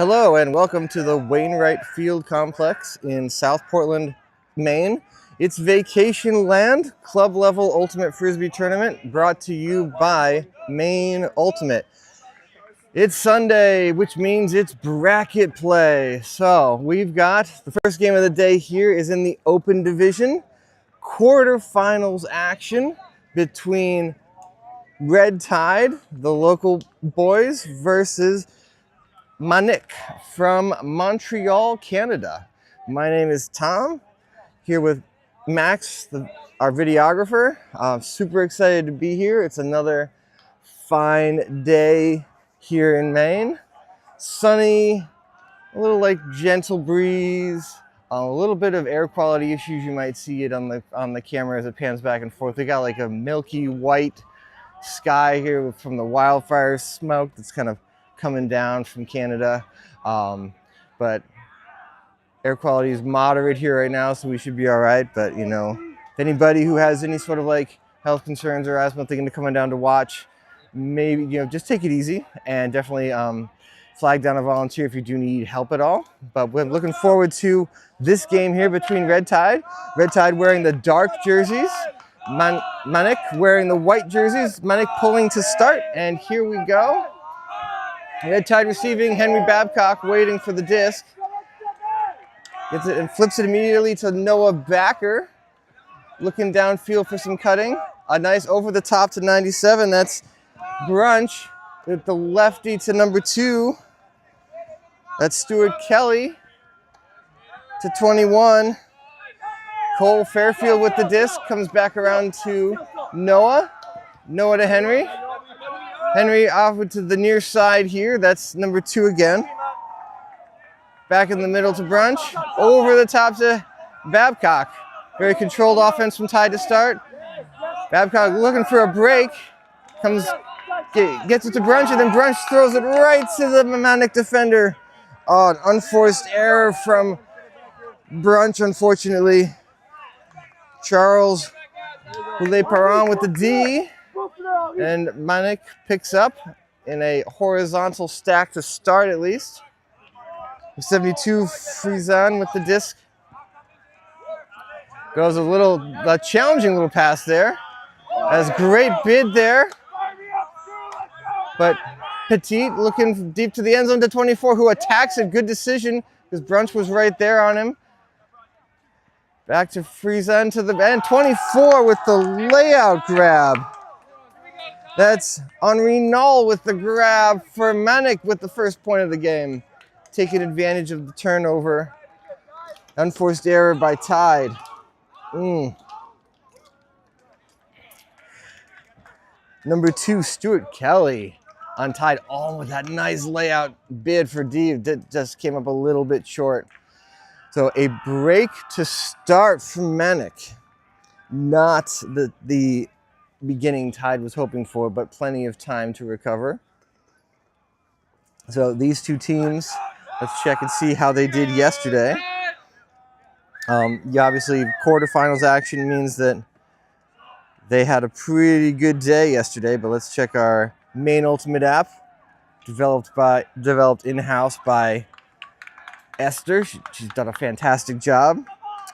Hello and welcome to the Wainwright Field Complex in South Portland, Maine. It's Vacation Land Club Level Ultimate Frisbee Tournament brought to you by Maine Ultimate. It's Sunday, which means it's bracket play. So we've got the first game of the day here is in the Open Division. Quarterfinals action between Red Tide, the local boys, versus Manik from Montreal, Canada. My name is Tom, here with Max, our videographer. I'm super excited to be here. It's another fine day here in Maine. Sunny, a little like gentle breeze, a little bit of air quality issues. You might see it on the camera as it pans back and forth. We got like a milky white sky here from the wildfire smoke that's kind of coming down from Canada, but air quality is moderate here right now, so we should be all right. But you know, if anybody who has any sort of like health concerns or asthma thinking of coming down to watch, maybe just take it easy and definitely flag down a volunteer if you do need help at all. But we're looking forward to this game here between Red Tide wearing the dark jerseys, Manik wearing the white jerseys. Manik pulling to start, and here we go. Red Tide receiving, Henry Babcock waiting for the disc. Gets it and flips it immediately to Noah Backer. Looking downfield for some cutting. A nice over the top to 97. That's Brunch with the lefty to number 2. That's Stuart Kelly to 21. Cole Fairfield with the disc. Comes back around to Noah. Noah to Henry. Henry off to the near side here. That's number 2 again. Back in the middle to Brunch. Over the top to Babcock. Very controlled offense from Tide to start. Babcock looking for a break. Gets it to Brunch, and then Brunch throws it right to the Manik defender. Oh, an unforced error from Brunch, unfortunately. Charles Poulet-Parent with the D. And Manik picks up in a horizontal stack to start at least. 72 Friesen with the disc. Goes a challenging little pass there. Has great bid there. But Petit looking deep to the end zone to 24, who attacks it. Good decision because Brunch was right there on him. Back to Friesen to the end. 24 with the layout grab. That's Henri Null with the grab for Manik with the first point of the game. Taking advantage of the turnover. Unforced error by Tide. Number 2, Stuart Kelly on Tide. Oh, with that nice layout bid for D. That just came up a little bit short. So a break to start from Manik. Not the beginning Tide was hoping for, but plenty of time to recover. So these two teams, let's check and see how they did yesterday. Obviously, quarterfinals action means that they had a pretty good day yesterday, but let's check our Maine Ultimate app, developed in-house by Esther. She's done a fantastic job.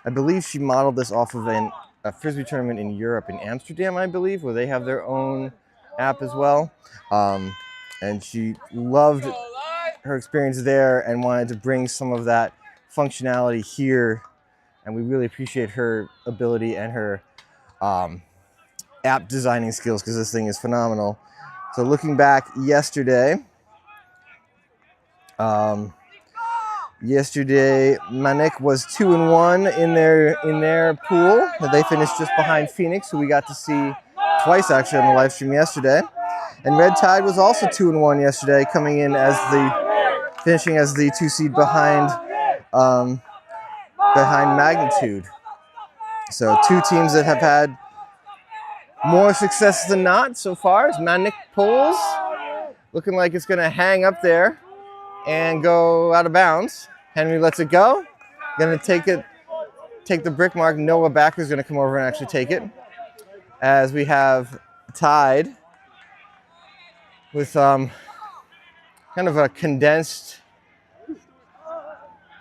I believe she modeled this off of a Frisbee tournament in Europe, in Amsterdam, I believe, where they have their own app as well. And she loved her experience there and wanted to bring some of that functionality here. And we really appreciate her ability and her app designing skills, because this thing is phenomenal. So looking back yesterday, Manik was 2-1 in their pool. They finished just behind Phoenix, who we got to see twice actually on the live stream yesterday. And Red Tide was also 2-1 yesterday, coming in as finishing as the 2 seed behind Magnitude. So 2 teams that have had more success than not so far. As Manik pulls, looking like it's going to hang up there and go out of bounds. Henry lets it go. Going to take the brick mark. Noah Backer is going to come over and actually take it. As we have Tide with kind of a condensed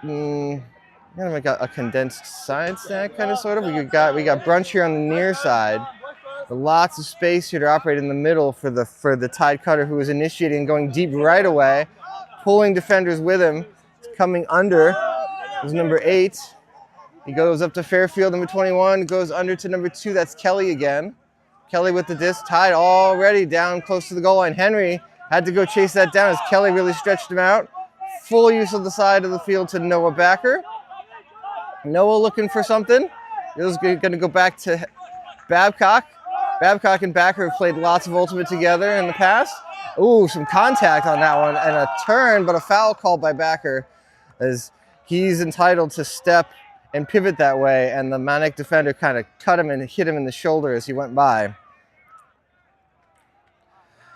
kind of like a condensed side snack, kind of sort of. We got brunch here on the near side. Lots of space here to operate in the middle for the Tide cutter, who is initiating and going deep right away, pulling defenders with him. Coming under is number 8. He goes up to Fairfield, number 21, goes under to number 2. That's Kelly again. Kelly with the disc. Tide already down close to the goal line. Henry had to go chase that down as Kelly really stretched him out. Full use of the side of the field to Noah Backer. Noah looking for something. It was going to go back to Babcock. Babcock and Backer have played lots of ultimate together in the past. Ooh, some contact on that one and a turn, but a foul called by Backer as he's entitled to step and pivot that way, and the Manic defender kind of cut him and hit him in the shoulder as he went by.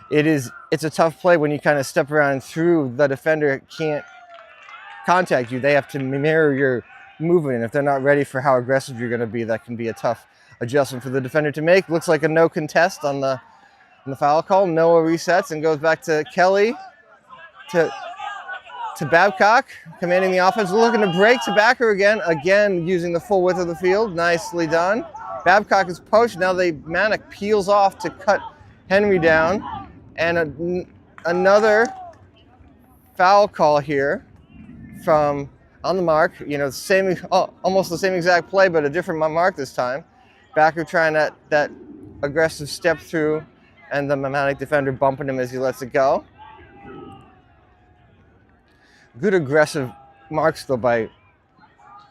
It's a tough play when you kind of step around through. The defender can't contact you. They have to mirror your movement, and if they're not ready for how aggressive you're going to be, that can be a tough adjustment for the defender to make. Looks like a no contest on the foul call. Noah resets and goes back to Kelly to Babcock, commanding the offense. Looking to break to Backer again using the full width of the field. Nicely done. Babcock is poached. Now Manic peels off to cut Henry down. And another foul call here from on the mark. You know, almost the same exact play, but a different mark this time. Backer trying that aggressive step through, and the Manic defender bumping him as he lets it go. Good aggressive marks though by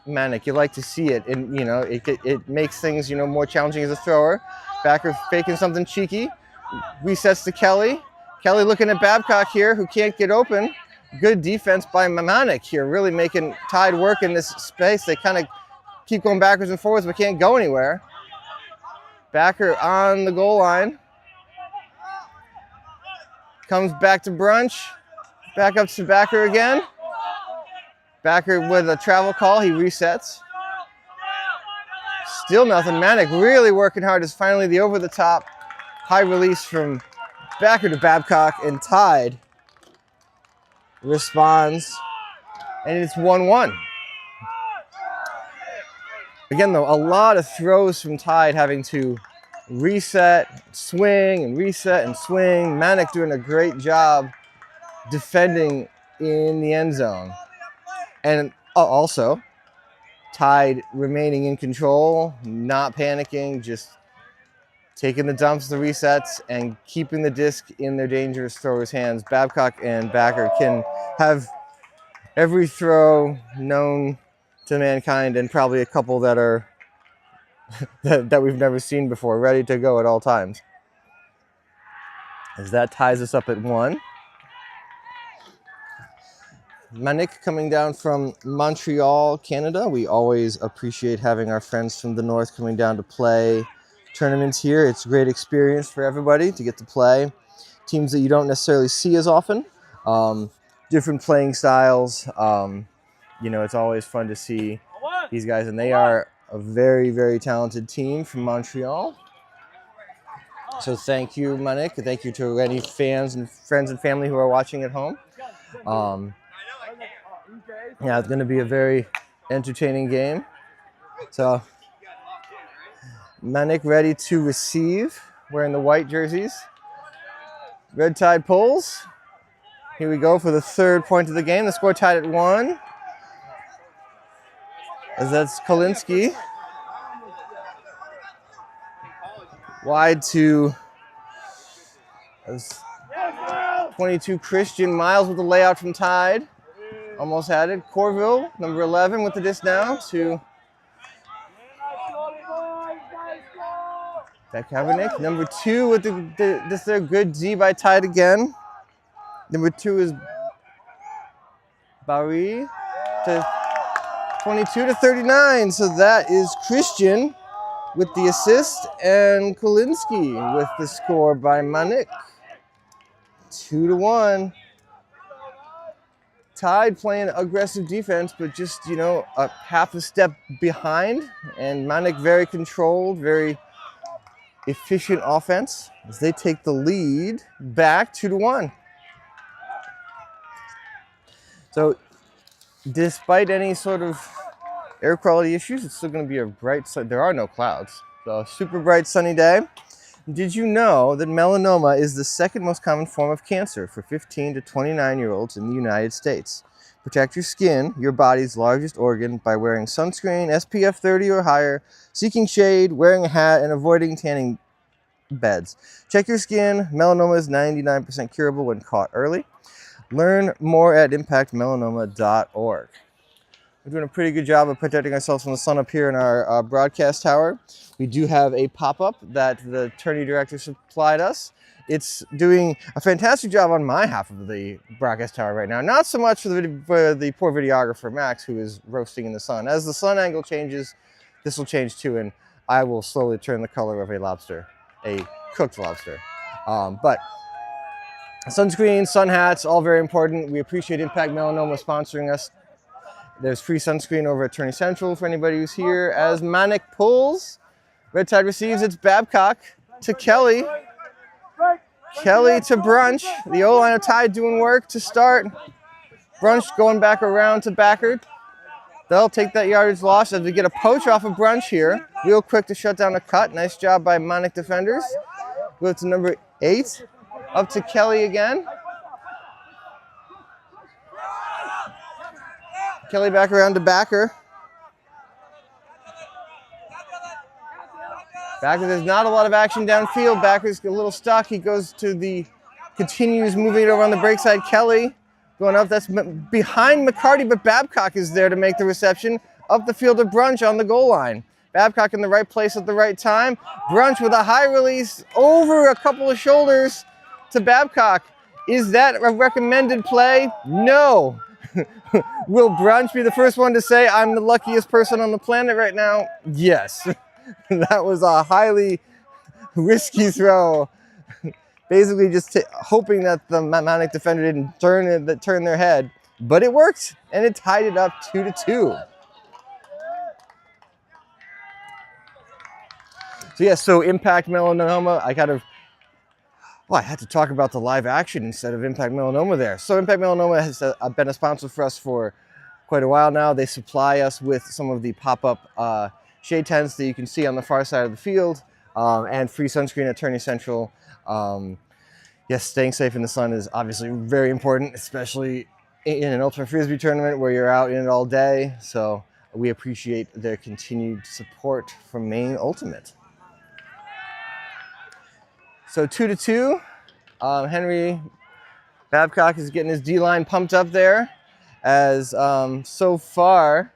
Manic. You like to see it, and you know it makes things more challenging as a thrower. Backer faking something cheeky, resets to Kelly. Kelly looking at Babcock here, who can't get open. Good defense by Manic here, really making Tide work in this space. They kind of keep going backwards and forwards, but can't go anywhere. Backer on the goal line. Comes back to Brunch. Back up to Backer again. Backer with a travel call. He resets. Still nothing. Manic really working hard. Is finally the over-the-top high release from Backer to Babcock, and Tide responds, and it's 1-1. Again, though, a lot of throws from Tide having to reset, swing, and reset and swing. Manic doing a great job defending in the end zone. And also, Tide remaining in control, not panicking, just taking the dumps, the resets, and keeping the disc in their dangerous throwers' hands. Babcock and Backer can have every throw known to mankind, and probably a couple that are that we've never seen before, ready to go at all times. As that ties us up at 1. Manik coming down from Montreal, Canada. We always appreciate having our friends from the north coming down to play tournaments here. It's a great experience for everybody to get to play teams that you don't necessarily see as often. Different playing styles. It's always fun to see these guys, and they are a very, very talented team from Montreal. So thank you, Manik. Thank you to any fans and friends and family who are watching at home. It's going to be a very entertaining game. So Manik ready to receive, wearing the white jerseys. Red Tide pulls. Here we go for the 3rd point of the game. The score tied at 1. As that's Kolinski. Wide to 22 Christian. Miles with the layout from Tide. Almost had it. Corville, number 11 with the disc now to Kaepernick. Number 2 with this there good D by Tide again. Number 2 is Bowie to 22 to 39. So that is Christian with the assist, and Kolinski with the score by Manik. 2-1. Tide playing aggressive defense, but just, a half a step behind. And Manik very controlled, very efficient offense as they take the lead back 2-1. So despite any sort of air quality issues, it's still going to be a bright, there are no clouds. So super bright sunny day. Did you know that melanoma is the second most common form of cancer for 15 to 29-year-olds in the United States? Protect your skin, your body's largest organ, by wearing sunscreen, SPF 30 or higher, seeking shade, wearing a hat, and avoiding tanning beds. Check your skin. Melanoma is 99% curable when caught early. Learn more at impactmelanoma.org. We're doing a pretty good job of protecting ourselves from the sun up here in our broadcast tower. We do have a pop-up that the attorney director supplied us. It's doing a fantastic job on my half of the broadcast tower right now. Not so much for the poor videographer, Max, who is roasting in the sun. As the sun angle changes, this will change too, and I will slowly turn the color of a lobster, a cooked lobster. But sunscreen, sun hats, all very important. We appreciate Impact Melanoma sponsoring us. There's free sunscreen over at Attorney Central for anybody who's here. As Manik pulls, Red Tide receives. It's Babcock to Kelly. Kelly to Brunch. The O-line of Tide doing work to start. Brunch going back around to Backard. They'll take that yardage loss as we get a poach off of Brunch here. Real quick to shut down a cut. Nice job by Manik defenders. Go to number 8. Up to Kelly again. Kelly back around to Backer. Backer, there's not a lot of action downfield. Backer's a little stuck. He goes to continues moving it over on the break side. Kelly going up. That's behind McCarty, but Babcock is there to make the reception. Up the field of Brunch on the goal line. Babcock in the right place at the right time. Brunch with a high release over a couple of shoulders to Babcock. Is that a recommended play? No. Will Brunch be the first one to say, I'm the luckiest person on the planet right now? Yes. That was a highly risky throw. Basically just hoping that the Manic defender didn't turn their head. But it worked, and it tied it up 2-2. So yeah, so Impact Melanoma, I had to talk about the live action instead of Impact Melanoma there. So Impact Melanoma has been a sponsor for us for quite a while now. They supply us with some of the pop-up shade tents that you can see on the far side of the field, and free sunscreen at Attorney Central. Yes, staying safe in the sun is obviously very important, especially in an Ultimate Frisbee tournament where you're out in it all day. So we appreciate their continued support from Maine Ultimate. So 2-2, Henry Babcock is getting his D-line pumped up there as so far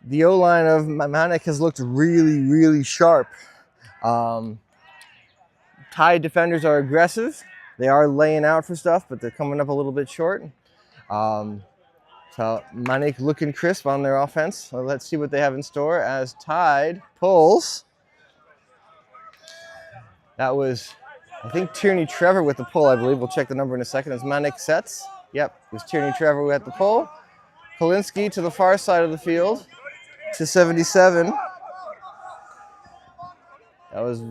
the O-line of Manik has looked really, really sharp. Tide defenders are aggressive. They are laying out for stuff, but they're coming up a little bit short. So Manik looking crisp on their offense. So let's see what they have in store as Tide pulls. That was, I think, Tierney Trevor with the pull, I believe. We'll check the number in a second as Manik sets. Yep, it was Tierney Trevor at the pull. Kolinsky to the far side of the field to 77. That was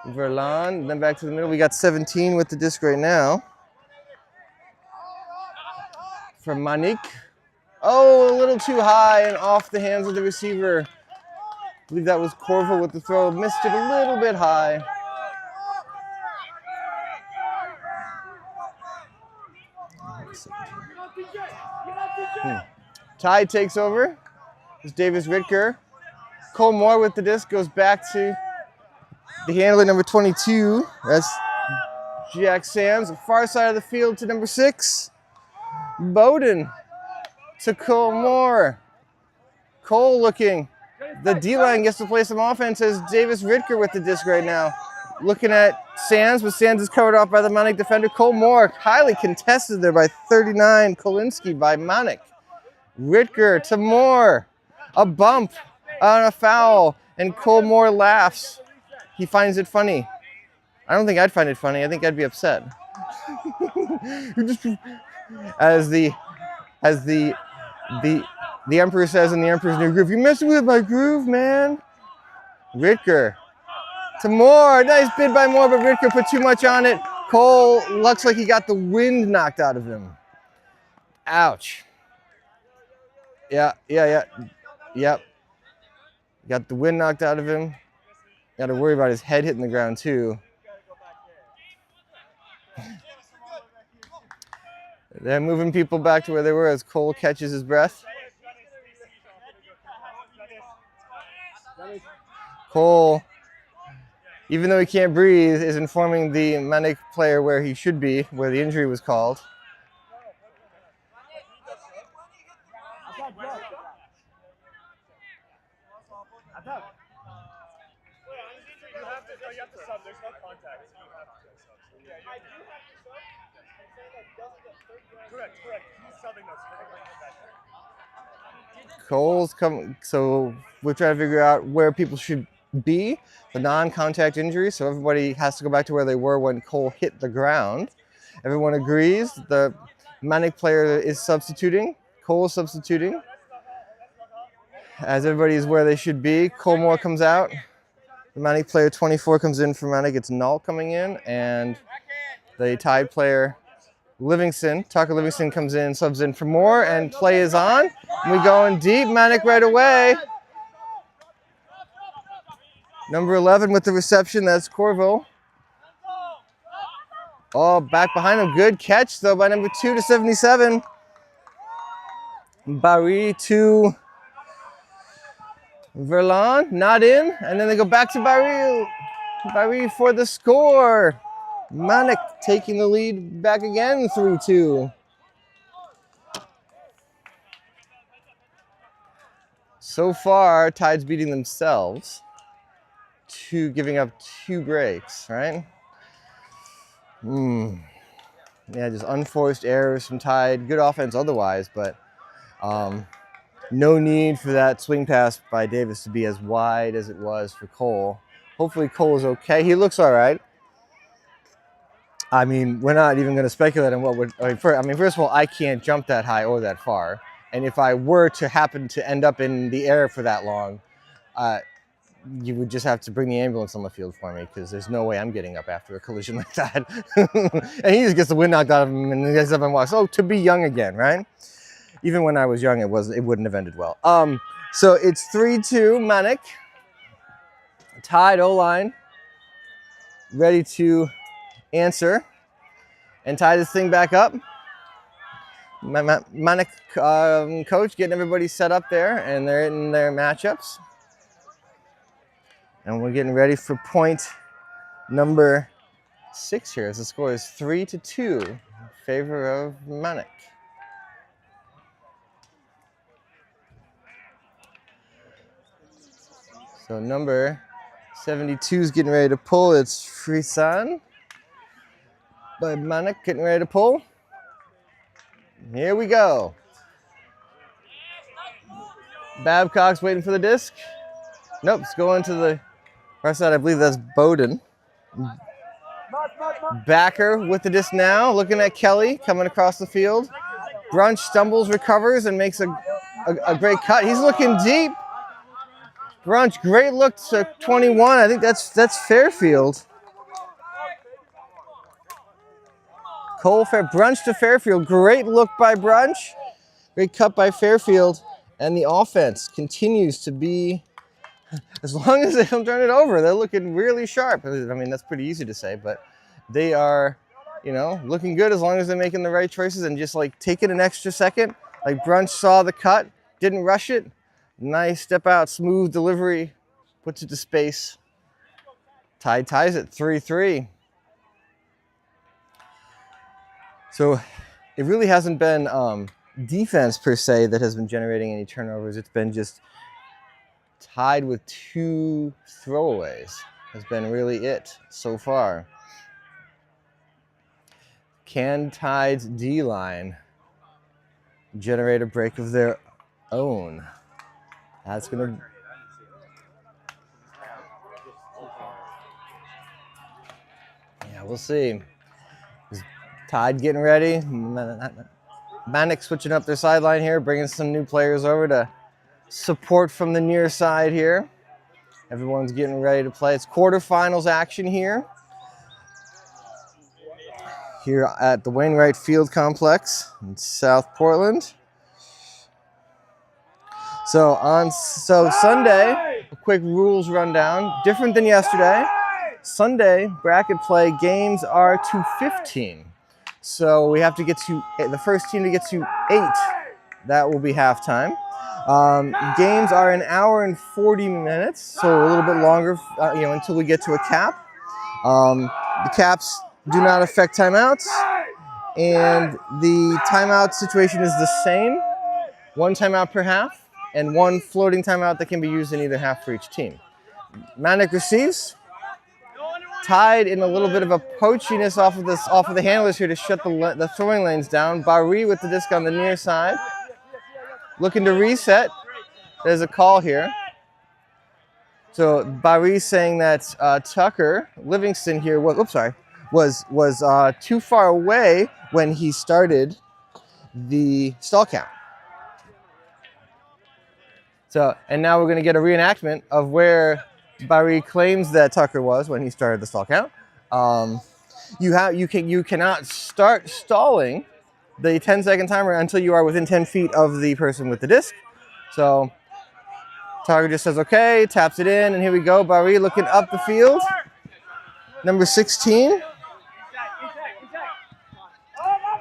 Verlan. Then back to the middle. We got 17 with the disc right now. From Manik. Oh, a little too high and off the hands of the receiver. I believe that was Corvo with the throw. Missed it a little bit high. Tide takes over. It's Davis Ritker. Cole Moore with the disc goes back to the handler, number 22. That's Jack Sands. Far side of the field to number 6. Bowden to Cole Moore. Cole looking. The D-line gets to play some offense as Davis Ritker with the disc right now. Looking at Sands, but Sands is covered off by the Manik defender. Cole Moore, highly contested there by 39. Kolinsky by Manik. Ritker to Moore. A bump on a foul, and Cole Moore laughs. He finds it funny. I don't think I'd find it funny. I think I'd be upset. As the Emperor says in the Emperor's New Groove, "You're messing with my groove, man." Ritker to Moore. Nice bid by Moore, but Ritker put too much on it. Cole looks like he got the wind knocked out of him. Ouch. Yeah. Yep. Got the wind knocked out of him. Got to worry about his head hitting the ground too. They're moving people back to where they were as Cole catches his breath. Cole, even though he can't breathe, is informing the Manic player where he should be, where the injury was called. Cole's coming, so we're trying to figure out where people should be, the non-contact injury, so everybody has to go back to where they were when Cole hit the ground. Everyone agrees. The Manic player is substituting. Cole is substituting. As everybody is where they should be, Colmore comes out. The Manic player 24 comes in for Manic. It's Null coming in, and the Tide player Livingston, Tucker Livingston comes in, subs in for more, and play is on. We going deep, Manic right away. Number 11 with the reception, that's Corville. Oh, back behind him, good catch though by number 2 to 77. Barry to Verlan, not in, and then they go back to Barry. Barry for the score. Manik taking the lead back again, 3-2. So far, Tide's beating themselves, giving up 2 breaks, right? Yeah, just unforced errors from Tide. Good offense otherwise, but no need for that swing pass by Davis to be as wide as it was for Cole. Hopefully Cole is okay. He looks all right. I mean, we're not even going to speculate on what would. First of all, I can't jump that high or that far. And if I were to happen to end up in the air for that long, you would just have to bring the ambulance on the field for me, because there's no way I'm getting up after a collision like that. And he just gets the wind knocked out of him and he gets up and walks. Oh, to be young again, right? Even when I was young, it wouldn't have ended well. So it's 3-2, Manic. Tide O-line, ready to answer and tie this thing back up. Manic coach getting everybody set up there, and they're in their matchups. And we're getting ready for point number 6 here, as the score is 3-2 in favor of Manic. So number 72 is getting ready to pull. It's Frisan by Manic getting ready to pull. Here we go. Babcock's waiting for the disc. Nope, it's going to the far side. I believe that's Bowden. Backer with the disc now, looking at Kelly coming across the field. Brunch stumbles, recovers, and makes a great cut. He's looking deep. Brunch, great look to 21. I think that's Fairfield. Cole Brunch to Fairfield. Great look by Brunch. Great cut by Fairfield. And the offense continues to be, as long as they don't turn it over, they're looking really sharp. I mean, that's pretty easy to say, but they are, looking good as long as they're making the right choices and just like taking an extra second. Like Brunch saw the cut, didn't rush it. Nice step out, smooth delivery, puts it to space. Tide ties it 3-3. So it really hasn't been defense per se that has been generating any turnovers. It's been just Tide with 2 throwaways has been really it so far. Can Tide's D-line generate a break of their own? That's going to... Yeah, we'll see. Is Tide getting ready? Manik switching up their sideline here, bringing some new players over to support from the near side here. Everyone's getting ready to play. It's quarterfinals action here at the Wainwright Field Complex in South Portland. So Sunday, a quick rules rundown, different than yesterday. Sunday bracket play games are to 15. So we have to get to the first team to get to 8. That will be halftime. Games are an hour and 40 minutes, so a little bit longer, until we get to a cap. The caps do not affect timeouts, and the timeout situation is the same. 1 timeout per half, and 1 floating timeout that can be used in either half for each team. Manik receives. Tied in a little bit of a poachiness off of the handlers here to shut the throwing lanes down. Bari with the disc on the near side. Looking to reset. There's a call here. So Bari saying that Tucker Livingston here was too far away when he started the stall count. So, and now we're going to get a reenactment of where Bari claims that Tucker was when he started the stall count. You cannot start stalling the 10-second timer until you are within 10 feet of the person with the disc. So Tucker just says okay, taps it in, and here we go. Bari looking up the field. Number 16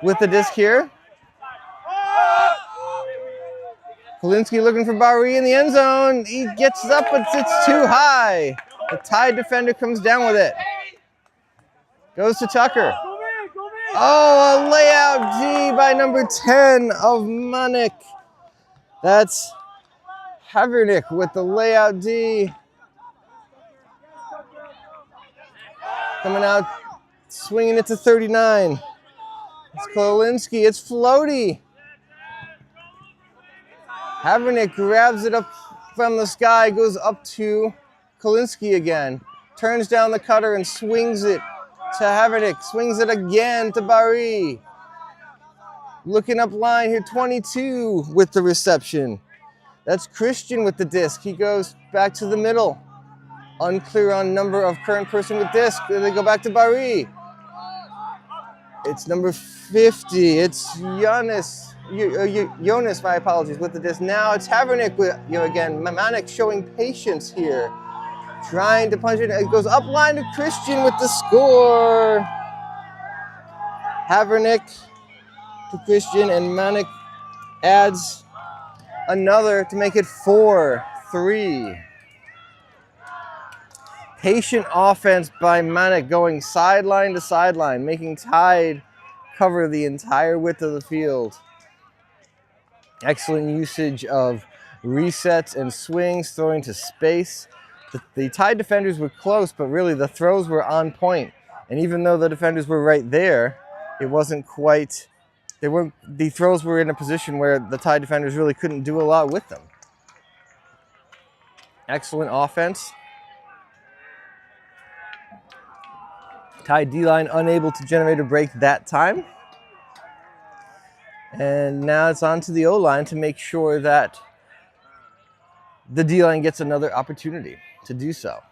with the disc here. Kolinsky looking for Bari in the end zone. He gets up, but it's too high. The Tide defender comes down with it. Goes to Tucker. Oh, a layout D by number 10 of Manik. That's Havernick with the layout D. Coming out, swinging it to 39. It's Kolinsky, it's floaty. Havernick grabs it up from the sky, goes up to Kolinsky again. Turns down the cutter and swings it to Havernick. Swings it again to Bari. Looking up line here, 22 with the reception. That's Christian with the disc. He goes back to the middle. Unclear on number of current person with disc. They go back to Bari. It's number 50. It's Jonas, my apologies, with the disc. Now it's Havernick with, again, Manik showing patience here. Trying to punch it. It goes up line to Christian with the score. Havernick to Christian, and Manik adds another to make it 4-3. Patient offense by Manik going sideline to sideline, making Tide cover the entire width of the field. Excellent usage of resets and swings, throwing to space. The Tide defenders were close, but really the throws were on point. And even though the defenders were right there, it wasn't quite, the throws were in a position where the Tide defenders really couldn't do a lot with them. Excellent offense. Tide D-line unable to generate a break that time. And now it's on to the O-line to make sure that the D-line gets another opportunity to do so.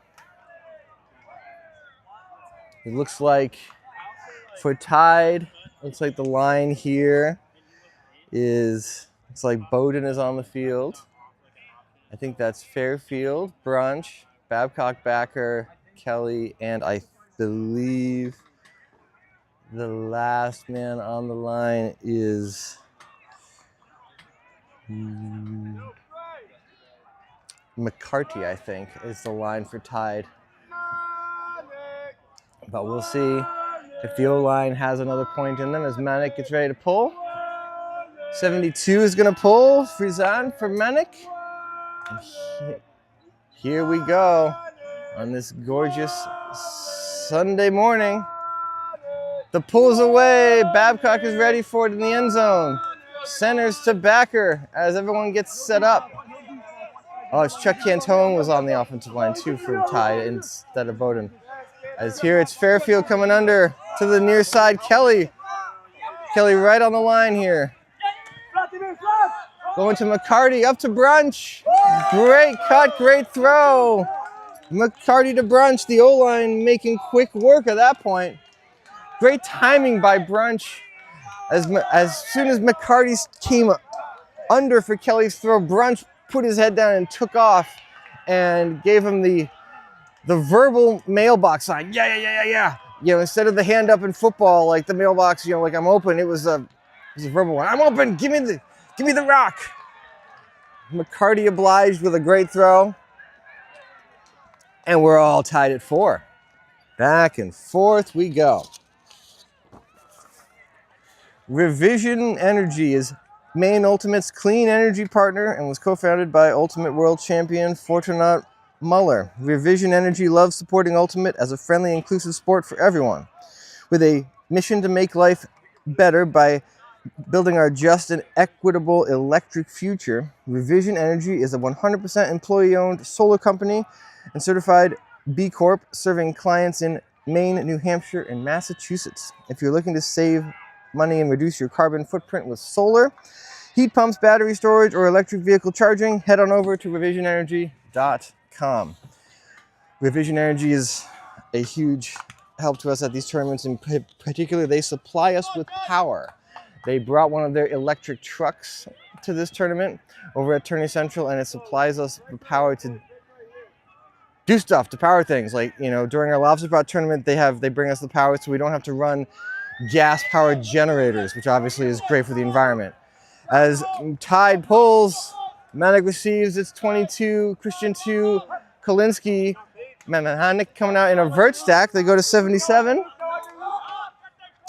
It looks like for Tide, looks like the line here is, it's like Bowden is on the field. I think that's Fairfield, Brunch, Babcock, Backer, Kelly, and I believe the last man on the line is McCarty, I think, is the line for Tide. But we'll see if the O-line has another point in them as Manik gets ready to pull. 72 is going to pull. Frizan for Manik. Here we go on this gorgeous Sunday morning. The pull's away. Babcock is ready for it in the end zone. Centers to Backer as everyone gets set up. Oh, it's Chuck Cantone was on the offensive line too for Tide instead of Bowden. As here it's Fairfield coming under to the near side. Kelly right on the line here. Going to McCarty, up to Brunch. Great cut, great throw. McCarty to Brunch, the O-line making quick work at that point. Great timing by Brunch. As soon as McCarty came under for Kelly's throw, Brunch put his head down and took off and gave him the verbal mailbox sign. Yeah. You know, instead of the hand up in football, like the mailbox, you know, like I'm open, it was a verbal one. I'm open, give me the rock. McCarty obliged with a great throw. And we're all tied at 4. Back and forth we go. Revision Energy is Maine Ultimate's clean energy partner and was co-founded by Ultimate World Champion Fortunat Muller. Revision Energy loves supporting Ultimate as a friendly, inclusive sport for everyone. With a mission to make life better by building our just and equitable electric future, Revision Energy is a 100% employee-owned solar company and certified B Corp, serving clients in Maine, New Hampshire, and Massachusetts. If you're looking to save money and reduce your carbon footprint with solar, heat pumps, battery storage, or electric vehicle charging, head on over to revisionenergy.com. Revision Energy is a huge help to us at these tournaments. In particular, they supply us with power. They brought one of their electric trucks to this tournament over at Tourney Central, and it supplies us the power to do stuff, to power things. Like, you know, during our lobster pot tournament, they bring us the power so we don't have to run gas-powered generators, which obviously is great for the environment. As Tide pulls, Manik receives its 22, Christian 2, Kolinsky, Manik coming out in a vert stack. They go to 77.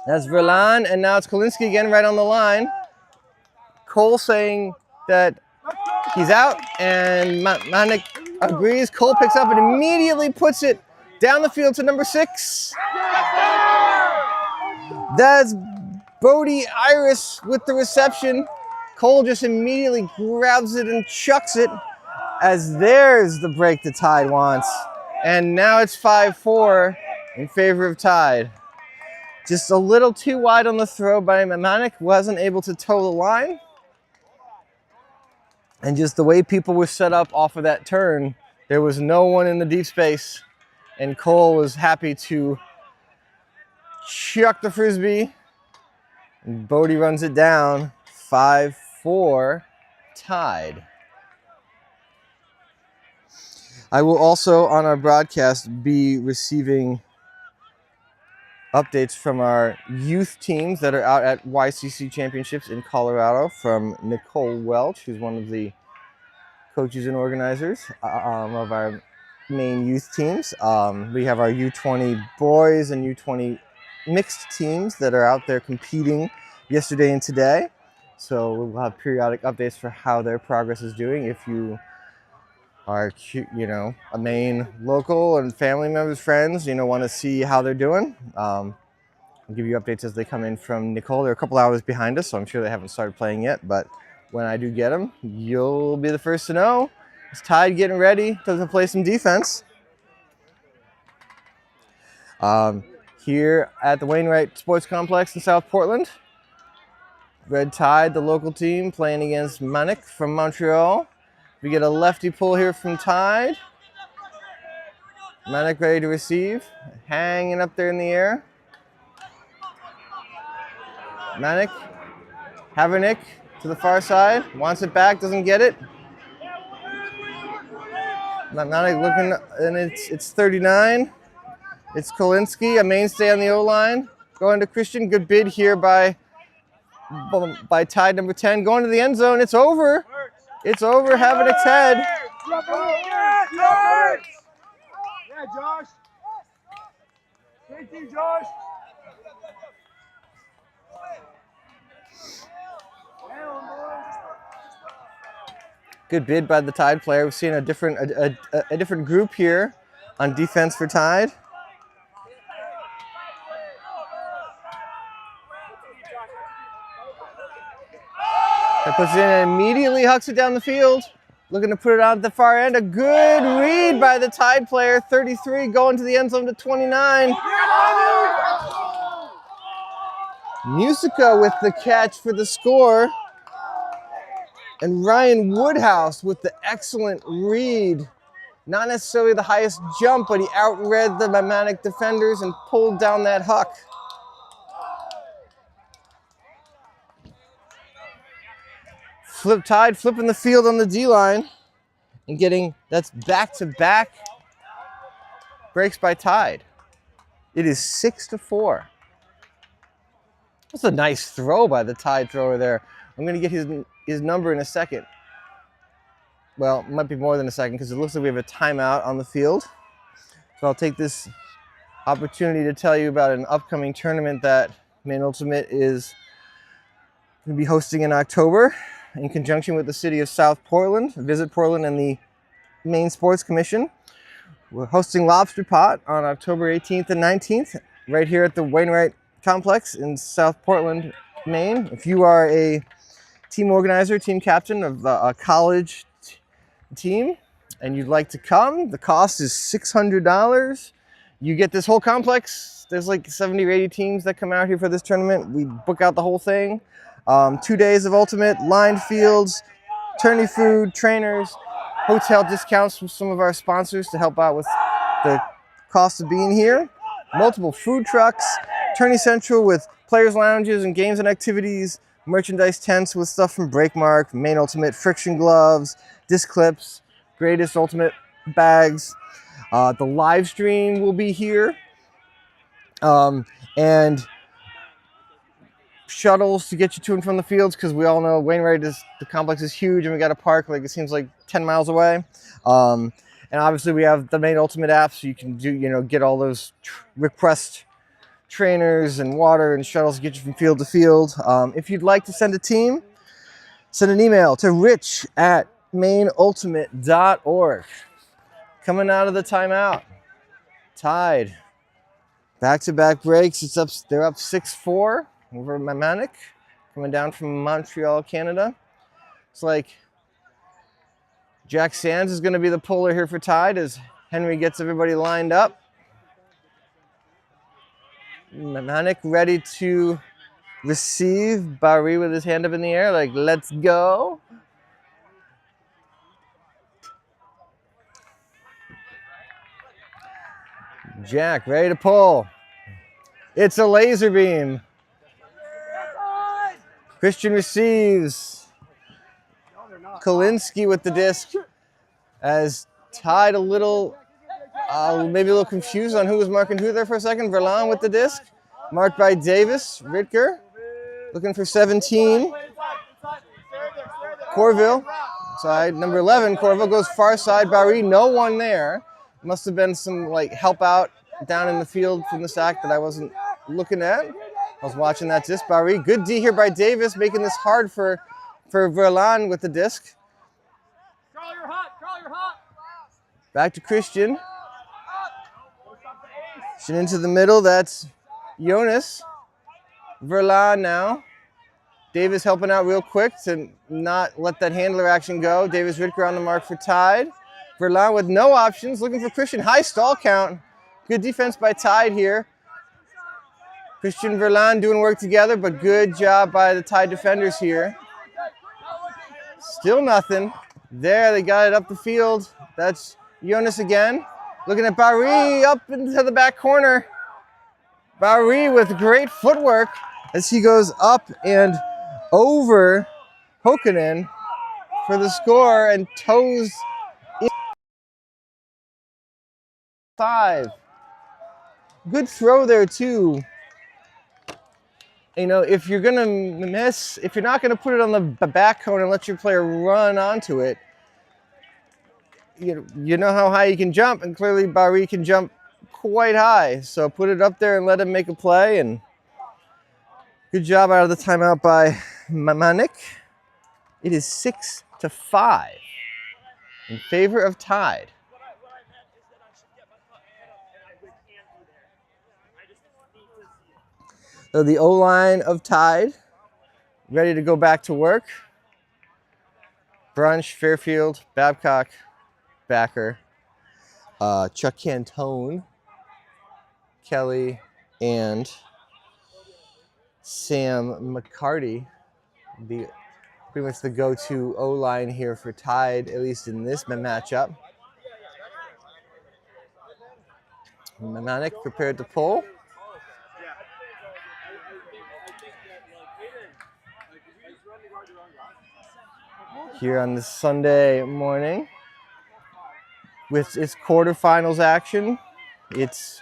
That's Verlan, and now it's Kolinsky again right on the line. Cole saying that he's out, and Manik agrees. Cole picks up and immediately puts it down the field to number 6. That's Bodie Iris with the reception. Cole just immediately grabs it and chucks it, as there's the break the Tide wants. And now it's 5-4 in favor of Tide. Just a little too wide on the throw by Manik, wasn't able to toe the line. And just the way people were set up off of that turn, there was no one in the deep space. And Cole was happy to chuck the Frisbee. And Bodie runs it down, 5-4, Tide. I will also, on our broadcast, be receiving updates from our youth teams that are out at YCC Championships in Colorado from Nicole Welch, who's one of the coaches and organizers of our main youth teams. We have our U20 boys and U20 mixed teams that are out there competing yesterday and today. So we'll have periodic updates for how their progress is doing. If you are, you know, a Maine local and family members, friends, you know, want to see how they're doing, I'll give you updates as they come in from Nicole. They're a couple hours behind us, so I'm sure they haven't started playing yet, but when I do get them, you'll be the first to know. It's Tide getting ready to play some defense. Here at the Wainwright Sports Complex in South Portland, Red Tide, the local team, playing against Manik from Montreal. We get a lefty pull here from Tide. Manik ready to receive, hanging up there in the air. Manik, Havernick to the far side, wants it back, doesn't get it. Manik looking, and it's 39. It's Kolinsky, a mainstay on the O-line. Going to Christian, good bid here by Tide number 10. Going to the end zone, it's over. It's over, Havernick's head. Yeah, Josh. Thank you, Josh. Good bid by the Tide player. We've seen a different group here on defense for Tide. That puts it in and immediately hucks it down the field. Looking to put it out at the far end. A good read by the Tide player. 33 going to the end zone to 29. Musica with the catch for the score. And Ryan Woodhouse with the excellent read. Not necessarily the highest jump, but he outread the Manik defenders and pulled down that huck. Tide flipping the field on the D line and getting, that's back-to-back breaks by Tide. It is 6-4. That's a nice throw by the Tide thrower there. I'm going to get his number in a second. Well, it might be more than a second because it looks like we have a timeout on the field. So I'll take this opportunity to tell you about an upcoming tournament that Maine Ultimate is going to be hosting in October in conjunction with the city of South Portland, Visit Portland, and the Maine Sports Commission. We're hosting Lobster Pot on October 18th and 19th right here at the Wainwright Complex in South Portland, Maine. If you are a team organizer, team captain of a college team, and you'd like to come, the cost is $600. You get this whole complex. There's like 70 or 80 teams that come out here for this tournament. We book out the whole thing. 2 days of ultimate, lined fields, tourney food, trainers, hotel discounts from some of our sponsors to help out with the cost of being here. Multiple food trucks, tourney central with players lounges and games and activities, merchandise tents with stuff from Breakmark, Maine Ultimate, friction gloves, disc clips, greatest ultimate bags. The live stream will be here. And shuttles to get you to and from the fields, because we all know Wainwright the complex is huge and we got a park like it seems like 10 miles away. And obviously we have the Maine Ultimate app, so you can get all those request trainers and water and shuttles to get you from field to field. If you'd like to send a team, send an email to rich@maineultimate.org. Coming out of the timeout, Tide, back-to-back breaks. They're up 6-4 over Manik, coming down from Montreal, Canada. It's like Jack Sands is going to be the puller here for Tide as Henry gets everybody lined up. Manik ready to receive. Barry with his hand up in the air, like, let's go. Jack ready to pull. It's a laser beam. Christian receives. Kalinsky with the disc as Tide maybe a little confused on who was marking who there for a second. Verlan with the disc, marked by Davis. Ritker looking for 17. Corville, side number 11. Corville goes far side. Barry, no one there. Must have been some help out down in the field from the sack that I wasn't looking at. I was watching that disc. Barry, good D here by Davis, making this hard for Verlan with the disc. Back to Christian. Christian into the middle. That's Jonas. Verlan now. Davis helping out real quick to not let that handler action go. Davis Ritker on the mark for Tide. Verlan with no options, looking for Christian. High stall count. Good defense by Tide here. Christian, Verlan doing work together, but good job by the Tide defenders here. Still nothing. There, they got it up the field. That's Jonas again. Looking at Barry up into the back corner. Barry with great footwork as he goes up and over Hokanen for the score and toes in 5. Good throw there too. If you're gonna miss, if you're not gonna put it on the back cone and let your player run onto it, you know how high you can jump, and clearly Barry can jump quite high. So put it up there and let him make a play, and good job out of the timeout by Manik. It is 6-5 in favor of Tide. So the O-line of Tide ready to go back to work. Brunch, Fairfield, Babcock, Backer, Chuck Cantone, Kelly, and Sam McCarty. Pretty much the go-to O-line here for Tide, at least in this matchup. Manik prepared to pull. here on this Sunday morning with its quarterfinals action. It's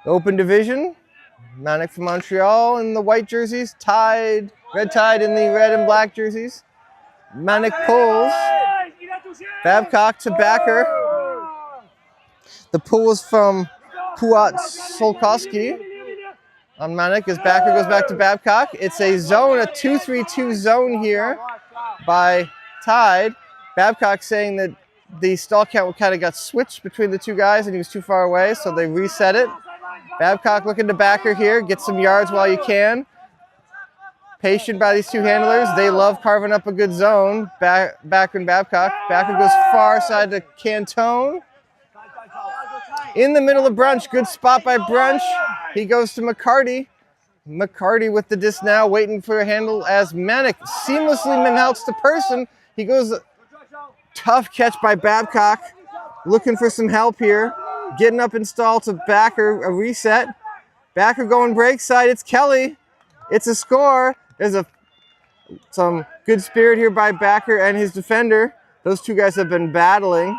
open division. Manic from Montreal in the white jerseys, Tide, Red Tide in the red and black jerseys. Manic pulls Babcock to backer. The pull was from Puat Solkowski on Manic as backer goes back to Babcock. It's a zone, a 2-3-2 zone here by Tide. Babcock saying that the stall count kind of got switched between the two guys and he was too far away, so they reset it. Babcock looking to backer here, get some yards while you can. Patient by these two handlers. They love carving up a good zone. Backer and Babcock. Backer goes far side to Cantone. In the middle of Brunch. Good spot by Brunch. He goes to McCarty. McCarty with the disc now, waiting for a handle as Manic seamlessly melts the person. He goes, tough catch by Babcock. Looking for some help here. Getting up installed to Backer, a reset. Backer going break side. It's Kelly. It's a score. There's some good spirit here by Backer and his defender. Those two guys have been battling.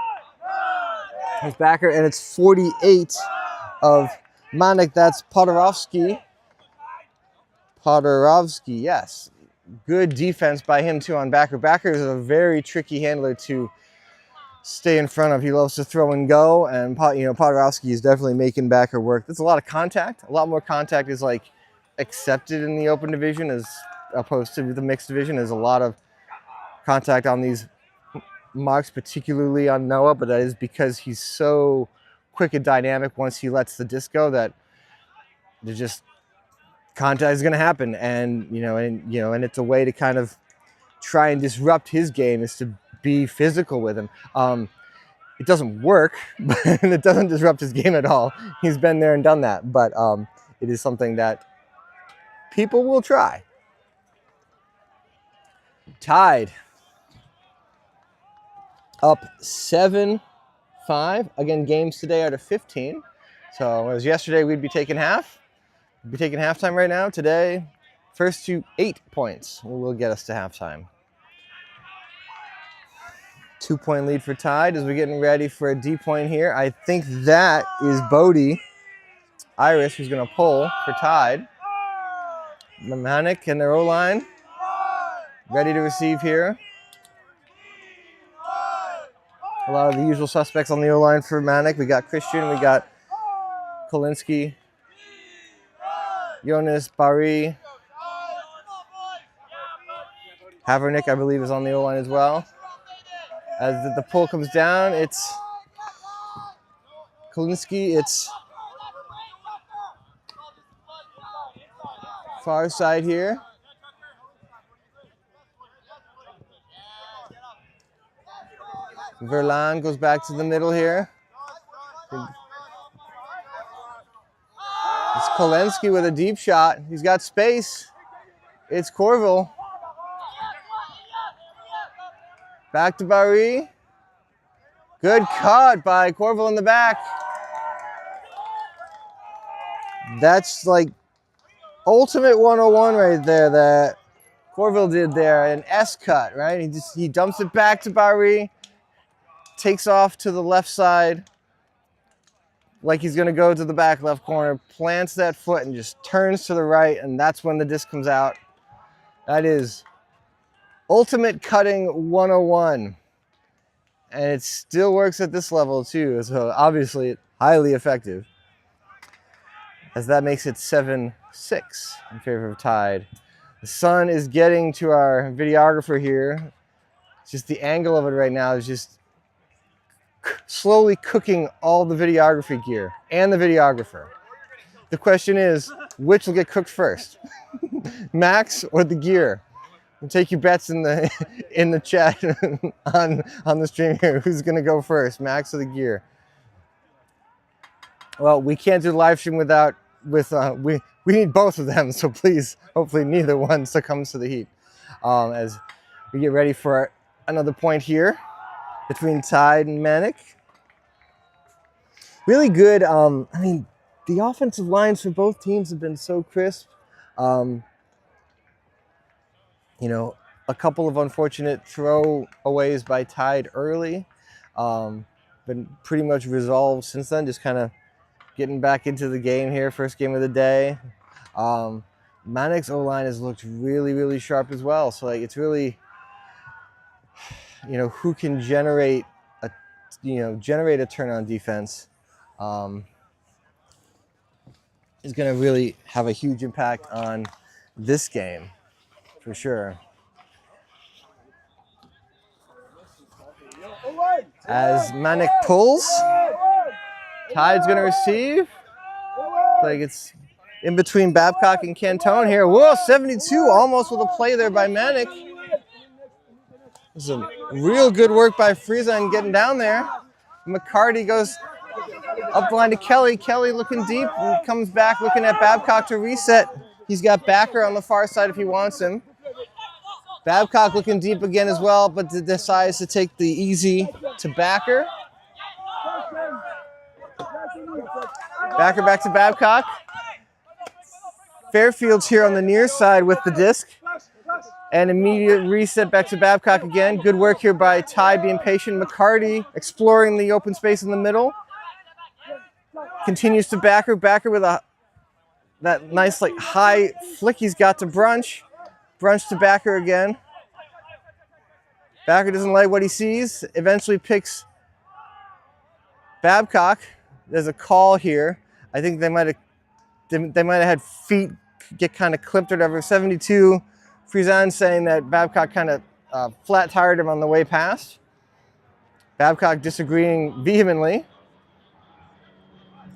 There's Backer, and it's 48 of Manik. That's Podorovsky. Podorovsky, yes. Good defense by him, too, on Backer. Backer is a very tricky handler to stay in front of. He loves to throw and go, and Podorovsky is definitely making Backer work. There's a lot of contact. A lot more contact is like accepted in the open division as opposed to the mixed division. There's a lot of contact on these marks, particularly on Noah, but that is because he's so quick and dynamic once he lets the disc go that there's just contact is going to happen, and it's a way to kind of try and disrupt his game is to be physical with him. It doesn't work, but it doesn't disrupt his game at all. He's been there and done that, but it is something that people will try. Tide up 7-5. Again, games today are to 15. So whereas yesterday we'd be taking half. We'd be taking halftime right now. Today, first to 8 points will get us to halftime. 2-point lead for Tide as we're getting ready for a D point here. I think that is Bodie Iris who's going to pull for Tide. Manik and their O-line ready to receive here. A lot of the usual suspects on the O-line for Manik. We got Christian, we got Kolinsky, Jonas, Barry. Havernick, I believe, is on the O-line as well. As the pull comes down, it's Kolinsky, it's far side here. Verlan goes back to the middle here. It's Kolensky with a deep shot. He's got space. It's Corville. Back to Barry. Good cut by Corville in the back. That's like ultimate 101 right there that Corville did there. An S cut, right? He dumps it back to Barry. Takes off to the left side like he's going to go to the back left corner, plants that foot and just turns to the right, and that's when the disc comes out. That is ultimate cutting 101. And it still works at this level too, so obviously highly effective. As that makes it 7-6 in favor of Tide. The sun is getting to our videographer here. It's just the angle of it right now is just slowly cooking all the videography gear and the videographer. The question is, which will get cooked first? Max or the gear? We'll take your bets in the chat on the stream here. Who's gonna go first, Max or the gear? Well, we can't do the live stream we need both of them, so please, hopefully neither one succumbs to the heat. As we get ready for another point here between Tide and Manic. Really good. I mean, the offensive lines for both teams have been so crisp. a couple of unfortunate throwaways by Tide early. Been pretty much resolved since then, just kind of getting back into the game here, first game of the day. Manic's O-line has looked really, really sharp as well. So like, it's really, who can generate a turn on defense is going to really have a huge impact on this game for sure. As Manik pulls, Tide's going to receive. Like it's in between Babcock and Cantone here. Whoa, 72, almost with a play there by Manic. This is a real good work by Friesen getting down there. McCarty goes up the line to Kelly. Kelly looking deep and comes back looking at Babcock to reset. He's got Backer on the far side if he wants him. Babcock looking deep again as well, but decides to take the easy to Backer. Backer back to Babcock. Fairfield's here on the near side with the disc. And immediate reset back to Babcock again. Good work here by Ty being patient. McCarty exploring the open space in the middle. Continues to Backer. Backer with that nice like high flick he's got to Brunch. Brunch to Backer again. Backer doesn't like what he sees. Eventually picks Babcock. There's a call here. I think they might have had feet get kind of clipped or whatever. 72. Friesen saying that Babcock kind of flat tired him on the way past. Babcock disagreeing vehemently.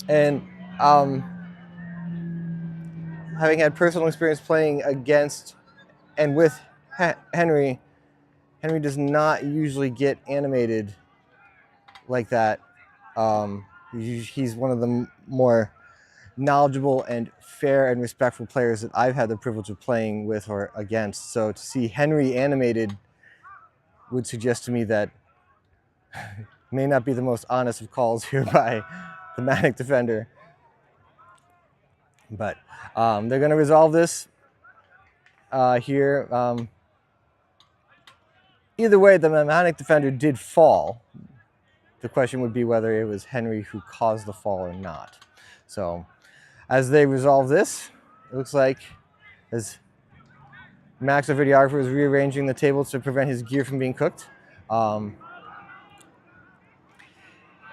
And having had personal experience playing against and with Henry, Henry does not usually get animated like that. He's one of the more knowledgeable and fair and respectful players that I've had the privilege of playing with or against. So to see Henry animated would suggest to me that may not be the most honest of calls here by the Manic defender. But they're going to resolve this here. Either way, the Manic defender did fall. The question would be whether it was Henry who caused the fall or not. So as they resolve this, it looks like as Max, the videographer, is rearranging the tables to prevent his gear from being cooked.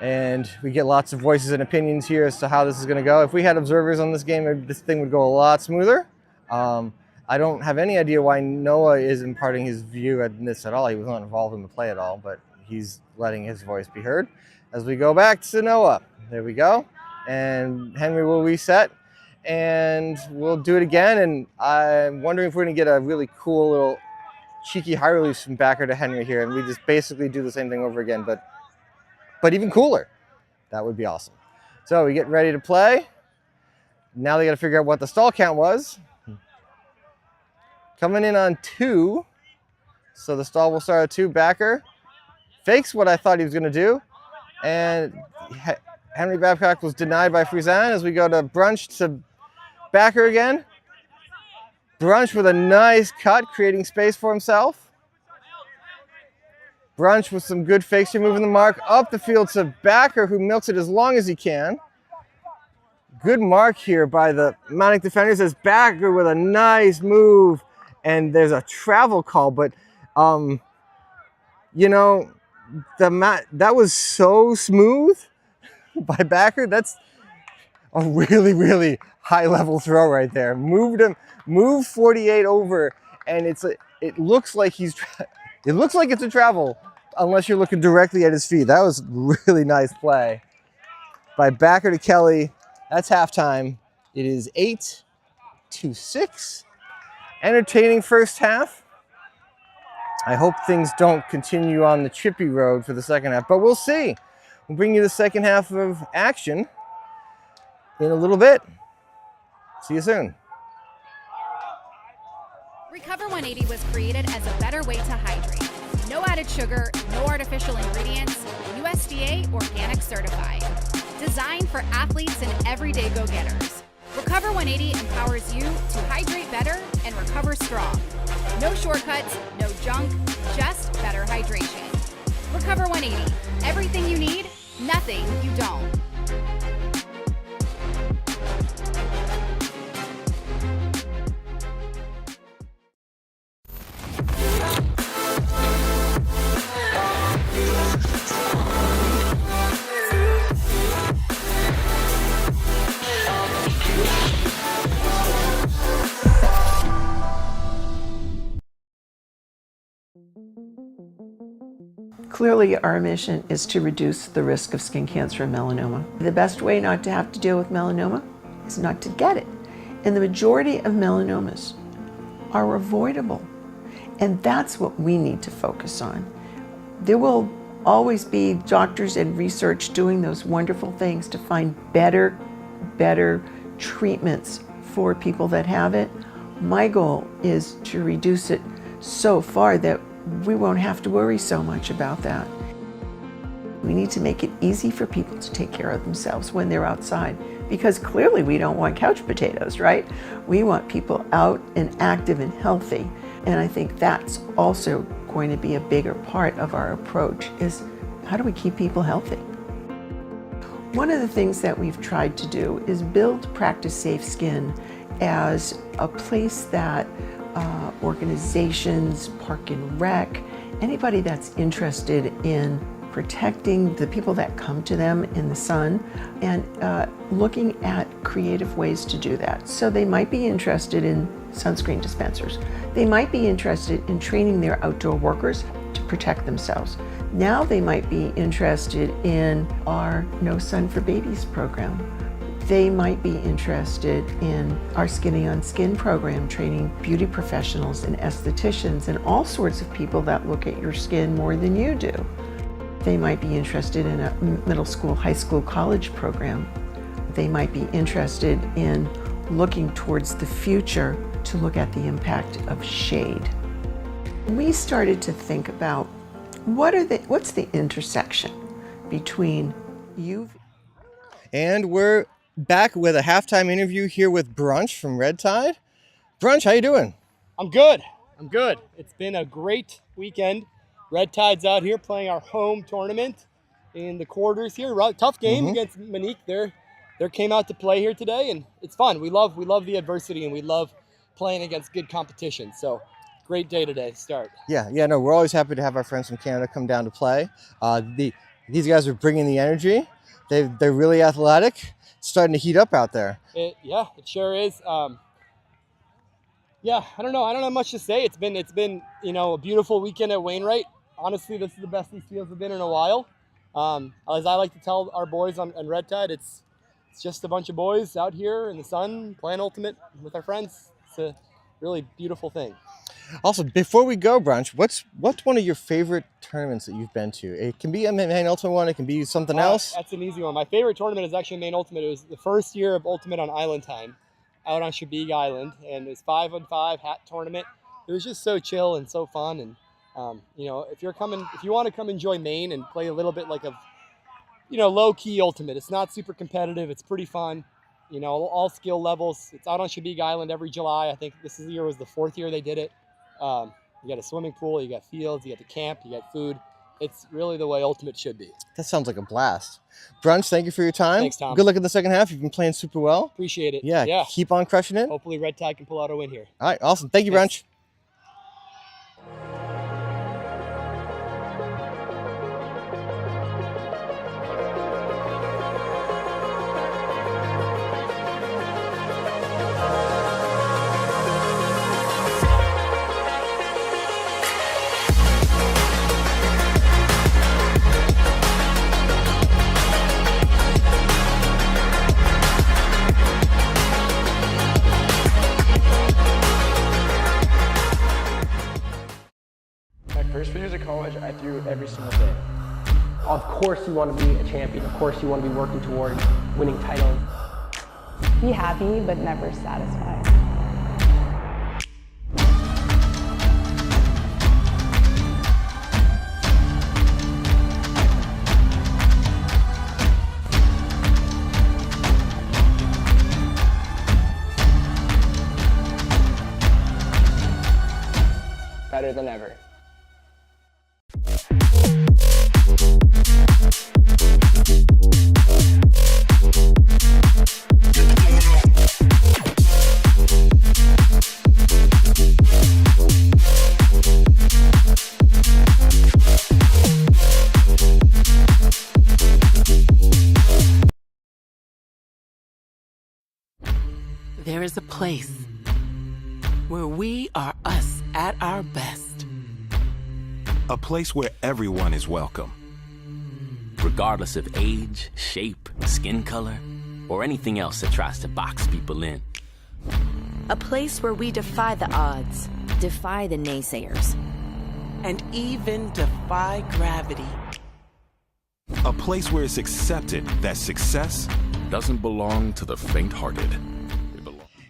And we get lots of voices and opinions here as to how this is going to go. If we had observers on this game, this thing would go a lot smoother. I don't have any idea why Noah is imparting his view at this at all. He was not involved in the play at all, but he's letting his voice be heard. As we go back to Noah, there we go. And Henry will reset, and we'll do it again. And I'm wondering if we're going to get a really cool little cheeky high release from Backer to Henry here, and we just basically do the same thing over again, but even cooler. That would be awesome. So we get ready to play. Now they got to figure out what the stall count was. Coming in on 2. So the stall will start at 2. Backer fakes what I thought he was going to do. And Henry Babcock was denied by Friesen as we go to Brunch to Backer again. Brunch with a nice cut, creating space for himself. Brunch with some good fakes here, moving the mark up the field to Backer, who milks it as long as he can. Good mark here by the Manic defenders as Backer with a nice move. And there's a travel call, but, you know, that was so smooth by Backer. That's a really, really high-level throw right there. Moved 48 over, and it looks like it's a travel, unless you're looking directly at his feet. That was really nice play by Backer to Kelly. That's halftime. It is 8-6. Entertaining first half. I hope things don't continue on the chippy road for the second half, but we'll see. We'll bring you the second half of action in a little bit. See you soon. Recover 180 was created as a better way to hydrate. No added sugar, no artificial ingredients, USDA organic certified. Designed for athletes and everyday go-getters. Recover 180 empowers you to hydrate better and recover strong. No shortcuts, no junk, just better hydration. Recover 180. Everything you need, nothing you don't. Clearly, our mission is to reduce the risk of skin cancer and melanoma. The best way not to have to deal with melanoma is not to get it. And the majority of melanomas are avoidable. And that's what we need to focus on. There will always be doctors and research doing those wonderful things to find better treatments for people that have it. My goal is to reduce it so far that we won't have to worry so much about that. We need to make it easy for people to take care of themselves when they're outside, because clearly we don't want couch potatoes, right? We want people out and active and healthy. And I think that's also going to be a bigger part of our approach, is how do we keep people healthy? One of the things that we've tried to do is build Practice Safe Skin as a place that organizations, Park and Rec, anybody that's interested in protecting the people that come to them in the sun, and looking at creative ways to do that. So they might be interested in sunscreen dispensers. They might be interested in training their outdoor workers to protect themselves. Now they might be interested in our No Sun for Babies program. They might be interested in our Skinny on Skin program, training beauty professionals and estheticians and all sorts of people that look at your skin more than you do. They might be interested in a middle school, high school, college program. They might be interested in looking towards the future to look at the impact of shade. We started to think about what's the intersection between UV. And we're back with a halftime interview here with Brunch from Red Tide. Brunch, how you doing? I'm good. It's been a great weekend. Red Tide's out here playing our home tournament in the quarters here. Tough game against Manic. They came out to play here today, and it's fun. We love the adversity, and we love playing against good competition. So great day today to start. Yeah, no, we're always happy to have our friends from Canada come down to play. These guys are bringing the energy. They're really athletic. It's starting to heat up out there. It sure is. I don't know. I don't have much to say. It's been a beautiful weekend at Wainwright. Honestly, this is the best these fields have been in a while. As I like to tell our boys on Red Tide, it's just a bunch of boys out here in the sun playing Ultimate with our friends. It's a really beautiful thing. Also, before we go, Brunch, what's one of your favorite tournaments that you've been to? It can be a Main Ultimate one. It can be something else. That's an easy one. My favorite tournament is actually Main Ultimate. It was the first year of Ultimate on Island time, out on Shabig Island, and it was 5-on-5 hat tournament. It was just so chill and so fun. And if you want to come enjoy Maine and play a little bit like a low key Ultimate, it's not super competitive. It's pretty fun. All skill levels. It's out on Shabig Island every July. I think this year was the 4th year they did it. You got a swimming pool, you got fields, you got the camp, you got food. It's really the way Ultimate should be. That sounds like a blast. Brunch, thank you for your time. Thanks, Tom. Good luck in the second half. You've been playing super well. Appreciate it. Yeah. Keep on crushing it. Hopefully Red Tide can pull out a win here. All right, awesome. Thank you, Thanks. Brunch. First few years of college, I threw every single day. Of course you want to be a champion. Of course you want to be working toward winning titles. Be happy, but never satisfied. better than ever. There is a place where we are us at our best. A place where everyone is welcome. Regardless of age, shape, skin color, or anything else that tries to box people in. A place where we defy the odds, defy the naysayers, And even defy gravity. A place where it's accepted that success doesn't belong to the faint-hearted.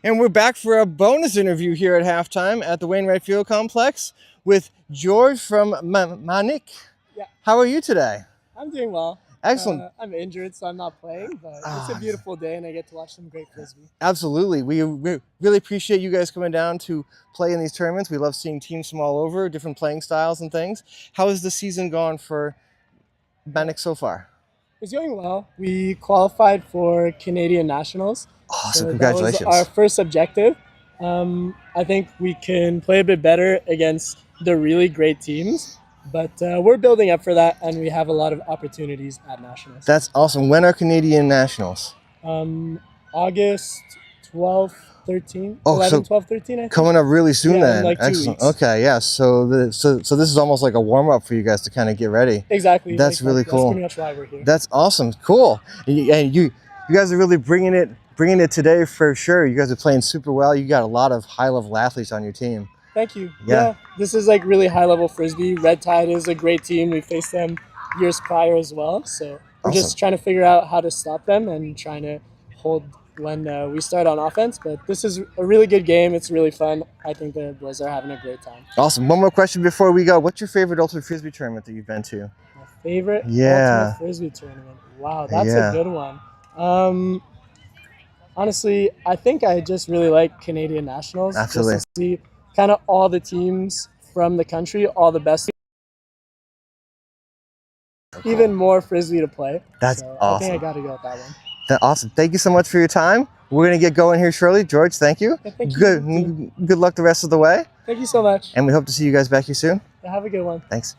And we're back for a bonus interview here at halftime at the Wainwright Field Complex with George from Manik. Yeah. How are you today? I'm doing well. Excellent. I'm injured, so I'm not playing, but it's a beautiful day, and I get to watch some great Frisbee. Absolutely. We really appreciate you guys coming down to play in these tournaments. We love seeing teams from all over, different playing styles and things. How has the season gone for Manik so far? It's going well. We qualified for Canadian Nationals. Awesome, So congratulations. that was our first objective. I think we can play a bit better against the really great teams, but we're building up for that, and we have a lot of opportunities at Nationals. That's awesome. When are Canadian Nationals? August 12th, 13, Oh, 11, so 12, 13, I think. Coming up really soon Yeah, in then. like 2 Excellent. weeks. Okay, yeah. So this is almost like a warm-up for you guys to kind of get ready. Exactly. That's really cool. That's pretty much why we're here. That's awesome. Cool. And you guys are really bringing it today for sure. You guys are playing super well. You got a lot of high-level athletes on your team. Thank you. Yeah. This is like really high-level Frisbee. Red Tide is a great team. We faced them years prior as well. So we're just trying to figure out how to stop them and trying to hold when we start on offense. But this is a really good game. It's really fun. I think the boys are having a great time. Awesome. One more question before we go. What's your favorite Ultimate Frisbee tournament that you've been to? My favorite Yeah. Ultimate Frisbee tournament. Wow, that's Yeah. a good one. Honestly, I think I just really like Canadian Nationals. Absolutely. Just to see kind of all the teams from the country, all the best. Even more Frisbee to play. That's so awesome. I think I got to go with that one. Awesome. Thank you so much for your time. We're going to get going here shortly. George, thank you. Yeah, thank you. Good luck the rest of the way. Thank you so much. And we hope to see you guys back here soon. Have a good one. Thanks.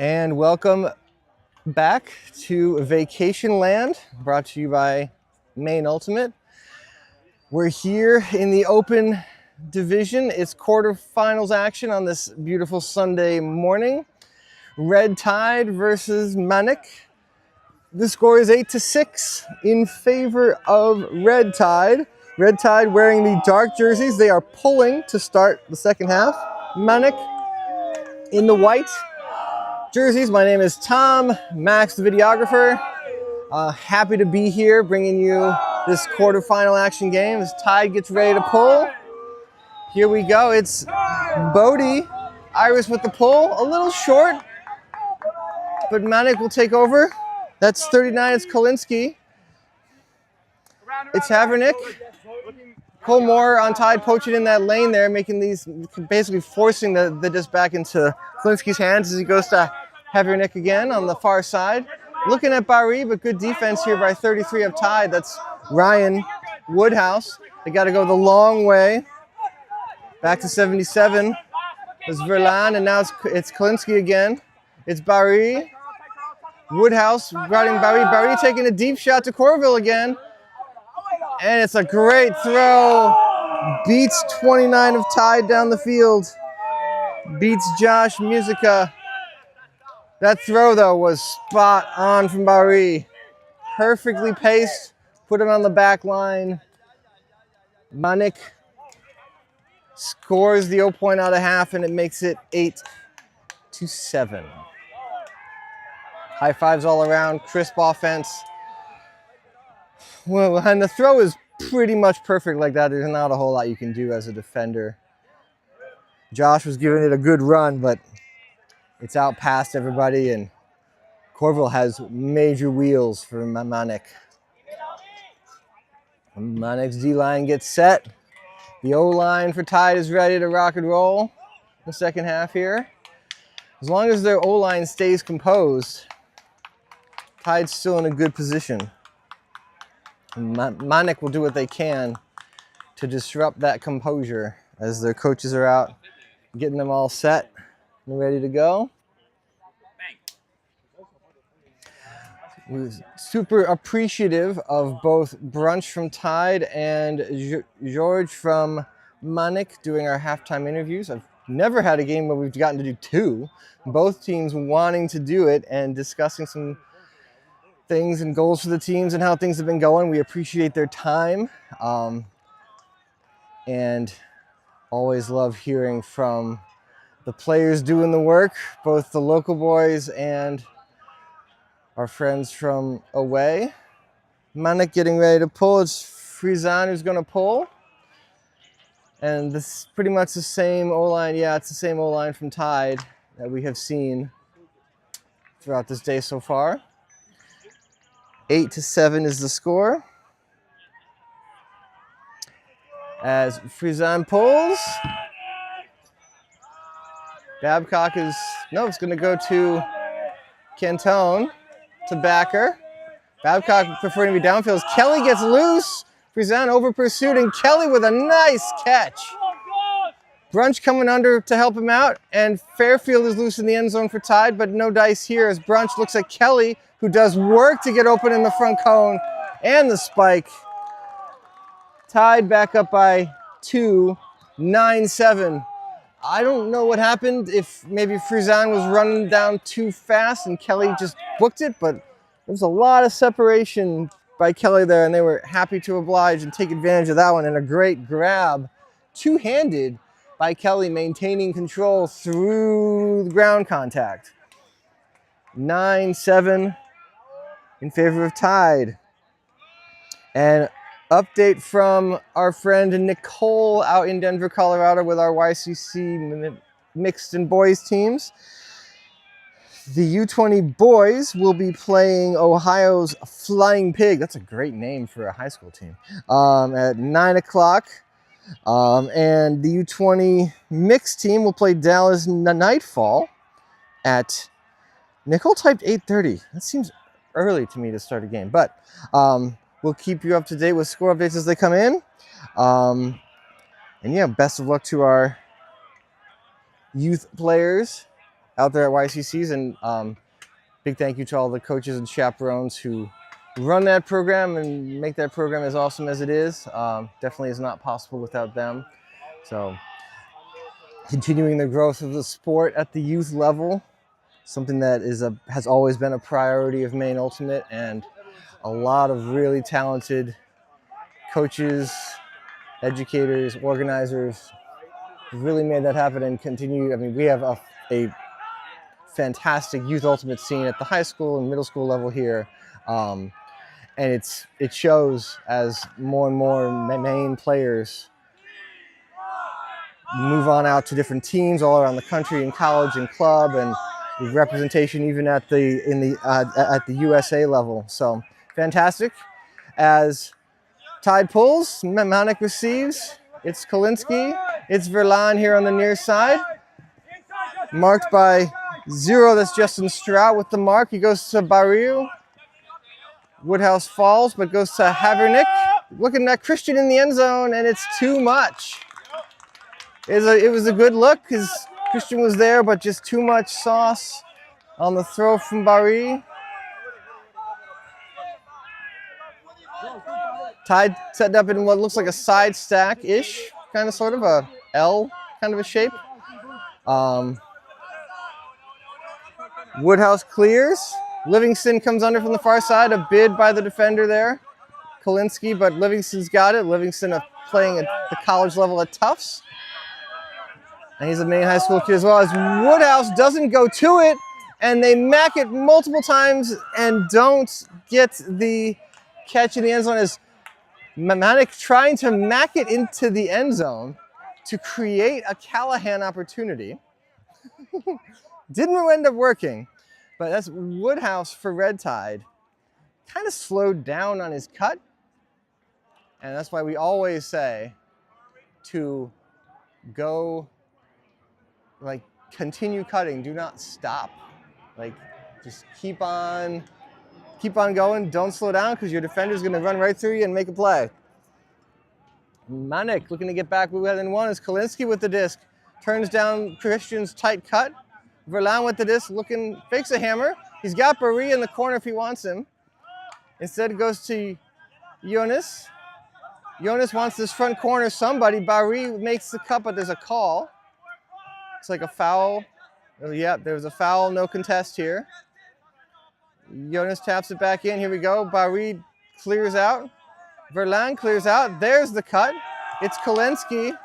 And welcome back to Vacation Land, brought to you by Maine Ultimate. We're here in the open division. It's quarterfinals action on this beautiful Sunday morning. Red Tide versus Manik. The score is 8-6 in favor of Red Tide. Red Tide wearing the dark jerseys. They are pulling to start the second half. Manik in the white jerseys. My name is Tom, Max the videographer. Happy to be here bringing you this quarterfinal action game as Tide gets ready to pull. Here we go. It's Bodie, Iris with the pull. A little short, but Manik will take over. That's 39. It's Kolinsky. It's Havernick. Cole Moore on Tide poaching in that lane there, making these, basically forcing the disc back into Kolinsky's hands as he goes to Havernick again on the far side. Looking at Barry, but good defense here by 33 of Tide. That's Ryan Woodhouse. They got to go the long way. Back to 77. It's Verlan, and now it's Kolinsky again. It's Barry. Woodhouse routing Barry. Barry taking a deep shot to Corville again. And it's a great throw. Beats 29 of Tide down the field. Beats Josh Musica. That throw, though, was spot on from Barry. Perfectly paced. Put him on the back line. Manik scores the 0 point out of half, and it makes it 8-7. High fives all around. Crisp offense. Well, and the throw is pretty much perfect like that. There's not a whole lot you can do as a defender. Josh was giving it a good run, but it's out past everybody, and Corville has major wheels for Manik. Manik's D-line gets set. The O-line for Tide is ready to rock and roll in the second half here. As long as their O-line stays composed, Tide's still in a good position. Manik will do what they can to disrupt that composure as their coaches are out, getting them all set and ready to go. We're super appreciative of both Brunch from Tide and George from Manik doing our halftime interviews. I've never had a game where we've gotten to do two. Both teams wanting to do it and discussing some things and goals for the teams and how things have been going. We appreciate their time and always love hearing from the players doing the work, both the local boys and our friends from away. Manik getting ready to pull. It's Frizan who's going to pull. And this is pretty much the same O-line. Yeah, it's the same O-line from Tide that we have seen throughout this day so far. 8-7 is the score. As Frizan pulls. Babcock is, no, it's going to go to Cantone, to Backer. Babcock preferring to be downfield. Kelly gets loose. Frizan over pursued, and Kelly with a nice catch. Brunch coming under to help him out, and Fairfield is loose in the end zone for Tide, but no dice here as Brunch looks at Kelly, who does work to get open in the front cone, and the spike. Tide back up by 2, 9-7. I don't know what happened, if maybe Frizan was running down too fast and Kelly just booked it, but there was a lot of separation by Kelly there, and they were happy to oblige and take advantage of that one, and a great grab, two-handed, by Kelly, maintaining control through the ground contact. 9-7 in favor of Tide. And update from our friend Nicole out in Denver, Colorado with our YCC mixed and boys teams. The U20 boys will be playing Ohio's Flying Pig. That's a great name for a high school team. At 9 o'clock. And the U20 mixed team will play Dallas Nightfall at, Nicole typed 8:30. That seems early to me to start a game, but we'll keep you up to date with score updates as they come in. And yeah, best of luck to our youth players out there at YCCs, and big thank you to all the coaches and chaperones who run that program and make that program as awesome as it is. Definitely is not possible without them. So continuing the growth of the sport at the youth level, something that has always been a priority of Maine Ultimate, and a lot of really talented coaches educators, organizers really made that happen and continue. I mean, we have a fantastic youth ultimate scene at the high school and middle school level here. And it shows as more and more Maine players move on out to different teams all around the country, in college and club, and representation even at the USA level. So fantastic. As Tide pulls, Manik receives. It's Kolinsky. It's Verlan here on the near side. Marked by 0, that's Justin Strout with the mark. He goes to Baril. Woodhouse falls, but goes to Havernick. Looking at Christian in the end zone, and it's too much. It was a good look because Christian was there, but just too much sauce on the throw from Baril. Tide set up in what looks like a side stack-ish, kind of sort of a L kind of a shape. Woodhouse clears. Livingston comes under from the far side, a bid by the defender there, Kolinsky, but Livingston's got it. Livingston playing at the college level at Tufts. And he's a Maine high school kid as well, as Woodhouse doesn't go to it, and they mack it multiple times and don't get the catch in the end zone, as Manik trying to mack it into the end zone to create a Callahan opportunity. Didn't end up working, but that's Woodhouse for Red Tide. Kind of slowed down on his cut, and that's why we always say to go, like, continue cutting, do not stop. Like, just keep on going, don't slow down, because your defender's gonna run right through you and make a play. Manik looking to get back within one is Kolinsky with the disc. Turns down Christian's tight cut. Verlan with the disc, fakes a hammer. He's got Barry in the corner if he wants him. Instead, it goes to Jonas. Jonas wants this front corner, somebody. Barry makes the cut, but there's a call. It's like a foul. Oh, yeah, there's a foul, no contest here. Jonas taps it back in. Here we go. Barry clears out. Verlan clears out. There's the cut. It's Kolinsky.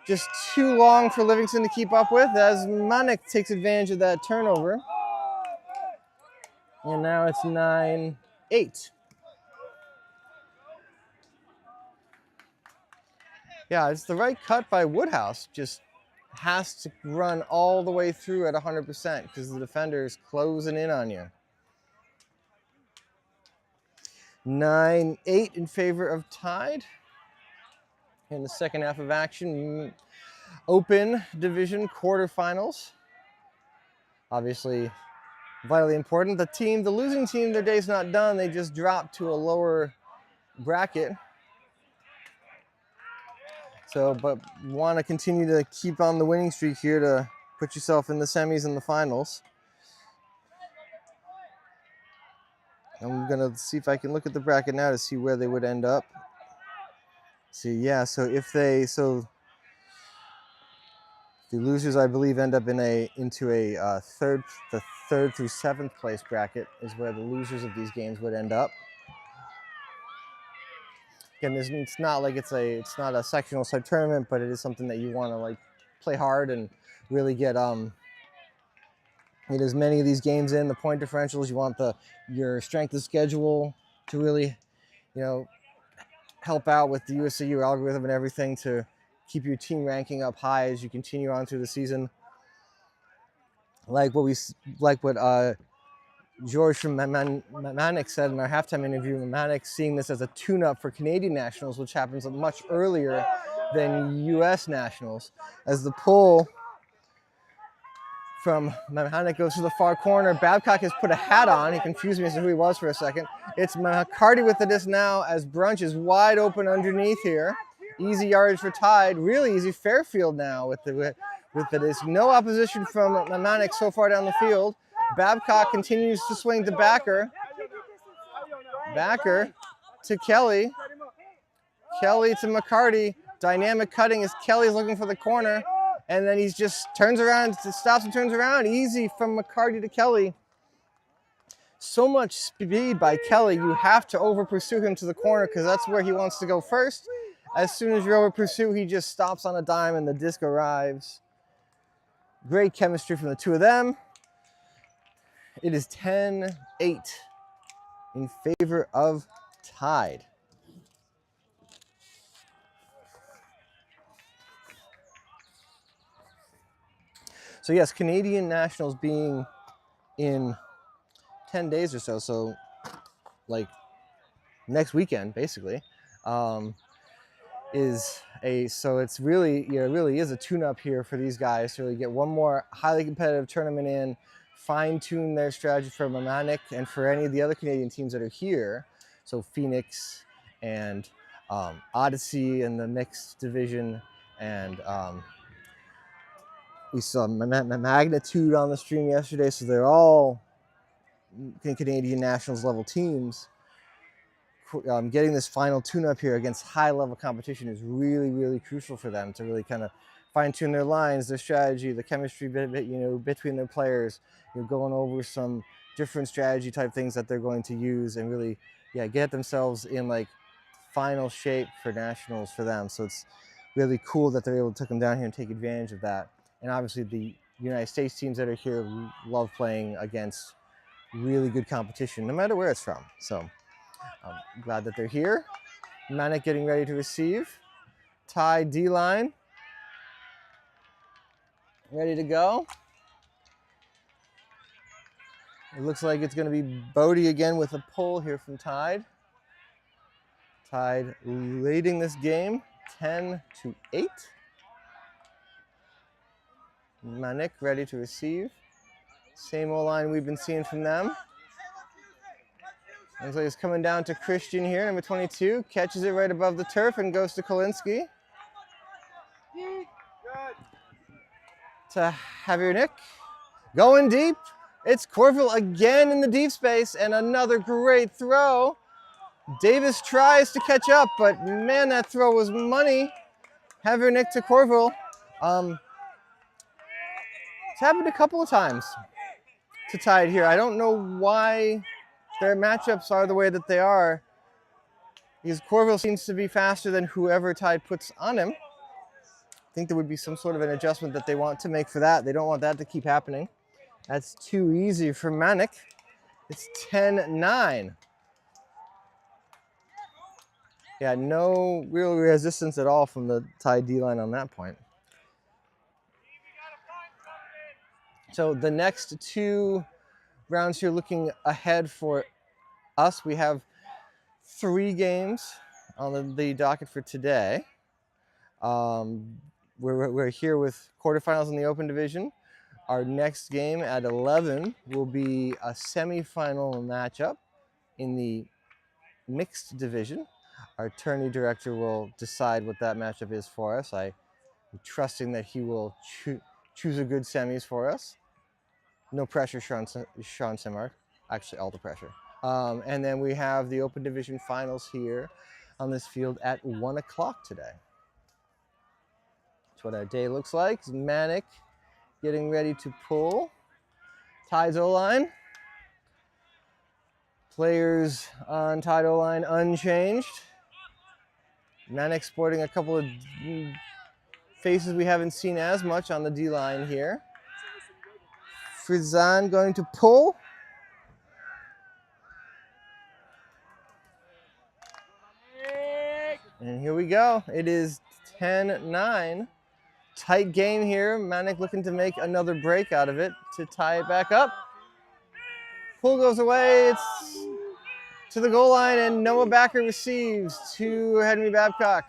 Just too long for Livingston to keep up with, as Manik takes advantage of that turnover. And now it's 9-8. Yeah, it's the right cut by Woodhouse. Just has to run all the way through at 100% because the defender's closing in on you. 9-8 in favor of Tide. In the second half of action, Open Division quarterfinals. Obviously, vitally important. The losing team, their day's not done. They just dropped to a lower bracket. So, but want to continue to keep on the winning streak here to put yourself in the semis and the finals. I'm gonna see if I can look at the bracket now to see where they would end up. See, yeah, so the losers, I believe, end up into a third through seventh place bracket is where the losers of these games would end up. Again, it's not like it's not a sectional side tournament, but it is something that you want to like play hard and really get as many of these games in. The point differentials, you want your strength of schedule to really, help out with the USCU algorithm and everything to keep your team ranking up high as you continue on through the season. Like what George from Manik said in our halftime interview, Manik seeing this as a tune-up for Canadian Nationals, which happens much earlier than U.S. Nationals. As the pull from Manik goes to the far corner, Babcock has put a hat on. He confused me as to who he was for a second. It's McCarty with the disc now, as Brunch is wide open underneath here. Easy yardage for Tide. Really easy. Fairfield now with the disc. No opposition from Manik so far down the field. Babcock continues to swing to Backer. Backer to Kelly. Kelly to McCarty. Dynamic cutting as Kelly's looking for the corner. And then he just turns around, stops and turns around. Easy from McCarty to Kelly. So much speed by Kelly. You have to over pursue him to the corner because that's where he wants to go first. As soon as you're over pursuit, he just stops on a dime and the disc arrives. Great chemistry from the two of them. It is 10-8 in favor of Tide. So yes, Canadian Nationals being in 10 days or so, so like next weekend basically, so it's really, it really is a tune-up here for these guys to really get one more highly competitive tournament in, fine-tune their strategy for Manic and for any of the other Canadian teams that are here. So Phoenix and Odyssey in the mixed division, and we saw Magnitude on the stream yesterday, so they're all Canadian Nationals level teams. Getting this final tune-up here against high-level competition is really, really crucial for them to really kind of fine-tune their lines, their strategy, the chemistry between their players. Going over some different strategy type things that they're going to use and really, get themselves in like final shape for nationals for them. So it's really cool that they're able to come down here and take advantage of that. And obviously the United States teams that are here love playing against really good competition, no matter where it's from. So I'm glad that they're here. Manic getting ready to receive. Ty D-line. Ready to go. It looks like it's going to be Bodie again with a pull here from Tide. Tide leading this game 10-8. Manik ready to receive. Same old line we've been seeing from them. Looks like it's coming down to Christian here, number 22. Catches it right above the turf and goes to Kolinsky. To Javier Nick. Going deep. It's Corville again in the deep space and another great throw. Davis tries to catch up, but man, that throw was money. Javier Nick to Corville. It's happened a couple of times to Tide here. I don't know why their matchups are the way that they are, because Corville seems to be faster than whoever Tide puts on him. I think there would be some sort of an adjustment that they want to make for that. They don't want that to keep happening. That's too easy for Manic. It's 10-9. Yeah, no real resistance at all from the Tide D-line on that point. So the next two rounds here, looking ahead for us, we have 3 games on the docket for today. We're here with quarterfinals in the Open Division. Our next game at 11 will be a semifinal matchup in the mixed division. Our tourney director will decide what that matchup is for us. I'm trusting that he will choose a good semis for us. No pressure, Sean Semark. Actually, all the pressure. And then we have the Open Division finals here on this field at 1 o'clock today. That's what our day looks like. Manic getting ready to pull. Tide's O-line. Players on Tide O-line unchanged. Manic sporting a couple of faces we haven't seen as much on the D-line here. Frizan going to pull. And here we go. It is 10-9. Tight game here. Manic looking to make another break out of it to tie it back up. Pull goes away. It's to the goal line, and Noah Backer receives to Henry Babcock.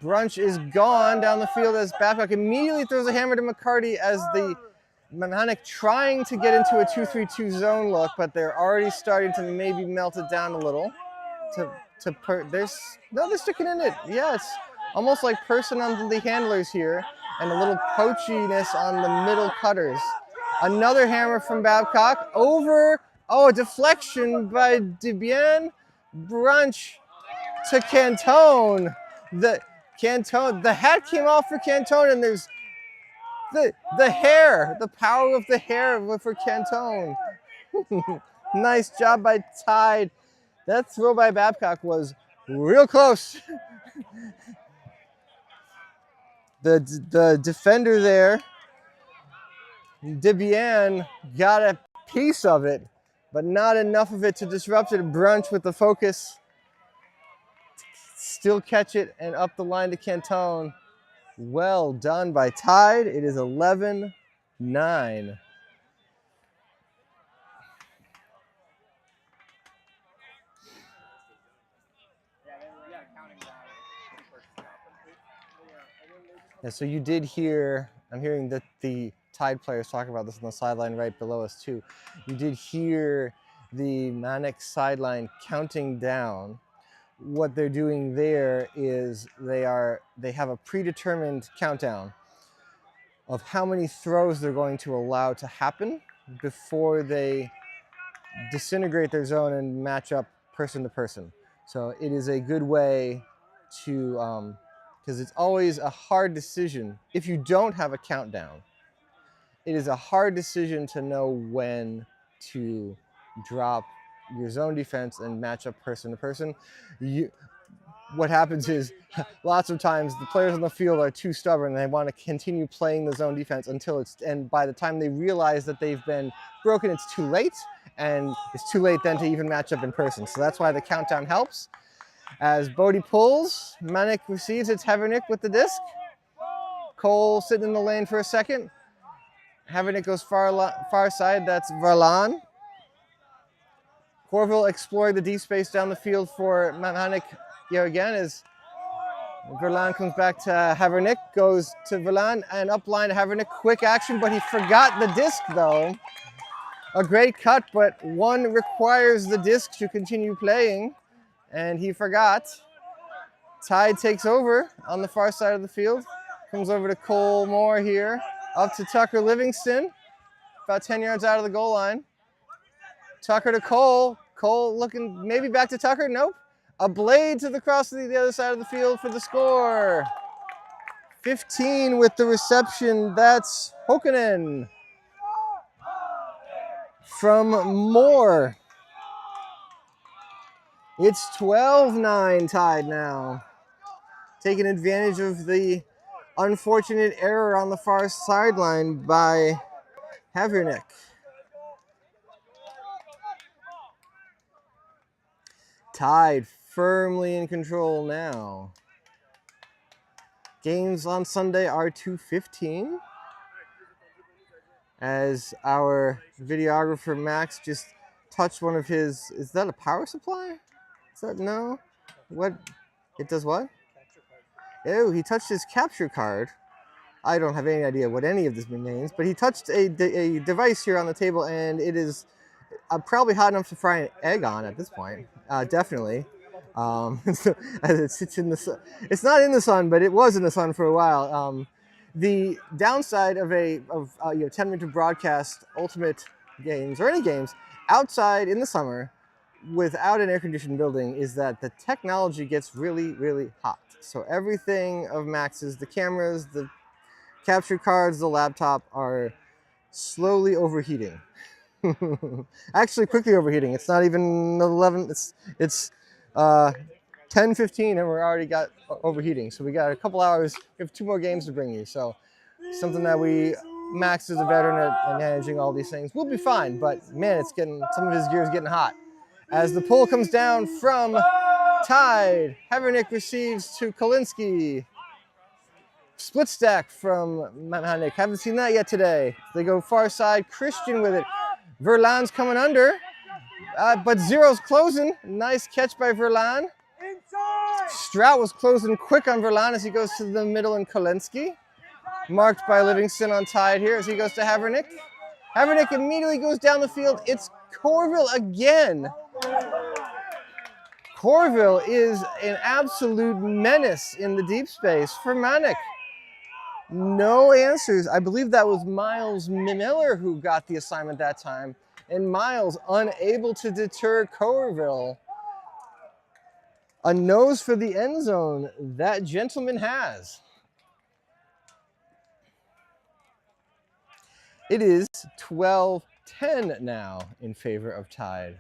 Brunch is gone down the field as Babcock immediately throws a hammer to McCarty as the Manic trying to get into a 2-3-2 zone look, but they're already starting to maybe melt it down a little. They're sticking in it. Yeah, it's almost like person on the handlers here and a little poachiness on the middle cutters. Another hammer from Babcock over. Oh, a deflection by Debian. Brunch to Cantone. The hat came off for Cantone, and there's the hair, the power of the hair for Cantone. Nice job by Tide. That throw by Babcock was Real close. The defender there, Debian, got a piece of it, but not enough of it to disrupt it. Brunch with the focus. Still catch it and up the line to Cantone. Well done by Tide. It is 11-9. Yeah, so you did hear, I'm hearing that the Tide players talk about this on the sideline right below us too. You did hear the Manic sideline counting down. What they're doing there is they have a predetermined countdown of how many throws they're going to allow to happen before they disintegrate their zone and match up person to person. So it is a good way to, because it's always a hard decision. If you don't have a countdown, it is a hard decision to know when to drop your zone defense and match up person to person. What happens is lots of times the players on the field are too stubborn and they want to continue playing the zone defense until and by the time they realize that they've been broken, it's too late, and it's too late then to even match up in person. So that's why the countdown helps. As Bodie pulls, Manik receives, it's Havernick with the disc. Cole sitting in the lane for a second. Havernick goes far side, that's Varlan. Corville exploring the deep space down the field for Manik here again as Verlan comes back to Havernick, goes to Verlan and up line to Havernick. Quick action, but he forgot the disc though. A great cut, but one requires the disc to continue playing, and he forgot. Tide takes over on the far side of the field. Comes over to Cole Moore here. Up to Tucker Livingston. About 10 yards out of the goal line. Tucker to Cole. Cole looking maybe back to Tucker. Nope. A blade to the cross to the other side of the field for the score. 15 with the reception. That's Hokanen. From Moore. It's 12-9 Tide now. Taking advantage of the unfortunate error on the far sideline by Havernick. Tide firmly in control now. Games on Sunday are 2:15. As our videographer Max just touched one of his, is that a power supply? Is that, no? What, it does what? Oh, he touched his capture card. I don't have any idea what any of this means, but he touched a device here on the table, and it is probably hot enough to fry an egg on at this point. Definitely. As it sits in the sun. It's not in the sun, but it was in the sun for a while. The downside of 10-minute broadcast ultimate games, or any games, outside in the summer without an air-conditioned building is that the technology gets really, really hot. So everything of Max's, the cameras, the capture cards, the laptop are slowly overheating. Actually quickly overheating. It's not even 11, it's 10:15 and we're already got overheating. So we got a couple hours, we have 2 more games to bring you. So something that Max is a veteran at managing all these things. We'll be fine, but man, it's some of his gear is getting hot. As the pull comes down from Tide, Havernick receives to Kolinsky. Split stack from Manik. Haven't seen that yet today. They go far side. Christian with it. Verlan's coming under, but Zero's closing. Nice catch by Verlan. Strout was closing quick on Verlan as he goes to the middle and Kolinsky. Marked by Livingston on Tide here as he goes to Havernick. Havernick immediately goes down the field. It's Corville again. Corville is an absolute menace in the deep space for Manik. No answers. I believe that was Miles Miller who got the assignment that time. And Miles unable to deter Corville. A nose for the end zone that gentleman has. It is 12-10 now in favor of Tide.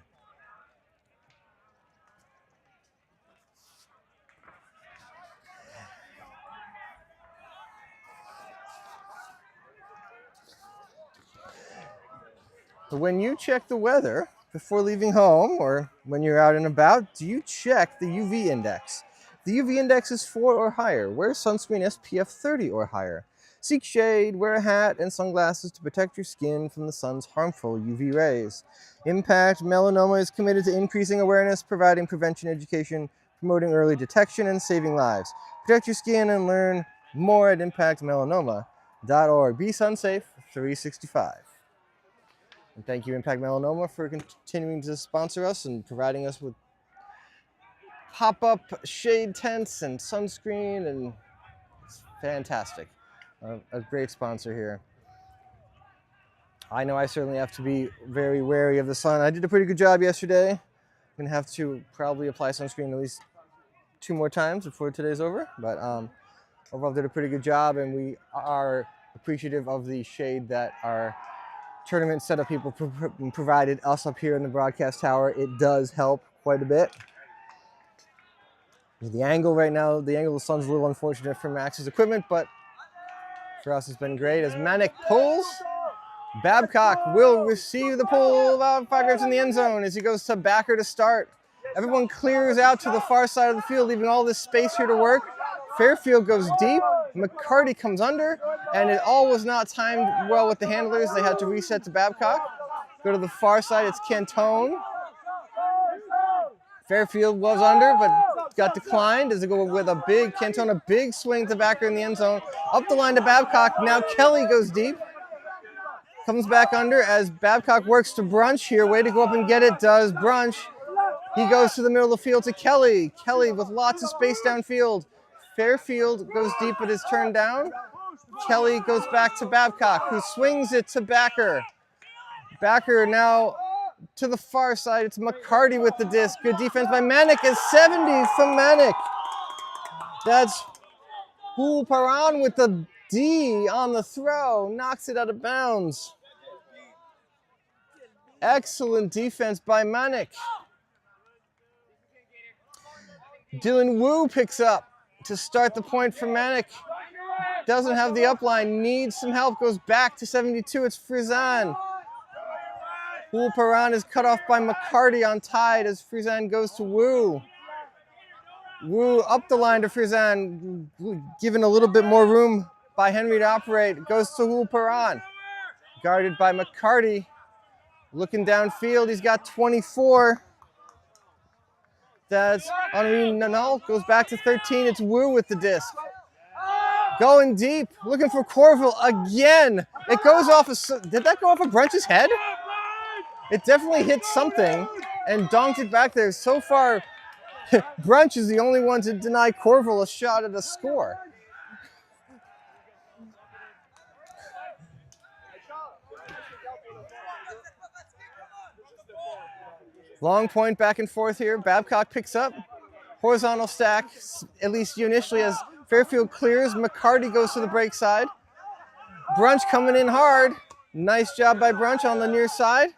When you check the weather before leaving home or when you're out and about, do you check the UV index? The UV index is 4 or higher. Wear sunscreen SPF 30 or higher. Seek shade, wear a hat and sunglasses to protect your skin from the sun's harmful UV rays. Impact Melanoma is committed to increasing awareness, providing prevention education, promoting early detection, and saving lives. Protect your skin and learn more at impactmelanoma.org. Be sun safe 365. And thank you, Impact Melanoma, for continuing to sponsor us and providing us with pop-up shade tents and sunscreen, and it's fantastic. A great sponsor here. I know I certainly have to be very wary of the sun. I did a pretty good job yesterday. I'm going to have to probably apply sunscreen at least 2 more times before today's over. But overall, did a pretty good job, and we are appreciative of the shade that our tournament setup people provided us up here in the broadcast tower. It does help quite a bit. The angle right now, the angle of the sun's a little unfortunate for Max's equipment, but for us it's been great. As Manik pulls, Babcock will receive the pull about 5 yards in the end zone as he goes to backer to start. Everyone clears out to the far side of the field, leaving all this space here to work. Fairfield goes deep, McCarty comes under, and it all was not timed well with the handlers. They had to reset to Babcock. Go to the far side, it's Cantone. Fairfield was under, but got declined as they go with a big, Cantone, a big swing to backer in the end zone. Up the line to Babcock, now Kelly goes deep. Comes back under as Babcock works to Brunch here. Way to go up and get it, does Brunch. He goes to the middle of the field to Kelly. Kelly with lots of space downfield. Fairfield goes deep but is turned down. Kelly goes back to Babcock, who swings it to Backer. Backer now to the far side. It's McCarty with the disc. Good defense by Manic, and 70 from Manic. That's Paran with the D on the throw. Knocks it out of bounds. Excellent defense by Manic. Dylan Wu picks up to start the point for Manic. Doesn't have the upline, needs some help, goes back to 72. It's Frizan. Paran is cut off by McCarty on tide as Frizan goes to Wu. Wu up the line to Frizan, given a little bit more room by Henry to operate. Goes to Paran. Guarded by McCarty. Looking downfield, he's got 24. That's Henri Nanal, goes back to 13. It's Wu with the disc. Going deep, looking for Corville again. It goes off did that go off of Brunch's head? It definitely hit something and donked it back there. So far, Brunch is the only one to deny Corville a shot at a score. Long point back and forth here. Babcock picks up. Horizontal stack, at least initially, as Fairfield clears. McCarty goes to the break side. Brunch coming in hard. Nice job by Brunch on the near side.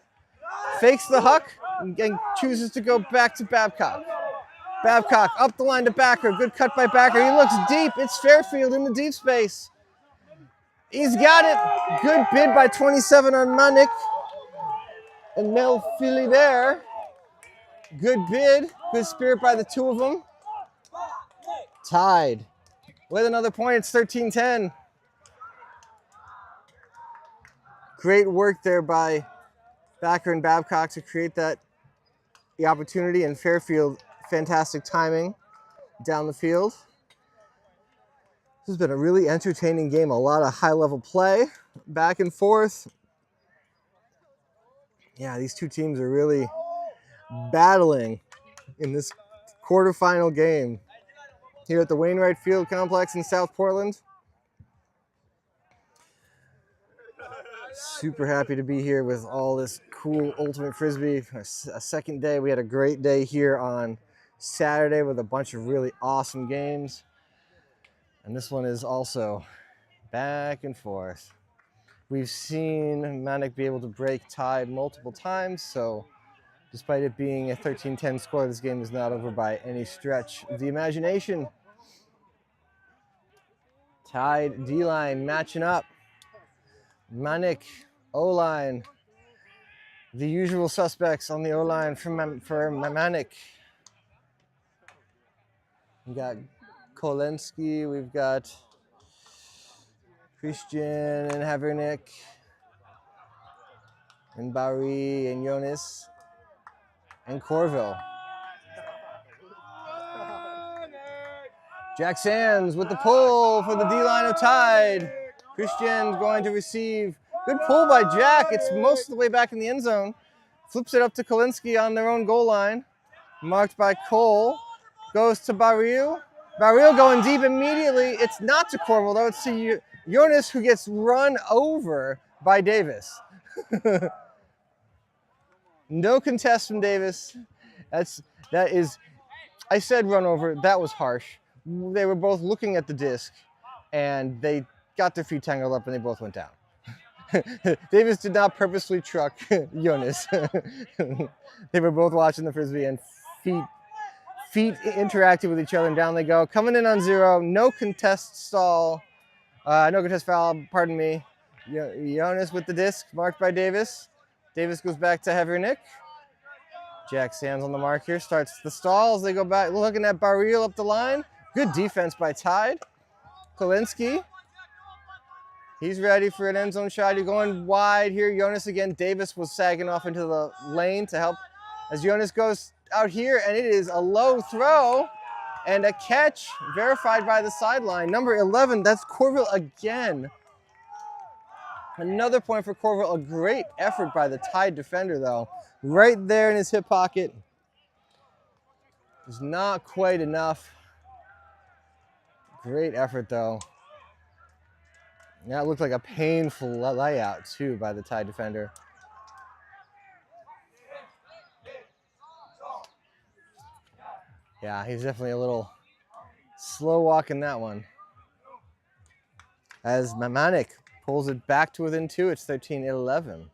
Fakes the huck and chooses to go back to Babcock. Babcock up the line to Backer. Good cut by Backer. He looks deep. It's Fairfield in the deep space. He's got it. Good bid by 27 on Manik. And Mel Philibert. Good bid. Good spirit by the two of them. Tied. With another point, it's 13-10. Great work there by Backer and Babcock to create the opportunity, and Fairfield, fantastic timing down the field. This has been a really entertaining game, a lot of high-level play, back and forth. Yeah, these two teams are really battling in this quarterfinal game here at the Wainwright Field Complex in South Portland. Super happy to be here with all this cool Ultimate Frisbee. A second day. We had a great day here on Saturday with a bunch of really awesome games. And this one is also back and forth. We've seen Manik be able to break tide multiple times, so despite it being a 13-10 score, this game is not over by any stretch of the imagination. Tide D-line matching up. Manik O-line The usual suspects on the O-line for Manik. We got Kolensky, we've got Christian and Havernick, and Barry and Jonas, and Corville. Jack Sands with the pull for the D-line of Tide. Christian's going to receive. Good pull by Jack. It's most of the way back in the end zone. Flips it up to Kolensky on their own goal line. Marked by Cole. Goes to Baril. Baril going deep immediately. It's not to Corville, though. It's to Jonas, who gets run over by Davis. No contest from Davis. That is, I said run over. That was harsh. They were both looking at the disc, and they got their feet tangled up, and they both went down. Davis did not purposely truck Jonas. They were both watching the Frisbee, and feet interacted with each other, and down they go. Coming in on 0, no contest stall, no contest foul, pardon me. Jonas with the disc, marked by Davis. Davis goes back to Havernick. Jack Sands on the mark here, starts the stalls. They go back, looking at Baril up the line. Good defense by Tide. Kolensky. He's ready for an end zone shot. You're going wide here. Jonas again. Davis was sagging off into the lane to help as Jonas goes out here, and it is a low throw and a catch verified by the sideline. Number 11, that's Corville again. Another point for Corville. A great effort by the Tide defender, though. Right there in his hip pocket. It's not quite enough. Great effort, though. That looked like a painful layout, too, by the Tide defender. Yeah, he's definitely a little slow walking that one. As Manik pulls it back to within 2, it's 13-11.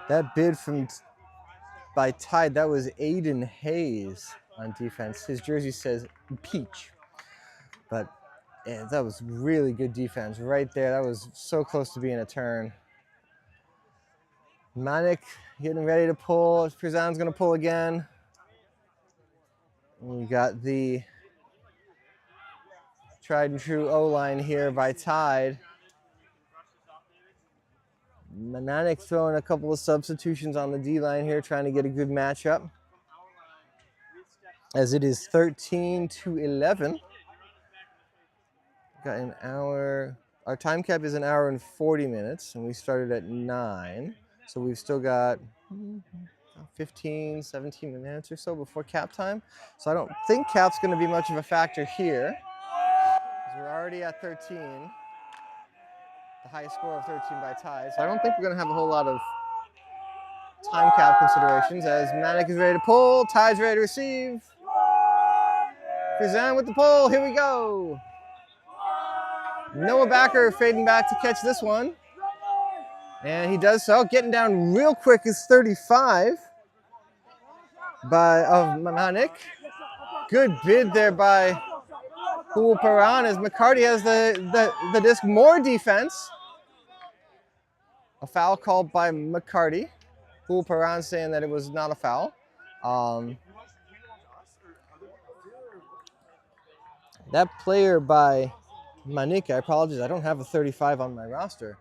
That bid by Tide, that was Aiden Hayes on defense. His jersey says Peach, but yeah, that was really good defense right there. That was so close to being a turn. Manik getting ready to pull. Prizan's going to pull again. We got the tried and true O-line here by Tide. Manik throwing a couple of substitutions on the D-line here, trying to get a good matchup. As it is 13-11. Got an hour. Our time cap is 1 hour and 40 minutes, and we started at 9. So we've still got 15, 17 minutes or so before cap time. So I don't think cap's going to be much of a factor here. We're already at 13. The highest score of 13 by Tide. So I don't think we're going to have a whole lot of time cap considerations as Manik is ready to pull. Tide's ready to receive. Prizan with the pull. Here we go. Noah Backer fading back to catch this one. And he does so. Getting down real quick is 35 of Manik. Good bid there by Pool Paran as McCarty has the disc. More defense. A foul called by McCarty. Pool Paran saying that it was not a foul. That player by Manik, I apologize, I don't have a 35 on my roster.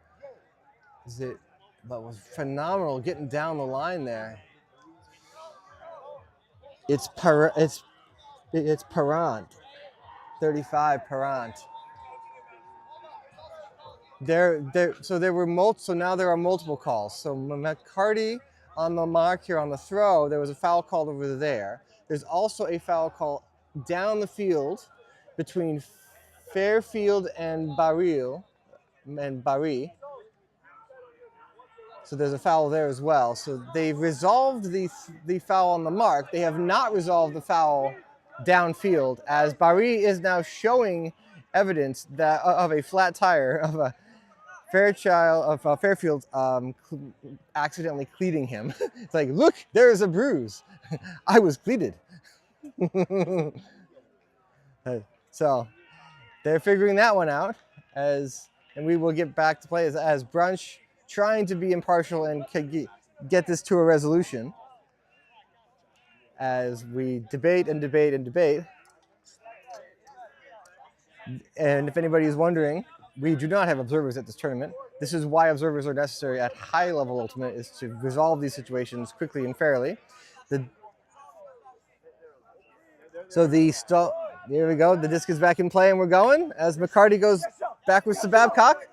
But was phenomenal getting down the line there. It's Parant, 35 Parant. So now there are multiple calls. So McCarty on the mark here on the throw, there was a foul called over there. There's also a foul call down the field between Fairfield and Barry. So there's a foul there as well. So they've resolved the foul on the mark. They have not resolved the foul downfield, as Barry is now showing evidence that of a flat tire of a Fairfield accidentally cleating him. It's like, look, there is a bruise. I was cleated. So they're figuring that one out, and we will get back to play as Brunch trying to be impartial and get this to a resolution as we debate and debate and debate. And if anybody is wondering, we do not have observers at this tournament. This is why observers are necessary at high level Ultimate, is to resolve these situations quickly and fairly. Here we go. The disc is back in play and we're going as McCarty goes backwards to Babcock,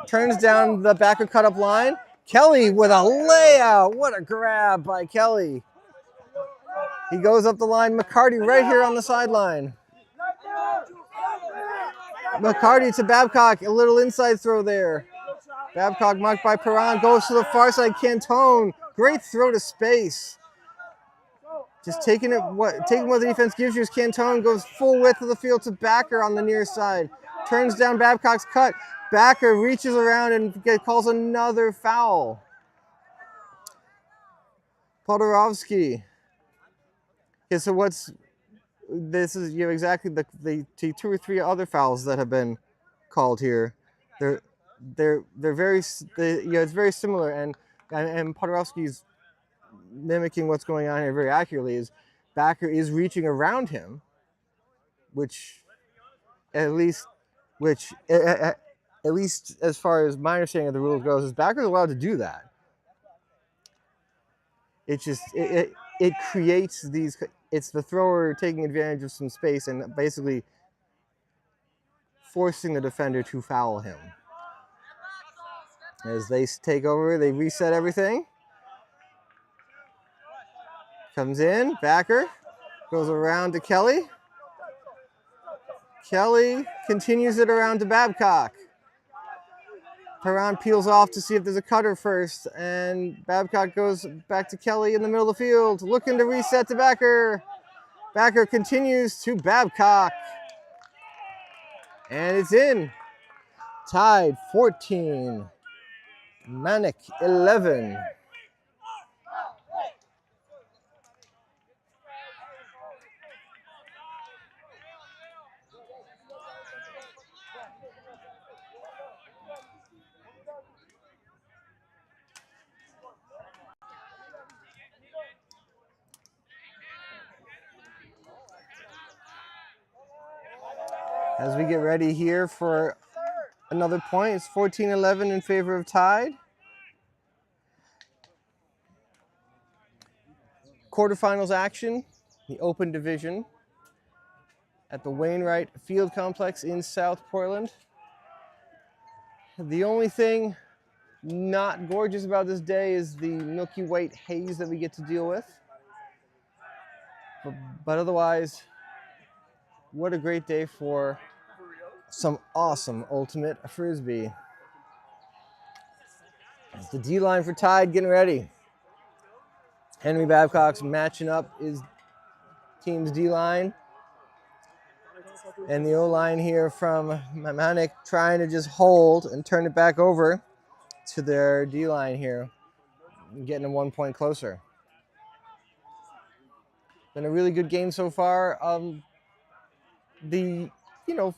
turns down the backer cut up line. Kelly with a layout. What a grab by Kelly. He goes up the line. McCarty right here on the sideline. McCarty to Babcock, a little inside throw there. Babcock marked by Perron, goes to the far side. Cantone, great throw to space. Just taking what the defense gives you as Cantone goes full width of the field to Backer on the near side. Turns down Babcock's cut. Backer reaches around and calls another foul. Podorovsky. Okay, so you have exactly the 2 or 3 other fouls that have been called here. They're very it's very similar, and Podorovsky's mimicking what's going on here very accurately. Is Backer is reaching around him, which at least as far as my understanding of the rules goes, is Backer's allowed to do that. It creates these. It's the thrower taking advantage of some space and basically forcing the defender to foul him. As they take over, they reset everything. Comes in, Backer goes around to Kelly. Kelly continues it around to Babcock. Perron peels off to see if there's a cutter first, and Babcock goes back to Kelly in the middle of the field, looking to reset to Backer. Backer continues to Babcock. And it's in. Tied 14. Manic 11. As we get ready here for another point, it's 14-11 in favor of Tide. Quarterfinals action, the Open Division at the Wainwright Field Complex in South Portland. The only thing not gorgeous about this day is the milky white haze that we get to deal with. But otherwise, what a great day for some awesome ultimate frisbee. It's the D line for Tide getting ready. Henry Babcock's matching up his team's D line. And the O line here from Manik trying to just hold and turn it back over to their D line here, getting them 1 point closer. Been a really good game so far. The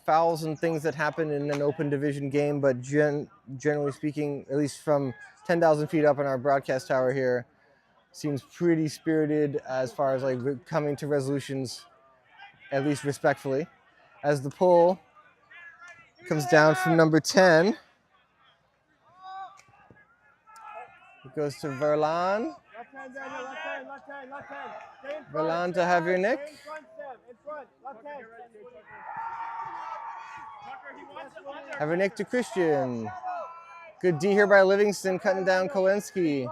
fouls and things that happen in an open division game, but generally speaking, at least from 10,000 feet up in our broadcast tower here, seems pretty spirited as far as coming to resolutions, at least respectfully. As the pull comes down from number 10, it goes to Verlan. Verlan to Haviernick. Haviernick to Christian. Good D here by Livingston, cutting down Kolensky.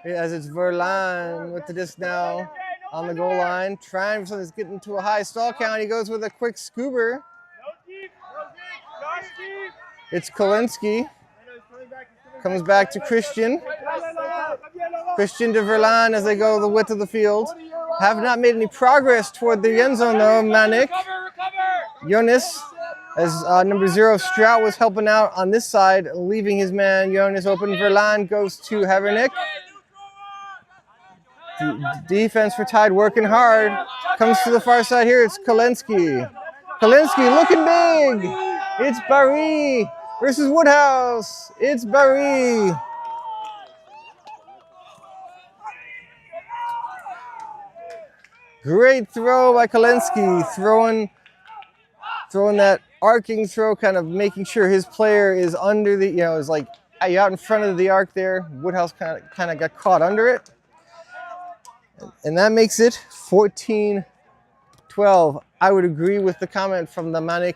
As it's Verlan with the disc now on the goal line, trying for something that's getting to a high stall count. He goes with a quick scoober. It's Kolensky. Comes back to Christian. Christian to Verlan as they go the width of the field. Have not made any progress toward the end zone though, Manik. Jonas, as number 0, Strout was helping out on this side, leaving his man Jonas open. Verlan goes to Haviernick. Defense for Tide working hard. Comes to the far side here, it's Kolensky. Kalinske looking big. It's Barry versus Woodhouse. It's Barry. Great throw by Kalinske, throwing that arcing throw, kind of making sure his player is under the, is like out in front of the arc there. Woodhouse kind of got caught under it. And that makes it 14-12. I would agree with the comment from the Manik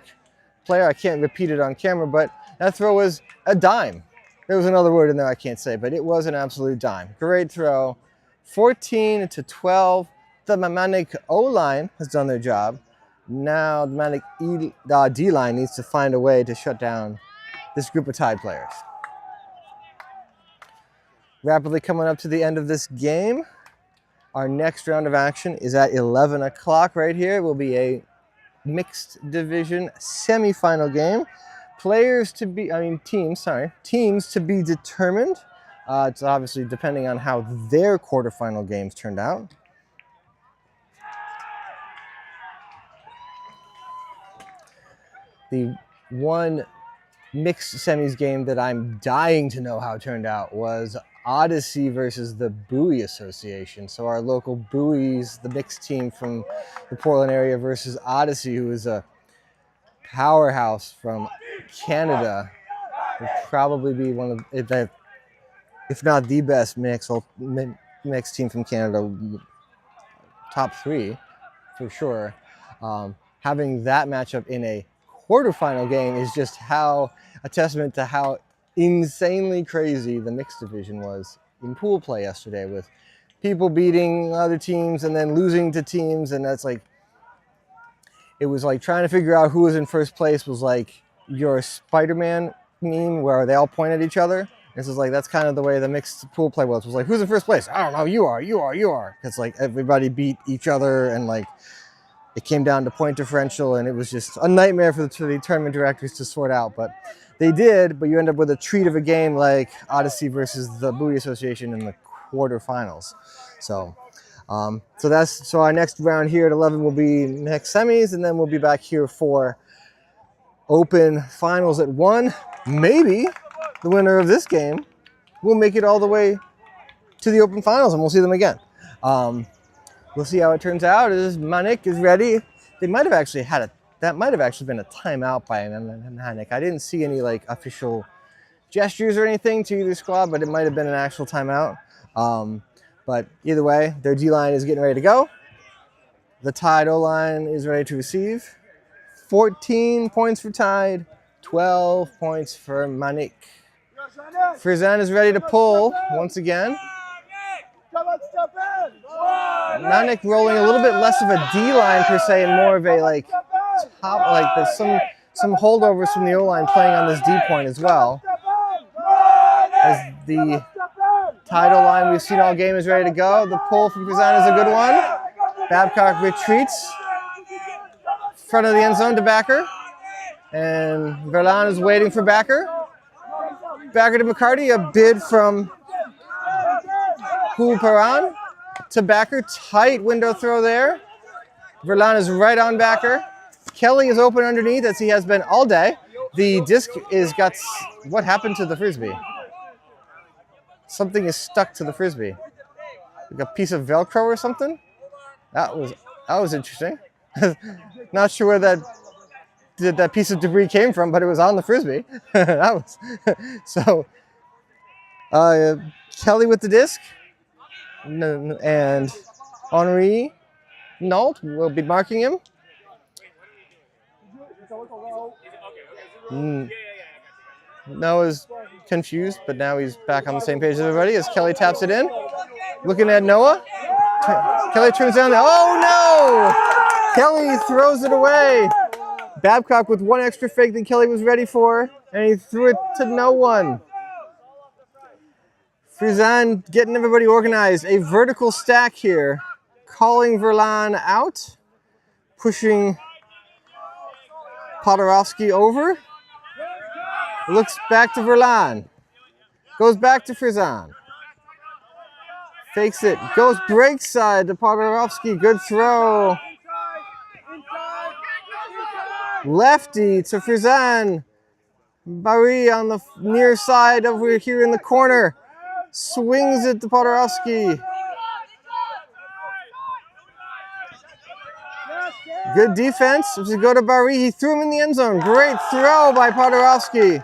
player. I can't repeat it on camera, but that throw was a dime. There was another word in there I can't say, but it was an absolute dime. Great throw. 14-12. The Manik O-line has done their job. Now the Manik D-line needs to find a way to shut down this group of Tide players. Rapidly coming up to the end of this game. Our next round of action is at 11 o'clock right here. It will be a mixed division semifinal game. Teams to be determined. It's obviously depending on how their quarterfinal games turned out. The one mixed semis game that I'm dying to know how it turned out was Odyssey versus the Buoy Association. So our local Buoys, the mixed team from the Portland area, versus Odyssey, who is a powerhouse from Canada. Would probably be one of, if not the best mixed team from Canada, top 3 for sure. Having that matchup in a quarterfinal game is just a testament to how insanely crazy the mixed division was in pool play yesterday, with people beating other teams and then losing to teams. And it was like trying to figure out who was in first place was like your Spider-Man meme where they all point at each other. This is like, that's kind of the way the mixed pool play was like, who's in first place? I don't know, you are. It's like everybody beat each other, and like it came down to point differential, and it was just a nightmare for the tournament directors to sort out. But they did, but you end up with a treat of a game like Odyssey versus the Buoy Association in the quarterfinals. So our next round here at 11 will be next semis, and then we'll be back here for open finals at 1. Maybe the winner of this game will make it all the way to the open finals, and we'll see them again. We'll see how it turns out. Manik is ready. They might have actually that might have actually been a timeout by Manik. I didn't see any like official gestures or anything to either squad, but it might have been an actual timeout. But either way, their D-line is getting ready to go. The Tide O-line is ready to receive. 14 points for Tide, 12 points for Manik. Frizan is ready to pull once again. Manik rolling a little bit less of a D-line per se, and more of a like top, like there's some holdovers from the O-line playing on this D point as well. As the Tide O-line we've seen all game is ready to go. The pull from Frizan is a good one. Babcock retreats. Front of the end zone to Backer. And Verlan is waiting for Backer. Backer to McCarty, a bid from Paran to Backer. Tight window throw there. Verlan is right on Backer. Kelly is open underneath, as he has been all day. The disc what happened to the Frisbee? Something is stuck to the Frisbee. Like a piece of Velcro or something? That was interesting. Not sure where that piece of debris came from, but it was on the Frisbee. So Kelly with the disc, and Henri Nault will be marking him. Noah's confused, but now he's back on the same page as everybody as Kelly taps it in. Looking at Noah. Kelly turns down the, oh no! Kelly throws it away. Babcock with one extra fake than Kelly was ready for, and he threw it to no one. Frizan getting everybody organized. A vertical stack here. Calling Verlan out. Pushing Podorovsky over. Looks back to Verlan. Goes back to Frizan. Fakes it. Goes break side to Podorovsky. Good throw. Lefty to Frizan. Buoy on the near side over here in the corner. Swings it to Podorowski. Good defense. To go to Buoy. He threw him in the end zone. Great throw by Podorowski.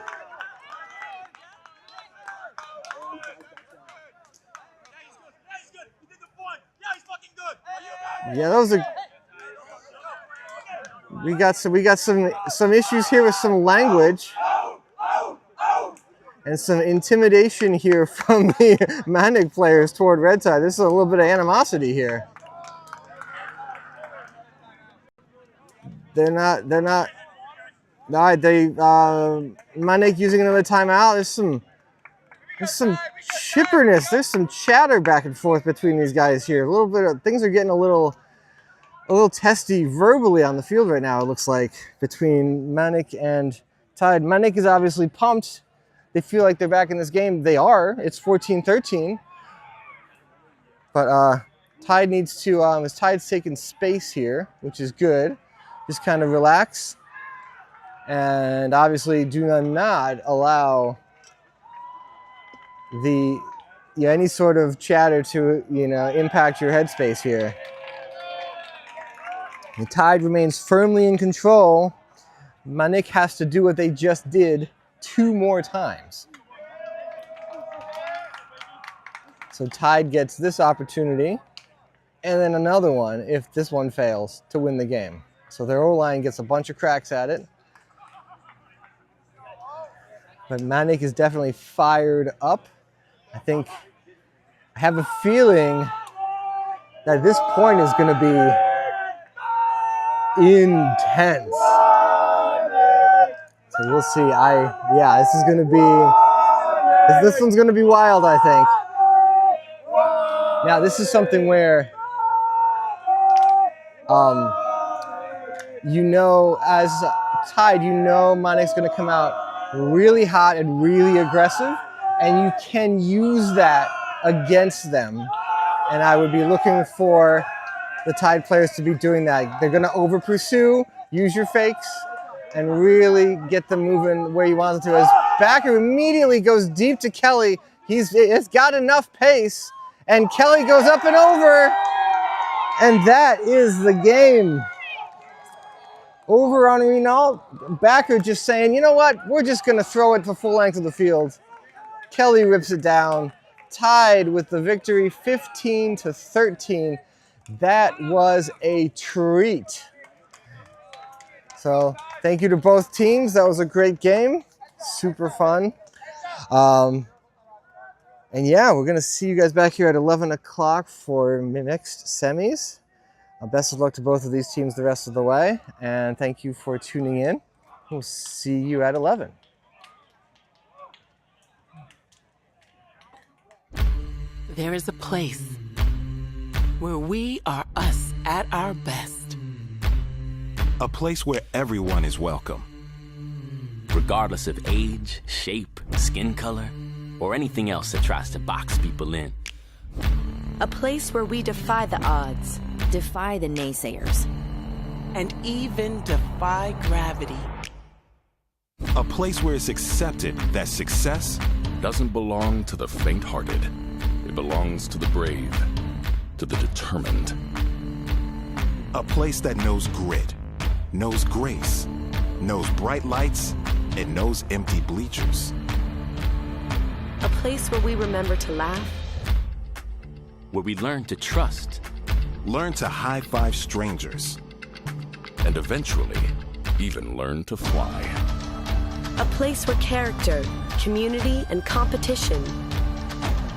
Yeah, that was a. We got some issues here with some language and some intimidation here from the Manic players toward Red Tide. This is a little bit of animosity here. They're not. All right, Manik using another timeout. There's some chipperness. There's some chatter back and forth between these guys here. A little bit of things are getting a little testy verbally on the field right now. It looks like between Manik and Tide. Manik is obviously pumped. They feel like they're back in this game. They are. It's 14-13. But Tide needs to. As Tide's taking space here, which is good. Just kind of relax, and obviously do not allow any sort of chatter to impact your headspace here. The Tide remains firmly in control. Manik has to do what they just did 2 more times. So Tide gets this opportunity, and then another one if this one fails to win the game. So their O-line gets a bunch of cracks at it. But Manik is definitely fired up. I have a feeling that this point is going to be intense. So we'll see. This is going to be, this one's going to be wild, I think. Now, this is something where, as Tide, Manik's going to come out really hot and really aggressive, and you can use that against them. And I would be looking for the Tide players to be doing that. They're going to over pursue, use your fakes, and really get them moving where you want them to. As Backer immediately goes deep to Kelly, it's got enough pace, and Kelly goes up and over, and that is the game. Over on Renault, Backer just saying, you know what, we're just going to throw it the full length of the field. Kelly rips it down. Tide with the victory, 15-13. That was a treat. So thank you to both teams. That was a great game. Super fun. And yeah, we're going to see you guys back here at 11 o'clock for mixed semis. Best of luck to both of these teams the rest of the way, and thank you for tuning in. We'll see you at 11. There is a place where we are us at our best. A place where everyone is welcome. Regardless of age, shape, skin color, or anything else that tries to box people in. A place where we defy the odds, defy the naysayers, and even defy gravity. A place where it's accepted that success doesn't belong to the faint-hearted. It belongs to the brave, to the determined. A place that knows grit, knows grace, knows bright lights, and knows empty bleachers. A place where we remember to laugh, where we learn to trust, learn to high-five strangers, and eventually even learn to fly. A place where character, community, and competition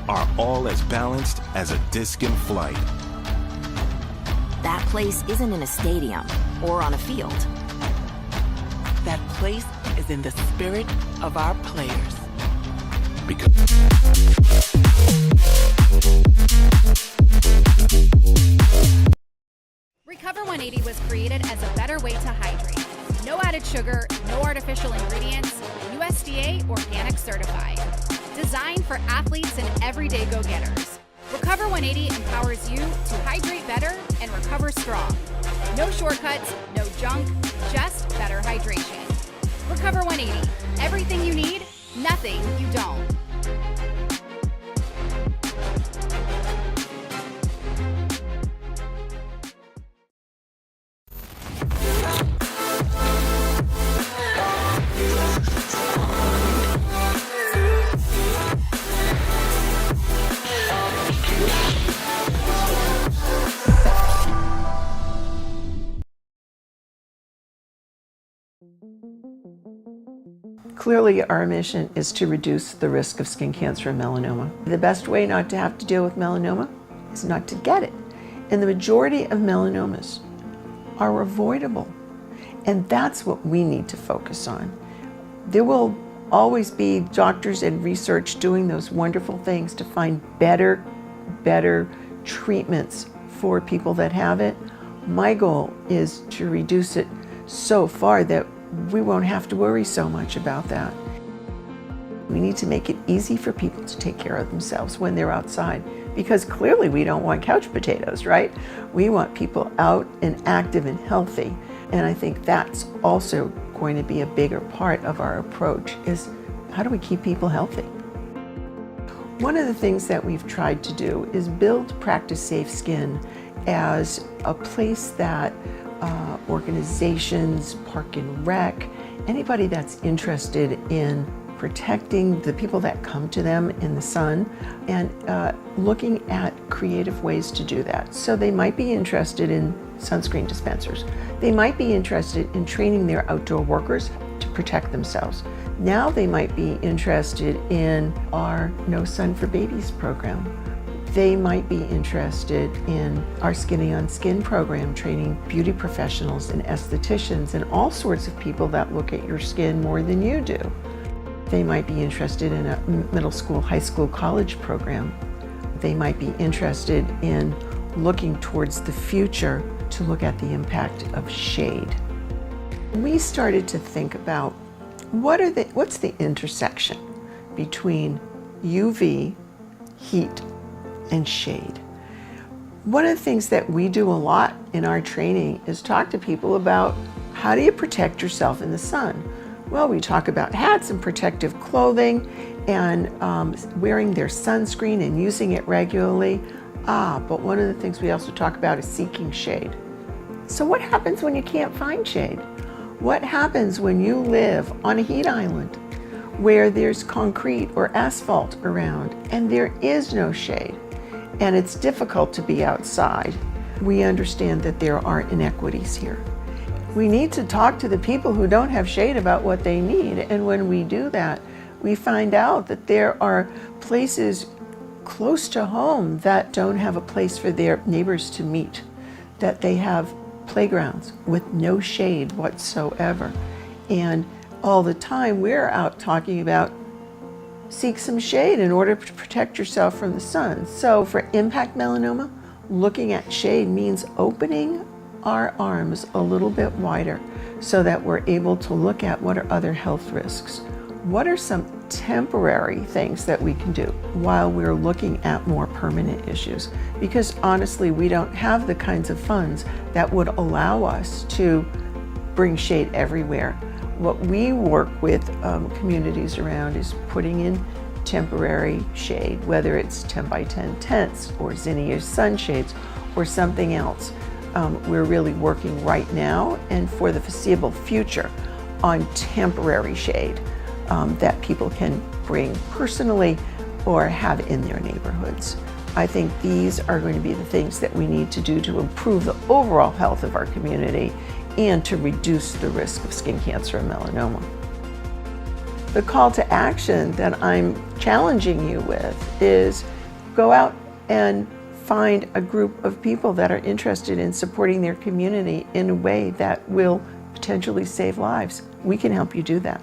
are all as balanced as a disc in flight. That place isn't in a stadium or on a field. That place is in the spirit of our players. Because Recover 180 was created as a better way to hydrate. No added sugar, no artificial ingredients, USDA organic certified. Designed for athletes and everyday go-getters. Recover 180 empowers you to hydrate better and recover strong. No shortcuts, no junk, just better hydration. 180. Everything you need, nothing you don't. Clearly, our mission is to reduce the risk of skin cancer and melanoma. The best way not to have to deal with melanoma is not to get it. And the majority of melanomas are avoidable. And that's what we need to focus on. There will always be doctors and research doing those wonderful things to find better treatments for people that have it. My goal is to reduce it so far that we won't have to worry so much about that. We need to make it easy for people to take care of themselves when they're outside, because clearly we don't want couch potatoes, right? We want people out and active and healthy. And I think that's also going to be a bigger part of our approach, is how do we keep people healthy? One of the things that we've tried to do is build Practice Safe Skin as a place that organizations, Park and Rec, anybody that's interested in protecting the people that come to them in the sun, and looking at creative ways to do that. So they might be interested in sunscreen dispensers. They might be interested in training their outdoor workers to protect themselves. Now they might be interested in our No Sun for Babies program. They might be interested in our Skinny on Skin program, training beauty professionals and estheticians and all sorts of people that look at your skin more than you do. They might be interested in a middle school, high school, college program. They might be interested in looking towards the future to look at the impact of shade. We started to think about what's the intersection between UV, heat, and shade. One of the things that we do a lot in our training is talk to people about how do you protect yourself in the sun. Well, we talk about hats and protective clothing and wearing their sunscreen and using it regularly. But one of the things we also talk about is seeking shade. So what happens when you can't find shade? What happens when you live on a heat island where there's concrete or asphalt around and there is no shade and it's difficult to be outside? We understand that there are inequities here. We need to talk to the people who don't have shade about what they need, and when we do that, we find out that there are places close to home that don't have a place for their neighbors to meet, that they have playgrounds with no shade whatsoever. And all the time we're out talking about seek some shade in order to protect yourself from the sun. So for impact melanoma, looking at shade means opening our arms a little bit wider so that we're able to look at what are other health risks. What are some temporary things that we can do while we're looking at more permanent issues? Because honestly, we don't have the kinds of funds that would allow us to bring shade everywhere. What we work with communities around is putting in temporary shade, whether it's 10 by 10 tents or zinnias sunshades or something else. We're really working right now and for the foreseeable future on temporary shade that people can bring personally or have in their neighborhoods. I think these are going to be the things that we need to do to improve the overall health of our community and to reduce the risk of skin cancer and melanoma. The call to action that I'm challenging you with is go out and find a group of people that are interested in supporting their community in a way that will potentially save lives. We can help you do that.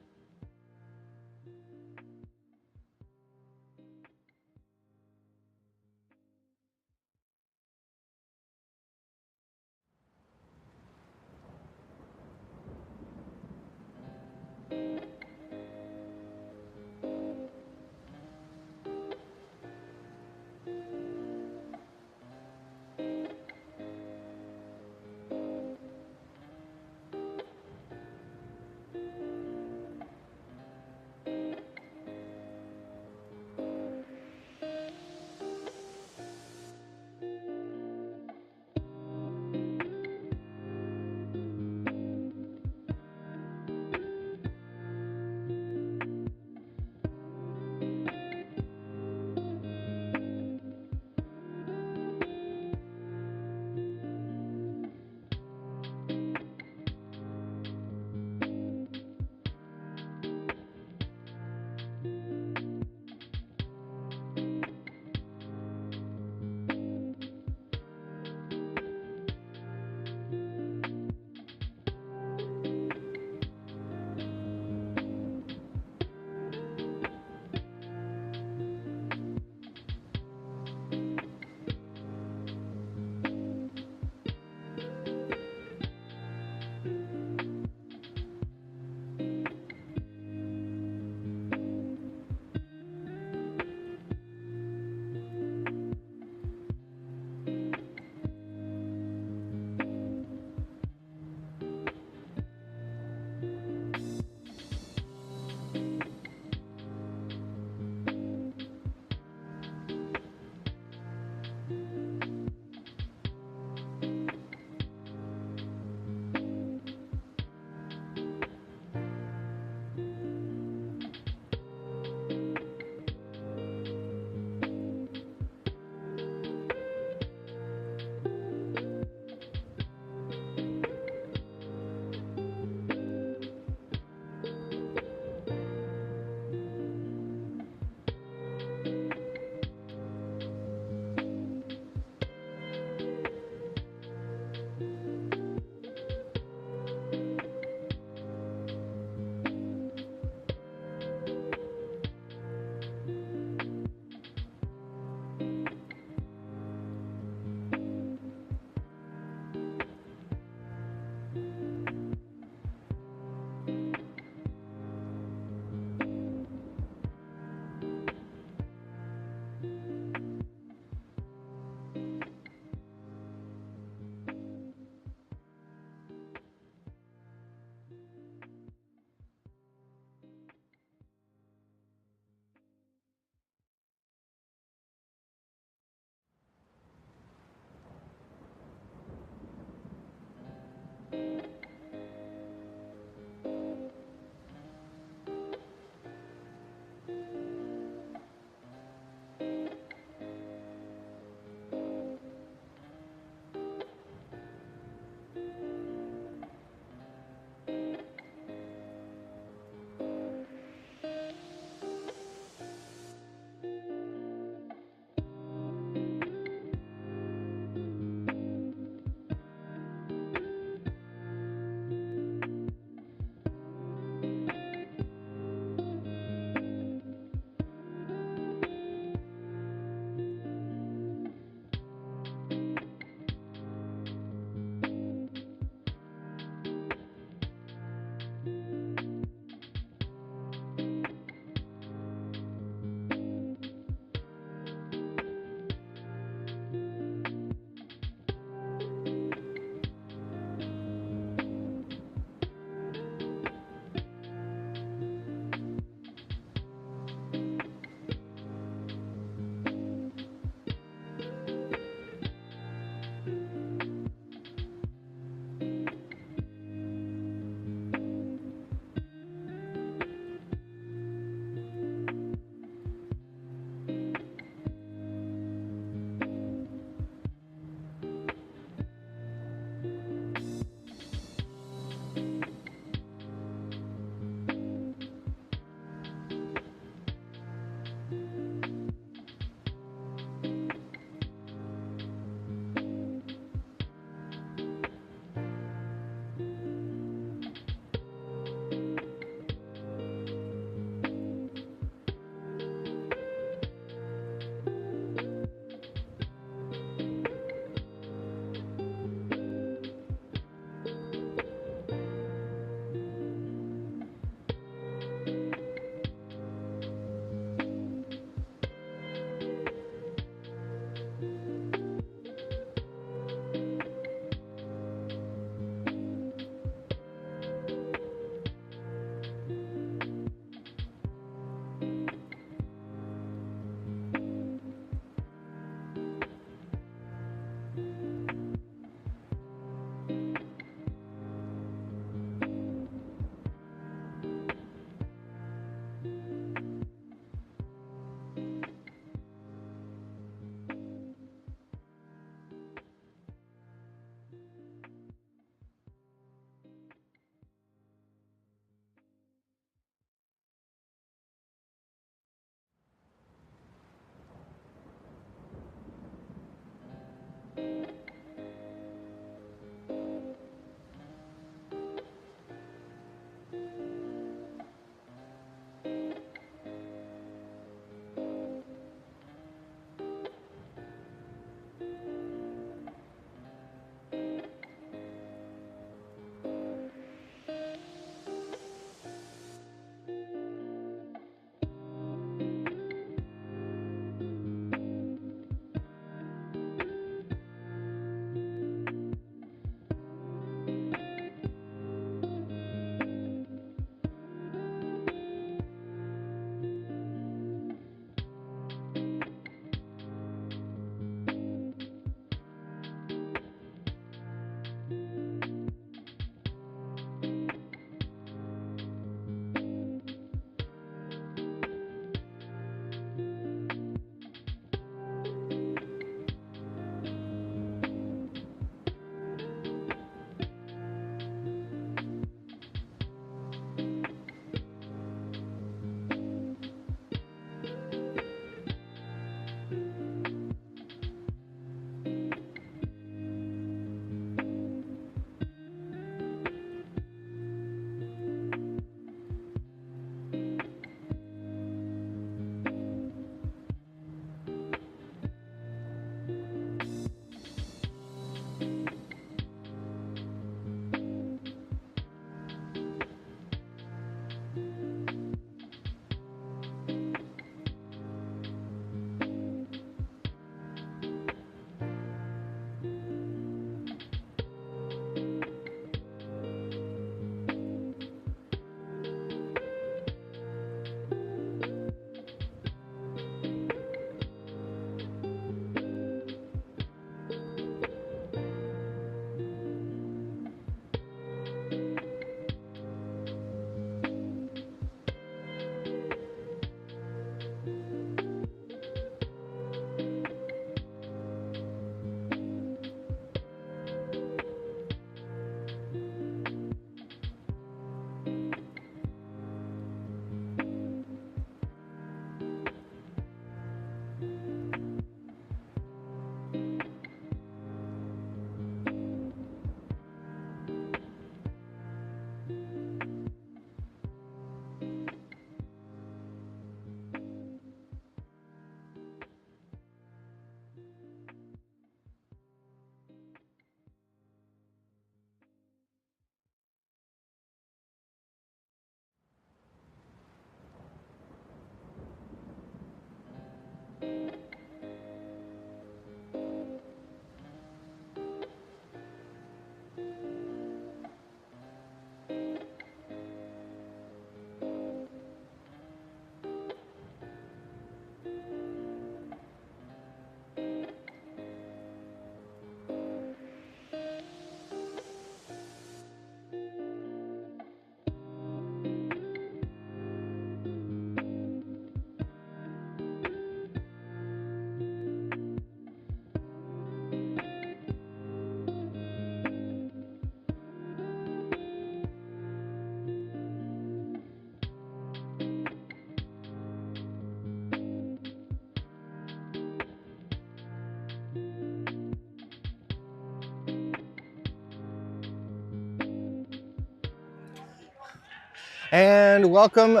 And welcome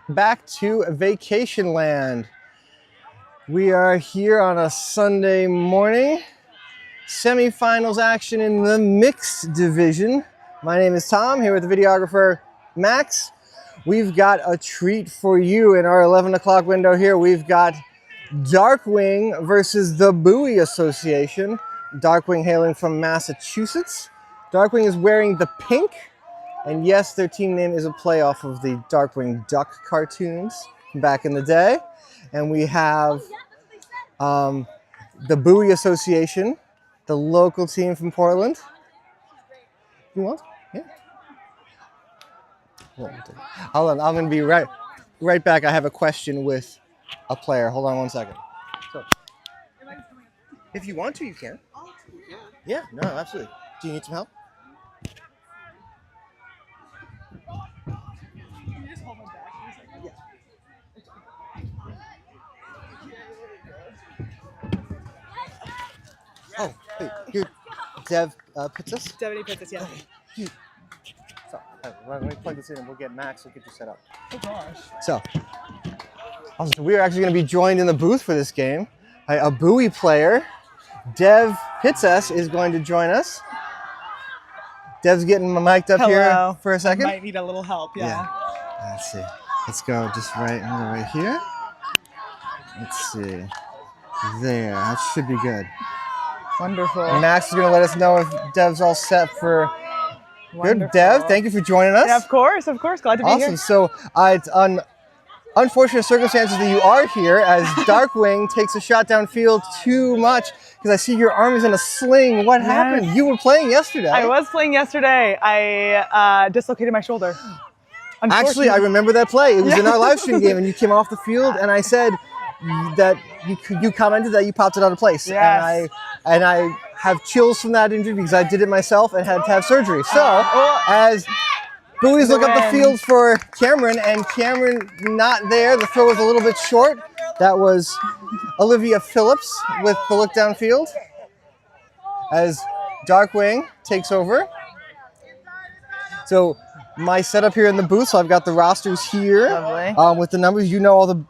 back to Vacation Land. We are here on a Sunday morning. Semifinals action in the mixed division. My name is Tom, here with the videographer Max. We've got a treat for you in our 11 o'clock window here. We've got Darkwing versus the Buoy Association. Darkwing hailing from Massachusetts. Darkwing is wearing the pink. And yes, their team name is a play off of the Darkwing Duck cartoons back in the day. And we have the Buoy Association, the local team from Portland. You want? Yeah. Hold on. I'm going to be right back. I have a question with a player. Hold on 1 second. So, if you want to, you can. Yeah, no, absolutely. Do you need some help? Oh, hey, here, Dev Pizzas? Dev Pizzas, yeah. So, let me plug this in and we'll get Max. We'll get you set up. Oh gosh. So, we are actually going to be joined in the booth for this game. A Buoy player, Dev Pizzas, is going to join us. Dev's getting mic'd up here for a second. Might need a little help, yeah. Let's see. Let's go just right here. Let's see. There. That should be good. Wonderful. And Max is going to let us know if Dev's all set for... Wonderful. Good. Dev, thank you for joining us. Yeah, of course. Glad to be here. Awesome. So it's unfortunate circumstances that you are here as Darkwing takes a shot downfield too much because I see your arm is in a sling. What happened? You were playing yesterday. I was playing yesterday. I dislocated my shoulder. Actually, I remember that play. It was in our live stream game and you came off the field and I said that you commented that you popped it out of place. Yes. And I have chills from that injury because I did it myself and had to have surgery. So as Buoys look up the field for Cameron, and Cameron not there. The throw was a little bit short. That was Olivia Phillips with the look downfield as Darkwing takes over. So my setup here in the booth, so I've got the rosters here with the numbers. You know all the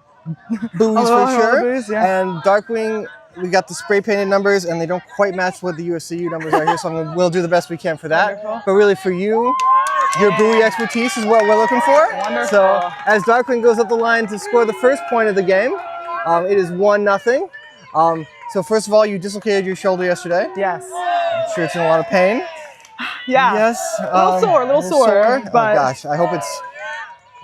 Buoys for sure. And Darkwing, we got the spray painted numbers and they don't quite match what the USCU numbers are here, so we'll do the best we can for that. Wonderful. But really for you, your Buoy expertise is what we're looking for. Wonderful. So as Darkwing goes up the line to score the first point of the game, it is 1-0. So first of all, you dislocated your shoulder yesterday. Yes. I'm sure it's in a lot of pain. Yeah. Yes. A little sore. But oh gosh, I hope it's...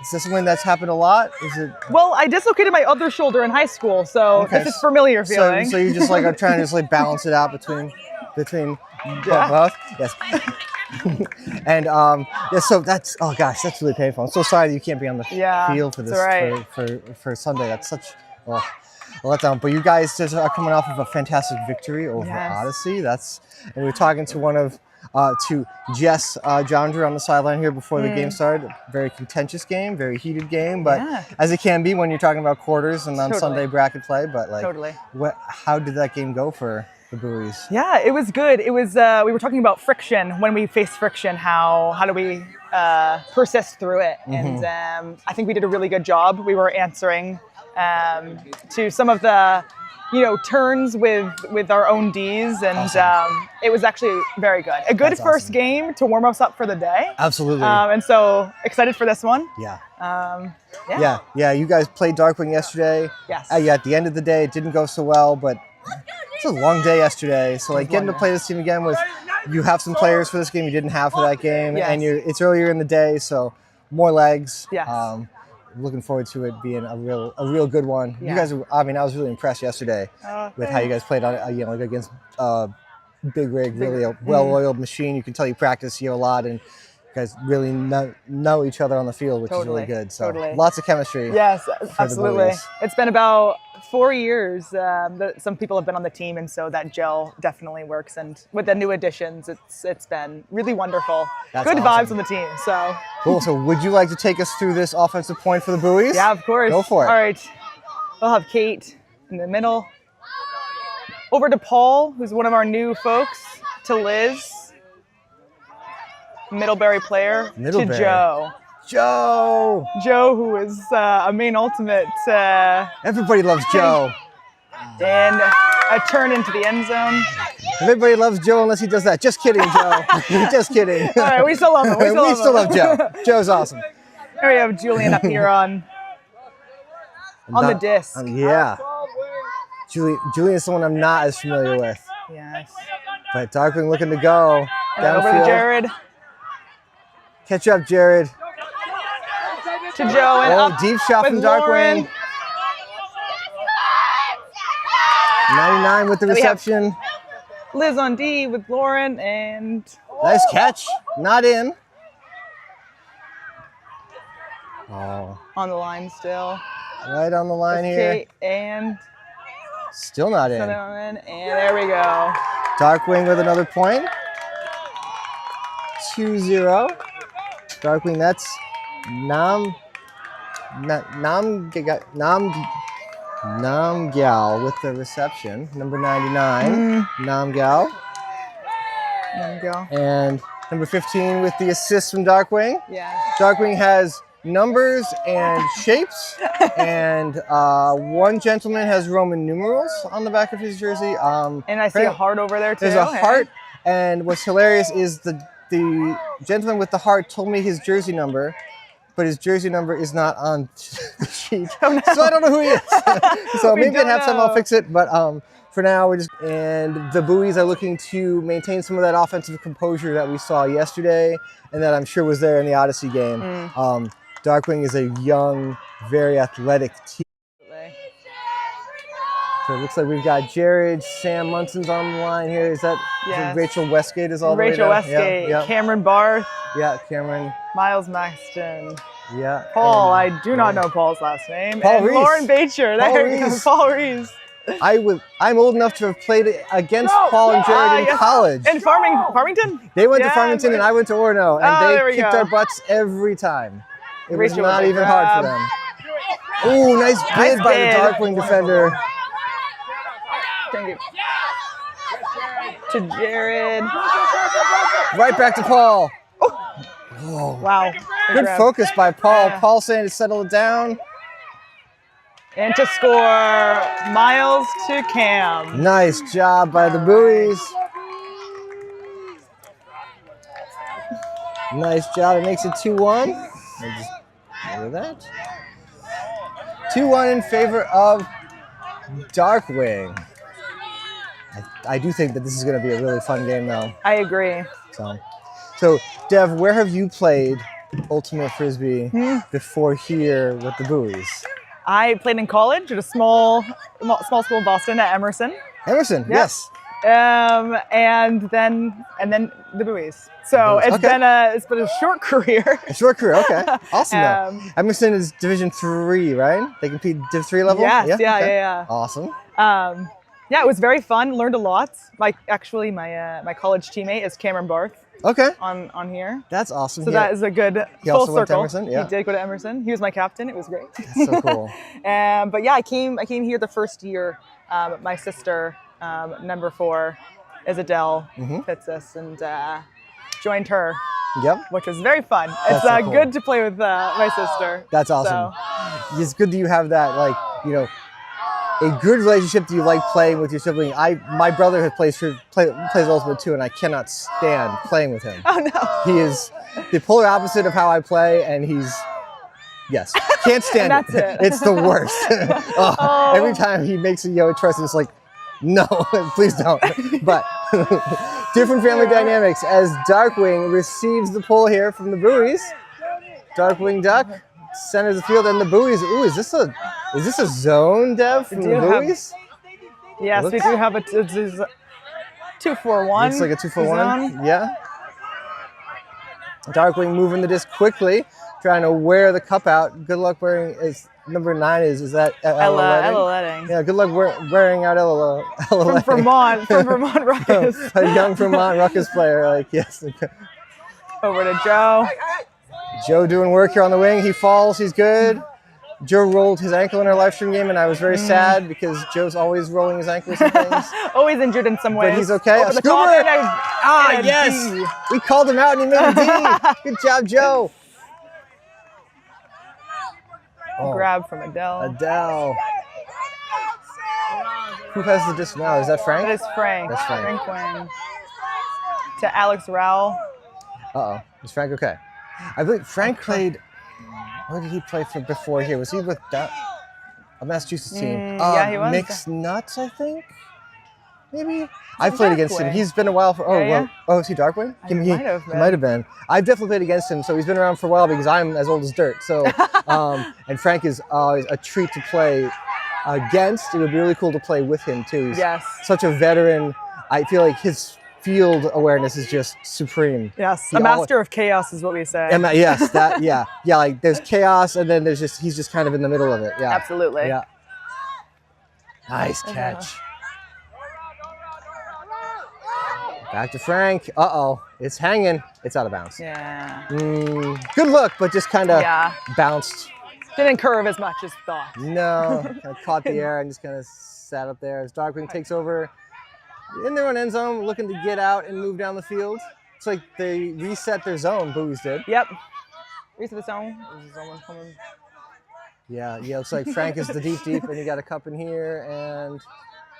Is this something that's happened a lot? Is it? Well, I dislocated my other shoulder in high school, so it's a familiar feeling. So you just like are trying to just like balance it out between both? Yes. And so that's, oh gosh, that's really painful. I'm so sorry that you can't be on the field for this for Sunday. That's such a letdown. But you guys just are coming off of a fantastic victory over Odyssey. And we were talking to to Jess Jondra on the sideline here before the game started. Very contentious game, very heated game, but as it can be when you're talking about quarters and on Sunday bracket play. But like, how did that game go for the Buoys? Yeah, it was good. It was. We were talking about friction when we face friction. How do we persist through it? And I think we did a really good job. We were answering to some of the turns with our own Ds, and it was actually very good. A good first game to warm us up for the day. Absolutely. And so excited for this one. Yeah. You guys played Darkwing yesterday. Yes. At the end of the day, it didn't go so well, but it's a long day yesterday. So like getting to play this team again with, you have some players for this game you didn't have for that game, and it's earlier in the day, so more legs. Yes. Looking forward to it being a real good one. You guys, I was really impressed yesterday with how you guys played on like against Big Rig, really a well-oiled machine. You can tell you practice a lot, and you guys really know each other on the field, which is really good. So lots of chemistry. Yes, absolutely. It's been about 4 years that some people have been on the team, and so that gel definitely works. And with the new additions, it's been really wonderful. Good vibes on the team. So cool. So would you like to take us through this offensive point for the Buoys? Yeah, of course. Go for it. All right. We'll have Kate in the middle. Over to Paul, who's one of our new folks. To Liz, Middlebury player. To Joe, who is a main ultimate. Everybody loves Joe. And a turn into the end zone. Everybody loves Joe unless he does that. Just kidding, Joe. Just kidding. All right, we still love him. We still love Joe. Joe's awesome. Here we have Julian up here on the disc. Julian's someone I'm not as familiar with. Yes. But Darkwing looking to go. Over to Jared. Catch up, Jared. To Joe and up deep shot from Darkwing. 99 with the reception. Liz on D with Lauren, and Nice catch. Not in. Oh. On the line still. Right on the line here. And still not in. And there we go. Darkwing with another point. 2-0. Darkwing, that's Namgyal with the reception. Number 99, Namgyal. And number 15 with the assist from Darkwing. Yeah. Darkwing has numbers and shapes, and one gentleman has Roman numerals on the back of his jersey. And I see a heart over there too. There's a heart, and what's hilarious is the gentleman with the heart told me his jersey number, but his jersey number is not on the sheet. Oh, no. So I don't know who he is. So maybe at halftime I'll fix it, but for now and the Buoys are looking to maintain some of that offensive composure that we saw yesterday and that I'm sure was there in the Odyssey game. Darkwing is a young, very athletic team. So it looks like we've got Jared, Sam Munson's on the line here. Is that Rachel Westgate is all the way down? Rachel Westgate, yeah. Cameron Barth. Yeah, Cameron. Miles Maxton. Yeah. Paul, I do not know Paul's last name. Paul and Reese. Lauren Bacher. There we go. Paul Reese. I'm old enough to have played against Paul and Jared in college. In Farmington? They went to Farmington and I went to Orono, and they kicked our butts every time. It was Rachel not with a even grab. hard for them. Ooh, nice bid by the Darkwing defender. Thank you. To Jared. Right back to Paul. Oh. Wow. Good focus by Paul. Paul saying to settle it down. And to score, Miles to Cam. Nice job by the Buoys. Nice job. It makes it 2-1. Look at that. 2-1 in favor of Darkwing. I do think that this is going to be a really fun game, though. I agree. So Dev, where have you played Ultimate Frisbee before here with the Buoys? I played in college at a small school in Boston at Emerson. Emerson, yes. And then the Buoys. So it's been a short career. A short career, okay. Awesome though. Emerson is Division 3, right? They compete Div 3 level? Yes, yeah. Awesome. Yeah, it was very fun. Learned a lot. My college teammate is Cameron Barth. Okay. On here. That's awesome. So that is a good he full also went to circle. Emerson? Yeah. He did go to Emerson. He was my captain. It was great. That's so cool. But yeah, I came here the first year. My sister, number 4, is Adele Fitzis, and joined her. Yep. Which was very fun. That's It's so cool. good to play with my sister. That's awesome. It's good that you have that, a good relationship that you like playing with your sibling. My brother plays Ultimate too, and I cannot stand playing with him. Oh no. He is the polar opposite of how I play, and can't stand That's it. It's the worst. Every time he makes a choice, it's like, no, please don't. But different family dynamics as Darkwing receives the pull here from the Buoys. Darkwing duck centers the field, and the Buoys. Ooh, is this a zone, Dev, from the Buoys? Yes, we do have a 2-4-1. Looks like a 2-4-1. Yeah. Darkwing moving the disc quickly, trying to wear the cup out. Good luck wearing number 9 is that Ella Letting? Yeah, good luck wearing out Ella From Vermont Ruckus. A young Vermont Ruckus player, yes. Over to Joe. Joe doing work here on the wing. He falls, he's good. Joe rolled his ankle in our live stream game, and I was very sad because Joe's always rolling his ankles and things. Always injured in some way. But he's okay. Over A the top, scooper! and Yes! D. We called him out and he made a D. Good job, Joe. Grab from Adele. Who has the disc now? Is that Frank? That is Frank. That's Frank. Frank Wang. To Alex Rowell. Uh-oh. Is Frank okay? I believe Frank played... Where did he play for before here? Was he with a Massachusetts team? Yeah, he was. Mixed Nuts, I think? Maybe? I played against him. He's been a while for... Oh, is he Darkwing? He might have been. I've definitely played against him, so he's been around for a while because I'm as old as dirt. So, and Frank is a treat to play against. It would be really cool to play with him, too. He's such a veteran. I feel like his field awareness is just supreme. Yes, a master of chaos is what we say. Yes, that yeah. Like there's chaos and then there's he's just kind of in the middle of it. Yeah. Absolutely. Yeah. Nice catch. Back to Frank. Uh-oh. It's hanging. It's out of bounds. Yeah. Good look, but just kind of bounced. Didn't curve as much as thought. No. Kind of caught the air and just kind of sat up there as Darkwing takes over in their own end zone, looking to get out and move down the field. It's like they reset their zone, Buoys did. Yep. Reset the zone. There's someone coming. Yeah, looks like Frank is the deep, and you got a cup in here, and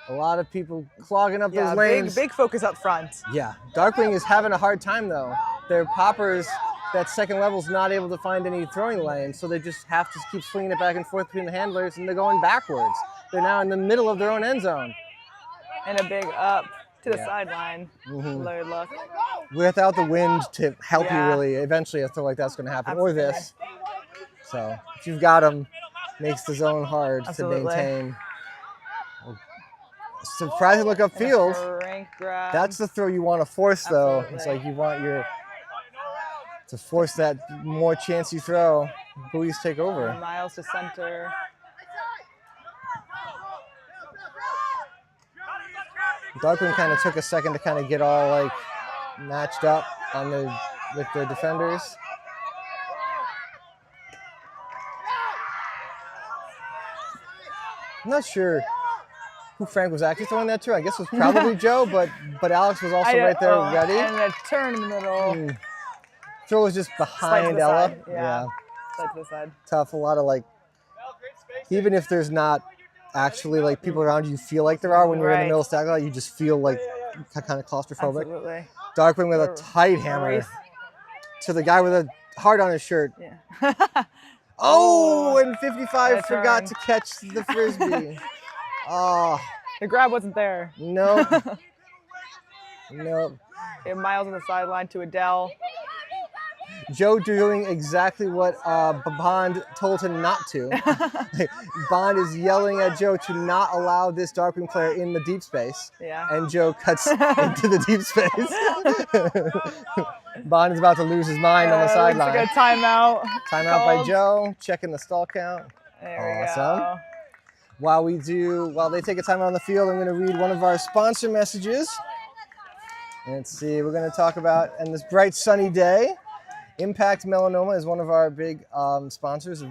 a lot of people clogging up those lanes. Big focus up front. Yeah, Darkwing is having a hard time though. Their poppers, that second level's not able to find any throwing lanes, so they just have to keep swinging it back and forth between the handlers, and they're going backwards. They're now in the middle of their own end zone. And a big up to the sideline. Low look. Without the wind to help you really, eventually a throw like that's going to happen, or this. So if you've got them, makes the zone hard to maintain. Surprising look upfield. That's the throw you want to force, though. It's like you want to force that more chance you throw. Buoys take over. Miles to center. Darkwing kind of took a second to kind of get all like matched up on with the defenders. I'm not sure who Frank was actually throwing that to. I guess it was probably Joe, but Alex was also right there ready. And a turn in the middle. Throw was just behind Ella. Yeah. Side to the side. Tough. A lot of like, even if there's not actually like people around you, feel like there are when you're in the middle of stack line, you just feel like kind of claustrophobic. Absolutely. Darkwing with a tight hammer to the guy with a heart on his shirt. Yeah. Oh, and 55 forgot to catch the frisbee. Oh. The grab wasn't there. Nope. Nope. Miles on the sideline to Adele. Joe doing exactly what Bond told him not to. Bond is yelling at Joe to not allow this Darkwing player in the deep space. Yeah. And Joe cuts into the deep space. Bond is about to lose his mind on the sideline. Looks like a timeout. Timeout by Joe. Checking the stall count. There we go. While they take a timeout on the field, I'm going to read one of our sponsor messages. Let's see. We're going to talk about, on this bright sunny day, Impact Melanoma is one of our big sponsors of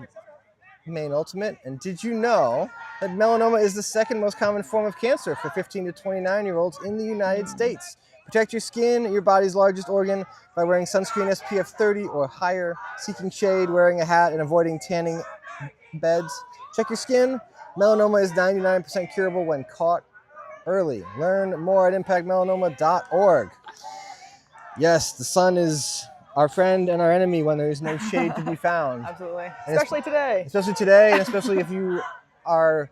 Maine Ultimate. And did you know that melanoma is the second most common form of cancer for 15 to 29-year-olds in the United States? Protect your skin, your body's largest organ, by wearing sunscreen SPF 30 or higher, seeking shade, wearing a hat, and avoiding tanning beds. Check your skin. Melanoma is 99% curable when caught early. Learn more at impactmelanoma.org. Yes, the sun is our friend and our enemy when there's no shade to be found. Absolutely. And especially today. Especially today, and especially if you are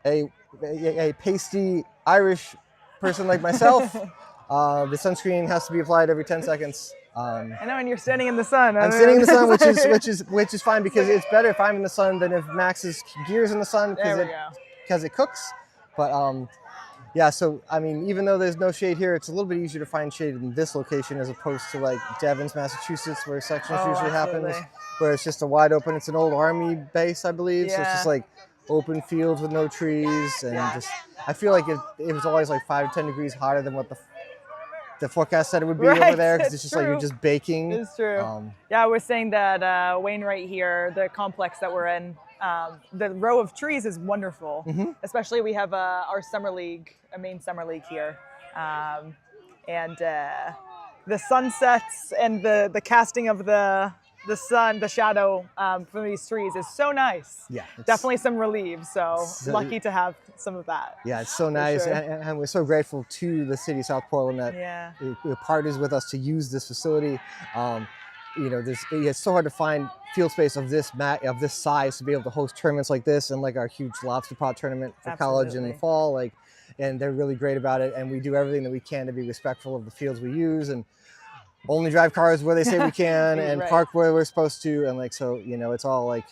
a pasty Irish person like myself. The sunscreen has to be applied every 10 seconds. I know, and you're standing in the sun. I'm standing in the sun, which is fine because it's better if I'm in the sun than if Max's gear's in the sun because it cooks. But yeah, so I mean, even though there's no shade here, it's a little bit easier to find shade in this location as opposed to like Devens, Massachusetts, where sectionals usually happens, where it's just a wide open. It's an old army base, I believe, so it's just like open fields with no trees, and just I feel like it was always like 5 to 10 degrees hotter than what the forecast said it would be over there, because it's just like you're just baking. It's true. Yeah, I was saying that Wayne right here, the complex that we're in, the row of trees is wonderful. Especially we have our summer league, a Maine summer league here, and the sunsets and the casting of the sun, the shadow from these trees is so nice. Yeah, definitely some relief. So lucky to have some of that. Yeah, it's so nice, sure. and we're so grateful to the city of South Portland that it partners with us to use this facility. You know, it's so hard to find field space of this size to be able to host tournaments like this, and like our huge lobster pot tournament for college in the fall. Like, and they're really great about it. And we do everything that we can to be respectful of the fields we use, and only drive cars where they say we can, and park where we're supposed to. And like, so, you know, it's all like,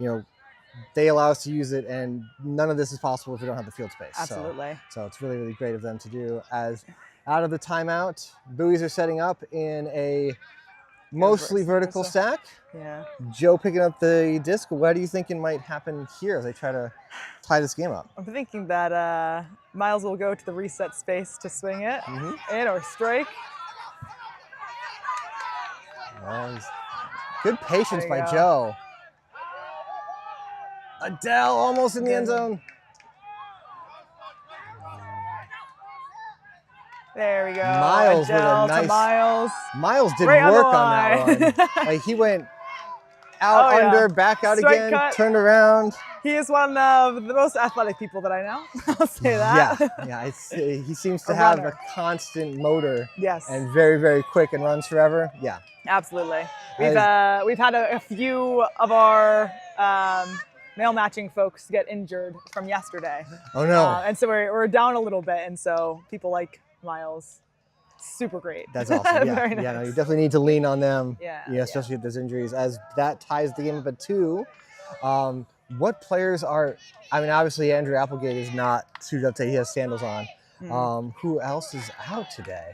you know, they allow us to use it, and none of this is possible if we don't have the field space. Absolutely. So it's really, really great of them to do. As out of the timeout. Buoys are setting up in a mostly vertical stack. Yeah. Joe picking up the disc. What do you think might happen here as they try to tie this game up? I'm thinking that Miles will go to the reset space to swing it in or strike. Nice. Good patience by go. Joe. Adele almost in the end zone. There we go. Miles Adele with a nice. to Miles. Miles did Right work on the on that one. Like he went out under, back out Strike again, cut. turned around. He is one of the most athletic people that I know. I'll say that. Yeah. He seems to A have runner. a constant motor. Yes. And very, very quick and runs forever. Yeah. Absolutely. We've had a few of our male matching folks get injured from yesterday. Oh no. And so we're down a little bit, and so people like Miles, super great. That's awesome. Yeah. Very nice. Yeah. No, you definitely need to lean on them. Yeah. Especially if there's injuries, as that ties the game up at 2. What players are? I mean, obviously Andrew Applegate is not suited up today. He has sandals on. Who else is out today?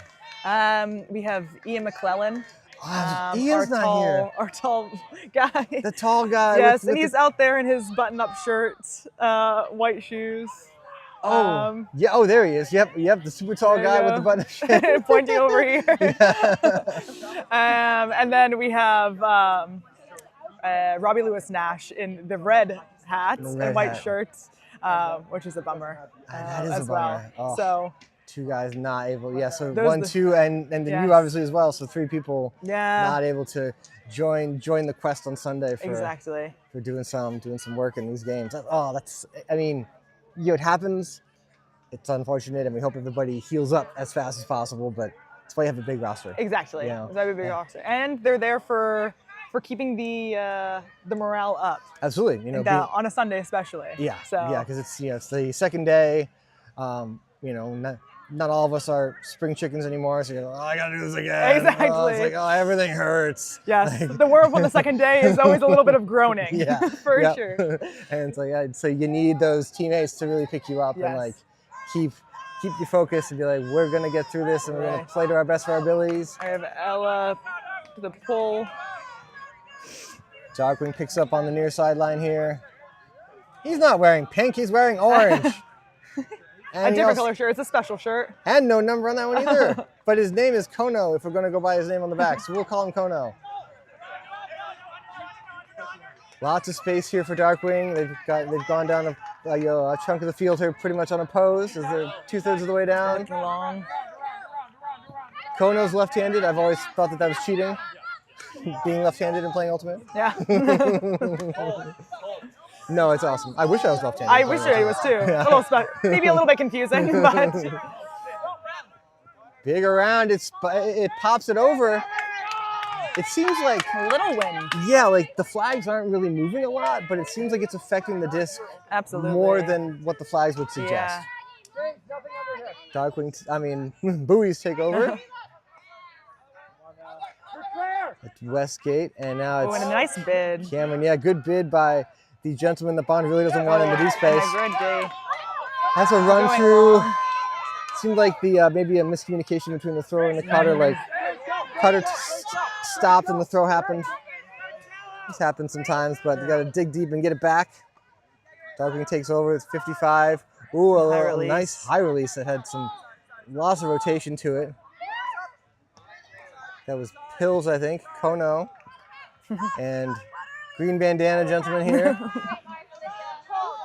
We have Ian McClellan. Ian's not here. Our tall guy. The tall guy. Yes, with and he's out there in his button-up shirt, white shoes. Yeah. Oh, there he is. Yep. The super tall guy with the button shirt. Pointing over here. And then we have Robbie Lewis Nash in the red hat and white shirt, which is a bummer. That is as a bummer. well. Oh. So. 2 guys not able. Yeah, so Those 1, 2, and then you obviously as well. So 3 people not able to join the quest on Sunday for doing some work in these games. I mean, it happens. It's unfortunate, and we hope everybody heals up as fast as possible. But that's why you have a big roster. Exactly. You know? That's a big roster, and they're there for keeping the morale up. Absolutely. You know, on a Sunday especially. Yeah. So. Yeah, because it's the second day. Not all of us are spring chickens anymore, so you're like, I gotta do this again. Exactly. It's like, everything hurts. Yes, the work on the second day is always a little bit of groaning. Yeah, for sure. And it's like, so you need those teammates to really pick you up and like keep you focused and be like, we're gonna get through this and we're gonna play to our best of our abilities. I have Ella to the pull. Darkwing picks up on the near sideline here. He's not wearing pink, he's wearing orange. A different color shirt. It's a special shirt. And no number on that one either. But his name is Kono if we're going to go by his name on the back. So we'll call him Kono. Lots of space here for Darkwing. They've gone down a chunk of the field here pretty much unopposed as they're 2/3 of the way down. Long. Kono's left-handed. I've always thought that was cheating. Being left-handed and playing Ultimate. Yeah. No, it's awesome. I wish I was left-handed. I wish I was too. Yeah. Maybe a little bit confusing, but. Big around, it pops it over. It seems like a little wind. Yeah, like the flags aren't really moving a lot, but it seems like it's affecting the disc more than what the flags would suggest. Yeah. Darkwing, Buoys take over. It's Westgate, and now it's and a nice bid. Cameron. Yeah, good bid by the gentleman that Bond really doesn't want in the D space. That's a run through. Seemed like maybe a miscommunication between the thrower and the cutter. Like cutter stopped and the throw happened. This happens sometimes, but you got to dig deep and get it back. Darkwing takes over. It's 55. Ooh, a nice high release that had some lots of rotation to it. That was Pills, I think. Kono and green bandana gentleman here.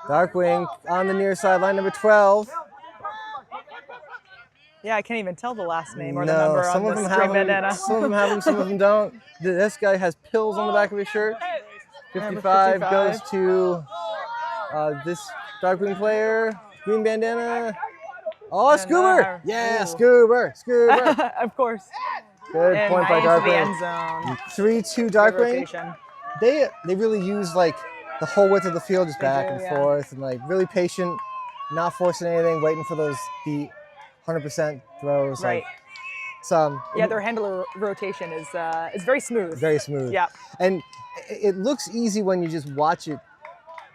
Darkwing on the near sideline, number 12. Yeah, I can't even tell the last name or the number on the green bandana. Some of them have them, some of them don't. This guy has Pills on the back of his shirt. 55 goes to this Darkwing player. Green bandana. Oh, Scoober! Yeah, Scoober! Of course. Good point by Darkwing. 3-2 Darkwing. Rotation. They really use like the whole width of the field, just back and forth, and like really patient, not forcing anything, waiting for the 100% throws. Right. Like, their handler rotation is very smooth. Very smooth. Yeah. And it looks easy when you just watch it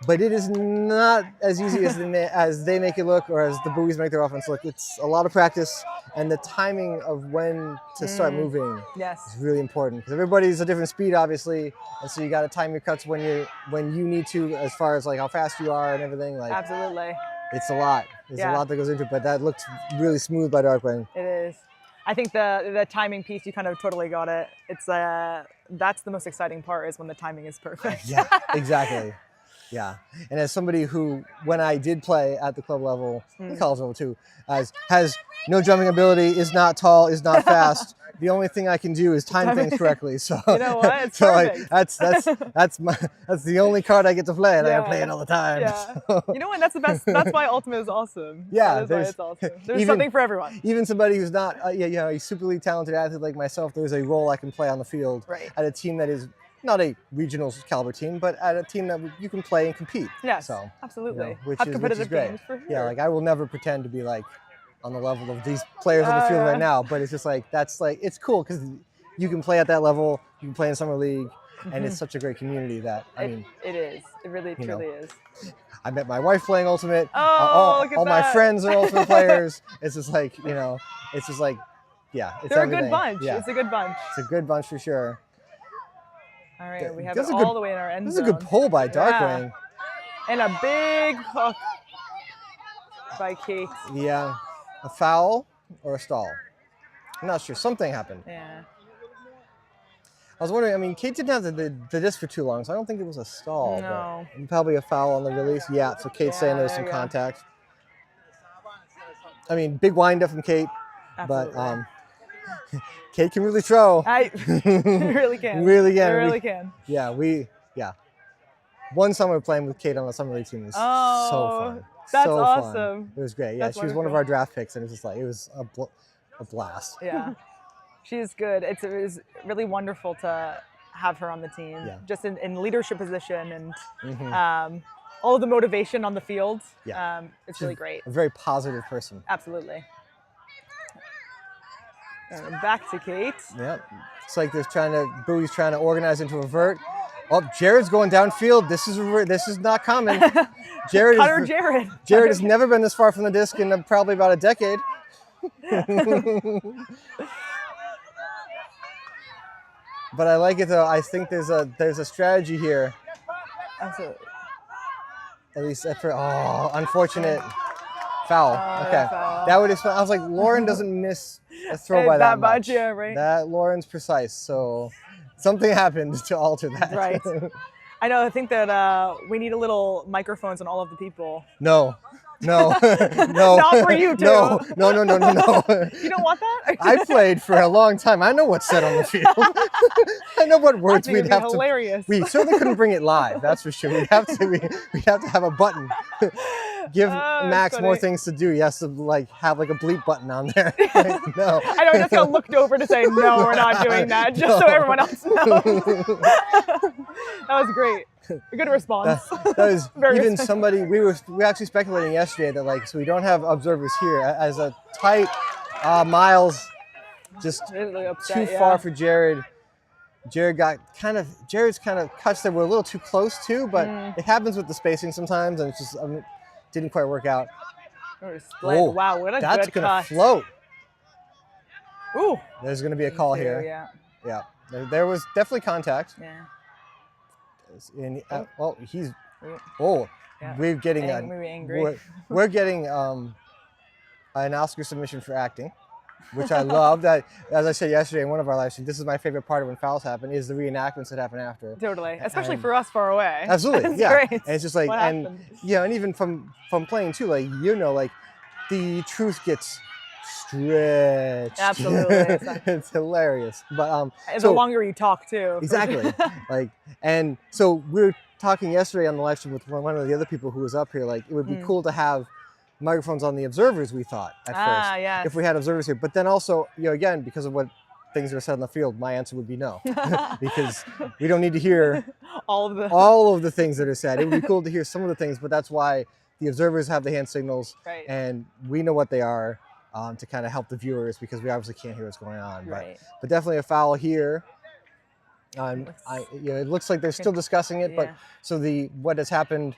but it is not as easy as they make it look, or as the buoys make their offense look. It's a lot of practice, and the timing of when to start moving is really important, because everybody's a different speed, obviously, and so you got to time your cuts when you need to, as far as like how fast you are and everything. Like, absolutely. It's a lot. There's a lot that goes into it, but that looked really smooth by Darkwing. It is. I think the timing piece, you kind of totally got it. It's that's the most exciting part, is when the timing is perfect. Yeah, exactly. Yeah, and as somebody who, when I did play at the club level, and college level too, has no drumming ability, is not tall, is not fast. The only thing I can do is time things correctly. So you know what? It's so perfect. Like, that's the only card I get to play, and I play it all the time. Yeah. So. You know what? That's the best. That's why Ultimate is awesome. Yeah, that is why it's awesome. There's something for everyone. Even somebody who's not, a superly talented athlete like myself, there's a role I can play on the field at a team that is not a regional caliber team, but at a team that you can play and compete. Yes, so, absolutely. Which Have is competitive great. games for sure. Yeah, like I will never pretend to be like on the level of these players on the field right now, but it's just like, that's like, it's cool because you can play at that level, you can play in summer league, and it's such a great community that, I mean. It is. It really, truly is. I met my wife playing Ultimate. Oh, all my friends are Ultimate players. It's just like, it's just like, yeah. It's They're everything. a good bunch. Yeah. It's a good bunch. It's a good bunch for sure. All right, we have it all the way in our end zone. This is a good pull by Darkwing. Yeah. And a big hook by Kate. Yeah. A foul or a stall? I'm not sure. Something happened. Yeah. I was wondering, I mean, Kate didn't have the disc for too long, so I don't think it was a stall. No. But probably a foul on the release. Yeah, so Kate's saying there's some contact. I mean, big wind up from Kate. Absolutely. But Kate can really throw. Really can. Really can. Really can. Yeah, One summer playing with Kate on the summer league team was so fun. That's so awesome. Fun. It was great. Yeah, That's she was one of our draft picks, and it was just like, it was a blast. Yeah, she's good. It was really wonderful to have her on the team, just in leadership position and all of the motivation on the field. Yeah, it's really great. A very positive person. Absolutely. Back to Kate. Yep. It's like Buoy's trying to organize into a vert. Oh, Jared's going downfield. This is not common. Jared has never been this far from the disc in probably about a decade. But I like it though. I think there's a strategy here. Absolutely. At least for unfortunate foul. Okay, foul. That would explain. I was like, Lauren doesn't miss a throw by that much. Yeah, right. That Lauren's precise. So something happened to alter that. Right. I know. I think that we need a little microphones on all of the people. No. No. Not for you two. No. You don't want that? I played for a long time. I know what's said on the field. I know what words we'd have hilarious. We certainly couldn't bring it live. That's for sure. We'd have to have a button. Give Max more things to do. He has to have a bleep button on there. No. I know. I just got looked over to say no, we're not doing that, just so everyone else knows. That was great. A good response. That was even somebody. We were actually speculating yesterday that so we don't have observers here as a tight Miles, just really upset, too far for Jared. Jared's kind of cuts that were a little too close too, but it happens with the spacing sometimes, and it's just didn't quite work out. Oh, wow, what a that's good gonna cut. Float. Ooh. There's gonna be a call here. Yeah. There was definitely contact. Yeah. We're getting angry. we're getting an Oscar submission for acting, which I love. That, as I said yesterday in one of our live streams, this is my favorite part of when fouls happen, is the reenactments that happen after. Totally, especially for us far away. Absolutely, yeah. Great. And it's just and even from playing too, the truth gets stretched. Absolutely, it's hilarious. But the longer you talk too. Exactly. And so we were talking yesterday on the live stream with one of the other people who was up here. It would be cool to have microphones on the observers. We thought at first, yes. if we had observers here. But then also, again, because of what things are said on the field, my answer would be no, because we don't need to hear all of the things that are said. It would be cool to hear some of the things, but that's why the observers have the hand signals, and we know what they are. To kind of help the viewers, because we obviously can't hear what's going on. Right. But definitely a foul here. It looks like they're still discussing it, but so what has happened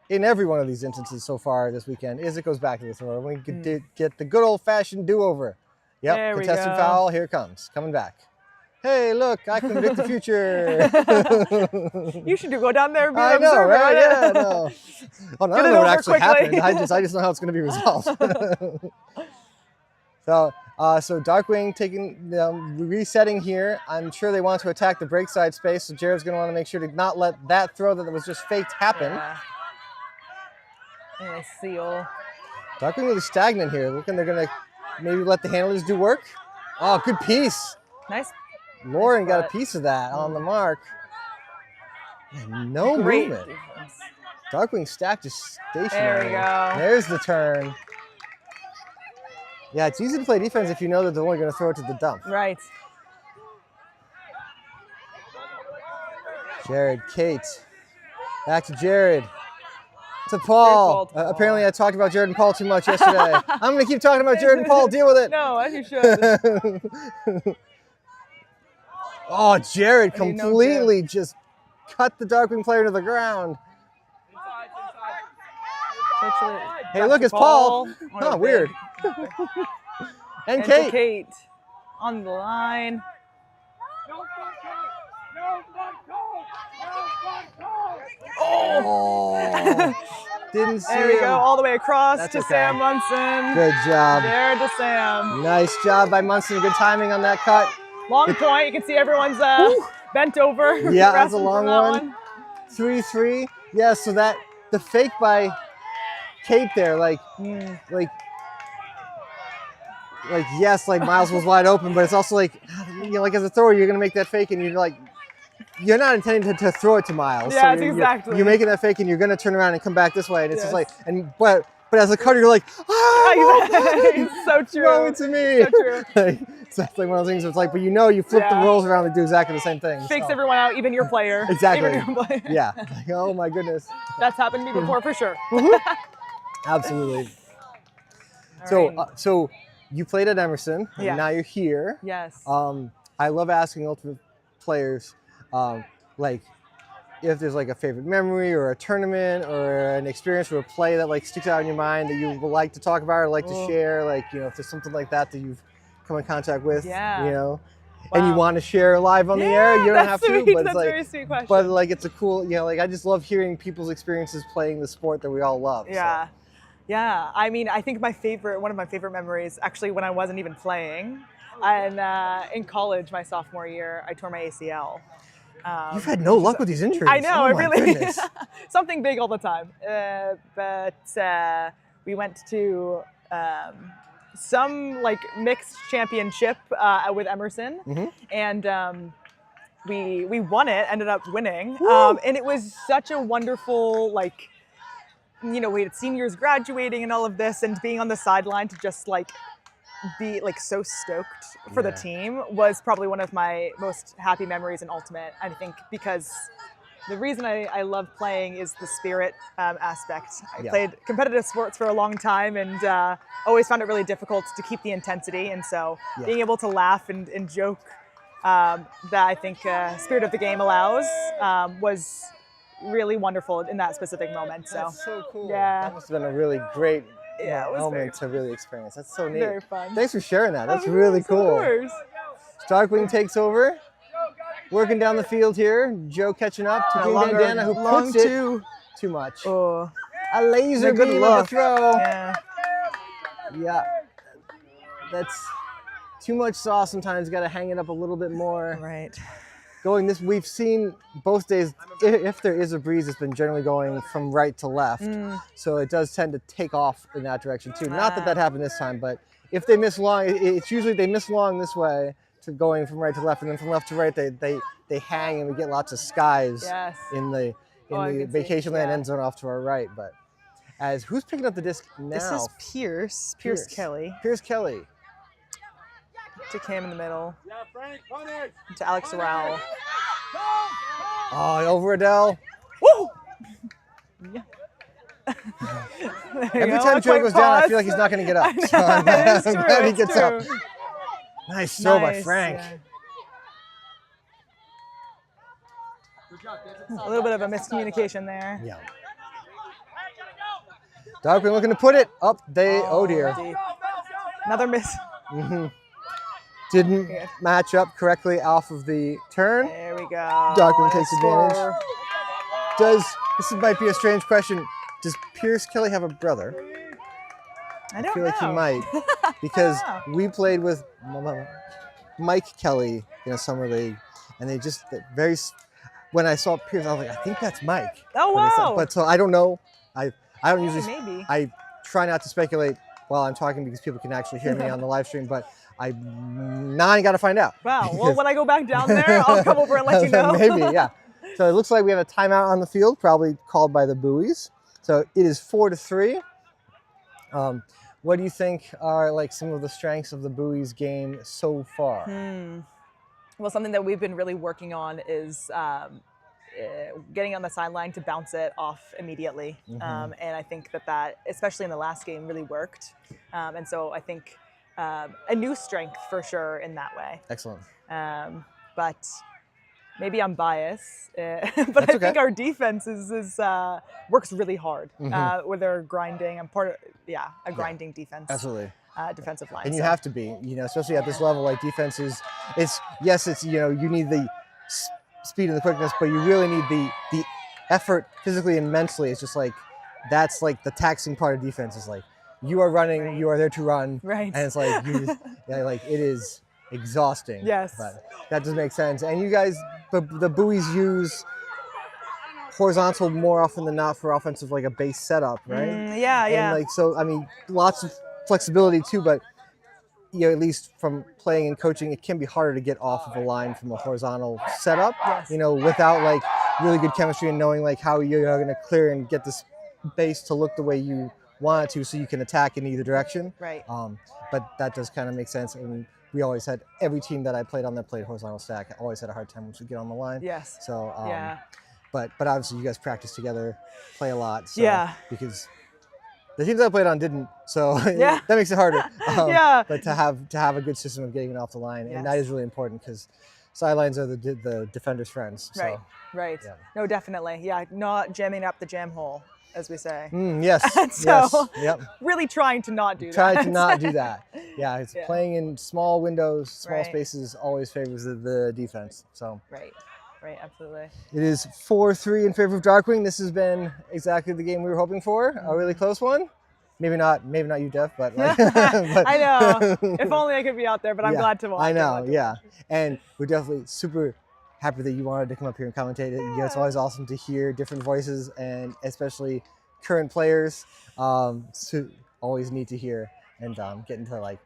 in every one of these instances so far this weekend is it goes back to the thrower. We could get the good old-fashioned do-over. Yep, There we contested go. foul, here it comes, coming back. Hey, look, I can predict the future. You should go down there and be I an know, observer. right? Yeah, no. Oh, no, I Get don't it know what over actually quickly. happened. I just know how it's going to be resolved. So Darkwing taking resetting here. I'm sure they want to attack the break side space, so Jared's going to want to make sure to not let that throw that was just faked happen. Yeah. And they seal. Darkwing really stagnant here. Looking, they're going to maybe let the handlers do work. Oh, good piece. Nice. Lauren nice got a butt. piece of that on the mark. And no Great movement. defense. Darkwing stacked just stationary. There we go. There's the turn. Yeah, it's easy to play defense if you know that they're only going to throw it to the dump. Right. Jared, Kate. Back to Jared. To Paul. Apparently I talked about Jared and Paul too much yesterday. I'm going to keep talking about Jared and Paul. Deal with it. No, as you should. Oh, Jared completely just cut the Darkwing player to the ground. Hey, look, it's Paul. Oh, weird. And Kate. Kate on the line. Oh, didn't see There we him. go, all the way across That's to okay. Sam Munson. Good job. Jared to Sam. Nice job by Munson. Good timing on that cut. Long point. You can see everyone's bent over. Yeah, that's a resting long from that one. 3-3. Yeah, so that the fake by Kate there, like yes, like Miles was wide open, but it's also like, you know, like as a thrower, you're gonna make that fake, and you're not intending to throw it to Miles. Yeah, so exactly. You're making that fake, and you're gonna turn around and come back this way, and it's just Yes. like, but as a cutter, you're like, Exactly. So true. throw it to me. So true. It's like one of those things where it's like, but you know, you flip the Yeah. rolls around and do exactly the same thing. Fakes so. everyone out, even your player. Exactly. Even your player. Yeah. Like, oh my goodness. That's happened to me before for sure. Absolutely. All So you played at Emerson, and Yeah. now you're here. Yes. I love asking Ultimate players, like, if there's like a favorite memory or a tournament or an experience or a play that like sticks out in your mind that you would like to talk about or like to share, like, you know, if there's something like that that you've come in contact with, Yeah. you know, and you Wow. want to share live on the air, you don't that's have sweet. to, but That's it's a like, very sweet question. but like, it's a cool, you know, like I just love hearing people's experiences playing the sport that we all love. Yeah. So. Yeah. I mean, I think one of my favorite memories, actually, when I wasn't even playing, and in college, my sophomore year, I tore my ACL. You've had no luck with these injuries. I know, oh it my really goodness. something big all the time. But we went to some like mixed championship with Emerson, and we won it. Ended up winning, and it was such a wonderful like. You know, we had seniors graduating and all of this, and being on the sideline to just like be like so stoked for the team was probably one of my most happy memories in Ultimate. I think because the reason I love playing is the spirit aspect. I played competitive sports for a long time and always found it really difficult to keep the intensity. And so being able to laugh and joke that I think spirit of the game allows was really wonderful in that specific moment. So That's so cool. Yeah. That must have been a really great Yeah, it was moment to really experience. That's so neat. very fun. Thanks for sharing that. That's Of really course, cool. Of course. Darkwing takes over. Working down the field here. Joe catching up to Green Bandana, who puts it too much. Oh. A laser Good beam look. of the throw. Yeah. Yeah. That's too much sauce sometimes. Got to hang it up a little bit more. Right. We've seen both days, if there is a breeze, it's been generally going from right to left. So it does tend to take off in that direction too. Not that happened this time, but if they miss long, it's usually they miss long this way to going from right to left, and then from left to right, they hang, and we get lots of skies in the vacation land end zone off to our right. But as who's picking up the disc now? This is Pierce Kelly. Pierce Kelly. To Cam in the middle. To Alex Rowell. Oh, over Adele. Woo! Every time Joe goes down, I feel like he's not going to get up. So I'm glad he gets up. Nice throw by Frank. Yeah. A little bit of a miscommunication there. Yeah. Darkwing looking to put it up. Oh dear. Deep. Another miss. Didn't match up correctly off of the turn. There we go. Darkwing takes advantage. This might be a strange question. Does Pierce Kelly have a brother? I don't feel know. like he might, because we played with Mike Kelly in a summer league, and they just when I saw Pierce, I was like, I think that's Mike. Oh wow! But so I don't know. I don't usually. Maybe. I try not to speculate while I'm talking because people can actually hear me on the live stream, but now I got to find out. Wow. Well, when I go back down there, I'll come over and let you know. Maybe, yeah. So it looks like we have a timeout on the field, probably called by the Buoys. So it is 4-3. What do you think are like some of the strengths of the Buoys game so far? Well, something that we've been really working on is getting on the sideline to bounce it off immediately. And I think that, especially in the last game, really worked. And so I think a new strength for sure in that way. Excellent. But maybe I'm biased, but I think our defense works really hard where they're grinding. I'm part of a grinding defense. Absolutely. Defensive line. And you have to be, especially at this level, like defense is, you need the speed and the quickness, but you really need the effort physically and mentally. It's just like, that's like the taxing part of defense is like, you are running, you are there to run. Right. And it's like, it is exhausting. Yes. But that does make sense. And you guys, the Buoys use horizontal more often than not for offensive, like a base setup, right? And so, I mean, lots of flexibility too, but at least from playing and coaching, it can be harder to get off of a line from a horizontal setup, without like really good chemistry and knowing like how you're going to clear and get this base to look the way you want it to, so you can attack in either direction. Right. But that does kind of make sense. I mean, we always had, every team that I played on that played horizontal stack, I always had a hard time once we get on the line. Yes. So, but obviously you guys practice together, play a lot. So, because the teams I played on didn't, so that makes it harder. But to have a good system of getting it off the line, and that is really important because sidelines are the defender's friends. So. Right. Yeah. No, definitely. Yeah, not jamming up the jam hole, as we say. Yes. So, yes. Really trying to not do that. Try to not do that. Yeah, it's playing in small windows, small spaces always favors the defense. So. Right, absolutely. It is 4-3 in favor of Darkwing. This has been exactly the game we were hoping for. A really close one. Maybe not you, Jeff, but, but I know. If only I could be out there, but I'm glad to watch. I know, And we're definitely super happy that you wanted to come up here and commentate it. It's always awesome to hear different voices, and especially current players. Always neat to hear, and getting to like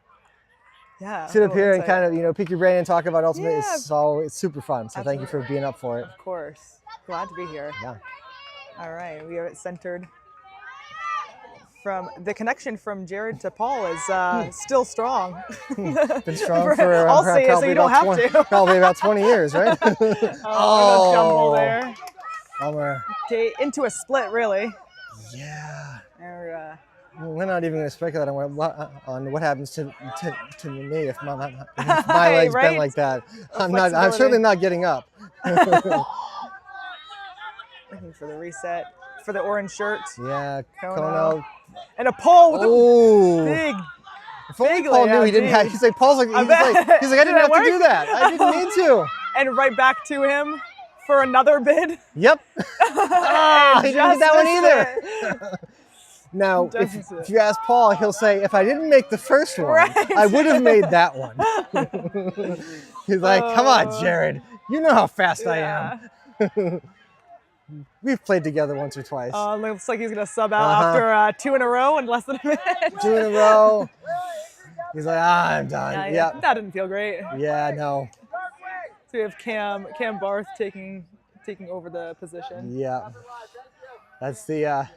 sit up here and kind of pick your brain and talk about Ultimate. It's super fun. So thank you for being up for it. Of course, glad to be here. Yeah. All right, we have it centered. From the connection from Jared to Paul is still strong. Been strong for I'll say it so you don't have to. Probably about 20 years, right? Jumble there. Bummer. Into a split, really. Yeah. We're not even going to speculate on what happens to me if my legs bend like that. I'm certainly not getting up. Looking for the reset for the orange shirt. Yeah, Kono. And a pole with a big. If only Paul knew he didn't have. He's like I didn't have to do that. I didn't need to. And right back to him for another bid. Yep. He didn't get that one either. Now, if you ask Paul, he'll say, if I didn't make the first one, I would have made that one. He's like, come on, Jared. You know how fast I am. We've played together once or twice. Looks like he's going to sub out after 2 in a row in less than a minute. 2 in a row. He's like, I'm done. Yeah. That didn't feel great. Yeah, no. So we have Cam Barth taking over the position. Yeah. That's the...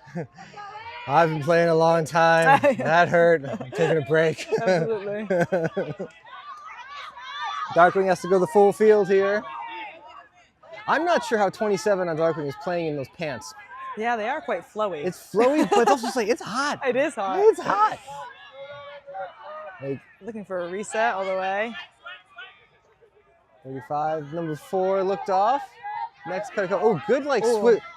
I've been playing a long time. That hurt. I'm taking a break. Absolutely. Darkwing has to go the full field here. I'm not sure how 27 on Darkwing is playing in those pants. Yeah, they are quite flowy. It's flowy, but it's also just like, it's hot. It is hot. It's hot. Looking for a reset all the way. 35, number 4 looked off. Next cut. Oh, good like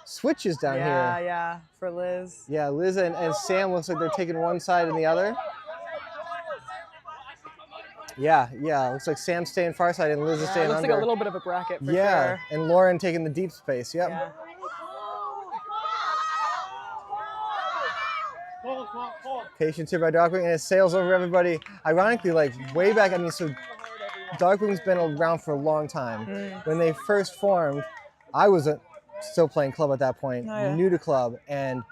switches down here. Yeah, for Liz. Yeah, Liz and Sam looks like they're taking one side and the other. Yeah, looks like Sam's staying far side and Liz is staying looks under. like a little bit of a bracket for yeah, sure. And Lauren taking the deep space. Yep. Yeah. Patience here by Darkwing, and it sails over everybody. Ironically, like way back, I mean, so Darkwing's been around for a long time. When they first formed, I was still playing club at that point, new to club, and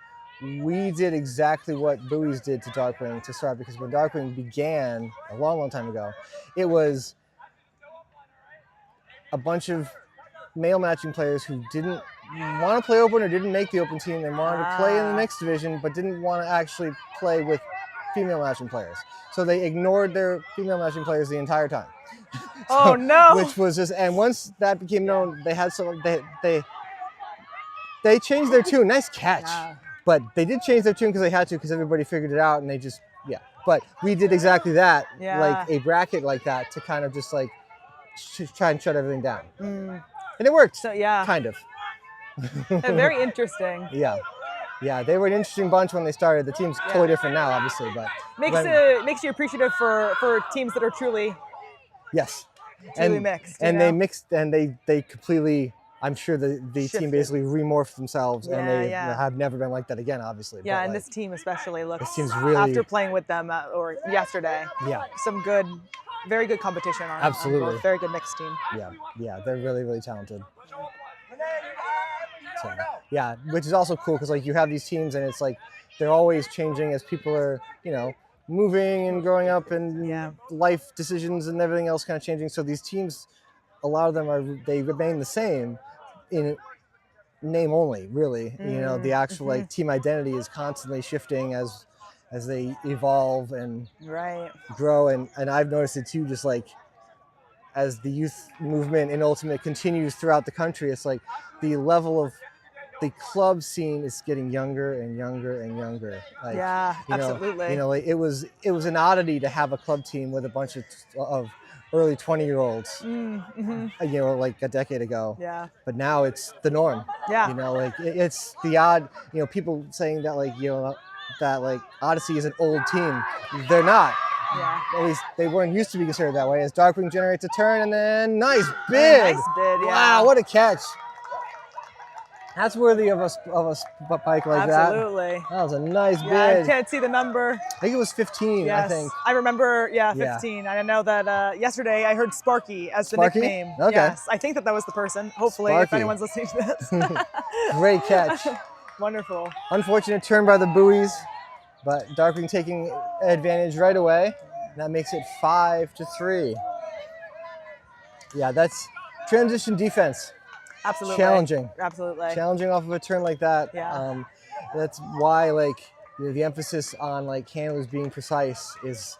we did exactly what Buoys did to Darkwing to start, because when Darkwing began a long, long time ago, it was a bunch of male matching players who didn't want to play open or didn't make the open team. They wanted to play in the mixed division, but didn't want to actually play with female matching players. So they ignored their female matching players the entire time. Oh no! Which was just, and once that became known, they had some, they changed their tune. Nice catch. Yeah. But they did change their tune because they had to, because everybody figured it out, and they just, But we did exactly that, like a bracket like that, to kind of just like try and shut everything down. And it worked. So kind of. Very interesting. Yeah, they were an interesting bunch when they started. The team's totally different now, obviously, but makes you appreciative for teams that are truly truly mixed. And they mixed, and they completely. I'm sure the team basically remorphed themselves, and they have never been like that again, obviously. Yeah, and like, this team especially looks. This team's really, after playing with them or yesterday. Some very good competition on. Absolutely. On both. Very good mixed team. Yeah, they're really, really talented. So, which is also cool because like you have these teams and it's like they're always changing as people are, moving and growing up and life decisions and everything else kind of changing. So these teams, a lot of them they remain the same in name only, really. The actual like team identity is constantly shifting as they evolve and grow. And I've noticed it too, just like as the youth movement in Ultimate continues throughout the country, it's like the level of the club scene is getting younger and younger and younger. Like, absolutely. Like it was an oddity to have a club team with a bunch of early 20-year-olds, like a decade ago. Yeah. But now it's the norm. Yeah. Like it's the odd, people saying that like, that like Odyssey is an old team. They're not. Yeah. At least they weren't used to be considered that way. As Darkwing generates a turn and then nice bid. Nice bid, Wow, what a catch. That's worthy of a spike like that. Absolutely. That was a nice bid. I can't see the number. I think it was 15, yes. I think. I remember, 15. I know that yesterday I heard Sparky as the nickname. Okay. Yes, I think that was the person. Hopefully, Sparky. if anyone's listening to this. Great catch. Wonderful. Unfortunate turn by the Buoys, but Darkwing taking advantage right away. And that makes it 5-3. Yeah, that's transition defense. Absolutely. Challenging. Absolutely. Challenging off of a turn like that. Yeah. That's why the emphasis on like handlers being precise is,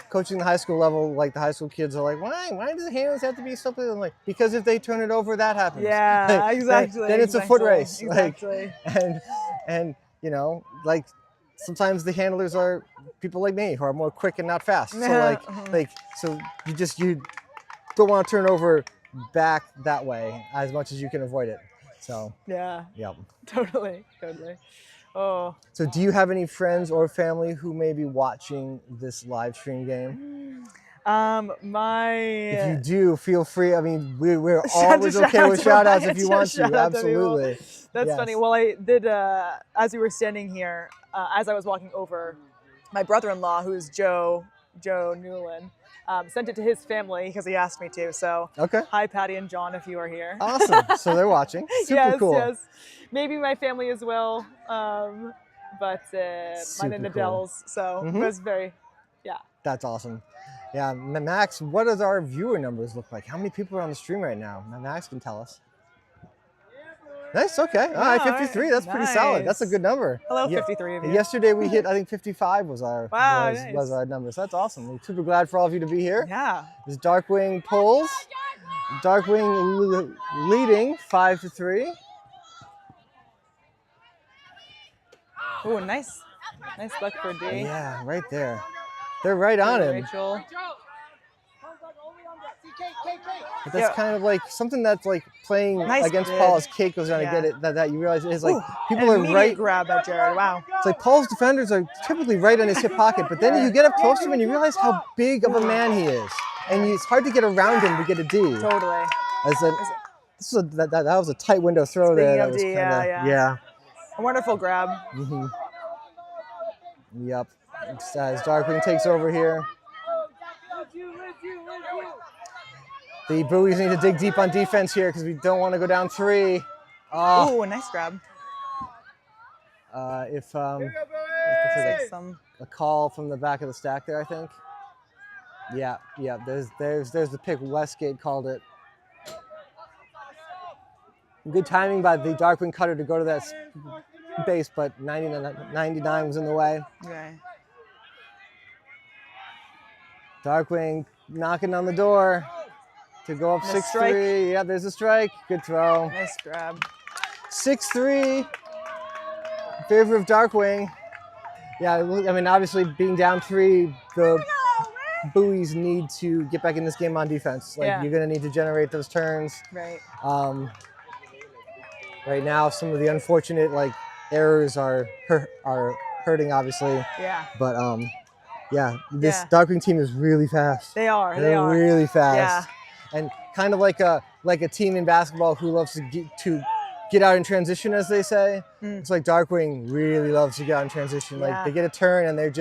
coaching the high school level, like the high school kids are like, why does the handlers have to be something? I'm like, because if they turn it over, that happens. Yeah, like, exactly. Then it's a foot race. Exactly. Like, and like sometimes the handlers are people like me who are more quick and not fast. So so you don't want to turn over back that way as much as you can avoid it. So yeah. Yep. Totally. Oh. So do you have any friends or family who may be watching this live stream game? If you do, feel free. I mean, we're always okay with shout outs if you want to. Absolutely. That's funny. Well, I did, as we were standing here, as I was walking over, my brother-in-law, who's Joe Newland, sent it to his family because he asked me to. So hi, Patty and John, if you are here. Awesome. So they're watching. Super cool. Yes. Maybe my family as well, but mine and Adele's. So it was very, That's awesome. Yeah, Max, what does our viewer numbers look like? How many people are on the stream right now? Max can tell us. Nice, okay. All right, 53, that's pretty solid. That's a good number. Hello, 53 of you. Yesterday we hit, I think 55 was our nice. was our number. So that's awesome. We're super glad for all of you to be here. Yeah. This Darkwing pulls. Darkwing leading 5-3. Oh, nice luck for D. Yeah, right there. They're right on him. Rachel. But that's kind of like something that's like playing Nice against bid. Paul as Kate goes down to get it. That you realize is like people are right. Grab at Jared. Wow. It's like Paul's defenders are typically right on his hip pocket, but then you get up close to him and you realize how big of a man he is, and it's hard to get around him to get a D. Totally. That was a tight window throw there. That was yeah. A wonderful grab. Yep. As Darkwing takes over here. The Buoys need to dig deep on defense here because we don't want to go down 3. Oh, nice grab. If a call from the back of the stack there, I think. Yeah. There's the pick. Westgate called it. Good timing by the Darkwing cutter to go to that base, but 99 was in the way. Okay. Darkwing knocking on the door to go up 6-3. Yeah, there's a strike. Good throw. Nice grab. 6-3 in favor of Darkwing. Yeah, I mean, obviously being down 3, the Buoys need to get back in this game on defense. Like you're going to need to generate those turns. Right. Right now, some of the unfortunate errors are hurting, obviously. Yeah. But this Darkwing team is really fast. They are. They're really fast. Yeah. And kind of like a team in basketball who loves to get out in transition, as they say. It's like Darkwing really loves to get out in transition. Like they get a turn and they're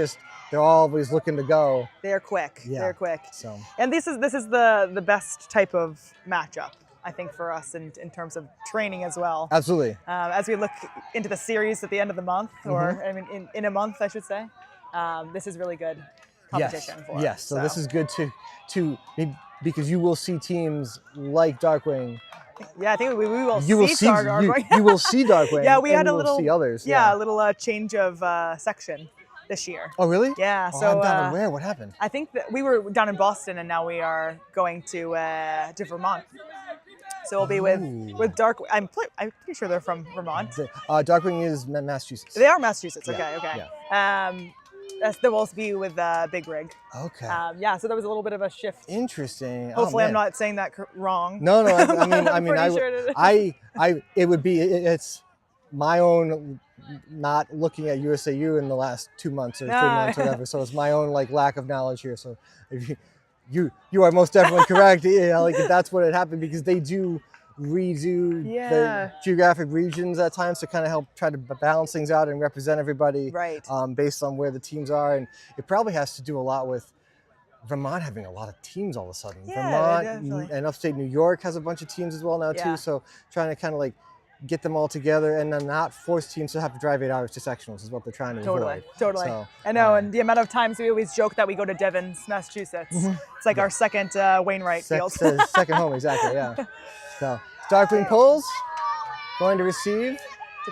always looking to go. They're quick. Yeah. They're quick. So. And this is the best type of matchup, I think, for us in terms of training as well. Absolutely. As we look into the series at the end of the month, or I mean in a month, I should say, this is really good competition for us. Yes. So this is good to because you will see teams like Darkwing. Yeah, I think we will see Darkwing. You will see Darkwing. Yeah, we had a little. See others. Yeah, a little change of section this year. Oh, really? Yeah. Oh, so I'm down where? What happened? I think that we were down in Boston, and now we are going to Vermont. So we'll be with Darkwing. I'm pretty sure they're from Vermont. Darkwing is Massachusetts. They are Massachusetts. Yeah. Okay. Yeah. They'll also be with Big Rig. Okay. So there was a little bit of a shift. Interesting. Hopefully, I'm not saying that wrong. No. I mean, it's my own not looking at USAU in the last 2 months or 3 months or whatever. So it's my own lack of knowledge here. So if you are most definitely correct. Yeah, that's what had happened because they do redo the geographic regions at times to kind of help try to balance things out and represent everybody based on where the teams are. And it probably has to do a lot with Vermont having a lot of teams all of a sudden. Yeah, Vermont and upstate New York has a bunch of teams as well now too. So trying to kind of get them all together and then not force teams to have to drive 8 hours to sectionals is what they're trying to avoid. Totally. So, I know, and the amount of times we always joke that we go to Devon's, Massachusetts. It's like our second Wainwright field. Second home, exactly, yeah. So Darkwing pulls, going to receive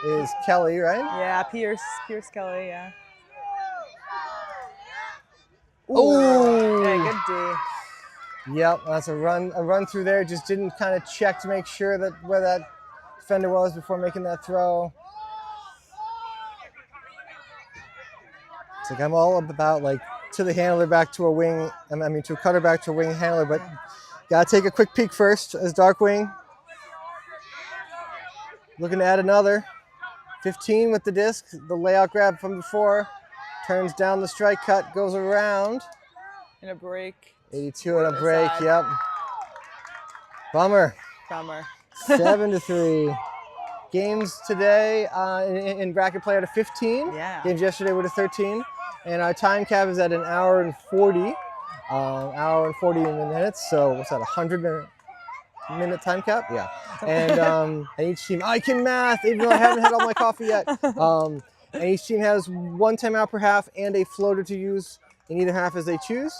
is Kelly, right? Yeah, Pierce Kelly, yeah. Oh, yeah, good D. Yep, that's a run through there. Just didn't kind of check to make sure that where that defender was before making that throw. It's I'm all about to the handler back to a wing. To a cutter back to a wing handler, but gotta take a quick peek first as Darkwing. Looking to add another. 15 with the disc, the layout grab from before. Turns down the strike cut, goes around. And a break. 82 and a break, yep. Bummer. 7-3. Games today in bracket play at a 15. Yeah. Games yesterday were to 13. And our time cap is at an hour and 40. Hour and 40 minutes. So what's that, 100-minute time cap? Yeah. And each team, I can math, even though I haven't had all my coffee yet. And each team has 1 timeout per half and a floater to use in either half as they choose.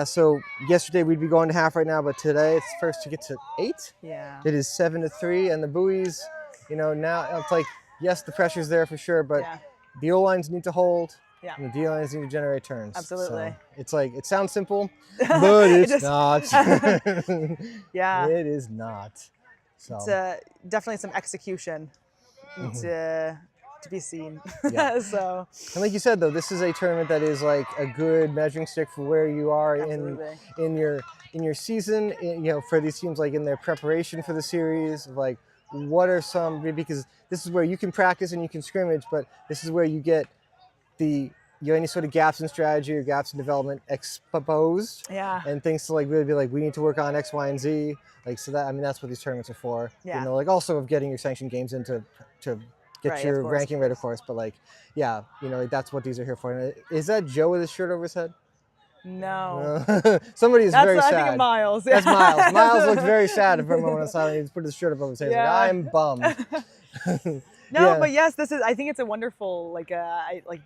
So yesterday we'd be going to half right now, but today it's first to get to 8. Yeah. It is 7-3, and the Buoys, now it's yes, the pressure's there for sure, but the O-lines need to hold. Yeah. And the D-lines need to generate turns. Absolutely. So it's it sounds simple, but it's not. Yeah. It is not. So it's definitely some execution to to be seen. Yeah. So. And like you said, though, this is a tournament that is like a good measuring stick for where you are in your season. You know, for these teams, like in their preparation for the series, like what are some, because this is where you can practice and you can scrimmage, but this is where you get any sort of gaps in strategy or gaps in development exposed. Yeah. And things to like really be like, we need to work on X, Y, and Z. Like, so that, I mean, that's what these tournaments are for. Yeah. You know, like also of getting your sanctioned games in to get your ranking right, of course. But like, yeah, you know, like that's what these are here for. And is that Joe with his shirt over his head? No. Somebody is very sad. I think Miles. That's Miles. Miles looks very sad for a moment on silent. He's put his shirt above his head. Yeah. Like, I'm bummed. No, Yeah. but yes, I think it's a wonderful, like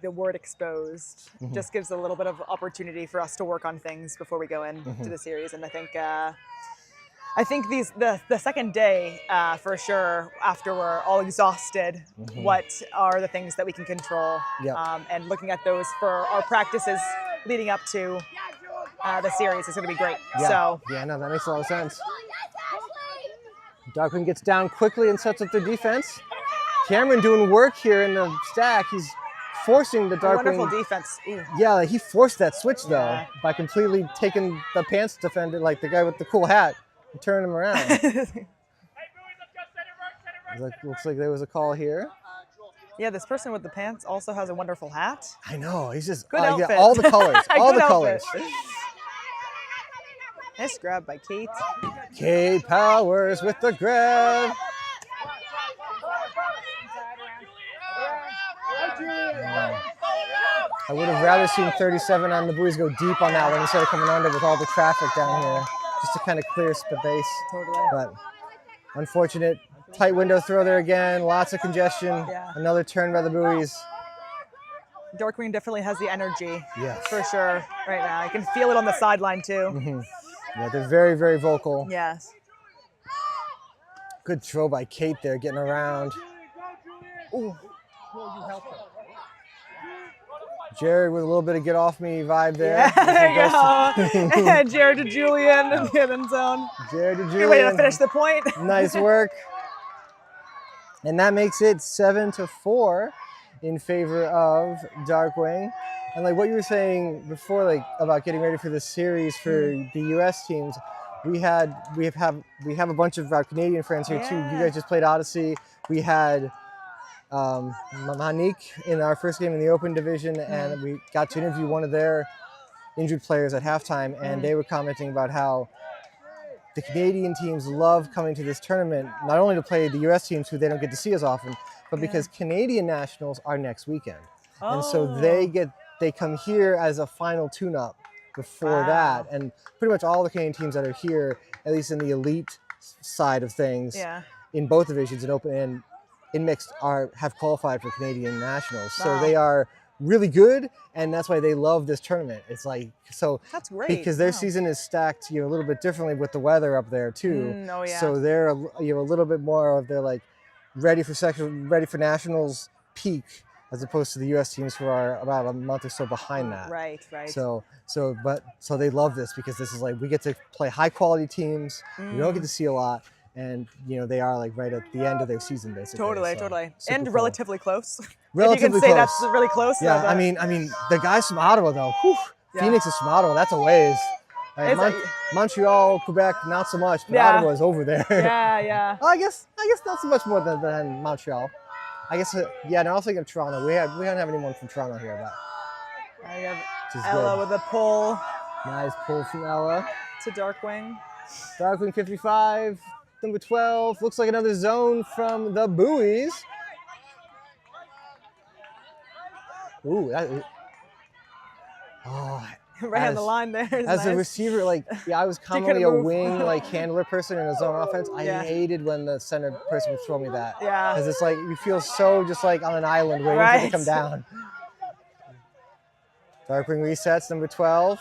the word exposed just gives a little bit of opportunity for us to work on things before we go into the series. And I think the second day, for sure, after we're all exhausted, what are the things that we can control? Yeah. And looking at those for our practices leading up to the series is going to be great. Yeah. So yeah, no, that makes a lot of sense. Darkwing gets down quickly and sets up their defense. Cameron doing work here in the stack. He's forcing the Darkwing. Wonderful defense. Ooh. Yeah, like he forced that switch though by completely taking the pants defender, like the guy with the cool hat, and turning him around. Looks like there was a call here. Yeah, this person with the pants also has a wonderful hat. I know. He's just good outfit. Yeah, all the colors. All the colors. Nice grab by Kate. Kate Powers with the grab. I would have rather seen 37 on the buoys go deep on that one instead of coming under with all the traffic down here, just to kind of clear space. Totally. But unfortunate, tight window throw there again, lots of congestion, another turn by the buoys. Darkwing definitely has the energy, yes, for sure, right now. I can feel it on the sideline too. Yeah, they're very, very vocal. Yes. Good throw by Kate there, getting around. Ooh. Jared with a little bit of get off me vibe there. Yeah, there you go. Jared to Julian in the end zone. Jared to Julian. Good way to finish the point. Nice work. And that makes it 7-4 in favor of Darkwing. And like what you were saying before, like about getting ready for the series for the U.S. teams, we have a bunch of our Canadian friends here too. You guys just played Odyssey. We had Manik in our first game in the Open Division, and we got to interview one of their injured players at halftime, and they were commenting about how the Canadian teams love coming to this tournament, not only to play the U.S. teams who they don't get to see as often, but because Canadian nationals are next weekend. And so they come here as a final tune-up before that, and pretty much all the Canadian teams that are here, at least in the elite side of things, in both divisions, in Open and in mixed, have qualified for Canadian nationals. So they are really good, and that's why they love this tournament. It's like, so that's great, because their season is stacked, a little bit differently with the weather up there too. So they're a little bit more of, they're like ready for nationals peak, as opposed to the U.S. teams who are about a month or so behind that. Right. So they love this because this is like, we get to play high quality teams. We don't get to see a lot. And they are like right at the end of their season, basically. Totally. And cool. relatively close. Relatively if you can say close. that's really close. Yeah, I mean, the guys from Ottawa though. Phoenix is from Ottawa. That's a ways. Like Montreal, Quebec, not so much, but Ottawa is over there. Yeah. Well, I guess not so much more than Montreal. I guess no, I was thinking of Toronto. We don't have anyone from Toronto here, but I have Ella with a pull. Nice pull from Ella. To Darkwing. Darkwing 55. Number 12, looks like another zone from the buoys. Ooh, right on the line there. As a receiver, I was commonly a wing, handler person in a zone offense. I hated when the center person would throw me that. Yeah. Because it's like, you feel so just like on an island waiting for it to come down. Darkwing resets, number 12.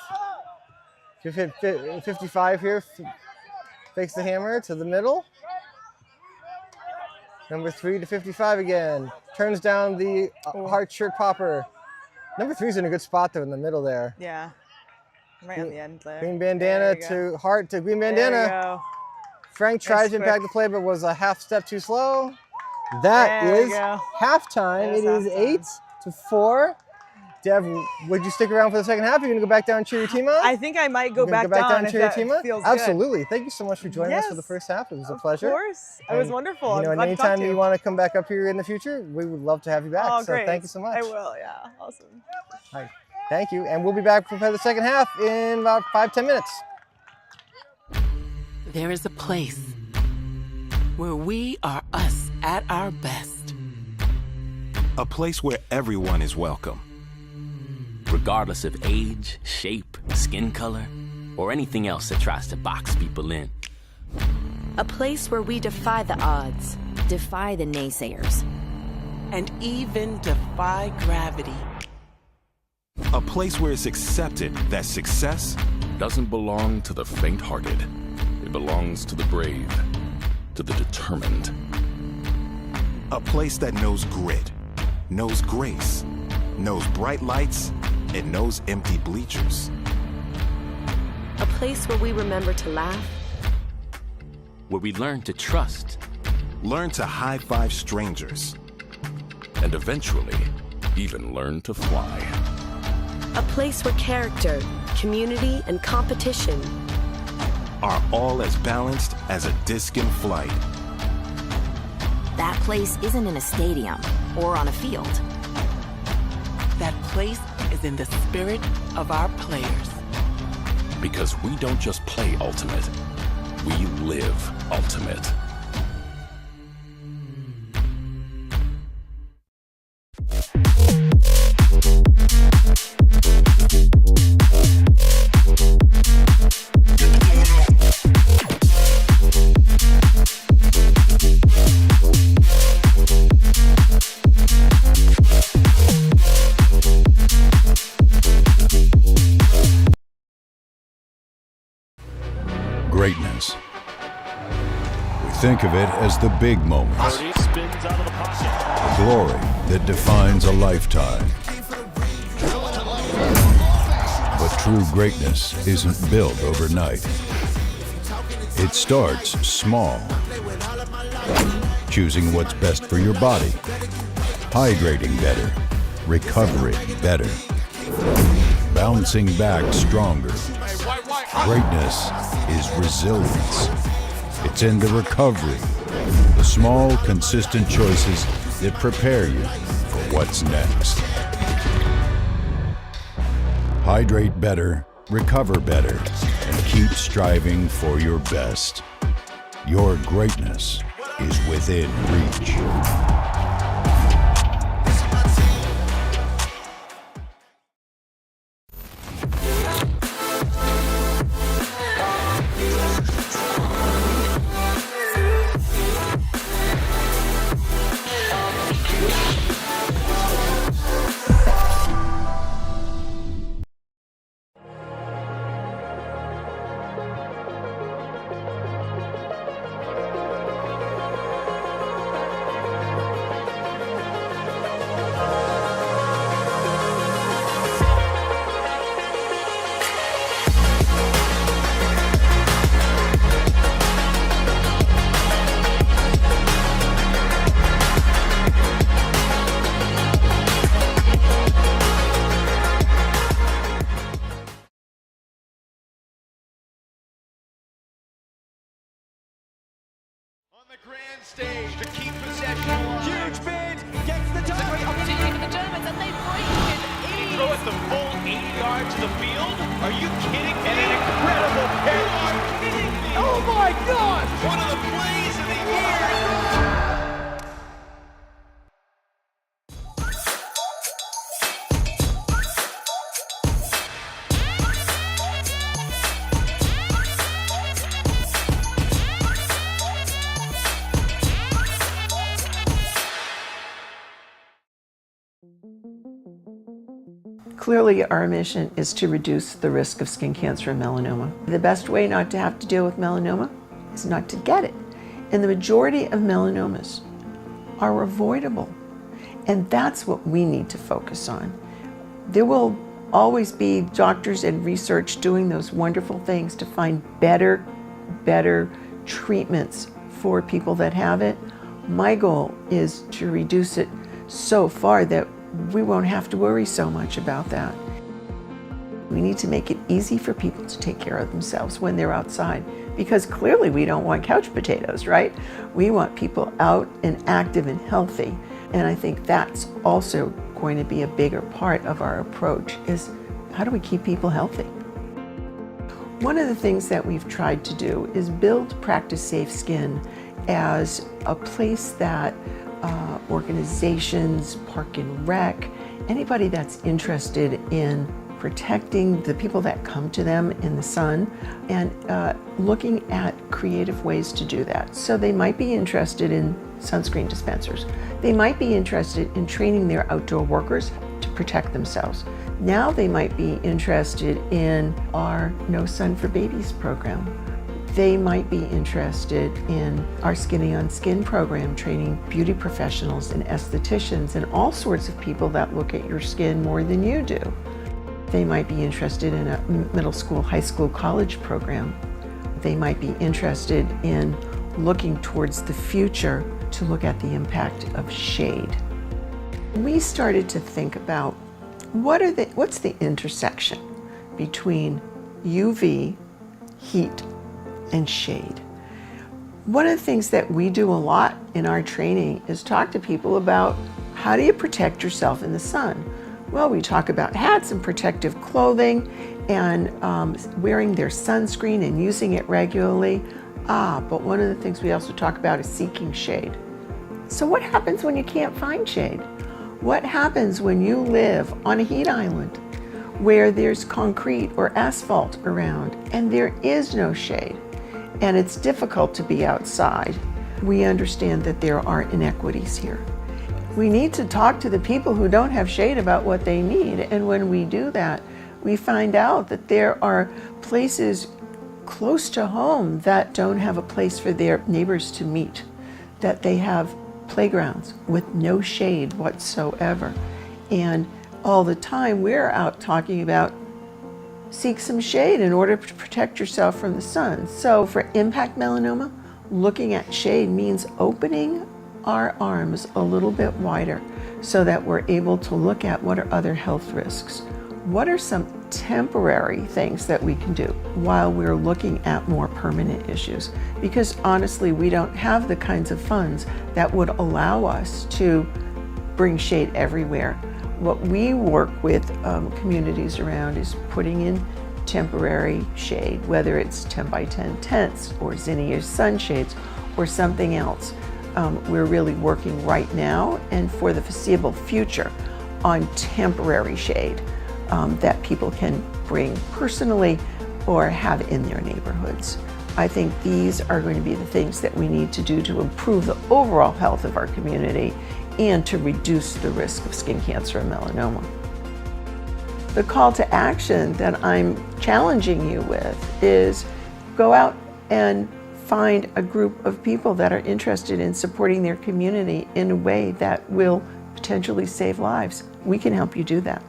55 here. Fakes the hammer to the middle. Number 3 to 55 again. Turns down the heart shirt popper. Number 3's in a good spot though in the middle there. Yeah. Right on the end there. Green bandana to heart to green bandana. There you go. Frank tried to impact the play but was a half step too slow. That There we is go. halftime. It There's is 8-4. Dev, would you stick around for the second half? You're going to go back down and cheer your team on? I think I might go You're gonna back down and if cheer your that team on? feels good. Absolutely. Thank you so much for joining us for the Yes, first half. It was a pleasure. Of course. It was And, wonderful. You know, I'm and glad to talk anytime to you want to come back up here in the future, we would love to have you back. Oh, so great. thank you so much. I will, yeah. Awesome. All right. Thank you. And we'll be back for the second half in about 5-10 minutes. There is a place where we are us at our best. A place where everyone is welcome. Regardless of age, shape, skin color, or anything else that tries to box people in. A place where we defy the odds, Defy the naysayers. And even defy gravity. A place where it's accepted that success doesn't belong to the faint-hearted. It belongs to the brave, to the determined. A place that knows grit, knows grace, knows bright lights, and knows empty bleachers. a place where we remember to laugh, Where we learn to trust. Learn to high-five strangers. And eventually, even learn to fly. a place where character, community, and competition Are all as balanced as a disc in flight. That place isn't in a stadium or on a field. That place is in the spirit of our players. Because we don't just play Ultimate, we live Ultimate. Greatness. We think of it as the big moments, the glory that defines a lifetime. But true greatness isn't built overnight. It starts small, choosing what's best for your body, hydrating better, recovering better, bouncing back stronger. Greatness is resilience. It's in the recovery, the small, consistent choices that prepare you for what's next. Hydrate better, recover better, and keep striving for your best. Your greatness is within reach. Grand stage to keep possession. Huge bid, gets the time. It's a great opportunity for the Germans, and they break it. Did he throw it the full 80 yards to the field? Are you kidding me? And an incredible catch. You are kidding me. Oh my gosh! One of the plays of the year. Clearly, our mission is to reduce the risk of skin cancer and melanoma. The best way not to have to deal with melanoma is not to get it. And the majority of melanomas are avoidable. And that's what we need to focus on. There will always be doctors and research doing those wonderful things to find better treatments for people that have it. My goal is to reduce it so far that we won't have to worry so much about that. We need to make it easy for people to take care of themselves when they're outside, because clearly we don't want couch potatoes, right? We want people out and active and healthy. And I think that's also going to be a bigger part of our approach, is how do we keep people healthy? One of the things that we've tried to do is build Practice Safe Skin as a place that organizations, Park and Rec, anybody that's interested in protecting the people that come to them in the sun, and looking at creative ways to do that. So they might be interested in sunscreen dispensers. They might be interested in training their outdoor workers to protect themselves. Now they might be interested in our No Sun for Babies program. They might be interested in our Skinny on Skin program, training beauty professionals and estheticians and all sorts of people that look at your skin more than you do. They might be interested in a middle school, high school, college program. They might be interested in looking towards the future to look at the impact of shade. We started to think about what's the intersection between UV, heat, and shade. One of the things that we do a lot in our training is talk to people about how do you protect yourself in the sun. Well, we talk about hats and protective clothing and wearing their sunscreen and using it regularly. But one of the things we also talk about is seeking shade. So what happens when you can't find shade? What happens when you live on a heat island where there's concrete or asphalt around and there is no shade and it's difficult to be outside? We understand that there are inequities here. We need to talk to the people who don't have shade about what they need, and when we do that, we find out that there are places close to home that don't have a place for their neighbors to meet, that they have playgrounds with no shade whatsoever. And all the time we're out talking about seek some shade in order to protect yourself from the sun. So for impact melanoma, looking at shade means opening our arms a little bit wider so that we're able to look at what are other health risks. What are some temporary things that we can do while we're looking at more permanent issues? Because honestly, we don't have the kinds of funds that would allow us to bring shade everywhere. What we work with communities around is putting in temporary shade, whether it's 10 by 10 tents or zinnias sunshades or something else. We're really working right now and for the foreseeable future on temporary shade that people can bring personally or have in their neighborhoods. I think these are going to be the things that we need to do to improve the overall health of our community and to reduce the risk of skin cancer and melanoma. The call to action that I'm challenging you with is go out and find a group of people that are interested in supporting their community in a way that will potentially save lives. We can help you do that.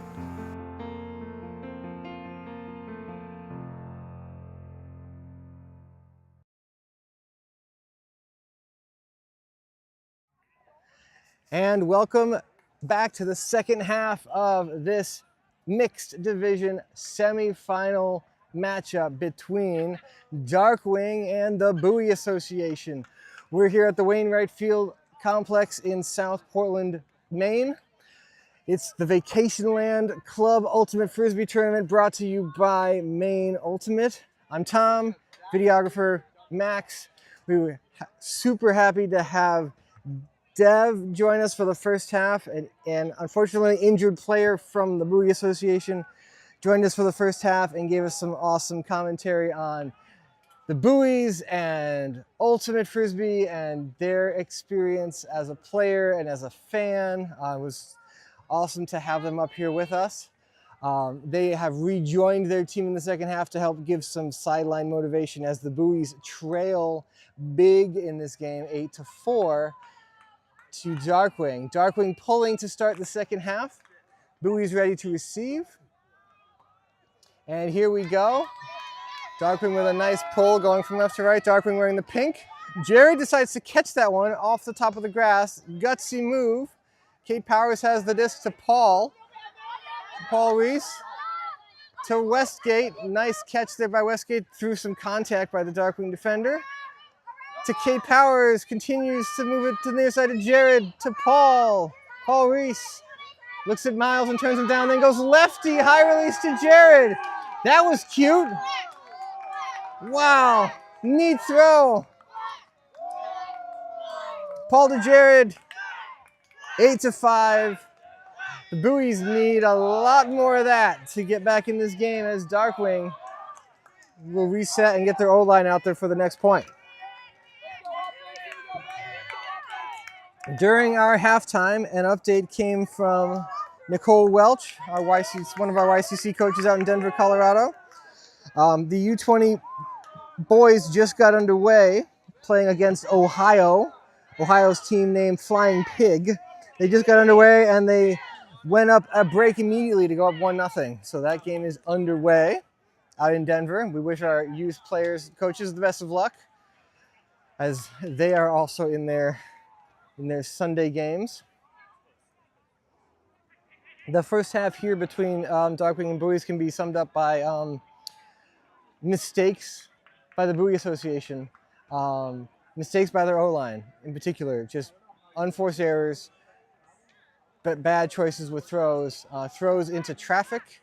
And welcome back to the second half of this mixed division semifinal matchup between Darkwing and the Buoy Association. We're here at the Wainwright Field Complex in South Portland, Maine. It's the Vacationland Club Ultimate Frisbee Tournament brought to you by Maine Ultimate. I'm Tom, videographer Max. We were super happy to have Dev join us for the first half, and unfortunately injured player from the Buoy Association joined us for the first half and gave us some awesome commentary on the buoys and Ultimate Frisbee and their experience as a player and as a fan. It was awesome to have them up here with us. They have rejoined their team in the second half to help give some sideline motivation as the Buoys trail big in this game, 8-4 to Darkwing. Darkwing pulling to start the second half. Buoy's ready to receive. And here we go. Darkwing with a nice pull going from left to right. Darkwing wearing the pink. Jared decides to catch that one off the top of the grass. Gutsy move. Kate Powers has the disc to Paul. Paul Reese to Westgate. Nice catch there by Westgate through some contact by the Darkwing defender. To Kate Powers, continues to move it to the near side of Jared, to Paul. Paul Reese looks at Miles and turns him down, then goes lefty, high release to Jared. That was cute. Wow, neat throw. Paul to Jared, 8-5. The Buoys need a lot more of that to get back in this game as Darkwing will reset and get their O-line out there for the next point. During our halftime, an update came from Nicole Welch, one of our YCC coaches out in Denver, Colorado. The U20 boys just got underway playing against Ohio. Ohio's team named Flying Pig. They just got underway and they went up a break immediately to go up 1-0. So that game is underway out in Denver. We wish our youth players, coaches, the best of luck as they are also in their Sunday games. The first half here between Darkwing and Buoys can be summed up by mistakes by the Buoy Association, mistakes by their O-line in particular, just unforced errors, but bad choices with throws, throws into traffic,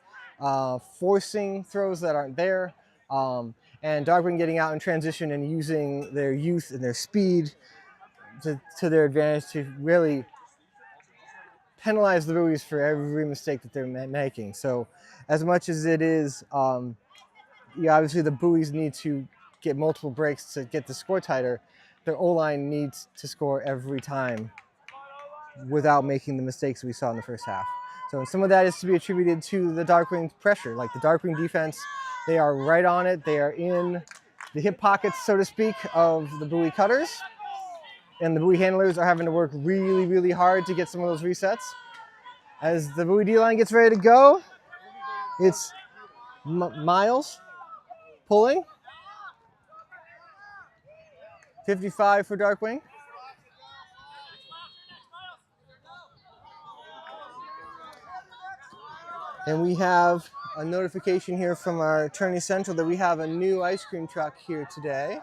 forcing throws that aren't there, and Darkwing getting out in transition and using their youth and their speed to their advantage to really penalize the Buoys for every mistake that they're making. So as much as it is, obviously the Buoys need to get multiple breaks to get the score tighter, their O-line needs to score every time without making the mistakes we saw in the first half. So some of that is to be attributed to the Darkwing pressure. Like the Darkwing defense, they are right on it. They are in the hip pockets, so to speak, of the Buoy cutters. And the Buoy handlers are having to work really, really hard to get some of those resets. As the Buoy D-line gets ready to go, it's Miles pulling. 55 for Darkwing. And we have a notification here from our Attorney Central that we have a new ice cream truck here today.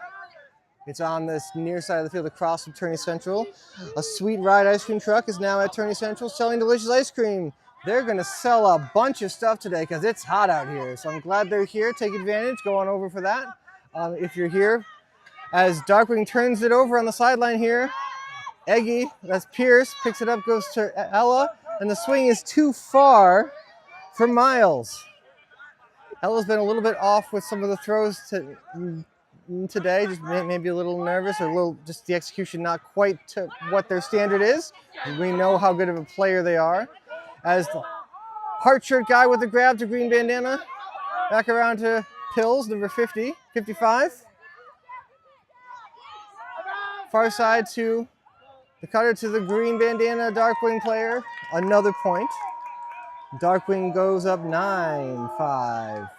It's on this near side of the field across from Attorney Central. A Sweet Ride ice cream truck is now at Attorney Central selling delicious ice cream. They're going to sell a bunch of stuff today because it's hot out here. So I'm glad they're here. Take advantage. Go on over for that if you're here. As Darkwing turns it over on the sideline here, Eggy, that's Pierce, picks it up, goes to Ella, and the swing is too far for Miles. Ella's been a little bit off with some of the throws today, just maybe a little nervous or just the execution not quite to what their standard is. We know how good of a player they are. As the heart shirt guy with the grab to green bandana, back around to Pills, number 50, 55. Far side to the cutter to the green bandana Darkwing player, another point. Darkwing goes up 9-5.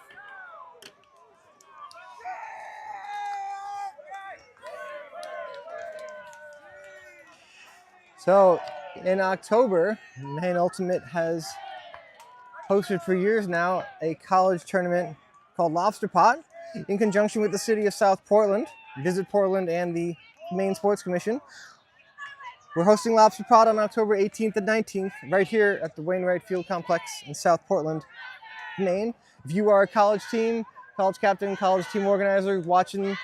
So in October, Maine Ultimate has hosted for years now a college tournament called Lobster Pot in conjunction with the city of South Portland, Visit Portland, and the Maine Sports Commission. We're hosting Lobster Pot on October 18th and 19th right here at the Wainwright Field Complex in South Portland, Maine. If you are a college team, college captain, college team organizer watching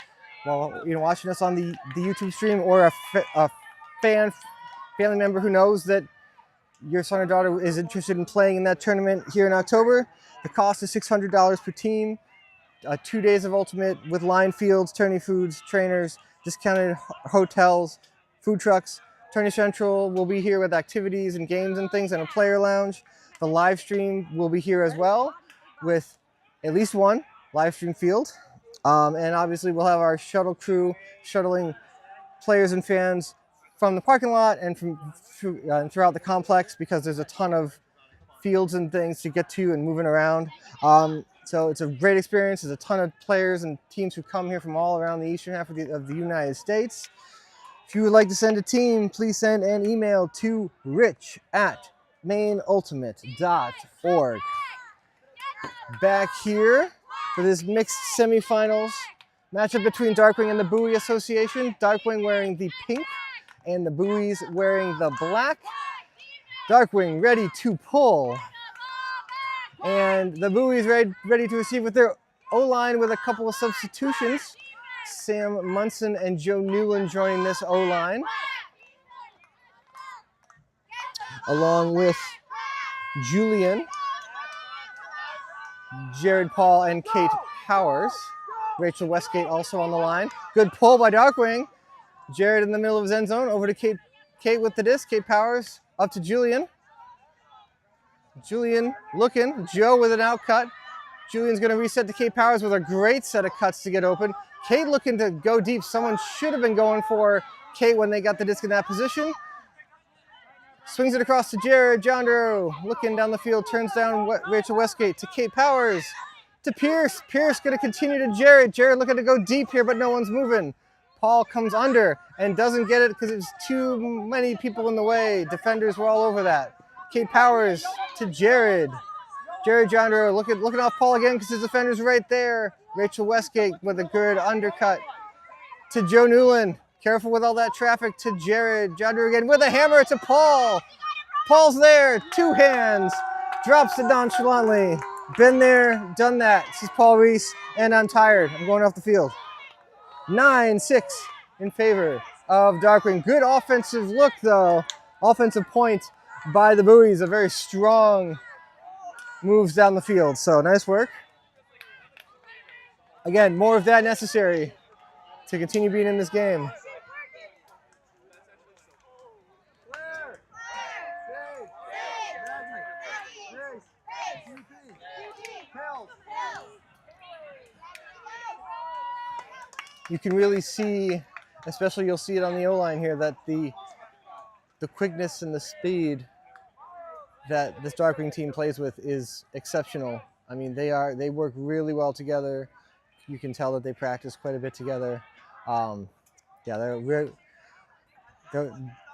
us on the YouTube stream, or a family member who knows that your son or daughter is interested in playing in that tournament here in October, the cost is $600 per team. 2 days of Ultimate with line fields, tourney foods, trainers, discounted hotels, food trucks. Attorney Central will be here with activities and games and things, and a player lounge. The live stream will be here as well with at least one live stream field. And obviously we'll have our shuttle crew shuttling players and fans from the parking lot and throughout the complex, because there's a ton of fields and things to get to and moving around. So it's a great experience. There's a ton of players and teams who come here from all around the eastern half of the United States. If you would like to send a team, please send an email to rich@mainultimate.org. Back here for this mixed semifinals matchup between Darkwing and the Buoy Association. Darkwing wearing the pink and the Buoys wearing the black. Darkwing ready to pull. And the Buoys ready to receive with their O-line with a couple of substitutions. Sam Munson and Joe Newland joining this O-line. Along with Julian, Jared Paul, and Kate Powers. Rachel Westgate also on the line. Good pull by Darkwing. Jared in the middle of his end zone. Over to Kate with the disc. Kate Powers up to Julian. Julian looking. Joe with an out cut. Julian's going to reset to Kate Powers with a great set of cuts to get open. Kate looking to go deep. Someone should have been going for Kate when they got the disc in that position. Swings it across to Jared. Jandro looking down the field. Turns down Rachel Westgate to Kate Powers. To Pierce. Pierce going to continue to Jared. Jared looking to go deep here, but no one's moving. Paul comes under and doesn't get it because there's too many people in the way. Defenders were all over that. Kate Powers to Jared. Jared Jandro looking off Paul again because his defender's right there. Rachel Westgate with a good undercut to Joe Newland. Careful with all that traffic to Jared. Jandro again with a hammer to Paul. Paul's there. Two hands. Drops it nonchalantly. Been there, done that. This is Paul Reese, and I'm tired. I'm going off the field. 9-6 in favor of Darkwing. Good offensive look, though. Offensive point by the Buoys. A very strong moves down the field. So nice work. Again, more of that necessary to continue being in this game. You can really see, especially you'll see it on the O-line here, that the quickness and the speed that this Darkwing team plays with is exceptional. I mean, they work really well together. You can tell that they practice quite a bit together. The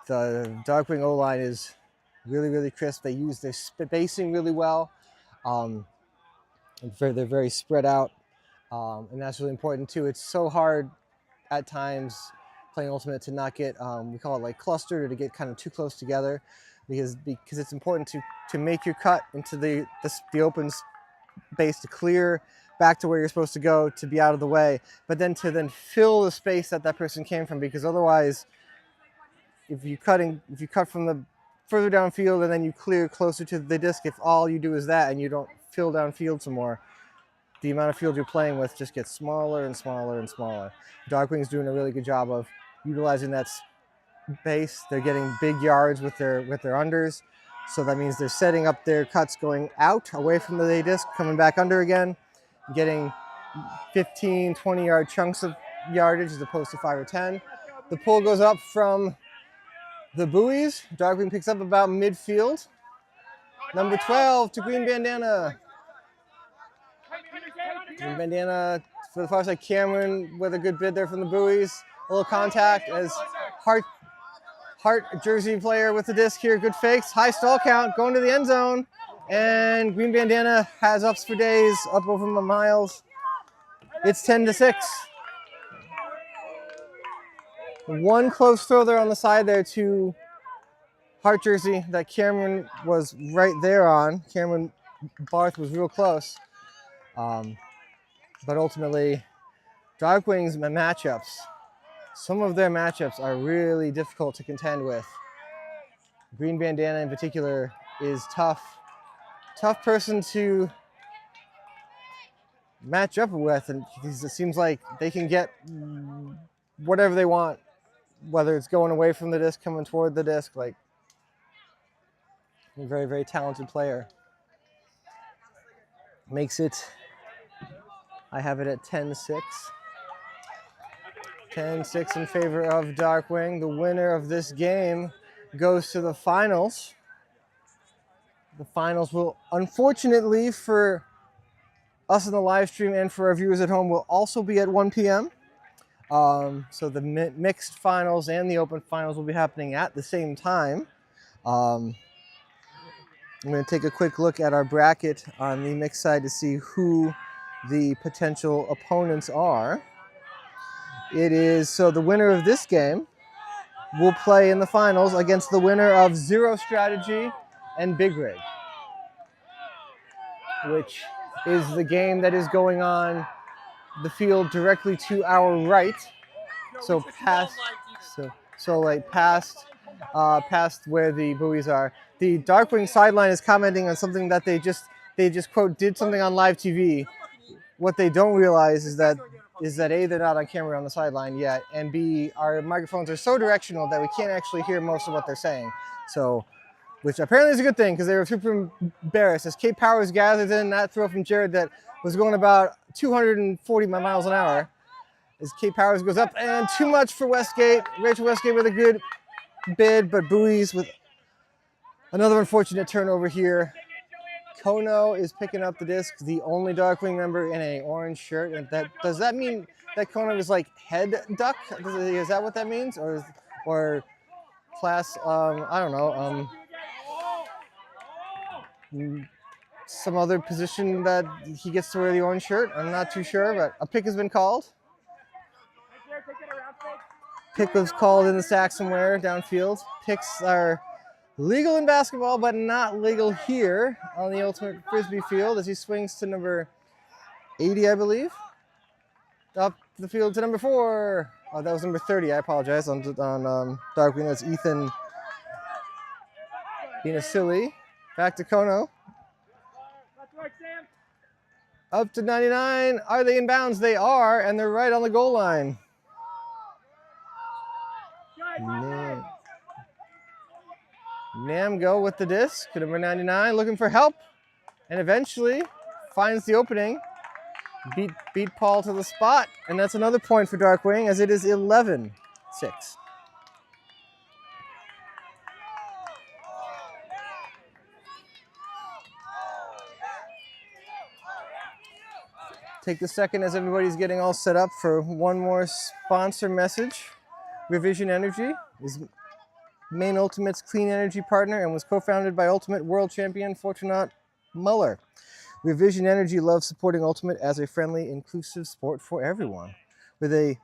Darkwing O-line is really, really crisp. They use their spacing really well. They're very spread out. And that's really important too. It's so hard at times playing Ultimate to not get, we call it like clustered, or to get kind of too close together, because it's important to make your cut into the open space, to clear back to where you're supposed to go, to be out of the way, but then to fill the space that person came from, because otherwise, if you cut from the further downfield and then you clear closer to the disc, if all you do is that and you don't fill downfield some more, the amount of field you're playing with just gets smaller and smaller and smaller. Darkwing's doing a really good job of utilizing that space. They're getting big yards with their unders, so that means they're setting up their cuts going out away from the disc, coming back under again, getting 15, 20-yard chunks of yardage as opposed to 5 or 10. The pull goes up from the Buoys. Darkwing picks up about midfield. Number 12 to Green Bandana. Green Bandana for the far side. Cameron with a good bid there from the Buoys. A little contact as Hart jersey player with the disc here. Good fakes. High stall count going to the end zone. And Green Bandana has ups for days, up over miles. It's 10-6. One close throw there on the side there to Hart jersey that Cameron was right there on. Cameron Barth was real close. But ultimately, Darkwing's matchups, some of their matchups are really difficult to contend with. Green Bandana in particular is tough person to match up with, and it seems like they can get whatever they want, whether it's going away from the disc, coming toward the disc. Like, a very, very talented player. Makes it, I have it at 10-6. 10-6 in favor of Darkwing. The winner of this game goes to the finals. The finals will, unfortunately for us in the live stream and for our viewers at home will also be at 1 p.m. So the mixed finals and the open finals will be happening at the same time. I'm going to take a quick look at our bracket on the mixed side to see who the potential opponents are. It is, so the winner of this game will play in the finals against the winner of Zero Strategy and Big Rig, which is the game that is going on the field directly to our right. So past where the buoys are. The Darkwing sideline is commenting on something that they just quote did something on live TV. What they don't realize is that A, they're not on camera on the sideline yet, and B, our microphones are so directional that we can't actually hear most of what they're saying. So, which apparently is a good thing because they were super embarrassed as Cape Powers gathered in that throw from Jared that was going about 240 miles an hour. As Cape Powers goes up and too much for Westgate. Rachel Westgate with a good bid, but Buoys with another unfortunate turnover here. Kono is picking up the disc, the only Darkwing member in an orange shirt. And does that mean that Kono is like head duck? Is that what that means, or class? I don't know. Some other position that he gets to wear the orange shirt. I'm not too sure, but a pick has been called. Pick was called in the sack somewhere downfield. Picks are legal in basketball, but not legal here on the Ultimate Frisbee field as he swings to number 80, I believe. Up the field to number 4. Oh, that was number 30. I apologize. On Darkwing, that's Ethan being a silly. Back to Kono. Up to 99. Are they in bounds? They are, and they're right on the goal line. Namgo with the disc to number 99, looking for help, and eventually finds the opening. Beat Paul to the spot, and that's another point for Darkwing as it is 11-6. Take the second as everybody's getting all set up for one more sponsor message. Revision Energy is Maine Ultimate's clean energy partner and was co-founded by Ultimate World Champion Fortunat Muller. Revision Energy loves supporting Ultimate as a friendly, inclusive sport for everyone. With a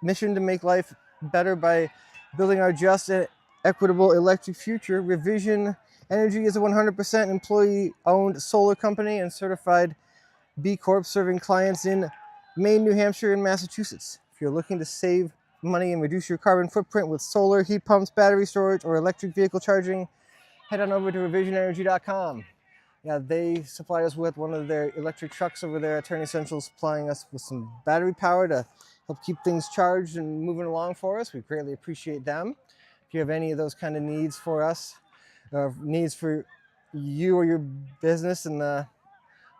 mission to make life better by building our just and equitable electric future, Revision Energy is a 100% employee-owned solar company and certified B Corp serving clients in Maine, New Hampshire, and Massachusetts. If you're looking to save money and reduce your carbon footprint with solar, heat pumps, battery storage, or electric vehicle charging, head on over to revisionenergy.com. Yeah, they supplied us with one of their electric trucks over there at Turn Essentials, supplying us with some battery power to help keep things charged and moving along for us. We greatly appreciate them. If you have any of those kind of needs for us, needs for you or your business in the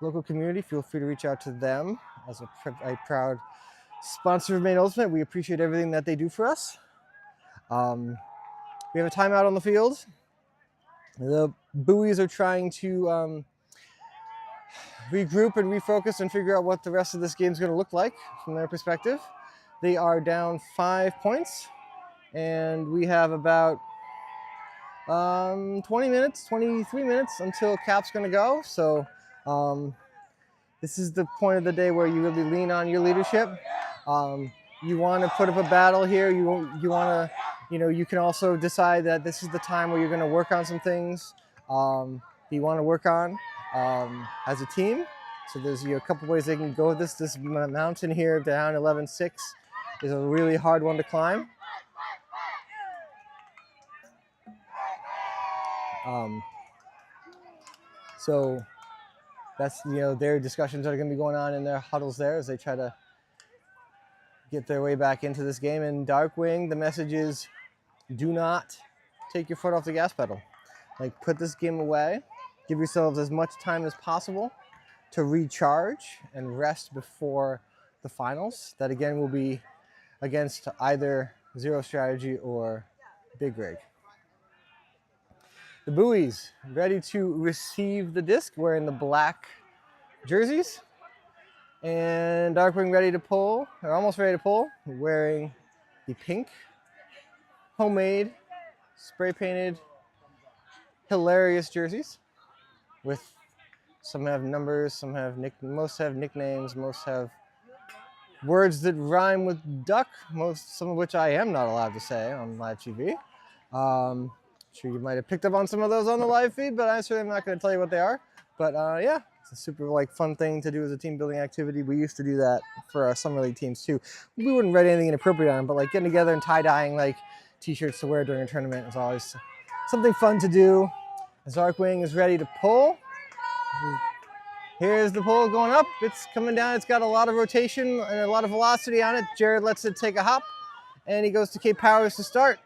local community, feel free to reach out to them. As a proud sponsor of Maine Ultimate, we appreciate everything that they do for us. We have a timeout on the field. The Buoys are trying to regroup and refocus and figure out what the rest of this game is going to look like from their perspective. They are down 5 points, and we have about 23 minutes until Cap's going to go. So this is the point of the day where you really lean on your leadership. You want to put up a battle here. You want to, you can also decide that this is the time where you're going to work on some things you want to work on as a team. So there's a couple ways they can go with this. This mountain here down 11-6 is a really hard one to climb. So that's, their discussions are going to be going on in their huddles there as they try to get their way back into this game. And Darkwing, the message is, do not take your foot off the gas pedal. Put this game away. Give yourselves as much time as possible to recharge and rest before the finals. That again will be against either Zero Strategy or Big Rig. The Buoys ready to receive the disc, wearing the black jerseys. And Darkwing ready to pull, or almost ready to pull, wearing the pink, homemade, spray painted, hilarious jerseys with some have numbers, some have most have nicknames, most have words that rhyme with duck, some of which I am not allowed to say on live TV. Sure you might have picked up on some of those on the live feed, but I certainly am not going to tell you what they are. But yeah, it's a super fun thing to do as a team building activity. We used to do that for our summer league teams too. We wouldn't write anything inappropriate on them, but getting together and tie-dyeing t-shirts to wear during a tournament is always something fun to do. As Darkwing is ready to pull. Here's the pull going up. It's coming down. It's got a lot of rotation and a lot of velocity on it. Jared lets it take a hop, and he goes to Kate Powers to start.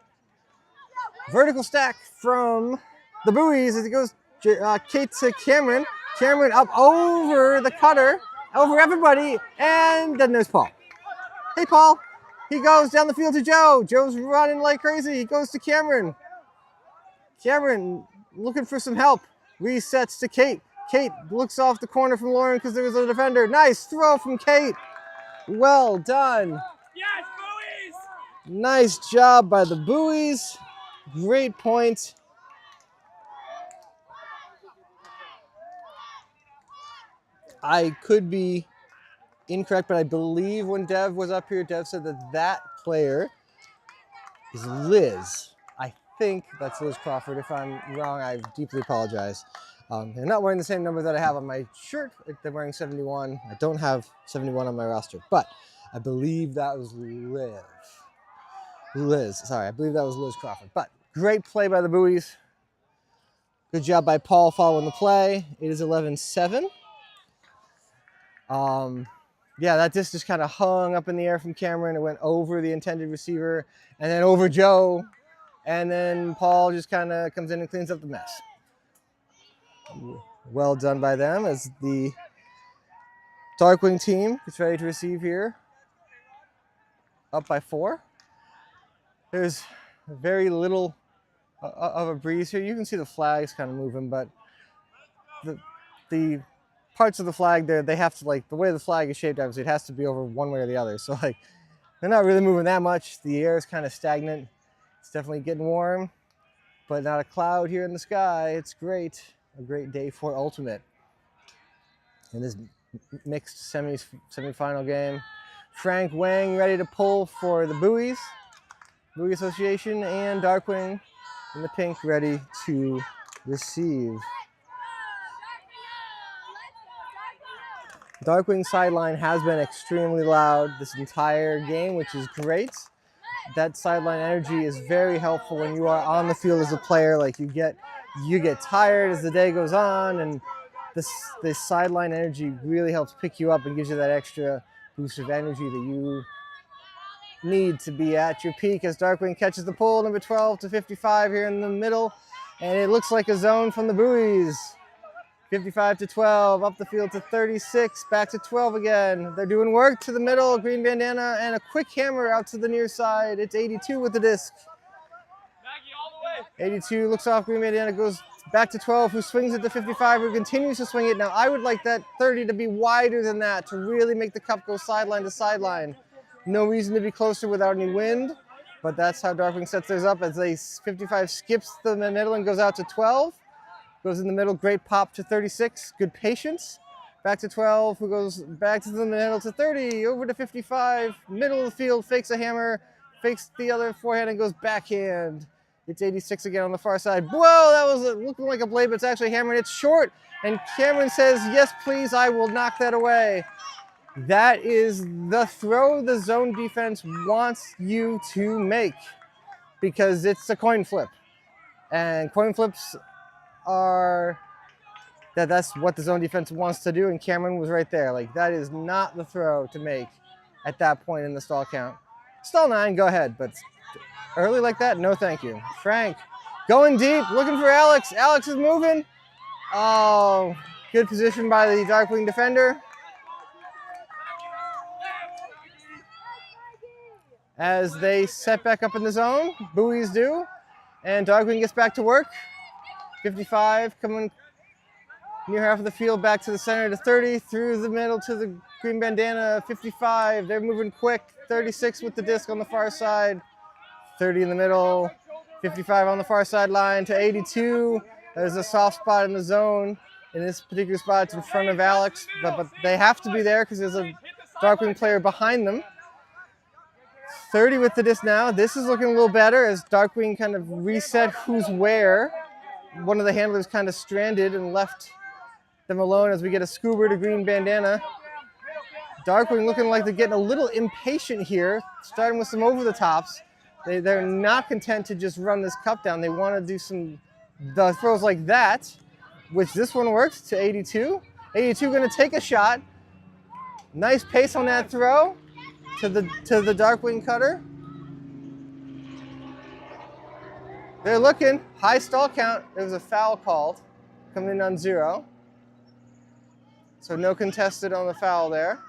Vertical stack from the buoys as it goes Kate to Cameron. Cameron up over the cutter, over everybody, and then there's Paul. Hey, Paul. He goes down the field to Joe. Joe's running like crazy. He goes to Cameron. Cameron looking for some help. Resets to Kate. Kate looks off the corner from Lauren because there was a defender. Nice throw from Kate. Well done. Yes, buoys! Nice job by the buoys. Great point. I could be incorrect, but I believe when Dev was up here, Dev said that player is Liz. I think that's Liz Crawford. If I'm wrong, I deeply apologize. They're not wearing the same number that I have on my shirt. They're wearing 71. I don't have 71 on my roster, but I believe that was Liz. Sorry, I believe that was Liz Crawford. But great play by the buoys. Good job by Paul following the play. It is 11-7. Yeah, that disc just kind of hung up in the air from Cameron. It went over the intended receiver and then over Joe. And then Paul just kind of comes in and cleans up the mess. Well done by them as the Darkwing team is ready to receive here. Up by 4. There's very little of a breeze here. You can see the flags kind of moving, but the parts of the flag there, they have to the way the flag is shaped, obviously it has to be over one way or the other. So they're not really moving that much. The air is kind of stagnant. It's definitely getting warm, but not a cloud here in the sky. It's great. A great day for Ultimate. In this mixed semifinal game. Frank Wang ready to pull for the buoys. Buoy Association, and Darkwing in the pink ready to receive. Darkwing sideline has been extremely loud this entire game, which is great. That sideline energy is very helpful when you are on the field as a player. You get tired as the day goes on, and this sideline energy really helps pick you up and gives you that extra boost of energy that you need to be at your peak as Darkwing catches the pull, number 12 to 55 here in the middle, and it looks like a zone from the buoys. 55 to 12, up the field to 36, back to 12 again. They're doing work to the middle, green bandana, and a quick hammer out to the near side. It's 82 with the disc. 82 looks off green bandana, goes back to 12, who swings it to 55, who continues to swing it. Now, I would like that 30 to be wider than that to really make the cup go sideline to sideline. No reason to be closer without any wind, but that's how Darkwing sets theirs up as 55 skips the middle and goes out to 12. Goes in the middle, great pop to 36, good patience. Back to 12, who goes back to the middle to 30, over to 55, middle of the field, fakes a hammer, fakes the other forehand and goes backhand. It's 86 again on the far side. Whoa, that was looking like a blade, but it's actually a hammer, and it's short. And Cameron says, yes, please, I will knock that away. That is the throw the zone defense wants you to make because it's a coin flip. And coin flips are, that's what the zone defense wants to do, and Cameron was right there. That is not the throw to make at that point in the stall count. Stall 9, go ahead, but early like that, no thank you. Frank going deep, looking for Alex. Alex is moving. Oh, good position by the Darkwing defender. As they set back up in the zone, buoys do, and Darkwing gets back to work. 55 coming near half of the field, back to the center to 30, through the middle to the green bandana, 55. They're moving quick. 36 with the disc on the far side, 30 in the middle, 55 on the far sideline to 82. There's a soft spot in the zone. In this particular spot, it's in front of Alex, but they have to be there because there's a Darkwing player behind them. 30 with the disc now. This is looking a little better as Darkwing kind of reset who's where. One of the handlers kind of stranded and left them alone as we get a scuba to green bandana. Darkwing looking like they're getting a little impatient here, starting with some over the tops. They're not content to just run this cup down. They want to do some throws like that, which this one works to 82. 82 going to take a shot. Nice pace on that throw to the Darkwing cutter. They're looking, high stall count. There was a foul called, coming in on 0. So no contested on the foul there.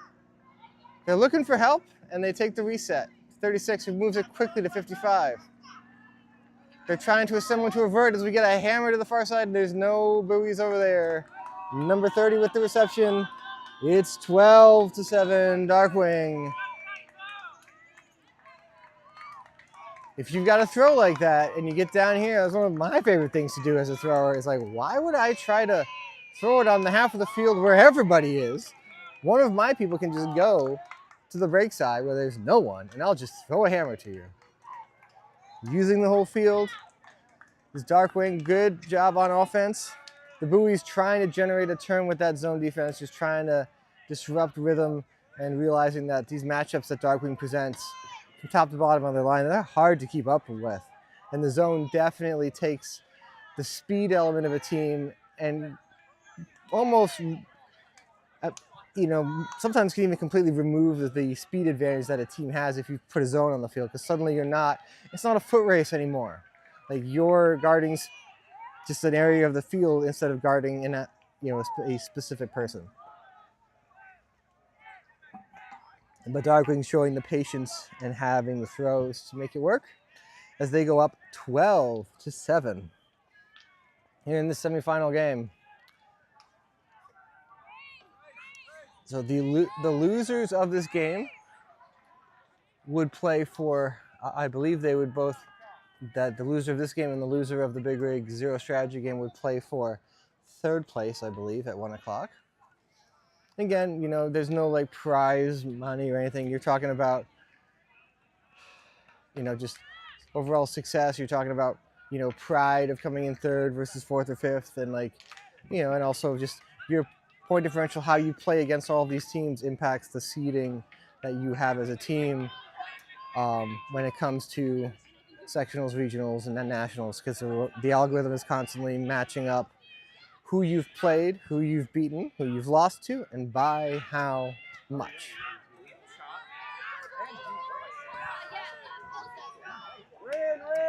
They're looking for help, and they take the reset. 36, who moves it quickly to 55. They're trying to assemble into a vert as we get a hammer to the far side. There's no buoys over there. Number 30 with the reception. It's 12-7, Darkwing. If you've got a throw like that and you get down here, that's one of my favorite things to do as a thrower. It's like, why would I try to throw it on the half of the field where everybody is? One of my people can just go to the break side where there's no one, and I'll just throw a hammer to you. Using the whole field is Darkwing. Good job on offense. The Buoy's trying to generate a turn with that zone defense, just trying to disrupt rhythm and realizing that these matchups that Darkwing presents from top to bottom on their line, they're hard to keep up with. And the zone definitely takes the speed element of a team and almost, sometimes can even completely remove the speed advantage that a team has if you put a zone on the field, because suddenly it's not a foot race anymore. Like you're guarding just an area of the field instead of guarding in a specific person. But Darkwing showing the patience and having the throws to make it work as they go up 12-7 here in the semifinal game. So the losers of this game would play for, I believe they would both, that the loser of this game and the loser of the Big Rig Zero Strategy game would play for 3rd place, I believe, at 1 o'clock. Again, there's no like prize money or anything. You're talking about, just overall success. You're talking about, pride of coming in 3rd versus 4th or 5th, and and also just your point differential, how you play against all of these teams impacts the seeding that you have as a team when it comes to sectionals, regionals, and then nationals, because the algorithm is constantly matching up who you've played, who you've beaten, who you've lost to, and by how much.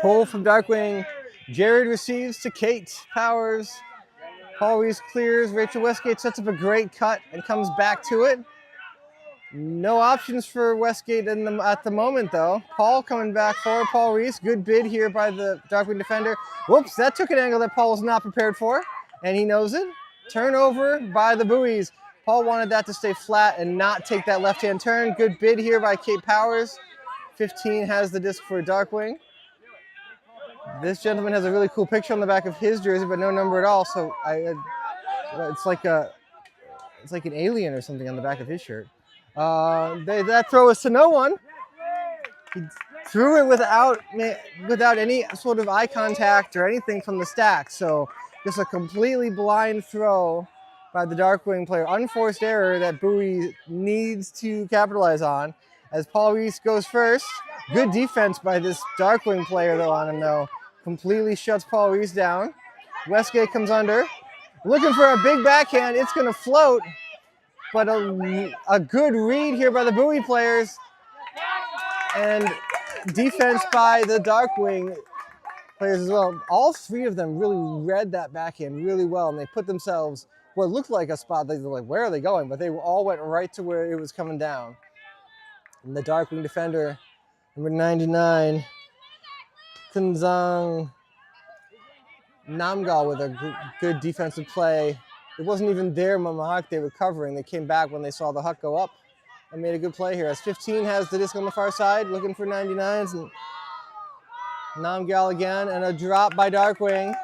Pull from Darkwing. Jared receives to Kate Powers. Paul Reese clears. Rachel Westgate sets up a great cut and comes back to it. No options for Westgate at the moment, though. Paul coming back for Paul Reese. Good bid here by the Darkwing defender. Whoops, that took an angle that Paul was not prepared for, and he knows it. Turnover by the Buoys. Paul wanted that to stay flat and not take that left-hand turn. Good bid here by Kate Powers. 15 has the disc for Darkwing. This gentleman has a really cool picture on the back of his jersey, but no number at all. So it's like an alien or something on the back of his shirt. That throw is to no one. He threw it without any sort of eye contact or anything from the stack. So just a completely blind throw by the Darkwing player. Unforced error that Buoy needs to capitalize on as Paul Reese goes first. Good defense by this Darkwing player though on him though. Completely shuts Paul Reese down. Westgate comes under. Looking for a big backhand. It's going to float. But a good read here by the Buoy players. And defense by the Darkwing players as well. All 3 of them really read that backhand really well. And they put themselves what looked like a spot. They were like, where are they going? But they all went right to where it was coming down. And the Darkwing defender, number 99, Kunzang Namgal with a good defensive play it wasn't even their Manik they were covering. They came back when they saw the Huck go up and made a good play here. As 15 has the disc on the far side, looking for 99s. And Namgyal again, and a drop by Darkwing.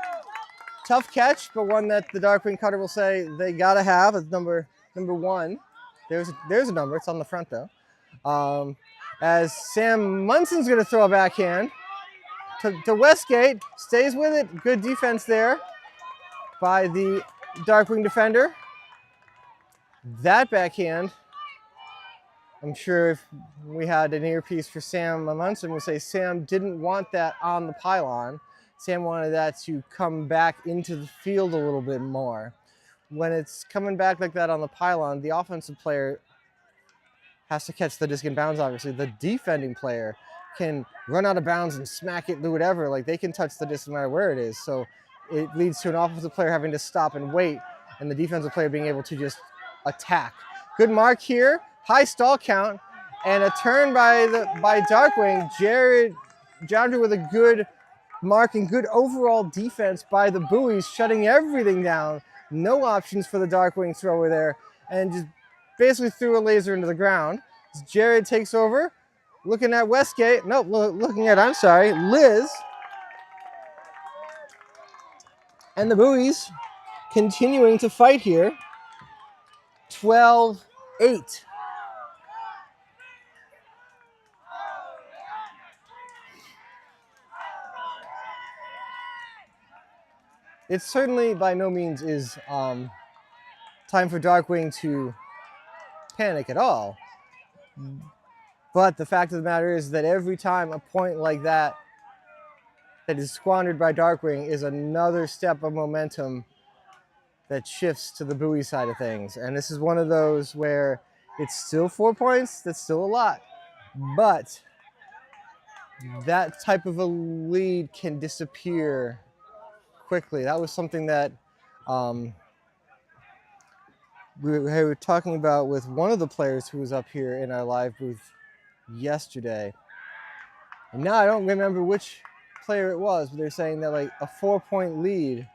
Tough catch, but one that the Darkwing cutter will say they gotta have. It's number 1. There's a number. It's on the front though. As Sam Munson's gonna throw a backhand to Westgate, stays with it. Good defense there by the Darkwing defender. That backhand, I'm sure if we had an earpiece for Sam Munson, we'd say Sam didn't want that on the pylon. Sam wanted that to come back into the field a little bit more. When it's coming back like that on the pylon, the offensive player has to catch the disc in bounds, obviously. The defending player can run out of bounds and smack it, do whatever. Like, they can touch the disc no matter where it is. So it leads to an offensive player having to stop and wait, and the defensive player being able to just attack. Good mark here, high stall count, and a turn by Darkwing. Jared Jandrew with a good mark and good overall defense by the Buoys, shutting everything down. No options for the Darkwing thrower there, and just basically threw a laser into the ground. As Jared takes over, looking at Westgate. Nope, looking at, I'm sorry, Liz. And the Buoys continuing to fight here. 12-8. It certainly by no means is time for Darkwing to panic at all. But the fact of the matter is that every time a point like that is squandered by Darkwing is another step of momentum that shifts to the Buoy side of things. And this is one of those where it's still 4 points, that's still a lot. But that type of a lead can disappear quickly. That was something that we were talking about with one of the players who was up here in our live booth yesterday. And now I don't remember which player it was, but they're saying that like a 4-point lead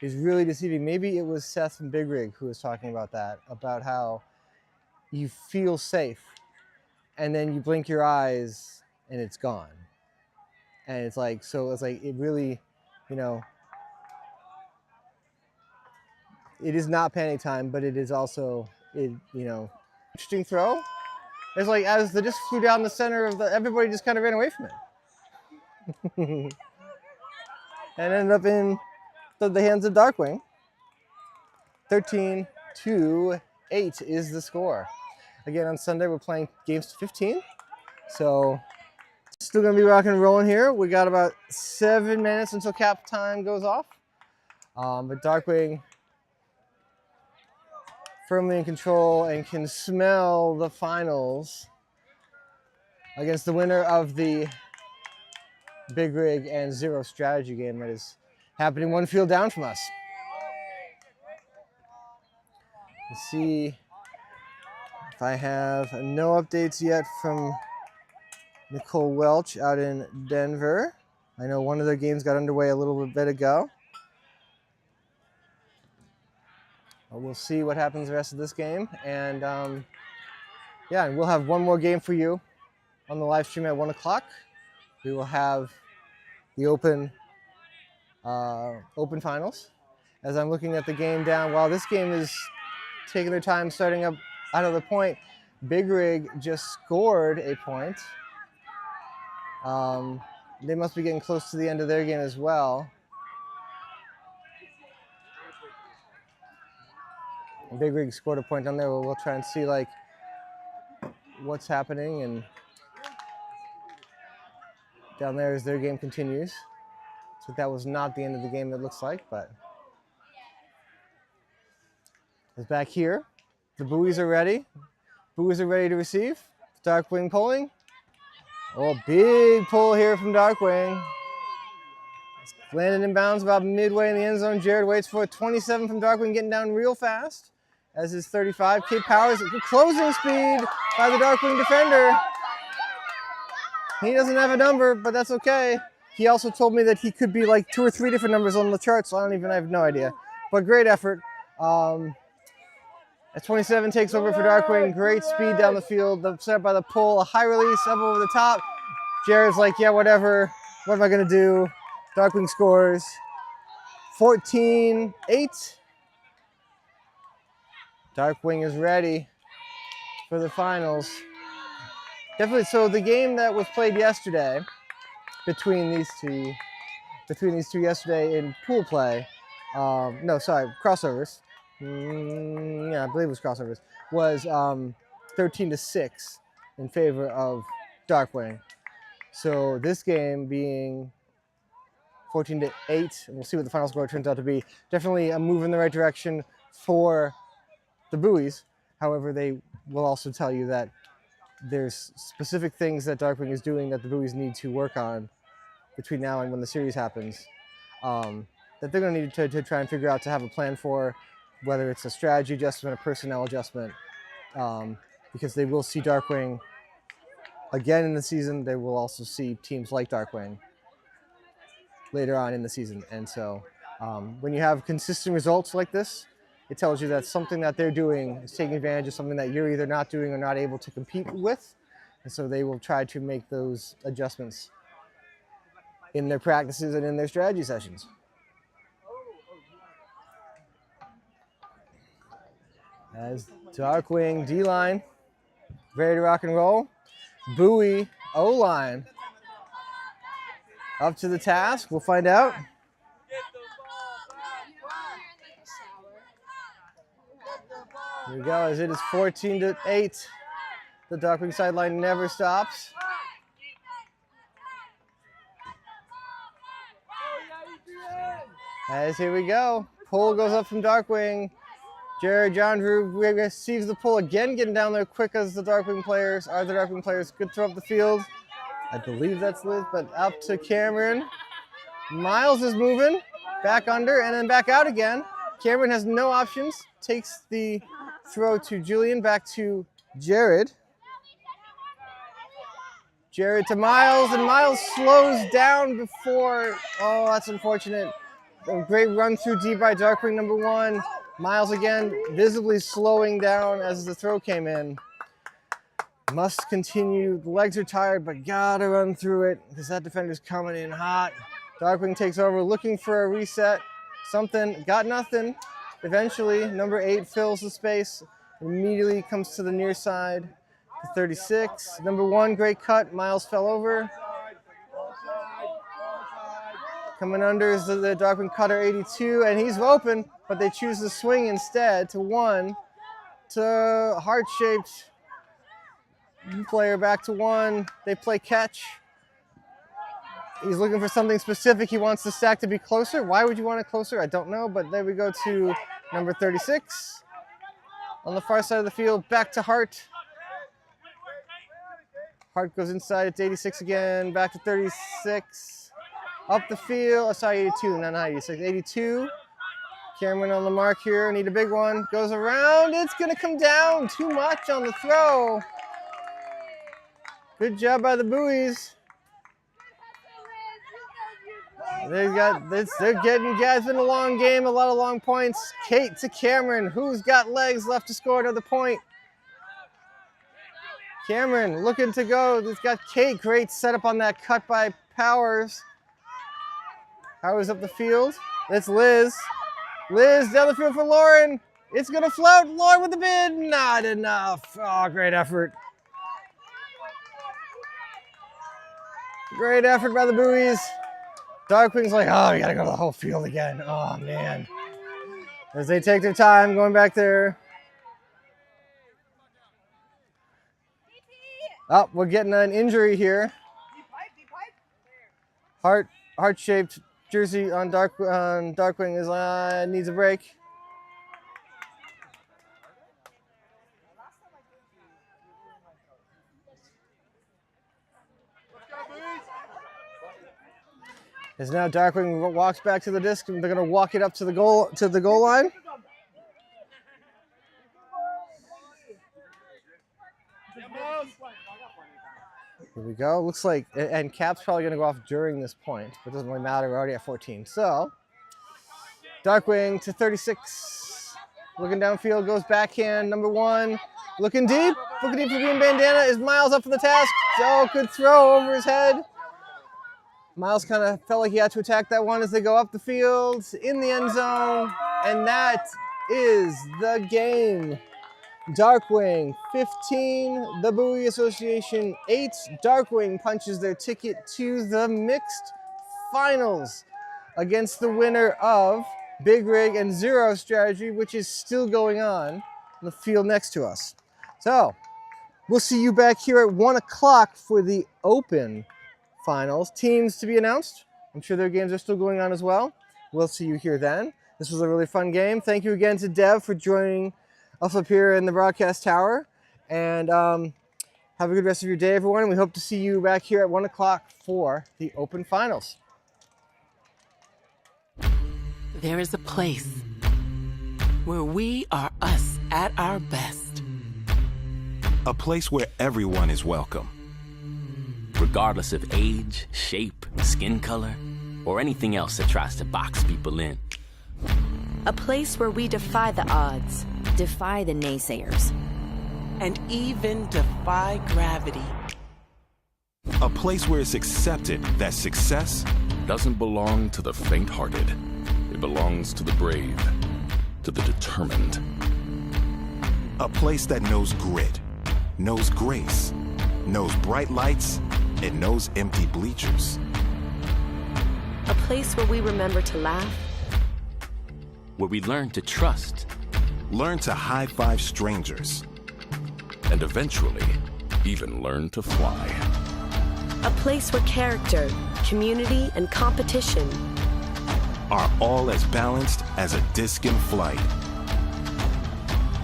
is really deceiving. Maybe it was Seth from Big Rig who was talking about that, about how you feel safe and then you blink your eyes and it's gone. And it's like, so it's like, it really, you know, it is not panic time, but it is also, interesting throw. It's like as the disc flew down the center of everybody just kind of ran away from it. And ended up in the hands of Darkwing. 13-8 is the score. Again, on Sunday, we're playing games to 15. So still gonna be rocking and rolling here. We got about 7 minutes until cap time goes off. But Darkwing firmly in control and can smell the finals against the winner of the Big Rig and Zero strategy game that is happening one field down from us. Let's see if I have no updates yet from Nicole Welch out in Denver. I know one of their games got underway a little bit ago. We'll see what happens the rest of this game. And yeah, and we'll have one more game for you on the live stream at 1 o'clock. We will have the open finals. As I'm looking at the game down, while this game is taking their time starting up out of the point, Big Rig just scored a point. They must be getting close to the end of their game as well. Big Rig scored a point down there. We'll try and see like what's happening, and down there as their game continues. So that was not the end of the game, it looks like, but it's back here. The Buoys are ready. Buoys are ready to receive. Darkwing pulling. Oh, big pull here from Darkwing. It's landed in bounds about midway in the end zone. Jared waits for a 27 from Darkwing, getting down real fast. As is 35. Kate Powers, closing speed by the Darkwing defender. He doesn't have a number, but that's okay. He also told me that he could be like 2 or 3 different numbers on the chart, so I have no idea. But great effort As 27 takes over for Darkwing, great speed down the field, set up by the pull, a high release up over the top. Jared's like, yeah, whatever. What am I gonna do? Darkwing scores 14-8. Darkwing is ready for the finals. Definitely. So the game that was played yesterday between these two yesterday in pool play, crossovers. Yeah, I believe it was crossovers. Was 13-6 in favor of Darkwing. So this game being 14-8, and we'll see what the final score turns out to be. Definitely a move in the right direction for the Buoys. However, they will also tell you that there's specific things that Darkwing is doing that the Buoys need to work on between now and when the series happens, that they're going to need to try and figure out to have a plan for, whether it's a strategy adjustment, a personnel adjustment, because they will see Darkwing again in the season. They will also see teams like Darkwing later on in the season. And so when you have consistent results like this, it tells you that something that they're doing is taking advantage of something that you're either not doing or not able to compete with. And so they will try to make those adjustments in their practices and in their strategy sessions. As Darkwing D-line, ready to rock and roll. Buoy O-line up to the task. We'll find out. Here we go, as it is 14-8. The Darkwing sideline never stops. As here we go. Pull goes up from Darkwing. Jared John Drew receives the pull again, getting down there quick as the Darkwing players. Are the Darkwing players good throw up the field? I believe that's Liz, but up to Cameron. Miles is moving back under and then back out again. Cameron has no options. Takes the throw to Julian, back to Jared. Jared to Miles, and Miles slows down before. Oh, that's unfortunate. A great run through deep by Darkwing number 1. Miles again visibly slowing down as the throw came in. Must continue. The legs are tired, but gotta run through it because that defender's coming in hot. Darkwing takes over, looking for a reset. Something, got nothing. Eventually, number 8 fills the space. Immediately comes to the near side to 36. Number 1, great cut. Miles fell over. Coming under is the Darkwing cutter 82, and he's open, but they choose to swing instead to 1, to heart-shaped player back to 1. They play catch. He's looking for something specific. He wants the stack to be closer. Why would you want it closer? I don't know, but there we go to number 36. On the far side of the field, back to Hart. Hart goes inside, it's 86 again, back to 36. Up the field, 82, not 86, 82. Cameron on the mark here, need a big one. Goes around, it's gonna come down. Too much on the throw. Good job by the Buoys. They're getting, guys, been a long game, a lot of long points. Kate to Cameron, who's got legs left to score another point. Cameron looking to go, he's got Kate, great setup on that cut by Powers. Powers up the field, it's Liz. Liz down the field for Lauren. It's gonna float, Lauren with the bid, not enough. Oh, great effort. Great effort by the Buoys. Darkwing's like, oh, you gotta go to the whole field again. Oh, man. As they take their time going back there. Oh, we're getting an injury here. Heart-shaped jersey on Darkwing is needs a break. As now Darkwing walks back to the disc, and they're going to walk it up to the goal line. Here we go. Looks like, and Cap's probably going to go off during this point, but it doesn't really matter. We're already at 14. So, Darkwing to 36. Looking downfield, goes backhand, number 1. Looking deep for green bandana. Is Miles up for the task? Oh, good throw over his head. Miles kind of felt like he had to attack that one as they go up the field, in the end zone, and that is the game. Darkwing 15, the Buoy Association 8. Darkwing punches their ticket to the mixed finals against the winner of Big Rig and Zero Strategy, which is still going on the field next to us. So we'll see you back here at 1 o'clock for the open finals. Teams to be announced. I'm sure their games are still going on as well. We'll see you here then. This was a really fun game. Thank you again to Dev for joining us up here in the broadcast tower. And have a good rest of your day, everyone. We hope to see you back here at 1 o'clock for the open finals. There is a place where we are us at our best. A place where everyone is welcome. Regardless of age, shape, skin color, or anything else that tries to box people in. A place where we defy the odds, defy the naysayers, and even defy gravity. A place where it's accepted that success doesn't belong to the faint-hearted. It belongs to the brave, to the determined. A place that knows grit, knows grace, knows bright lights, and knows empty bleachers. a place where we remember to laugh, where we learn to trust, learn to high-five strangers, and eventually even learn to fly. a place where character, community, and competition are all as balanced as a disc in flight.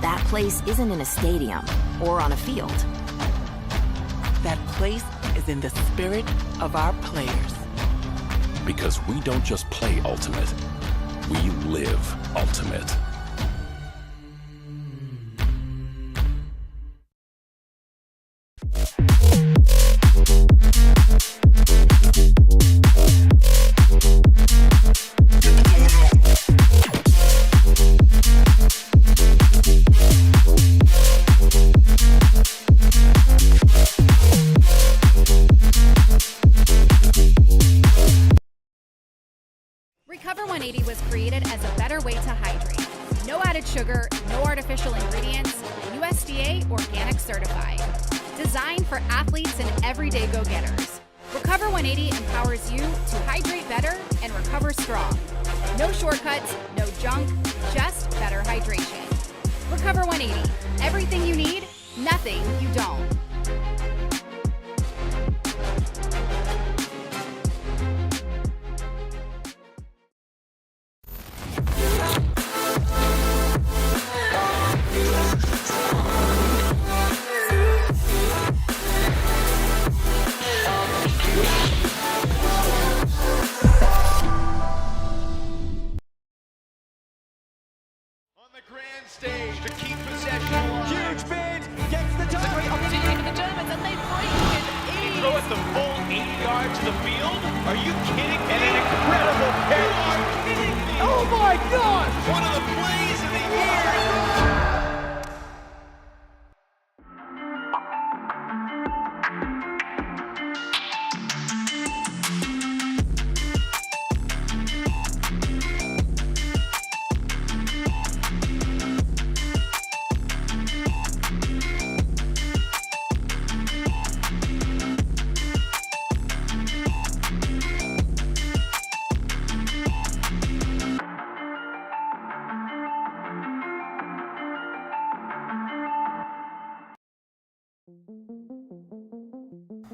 That place isn't in a stadium or on a field. That place is in the spirit of our players. Because we don't just play Ultimate, we live Ultimate. Recover 180 was created as a better way to hydrate. No added sugar, no artificial ingredients, USDA organic certified. Designed for athletes and everyday go-getters. Recover 180 empowers you to hydrate better and recover strong. No shortcuts, no junk, just better hydration. Recover 180, everything you need, nothing you don't. Stage to keep possession. Huge bid gets the touch. It's a great opportunity for the Germans, and they break with ease. They throw it the full 80 yards to the field. Are you kidding me? And an incredible catch. You are kidding me? Oh my God! One of the plays of the year.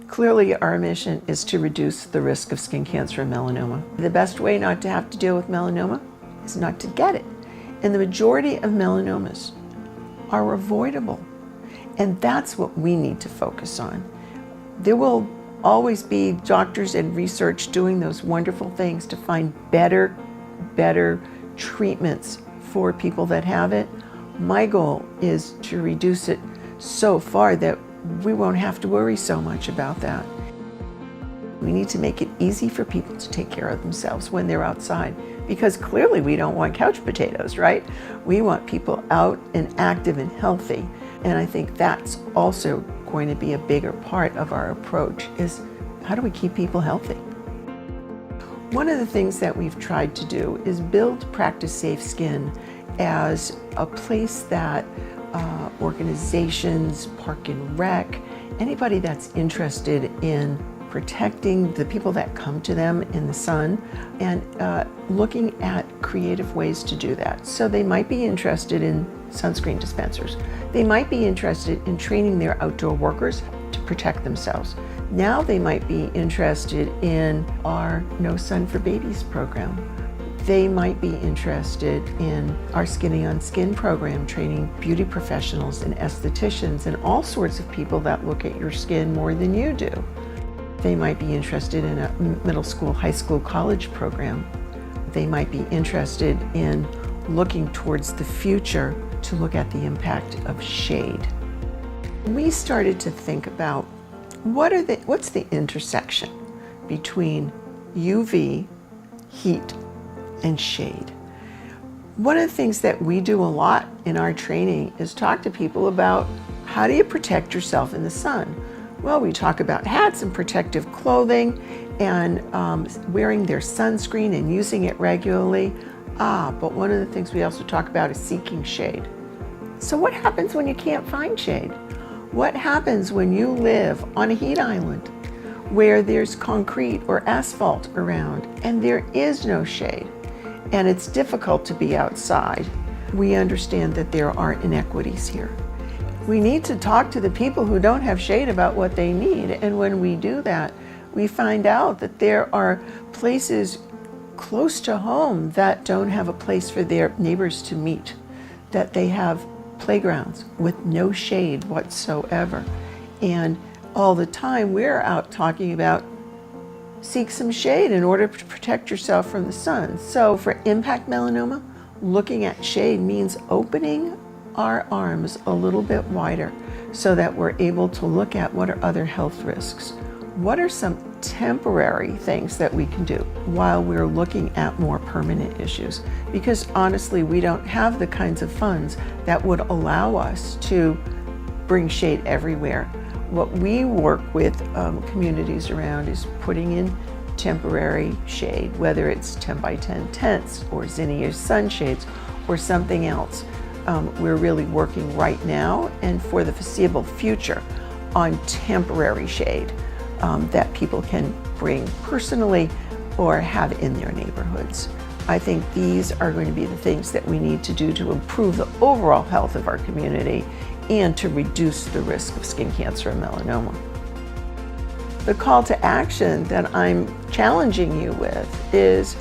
Clearly, our mission is to reduce the risk of skin cancer and melanoma. The best way not to have to deal with melanoma is not to get it. And the majority of melanomas are avoidable. And that's what we need to focus on. There will always be doctors and research doing those wonderful things to find better treatments for people that have it. My goal is to reduce it so far that we won't have to worry so much about that. We need to make it easy for people to take care of themselves when they're outside, because clearly we don't want couch potatoes, right? We want people out and active and healthy. And I think that's also going to be a bigger part of our approach, is how do we keep people healthy? One of the things that we've tried to do is build Practice Safe Skin as a place that organizations, Park and Rec, anybody that's interested in protecting the people that come to them in the sun, and looking at creative ways to do that. So they might be interested in sunscreen dispensers. They might be interested in training their outdoor workers to protect themselves. Now they might be interested in our No Sun for Babies program. They might be interested in our Skinny on Skin program, training beauty professionals and estheticians and all sorts of people that look at your skin more than you do. They might be interested in a middle school, high school, college program. They might be interested in looking towards the future to look at the impact of shade. We started to think about what's the intersection between UV, heat, and shade. One of the things that we do a lot in our training is talk to people about how do you protect yourself in the sun. Well, we talk about hats and protective clothing and wearing their sunscreen and using it regularly. But one of the things we also talk about is seeking shade. So what happens when you can't find shade? What happens when you live on a heat island where there's concrete or asphalt around and there is no shade and it's difficult to be outside? We understand that there are inequities here. We need to talk to the people who don't have shade about what they need, and when we do that, we find out that there are places close to home that don't have a place for their neighbors to meet, that they have playgrounds with no shade whatsoever. And all the time we're out talking about seek some shade in order to protect yourself from the sun. So for impact melanoma, looking at shade means opening our arms a little bit wider so that we're able to look at what are other health risks. What are some temporary things that we can do while we're looking at more permanent issues? Because honestly, we don't have the kinds of funds that would allow us to bring shade everywhere. What we work with communities around is putting in temporary shade, whether it's 10 by 10 tents or zinnias sunshades or something else. We're really working right now and for the foreseeable future on temporary shade that people can bring personally or have in their neighborhoods. I think these are going to be the things that we need to do to improve the overall health of our community and to reduce the risk of skin cancer and melanoma. The call to action that I'm challenging you with is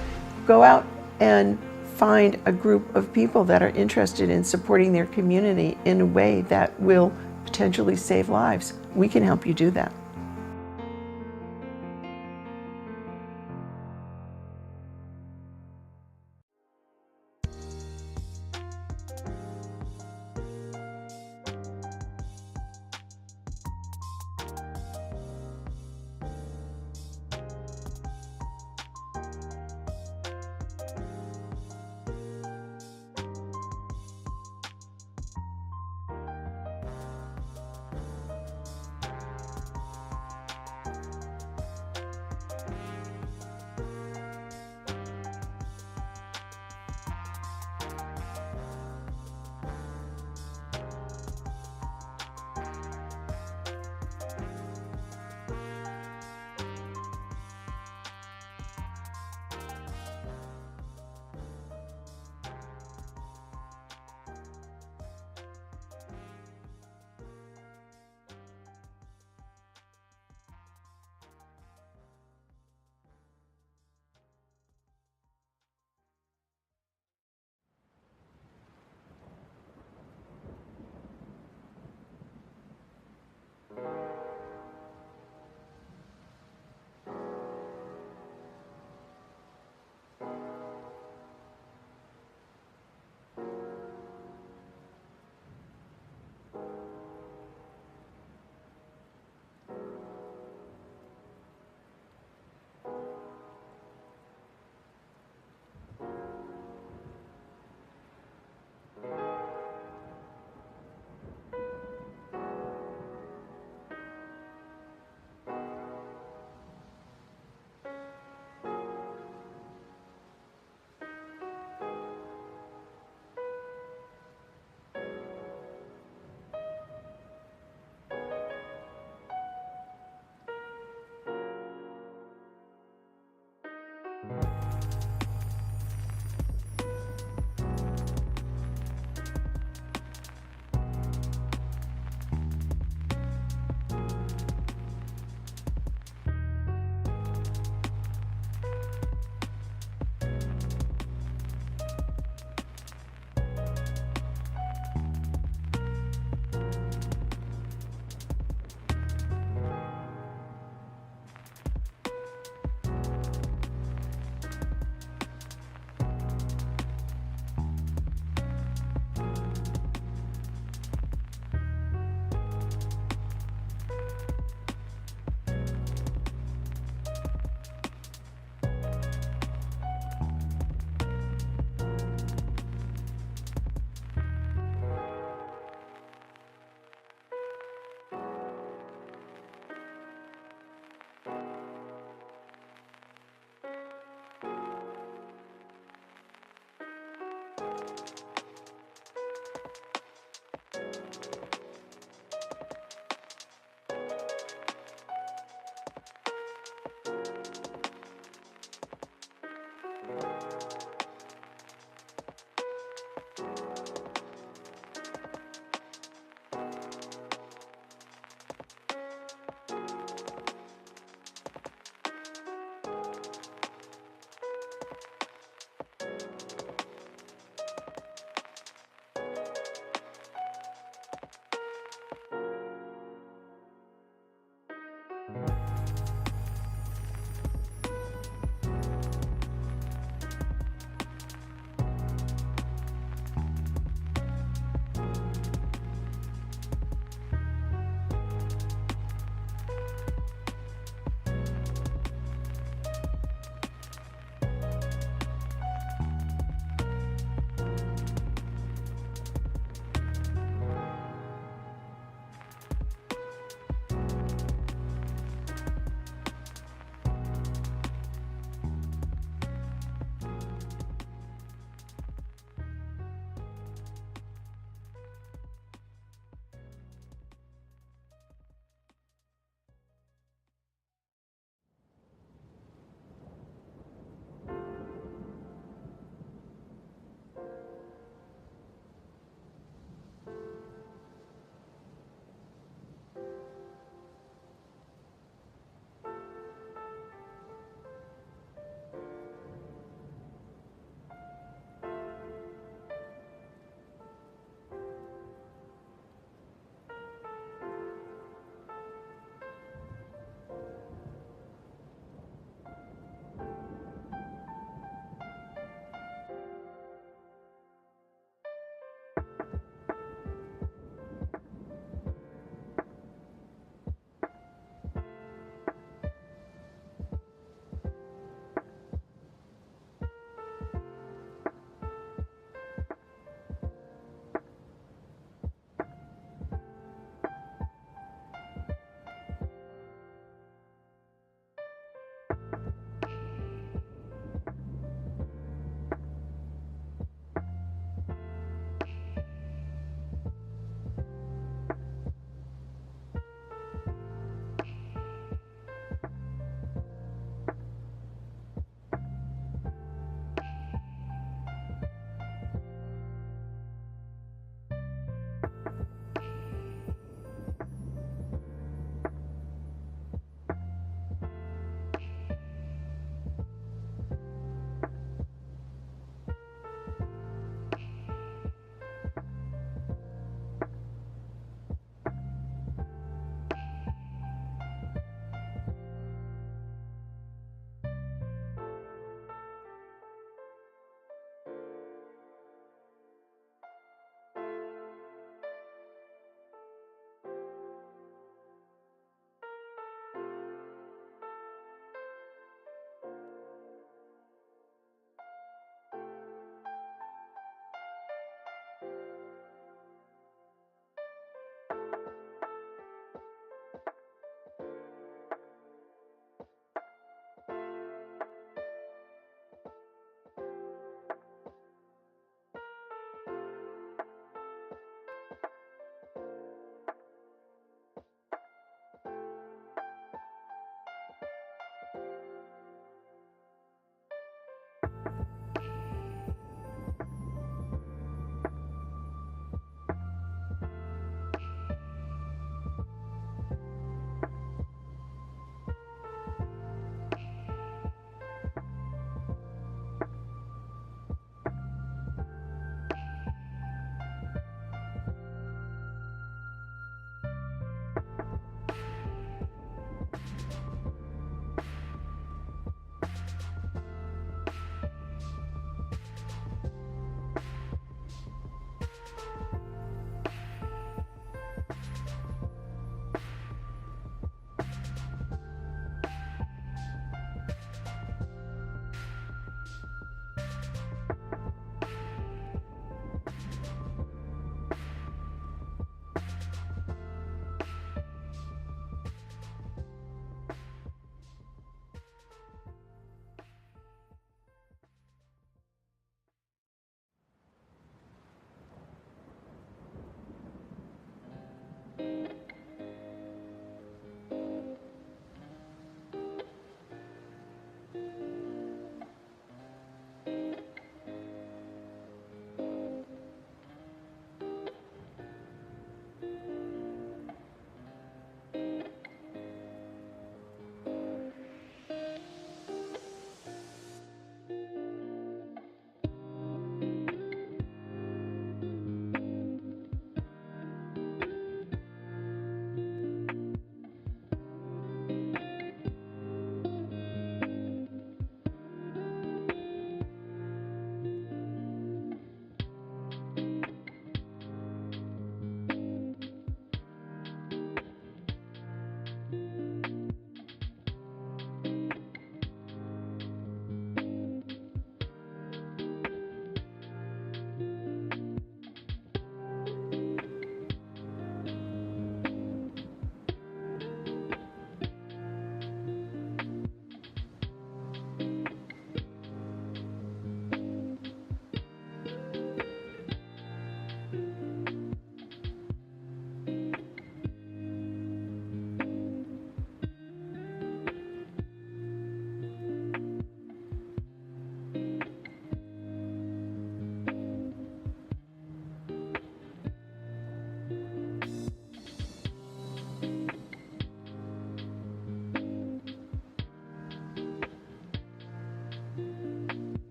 go out and find a group of people that are interested in supporting their community in a way that will potentially save lives. We can help you do that.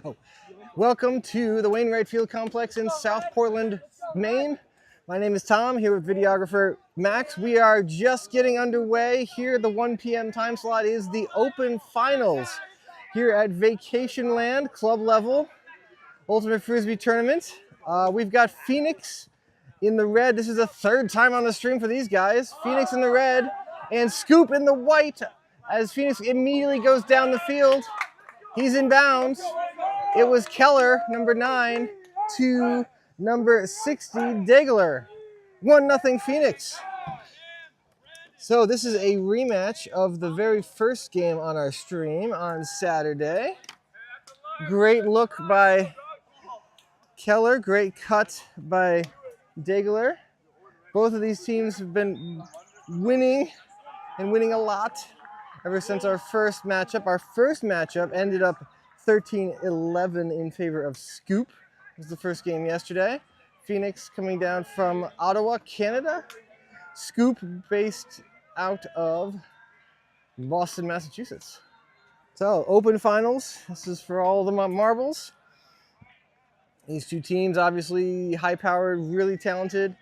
Oh. Welcome to the Wainwright Field Complex in South Portland, Maine. My name is Tom, here with videographer Max. We are just getting underway. Here at the 1 p.m. time slot is the Open Finals here at Vacation Land, club level, Ultimate Frisbee Tournament. We've got Phoenix in the red. This is the third time on the stream for these guys. Phoenix in the red and Scoop in the white as Phoenix immediately goes down the field. He's in bounds. It was Keller, number 9, to number 60, Degler. 1-0 Phoenix. So this is a rematch of the very first game on our stream on Saturday. Great look by Keller, great cut by Degler. Both of these teams have been winning and winning a lot ever since our first matchup. Our first matchup ended up 13-11 in favor of Scoop. It was the first game yesterday. Phoenix coming down from Ottawa, Canada. Scoop based out of Boston, Massachusetts. So, Open Finals. This is for all the marbles. These two teams, obviously high-powered, really talented.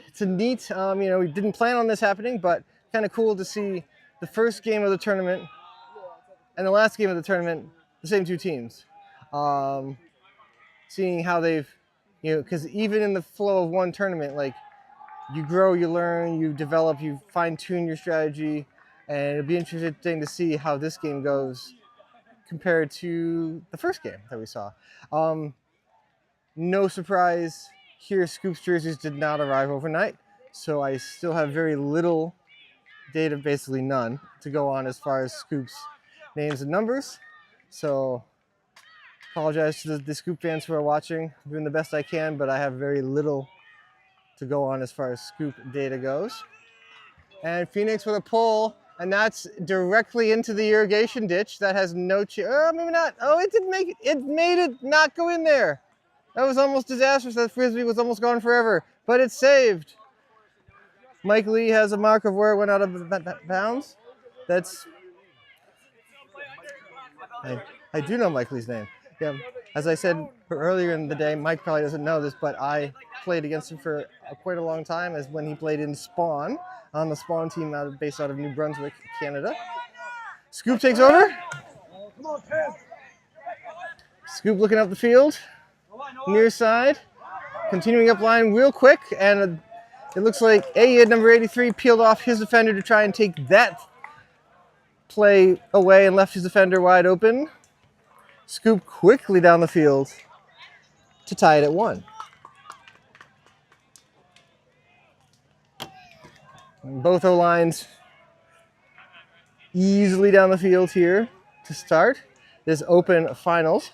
It's a neat, we didn't plan on this happening, but kind of cool to see the first game of the tournament and the last game of the tournament, the same two teams. Seeing how they've, because even in the flow of one tournament, like, you grow, you learn, you develop, you fine-tune your strategy, and it'll be interesting to see how this game goes compared to the first game that we saw. No surprise here, Scoop's jerseys did not arrive overnight, so I still have very little data, basically none, to go on as far as Scoop's names and numbers. So apologize to the Scoop fans who are watching. I'm doing the best I can, but I have very little to go on as far as Scoop data goes. And Phoenix with a pull, and that's directly into the irrigation ditch. That has no maybe not. Oh, it didn't make it. It made it not go in there. That was almost disastrous. That Frisbee was almost gone forever, but it's saved. Mike Lee has a mark of where it went out of bounds. That's, I do know Mike Lee's name. Yeah, as I said earlier in the day, Mike probably doesn't know this, but I played against him for quite a long time, as when he played in Spawn, on the Spawn team based out of New Brunswick, Canada. Scoop takes over. Scoop looking up the field, near side, continuing up line real quick, and it looks like number 83 peeled off his defender to try and take that play away and left his defender wide open. Scoop quickly down the field to tie it at 1. Both O-lines easily down the field here to start this Open Finals.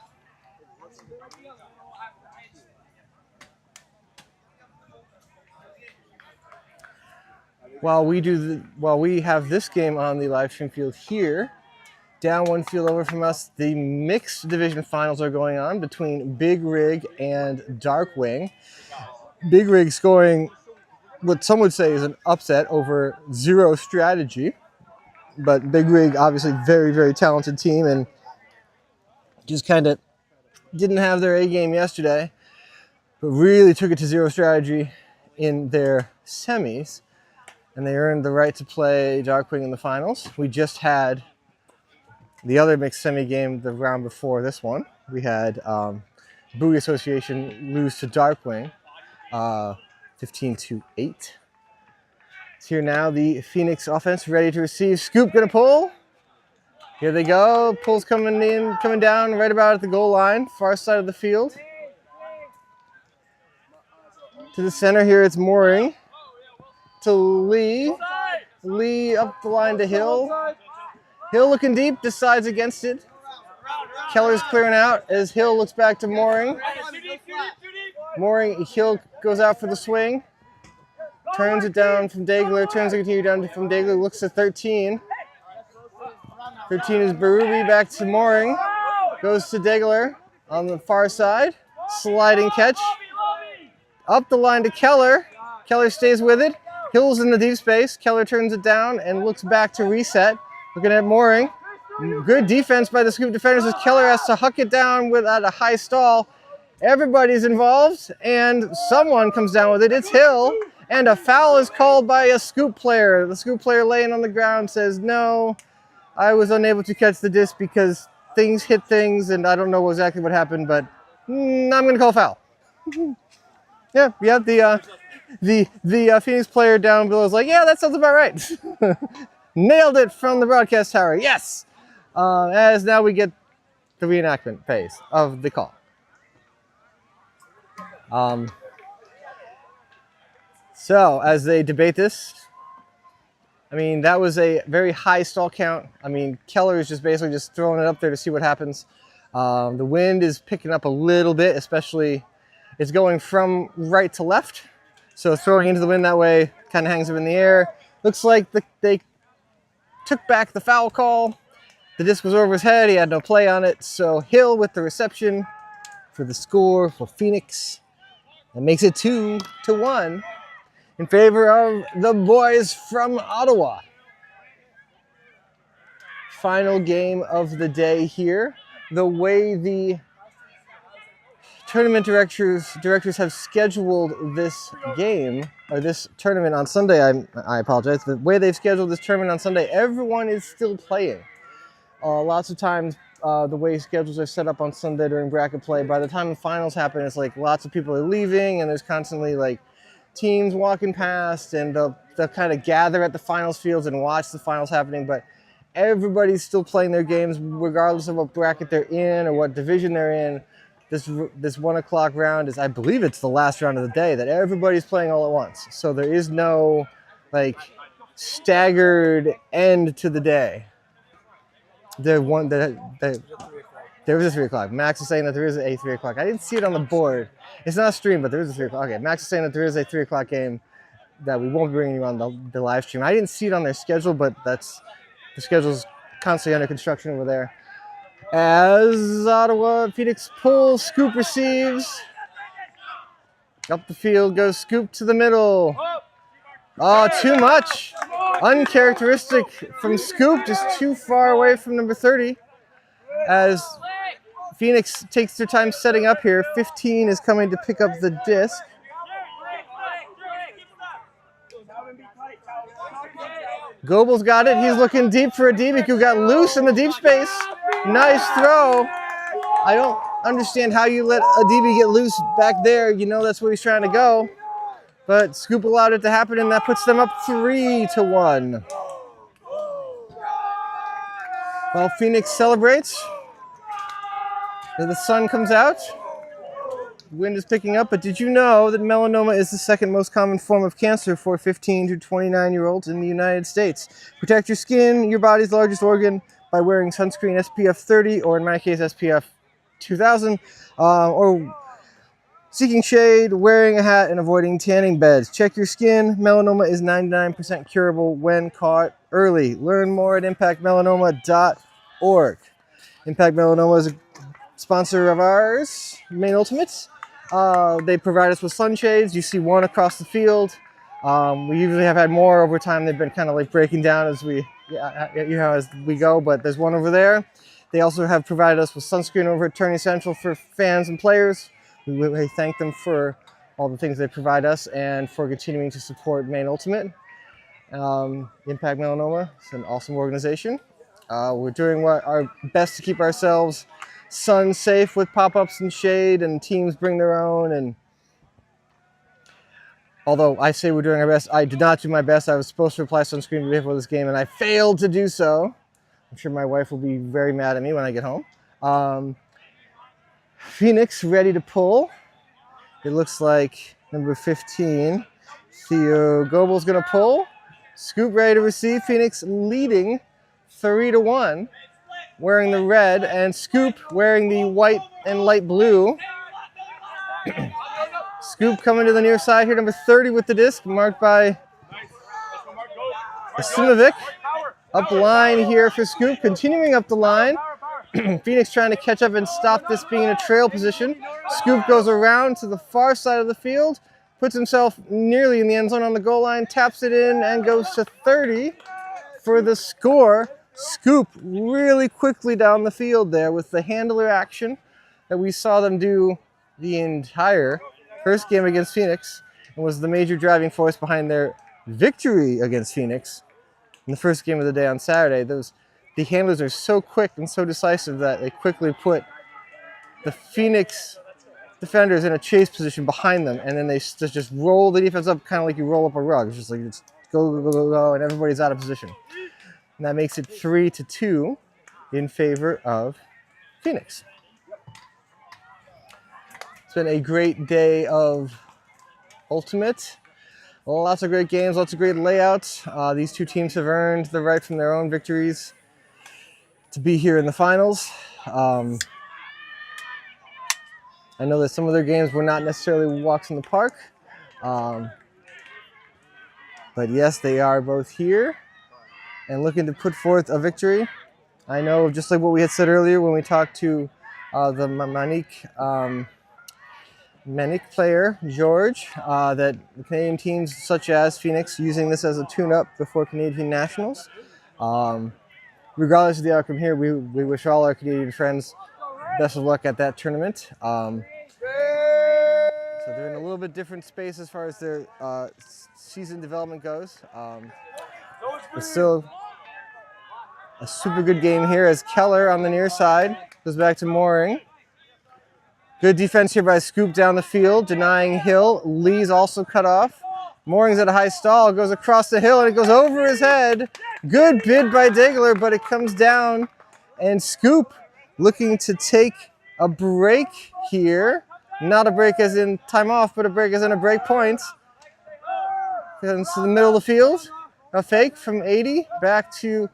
While we have this game on the live stream field here, down one field over from us, the mixed division finals are going on between Big Rig and Darkwing. Big Rig scoring what some would say is an upset over zero strategy, but Big Rig obviously very, very talented team and just kind of didn't have their A game yesterday, but really took it to zero strategy in their semis, and they earned the right to play Darkwing in the finals. We just had the other mixed semi game the round before this one. We had Buoy Association lose to Darkwing 15-8. It's here now, the Phoenix offense ready to receive. Scoop gonna pull. Here they go. Pull's coming down right about at the goal line, far side of the field. To the center here, it's Mooring. To Lee. Lee up the line to Hill. Hill looking deep, decides against it. Keller's clearing out as Hill looks back to Mooring. Hill goes out for the swing. Turns it down from Degler, turns it continue down from Degler, looks at 13. 13 is Berube, back to Mooring. Goes to Degler on the far side. Sliding catch. Up the line to Keller. Keller stays with it. Hill's in the deep space. Keller turns it down and looks back to reset. Looking at Mooring. Good defense by the Scoop defenders as Keller has to huck it down at a high stall. Everybody's involved, and someone comes down with it. It's Hill, and a foul is called by a Scoop player. The Scoop player laying on the ground says, "No, I was unable to catch the disc because things hit things, and I don't know exactly what happened, but I'm going to call a foul." yeah. The Phoenix player down below is like, "Yeah, that sounds about right." Nailed it from the broadcast tower. Yes. As now we get the reenactment phase of the call. So as they debate this, I mean, that was a very high stall count. I mean, Keller is just basically just throwing it up there to see what happens. The wind is picking up a little bit, especially it's going from right to left. So throwing into the wind that way kind of hangs up in the air. Looks like they took back the foul call. The disc was over his head. He had no play on it. So Hill with the reception for the score for Phoenix. That makes it 2-1 in favor of the boys from Ottawa. Final game of the day here. The way the tournament directors have scheduled this game, or this tournament on Sunday, I apologize. The way they've scheduled this tournament on Sunday, everyone is still playing. Lots of times, the way schedules are set up on Sunday during bracket play, by the time the finals happen, it's like lots of people are leaving, and there's constantly like teams walking past, and they'll kind of gather at the finals fields and watch the finals happening. But everybody's still playing their games, regardless of what bracket they're in or what division they're in. This 1 o'clock round is, I believe it's the last round of the day that everybody's playing all at once. So there is no like staggered end to the day. There was a 3 o'clock. Max is saying that there is a 3 o'clock. I didn't see it on the board. It's not a stream, but there is a 3 o'clock. Okay, Max is saying that there is a 3 o'clock game that we won't be bringing you on the live stream. I didn't see it on their schedule, but the schedule's constantly under construction over there. As Ottawa, Phoenix pulls, Scoop receives. Up the field goes Scoop to the middle. Oh, too much. Uncharacteristic from Scoop, just too far away from number 30. As Phoenix takes their time setting up here, 15 is coming to pick up the disc. Goebel's got it. He's looking deep for Adibik, who got loose in the deep space. Nice throw. I don't understand how you let Adibik get loose back there. You know that's where he's trying to go. But Scoop allowed it to happen, and that puts them up 3-1. While Phoenix celebrates, as the sun comes out, the wind is picking up. But did you know that melanoma is the second most common form of cancer for 15 to 29-year-olds in the United States? Protect your skin, your body's largest organ, by wearing sunscreen SPF 30, or in my case, SPF 2000, or seeking shade, wearing a hat, and avoiding tanning beds. Check your skin. Melanoma is 99% curable when caught early. Learn more at impactmelanoma.org. Impact Melanoma is a sponsor of ours, Maine Ultimates. They provide us with sunshades. You see one across the field. We usually have had more over time. They've been kind of like breaking down as we go, but there's one over there. They also have provided us with sunscreen over at Tourney Central for fans and players. We thank them for all the things they provide us and for continuing to support Maine Ultimate. Impact Melanoma is an awesome organization. We're doing our best to keep ourselves sun safe with pop-ups and shade, and teams bring their own. And although I say we're doing our best, I did not do my best. I was supposed to apply sunscreen before this game, and I failed to do so. I'm sure my wife will be very mad at me when I get home. Phoenix ready to pull. It looks like number 15, Theo Goebel's going to pull. Scoop ready to receive. Phoenix leading 3-1, wearing the red, and Scoop wearing the white and light blue. Scoop coming to the near side here, number 30 with the disc, marked by Simovic. Up the line here for Scoop, continuing up the line. Phoenix trying to catch up and stop this being in a trail position. Scoop goes around to the far side of the field, puts himself nearly in the end zone on the goal line, taps it in, and goes to 30 for the score. Scoop really quickly down the field there with the handler action that we saw them do the entire first game against Phoenix, and was the major driving force behind their victory against Phoenix in the first game of the day on Saturday. The handlers are so quick and so decisive that they quickly put the Phoenix defenders in a chase position behind them, and then they just roll the defense up, kind of like you roll up a rug. It's just like it's go, go, go, go, go, and everybody's out of position. And that makes it 3-2 in favor of Phoenix. It's been a great day of Ultimate. Lots of great games, lots of great layouts. These two teams have earned the right from their own victories to be here in the finals. I know that some of their games were not necessarily walks in the park. But yes, they are both here and looking to put forth a victory. I know, just like what we had said earlier when we talked to the Manic player, George, that the Canadian teams such as Phoenix using this as a tune-up before Canadian Nationals. Regardless of the outcome here, we wish all our Canadian friends best of luck at that tournament. So they're in a little bit different space as far as their season development goes. But still a super good game here as Keller on the near side goes back to Mooring. Good defense here by Scoop down the field, denying Hill. Lee's also cut off. Mooring's at a high stall, goes across the hill, and it goes over his head. Good bid by Degler, but it comes down, and Scoop looking to take a break here. Not a break as in time off, but a break as in a break point. Comes to the middle of the field. A fake from 80 back to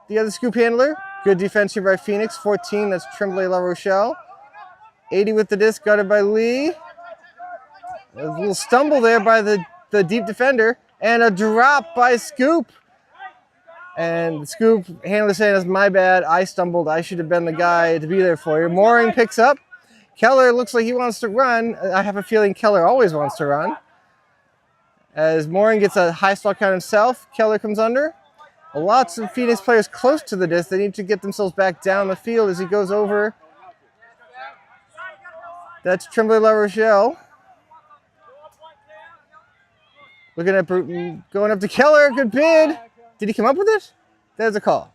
the other Scoop handler. Good defense here by Phoenix. 14, that's Tremblay La Rochelle. 80 with the disc, got it by Lee. A little stumble there by the deep defender, and a drop by Scoop. And Scoop handler saying, "That's my bad. I stumbled. I should have been the guy to be there for you." Mooring picks up. Keller looks like he wants to run. I have a feeling Keller always wants to run. As Mooring gets a high stall count himself, Keller comes under. Lots of Phoenix players close to the disc. They need to get themselves back down the field as he goes over. That's Tremblay La Rochelle. Looking at Bruton, going up to Keller, good bid. Did he come up with it? There's a call.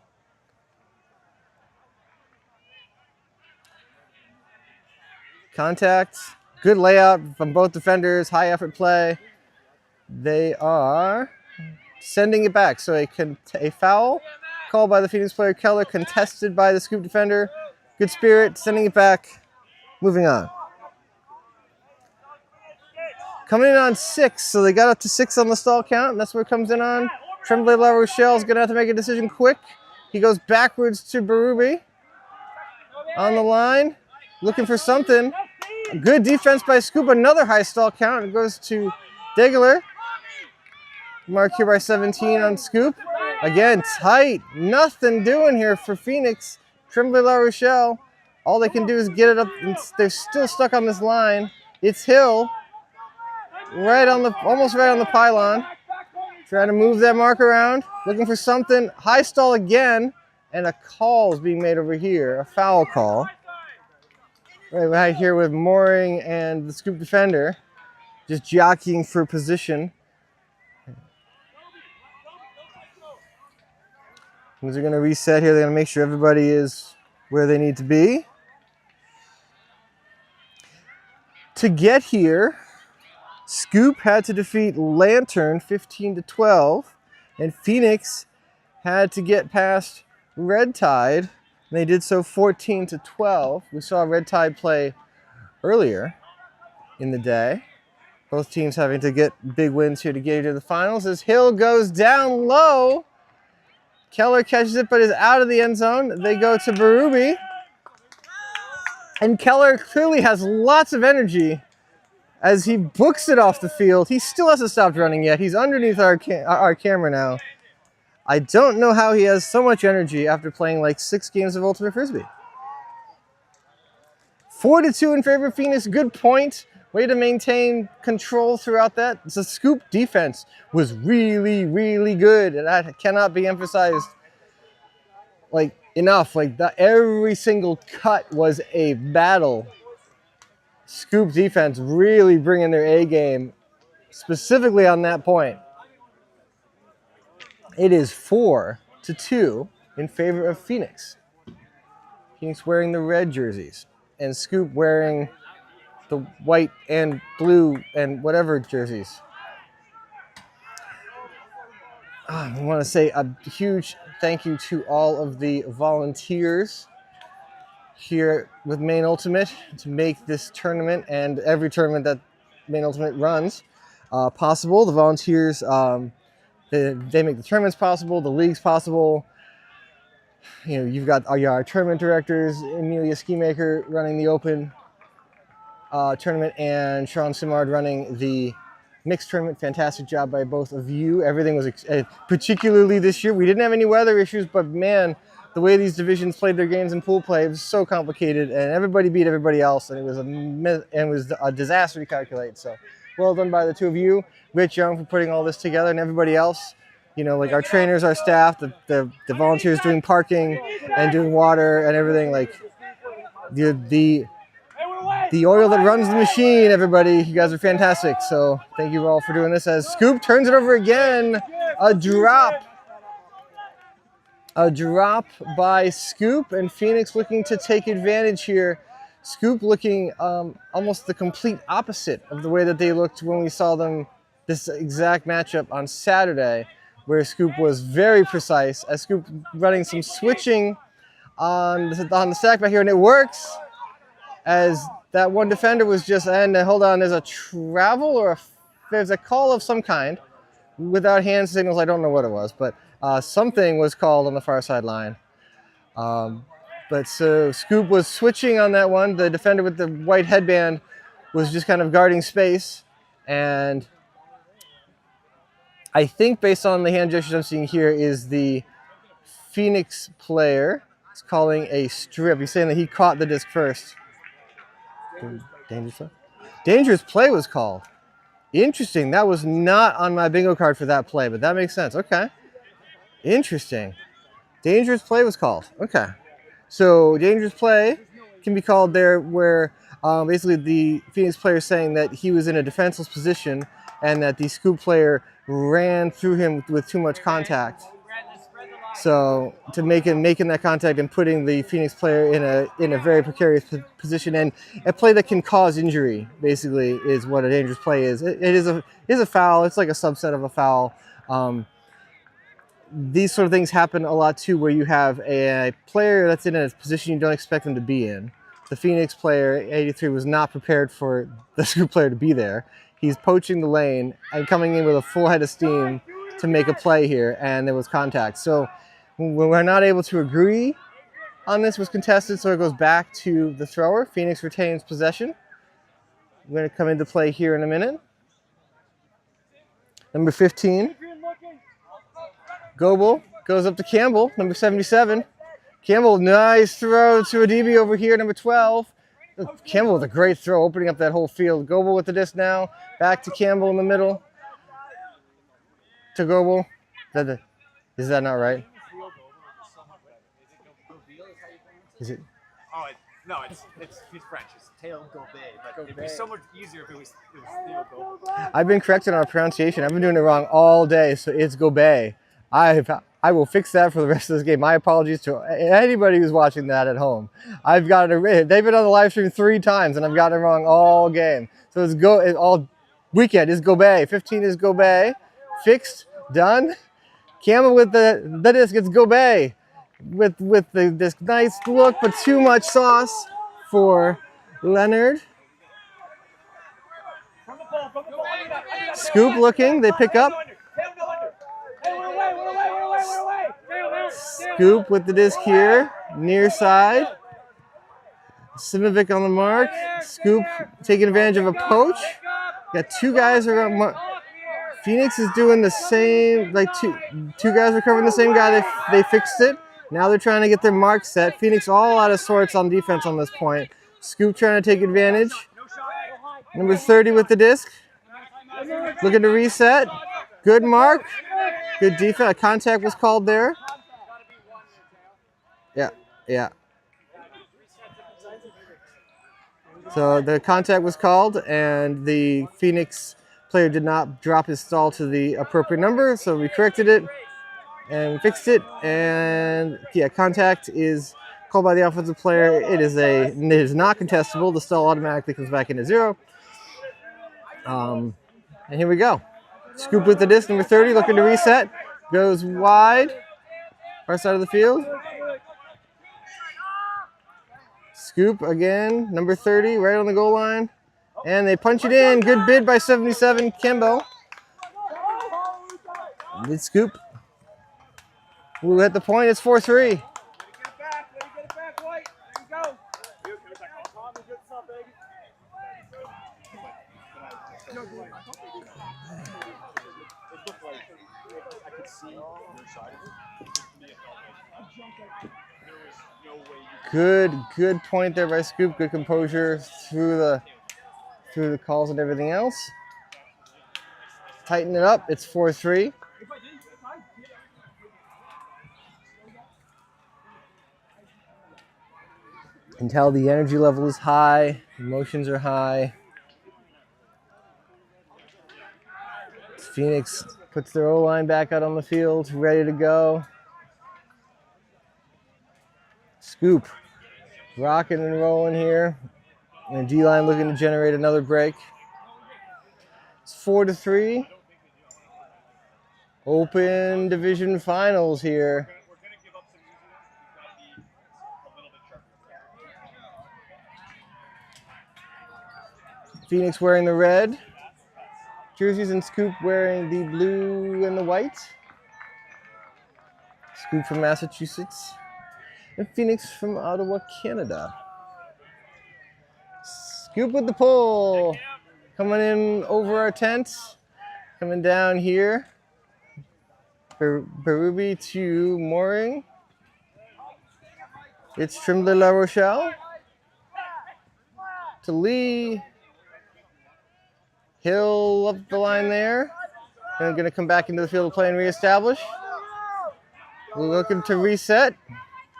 Contact, good layout from both defenders, high effort play. They are sending it back. So a foul called by the Phoenix player Keller, contested by the Scoop defender. Good spirit, sending it back, moving on. Coming in on 6, so they got up to 6 on the stall count, and that's where it comes in on. Tremblay La Rochelle is going to have to make a decision quick. He goes backwards to Berube. On the line, looking for something. Good defense by Scoop, another high stall count. It goes to Degler. Mark here by 17 on Scoop. Again, tight. Nothing doing here for Phoenix. Tremblay La Rochelle. All they can do is get it up. They're still stuck on this line. It's Hill. Almost right on the pylon. Trying to move that mark around. Looking for something. High stall again. And a call is being made over here. A foul call. Right here with Mooring and the Scoop defender. Just jockeying for position. Things are going to reset here. They're going to make sure everybody is where they need to be. To get here, Scoop had to defeat Lantern 15-12, and Phoenix had to get past Red Tide, and they did so 14-12. We saw Red Tide play earlier in the day. Both teams having to get big wins here to get into the finals. As Hill goes down low, Keller catches it but is out of the end zone. They go to Berube, and Keller clearly has lots of energy as he books it off the field. He still hasn't stopped running yet. He's underneath our camera now. I don't know how he has so much energy after playing like 6 games of Ultimate Frisbee. 4-2 in favor of Phoenix. Good point. Way to maintain control throughout that. The Scoop defense was really, really good, and that cannot be emphasized like enough. Like every single cut was a battle. Scoop defense really bringing their A game, specifically on that point. It is 4-2 in favor of Phoenix. Phoenix wearing the red jerseys and Scoop wearing the white and blue and whatever jerseys. I want to say a huge thank you to all of the volunteers here with Maine Ultimate to make this tournament and every tournament that Maine Ultimate runs possible. The volunteers, they make the tournaments possible, the leagues possible. You know, you've got our tournament directors, Amelia Skimaker running the Open tournament and Sean Simard running the mixed tournament. Fantastic job by both of you. Everything was, particularly this year, we didn't have any weather issues, but man, the way these divisions played their games in pool play was so complicated, and everybody beat everybody else, and it was a disaster to calculate. So, well done by the two of you, Rich Young, for putting all this together, and everybody else. You know, like our trainers, our staff, the volunteers doing parking and doing water and everything. Like the oil that runs the machine, everybody. You guys are fantastic. So thank you all for doing this. As Scoop turns it over again, a drop by Scoop, and Phoenix looking to take advantage here. Scoop looking almost the complete opposite of the way that they looked when we saw them this exact matchup on Saturday, where Scoop was very precise. As Scoop running some switching on the stack back here, and it works. As that one defender was just, and hold on, there's a travel or there's a call of some kind without hand signals. I don't know what it was, but something was called on the far side line. But so Scoop was switching on that one. The defender with the white headband was just kind of guarding space. And I think based on the hand gestures I'm seeing here is the Phoenix player is calling a strip. He's saying that he caught the disc first. Dangerous play? Dangerous play was called. Interesting. That was not on my bingo card for that play, but that makes sense. Okay. Interesting. Dangerous play was called. Okay. So dangerous play can be called there where basically the Phoenix player is saying that he was in a defenseless position and that the Scoop player ran through him with too much contact. So to making that contact and putting the Phoenix player in a very precarious position, and a play that can cause injury basically is what a dangerous play is. It is a foul. It's like a subset of a foul. These sort of things happen a lot too, where you have a player that's in a position you don't expect them to be in. The Phoenix player, 83, was not prepared for the Scoop player to be there. He's poaching the lane and coming in with a full head of steam to make a play here, and there was contact. So when we're not able to agree on this, was contested, so it goes back to the thrower. Phoenix retains possession. We're going to come into play here in a minute. Number 15. Goebel goes up to Campbell, number 77. Campbell, nice throw to Adibi over here, number 12. Campbell with a great throw, opening up that whole field. Goebel with the disc now. Back to Campbell in the middle. To Goebel. Is that not right? Is it? Oh, no, he's French. It's Théo Gobet, but it'd be so much easier if it was Théo Gobet. I've been corrected on our pronunciation. I've been doing it wrong all day, so it's Gobet. I will fix that for the rest of this game. My apologies to anybody who's watching that at home. I've got it. They've been on the live stream 3 times, and I've gotten it wrong all game. So it's all weekend is Gobet. 15 is Gobet. Fixed, done. Campbell with the disc. It's Gobet with this nice look, but too much sauce for Leonard. Scoop looking. They pick up. Scoop with the disc here, near side. Simovic on the mark. Scoop taking advantage of a poach. Got 2 guys around. Phoenix is doing the same, like two guys recovering the same guy. They fixed it. Now they're trying to get their mark set. Phoenix all out of sorts on defense on this point. Scoop trying to take advantage. Number 30 with the disc. Looking to reset. Good mark. Good defense. Contact was called there. Yeah. So the contact was called, and the Phoenix player did not drop his stall to the appropriate number, so we corrected it and fixed it. And yeah, contact is called by the offensive player. It is not contestable. The stall automatically comes back into 0. And here we go. Scoop with the disc, number 30, looking to reset. Goes wide, far side of the field. Scoop again, number 30, right on the goal line. And they punch it in. Good bid by 77, Campbell. Mid scoop. We'll hit the point. It's 4-3. Good point there by Scoop. Good composure through the calls and everything else. Tighten it up. It's 4-3. You can tell the energy level is high. Emotions are high. Phoenix puts their O-line back out on the field, ready to go. Scoop, rocking and rolling here. And D-line looking to generate another break. It's 4-3. Open division finals here. Phoenix wearing the red jerseys and Scoop wearing the blue and the white. Scoop from Massachusetts and Phoenix from Ottawa, Canada. Scoop with the pull. Coming in over our tent. Coming down here. Berube to Mooring. It's Tremblay La Rochelle. To Lee. Hill up the line there. And going to come back into the field of play and reestablish. We're looking to reset.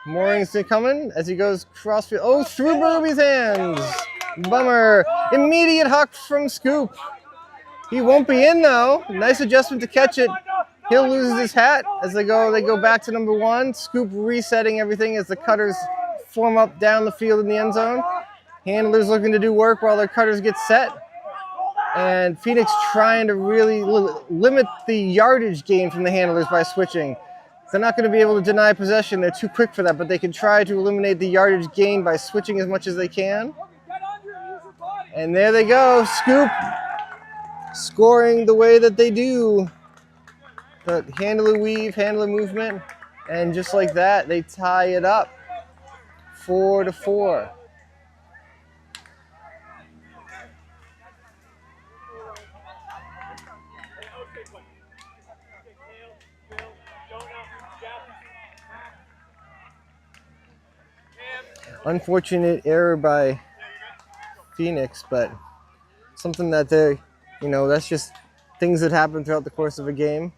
Mooring's coming as he goes crossfield. Oh, through Berube's hands. Bummer. Immediate huck from Scoop. He won't be in though. Nice adjustment to catch it. Hill loses his hat as they go back to number 1. Scoop resetting everything as the cutters form up down the field in the end zone. Handlers looking to do work while their cutters get set. And Phoenix trying to really limit the yardage gain from the handlers by switching. They're not going to be able to deny possession. They're too quick for that, but they can try to eliminate the yardage gain by switching as much as they can. And there they go, Scoop scoring the way that they do. The handler weave, handler movement, and just like that, they tie it up 4-4. Unfortunate error by Phoenix, but something that that's just things that happen throughout the course of a game.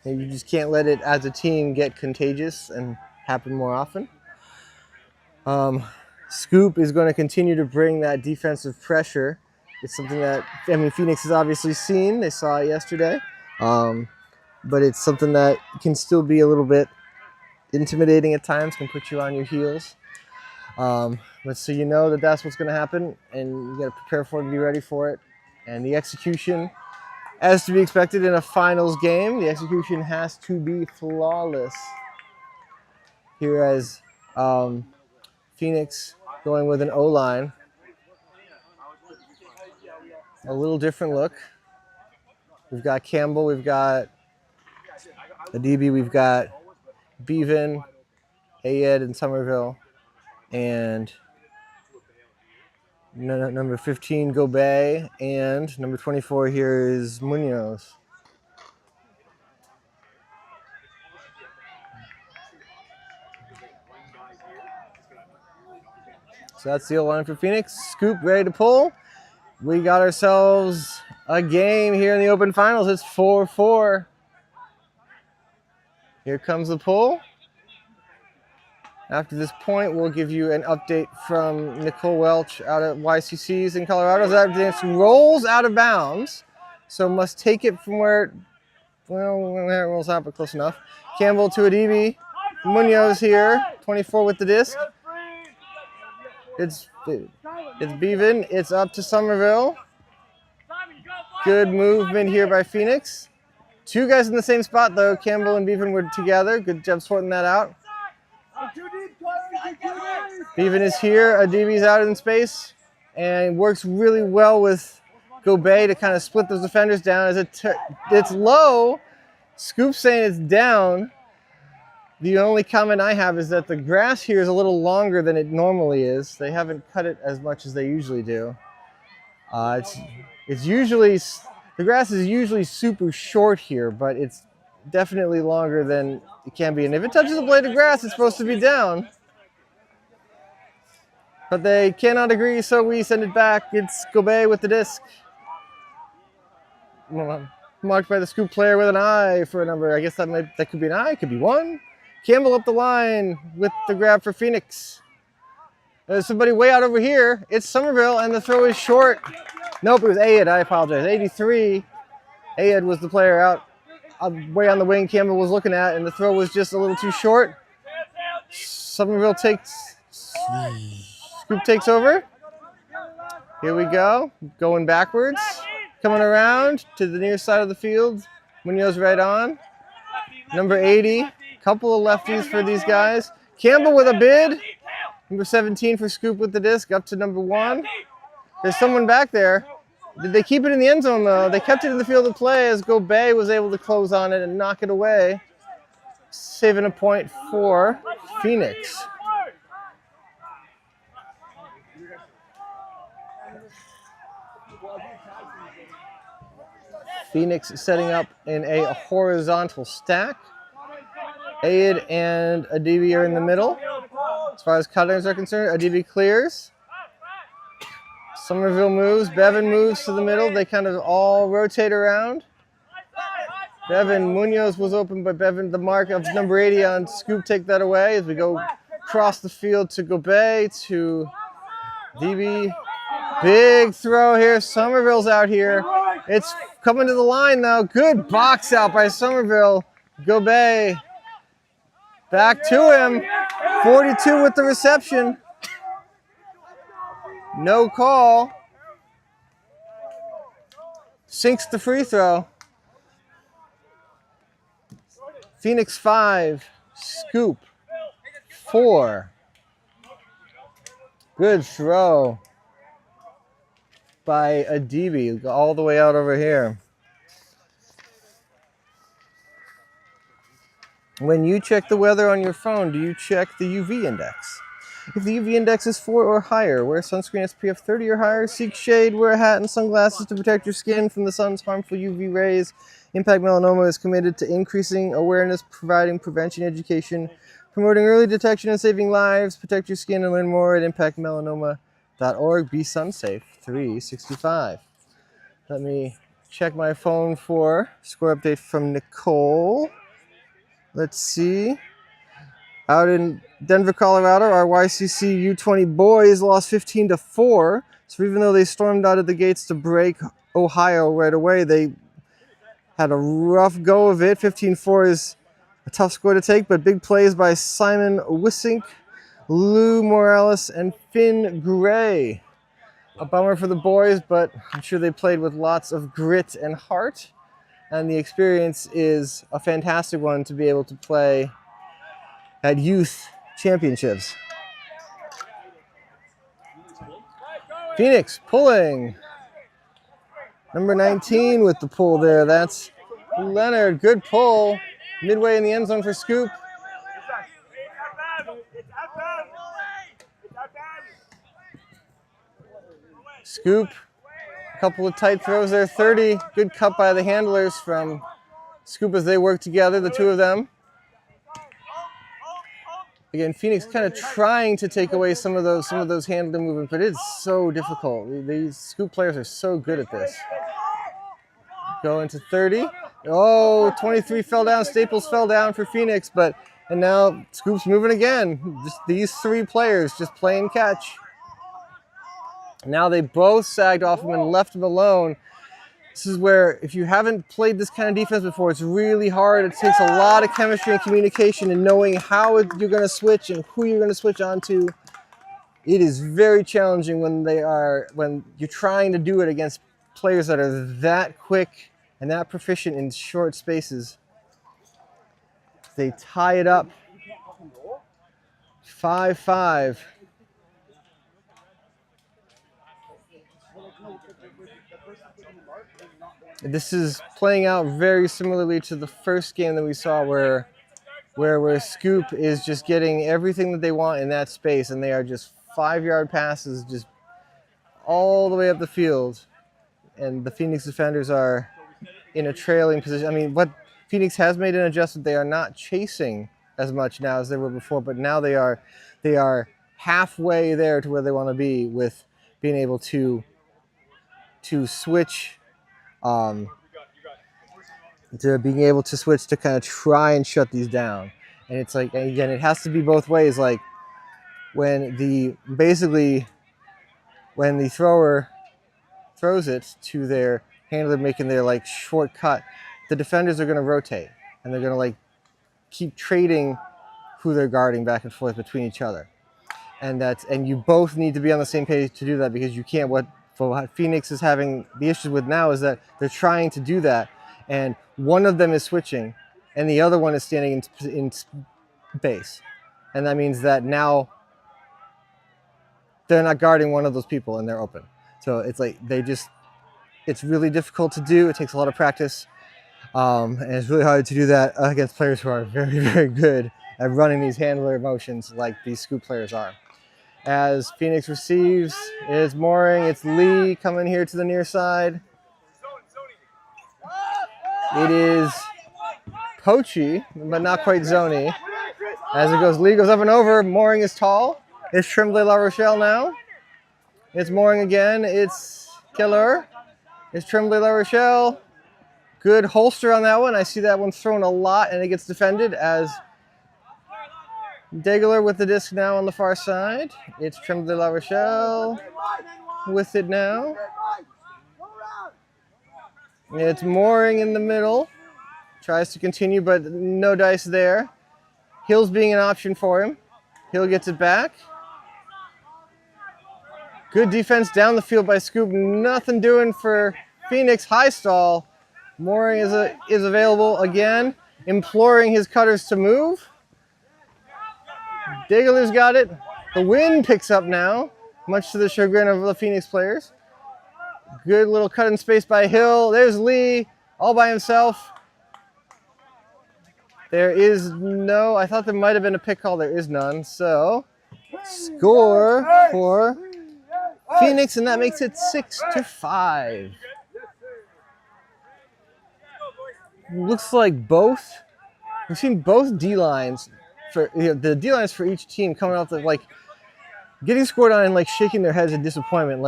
And you just can't let it as a team get contagious and happen more often. Scoop is going to continue to bring that defensive pressure. It's something that, Phoenix has obviously seen. They saw it yesterday. But it's something that can still be a little bit intimidating at times, can put you on your heels. But so you know that that's what's going to happen, and you got to prepare for it and be ready for it. And the execution, as to be expected in a finals game, the execution has to be flawless. Here as Phoenix going with an O-line. A little different look. We've got Campbell, we've got the DB, we've got Bevan, Ayed, and Somerville. And number 15, Gobey, and number 24 here is Munoz. So that's the O-line for Phoenix. Scoop ready to pull. We got ourselves a game here in the open finals. It's 4-4. Here comes the pull. After this point, we'll give you an update from Nicole Welch out at YCC's in Colorado. That dance rolls out of bounds, so must take it from where it, well, where it rolls out, but close enough. Campbell to Adibi. Munoz here, 24 with the disc. It's Bevan. It's up to Somerville. Good movement here by Phoenix. Two guys in the same spot though. Campbell and Bevan were together. Good job sorting that out. Bevan is here. Adibi's out in space and works really well with Gobey to kind of split those defenders down. As it's low. Scoop's saying it's down. The only comment I have is that the grass here is a little longer than it normally is. They haven't cut it as much as they usually do. It's usually, the grass is usually super short here, but it's definitely longer than it can be. And if it touches a blade of grass, it's supposed to be down. But they cannot agree, so we send it back. It's Gobey with the disc. Marked by the Scoop player with an I for a number. I guess that could be an I, could be 1. Campbell up the line with the grab for Phoenix. There's somebody way out over here. It's Somerville, and the throw is short. Nope, it was Ayed. I apologize. 83. Ayed was the player out way on the wing Campbell was looking at, and the throw was just a little too short. Somerville takes... Scoop takes over. Here we go. Going backwards. Coming around to the near side of the field. Munoz right on. Number 80. Couple of lefties for these guys. Campbell with a bid. Number 17 for Scoop with the disc up to number 1. There's someone back there. Did they keep it in the end zone though? They kept it in the field of play as Gobey was able to close on it and knock it away. Saving a point for Phoenix. Phoenix setting up in a horizontal stack. Ayed and Adibi are in the middle. As far as cutters are concerned, Adibi clears. Somerville moves. Bevan moves to the middle. They kind of all rotate around. Bevan, Munoz was open, but Bevan, the mark of number 80 on Scoop, take that away as we go across the field to Gobey, to Adibi. Big throw here. Somerville's out here. It's coming to the line now. Good box out by Somerville. Gobey. Back to him. 42 with the reception. No call. Sinks the free throw. Phoenix 5. Scoop 4. Good throw by Adibi all the way out over here. When you check the weather on your phone, do you check the UV index? If the UV index is 4 or higher, wear sunscreen SPF 30 or higher, seek shade, wear a hat and sunglasses to protect your skin from the sun's harmful UV rays. Impact Melanoma is committed to increasing awareness, providing prevention education, promoting early detection and saving lives. Protect your skin and learn more at impactmelanoma.org. Be sun safe 365. Let me check my phone for score update from Nicole. Let's see. Out in Denver, Colorado, our YCC U20 boys lost 15-4. So even though they stormed out of the gates to break Ohio right away, they had a rough go of it. 15-4 is a tough score to take, but big plays by Simon Wissink, Lou Morales, and Finn Gray. A bummer for the boys, but I'm sure they played with lots of grit and heart. And the experience is a fantastic one to be able to play at youth championships. Phoenix pulling. Number 19 with the pull there. That's Leonard. Good pull. Midway in the end zone for Scoop. Scoop. A couple of tight throws there. 30. Good cut by the handlers from Scoop as they work together, the two of them. Again, Phoenix kind of trying to take away some of those handler movements, but it's so difficult. These Scoop players are so good at this. Go into 30. Oh, 23 fell down. Staples fell down for Phoenix, but And now Scoop's moving again. Just these three players just playing catch. Now they both sagged off him and left him alone. This is where, if you haven't played this kind of defense before, it's really hard. It takes a lot of chemistry and communication and knowing how you're going to switch and who you're going to switch onto. It is very challenging when you're trying to do it against players that are that quick and that proficient in short spaces. They tie it up 5-5. This is playing out very similarly to the first game that we saw where Scoop is just getting everything that they want in that space, and they are just 5-yard passes just all the way up the field. And the Phoenix defenders are in a trailing position. I mean, what Phoenix has made an adjustment. They are not chasing as much now as they were before, but now they are halfway there to where they want to be with being able to switch to kind of try and shut these down. And it's like, again, it has to be both ways. Like when the thrower throws it to their handler making their like shortcut, the defenders are going to rotate and they're going to like keep trading who they're guarding back and forth between each other. And you both need to be on the same page to do that, because you can't. What Phoenix is having the issues with now is that they're trying to do that, and one of them is switching, and the other one is standing in base, and that means that now they're not guarding one of those people, and they're open. So it's like it's really difficult to do. It takes a lot of practice, and it's really hard to do that against players who are very, very good at running these handler motions like these Scoop players are. As Phoenix receives, it's Mooring, it's Lee coming here to the near side. It is Pochi, but not quite Zoni. As it goes, Lee goes up and over, Mooring is tall. It's Tremblay La Rochelle now. It's Mooring again, it's Killer. It's Tremblay La Rochelle. Good holster on that one. I see that one thrown a lot and it gets defended as Degler with the disc now on the far side. It's Tremblay La Rochelle with it now. It's Mooring in the middle. Tries to continue, but no dice there. Hill's being an option for him. Hill gets it back. Good defense down the field by Scoop. Nothing doing for Phoenix. High stall. Mooring is available again, imploring his cutters to move. Degler's got it. The wind picks up now, much to the chagrin of the Phoenix players. Good little cut in space by Hill. There's Lee, all by himself. There is no, I thought there might have been a pick call. There is none. So, score for Phoenix, and that makes it 6-5. Looks like we've seen both D-lines. The D-lines for each team coming out of like getting scored on and like shaking their heads in disappointment,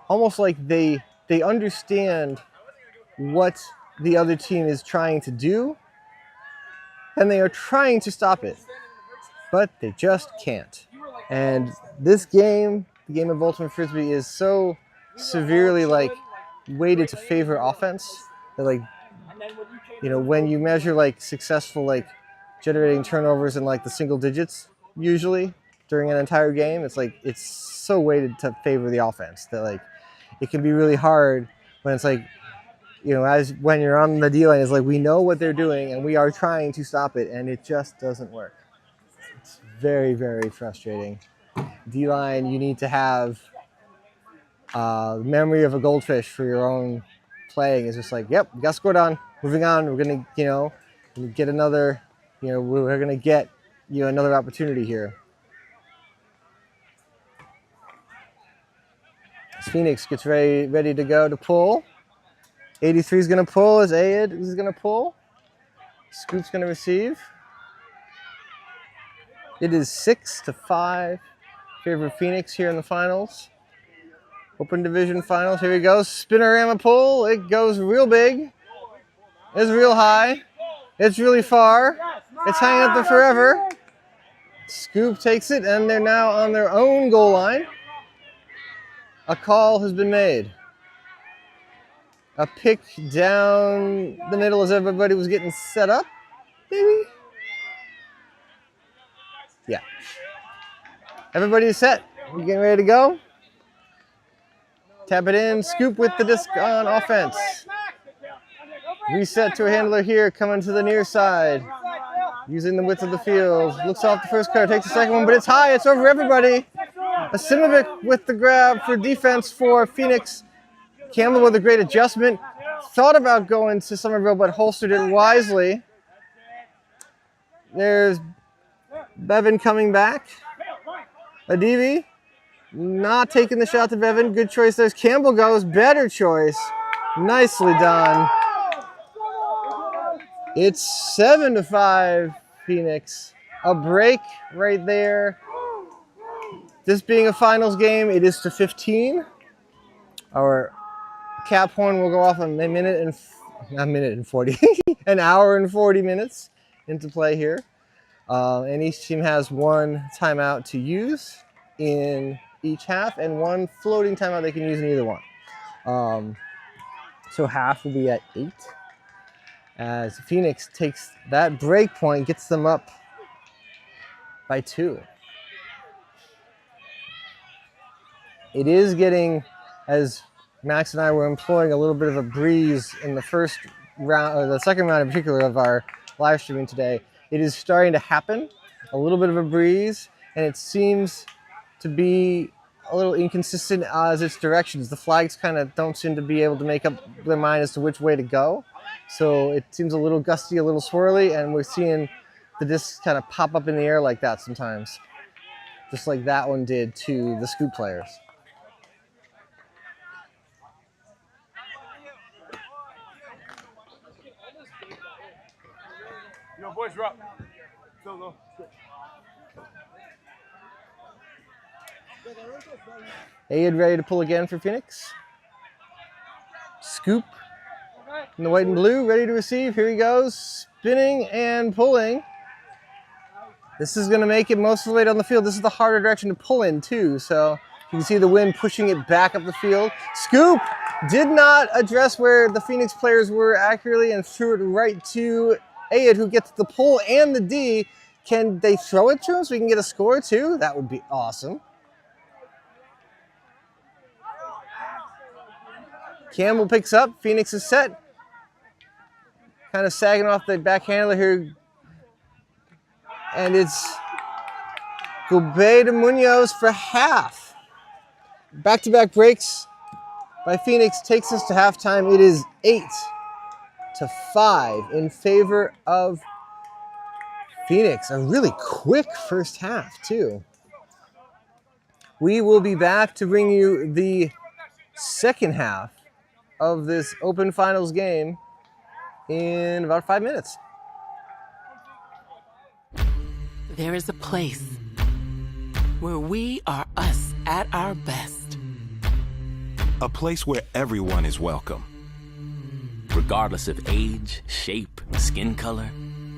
almost like they understand what the other team is trying to do and they are trying to stop it, but they just can't. And this game, the game of Ultimate Frisbee, is so severely like weighted to favor offense that when you measure successful generating turnovers in the single digits usually during an entire game, it's so weighted to favor the offense that it can be really hard when it's as when you're on the D line, it's we know what they're doing and we are trying to stop it and it just doesn't work. It's very, very frustrating. D line, you need to have memory of a goldfish for your own playing. It's just yep, we got scored on, moving on. We're gonna get another. We're going to get another opportunity here. As Phoenix gets ready to go to pull. 83 is going to pull as Ayed is going to pull. Scoop's going to receive. It is 6-5 favor Phoenix here in the finals. Open division finals. Here we go. Spinorama pull. It goes real big. It's real high. It's really far. It's hanging up there forever. Scoop takes it, and they're now on their own goal line. A call has been made. A pick down the middle as everybody was getting set up, maybe? Yeah. Everybody's set. We're getting ready to go. Tap it in. Scoop with the disc on offense. Reset to a handler here, coming to the near side. Using the width of the field. Looks off the first card, takes the second one, but it's high. It's over everybody. Asimovic with the grab for defense for Phoenix. Campbell with a great adjustment. Thought about going to Somerville, but holstered it wisely. There's Bevan coming back. Adivi not taking the shot to Bevan. Good choice. There's Campbell goes. Better choice. Nicely done. It's 7-5 Phoenix. A break right there. This being a finals game, it is to 15. Our cap horn will go off in an hour and 40 minutes into play here. And each team has one timeout to use in each half and one floating timeout they can use in either one. So half will be at 8. As Phoenix takes that break point, gets them up by 2. It is getting, as Max and I were employing, a little bit of a breeze in the first round, or the second round in particular of our live streaming today. It is starting to happen, a little bit of a breeze, and it seems to be a little inconsistent as its directions. The flags kind of don't seem to be able to make up their mind as to which way to go. So it seems a little gusty, a little swirly, and we're seeing the discs kind of pop up in the air like that sometimes. Just like that one did to the Scoop players. Yo, boys, we're up. Go, go. Ayed ready to pull again for Phoenix. Scoop in the white and blue, ready to receive. Here he goes, spinning and pulling. This is going to make it most of the way down the field. This is the harder direction to pull in too, so you can see the wind pushing it back up the field. Scoop did not address where the Phoenix players were accurately and threw it right to Ayed, who gets the pull and the D. Can they throw it to him so we can get a score too? That would be awesome. Campbell picks up. Phoenix is set. Kind of sagging off the back handler here. And it's Gobey to Munoz for half. Back-to-back breaks by Phoenix takes us to halftime. It is 8-5 in favor of Phoenix. A really quick first half, too. We will be back to bring you the second half of this open finals game in about 5 minutes. There is a place where we are us at our best. A place where everyone is welcome. Regardless of age, shape, skin color,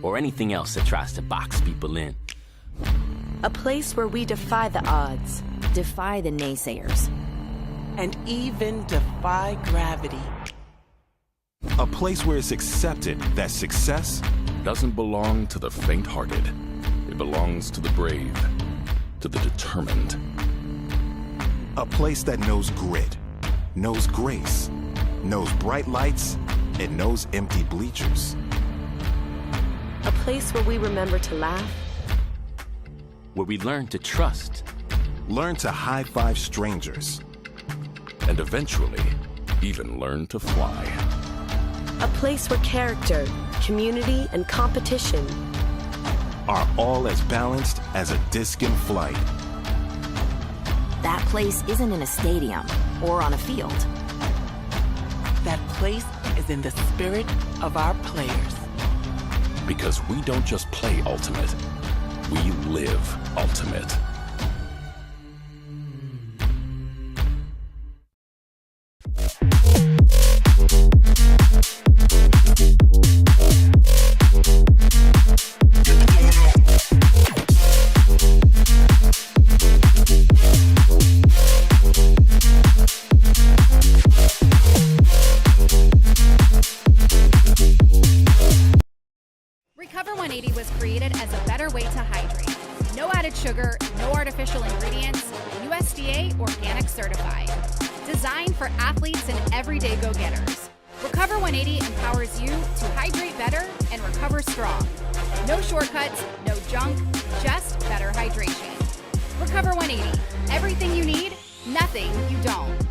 or anything else that tries to box people in. A place where we defy the odds, defy the naysayers, and even defy gravity. A place where it's accepted that success doesn't belong to the faint-hearted. It belongs to the brave, to the determined. A place that knows grit, knows grace, knows bright lights, and knows empty bleachers. a place where we remember to laugh, where we learn to trust, learn to high-five strangers, and eventually even learn to fly. a place where character, community, and competition are all as balanced as a disc in flight. That place isn't in a stadium or on a field. That place is in the spirit of our players. Because we don't just play Ultimate, we live Ultimate. 180 was created as a better way to hydrate. No added sugar, no artificial ingredients, USDA organic certified. Designed for athletes and everyday go-getters. Recover 180 empowers you to hydrate better and recover strong. No shortcuts, no junk, just better hydration. Recover 180, everything you need, nothing you don't.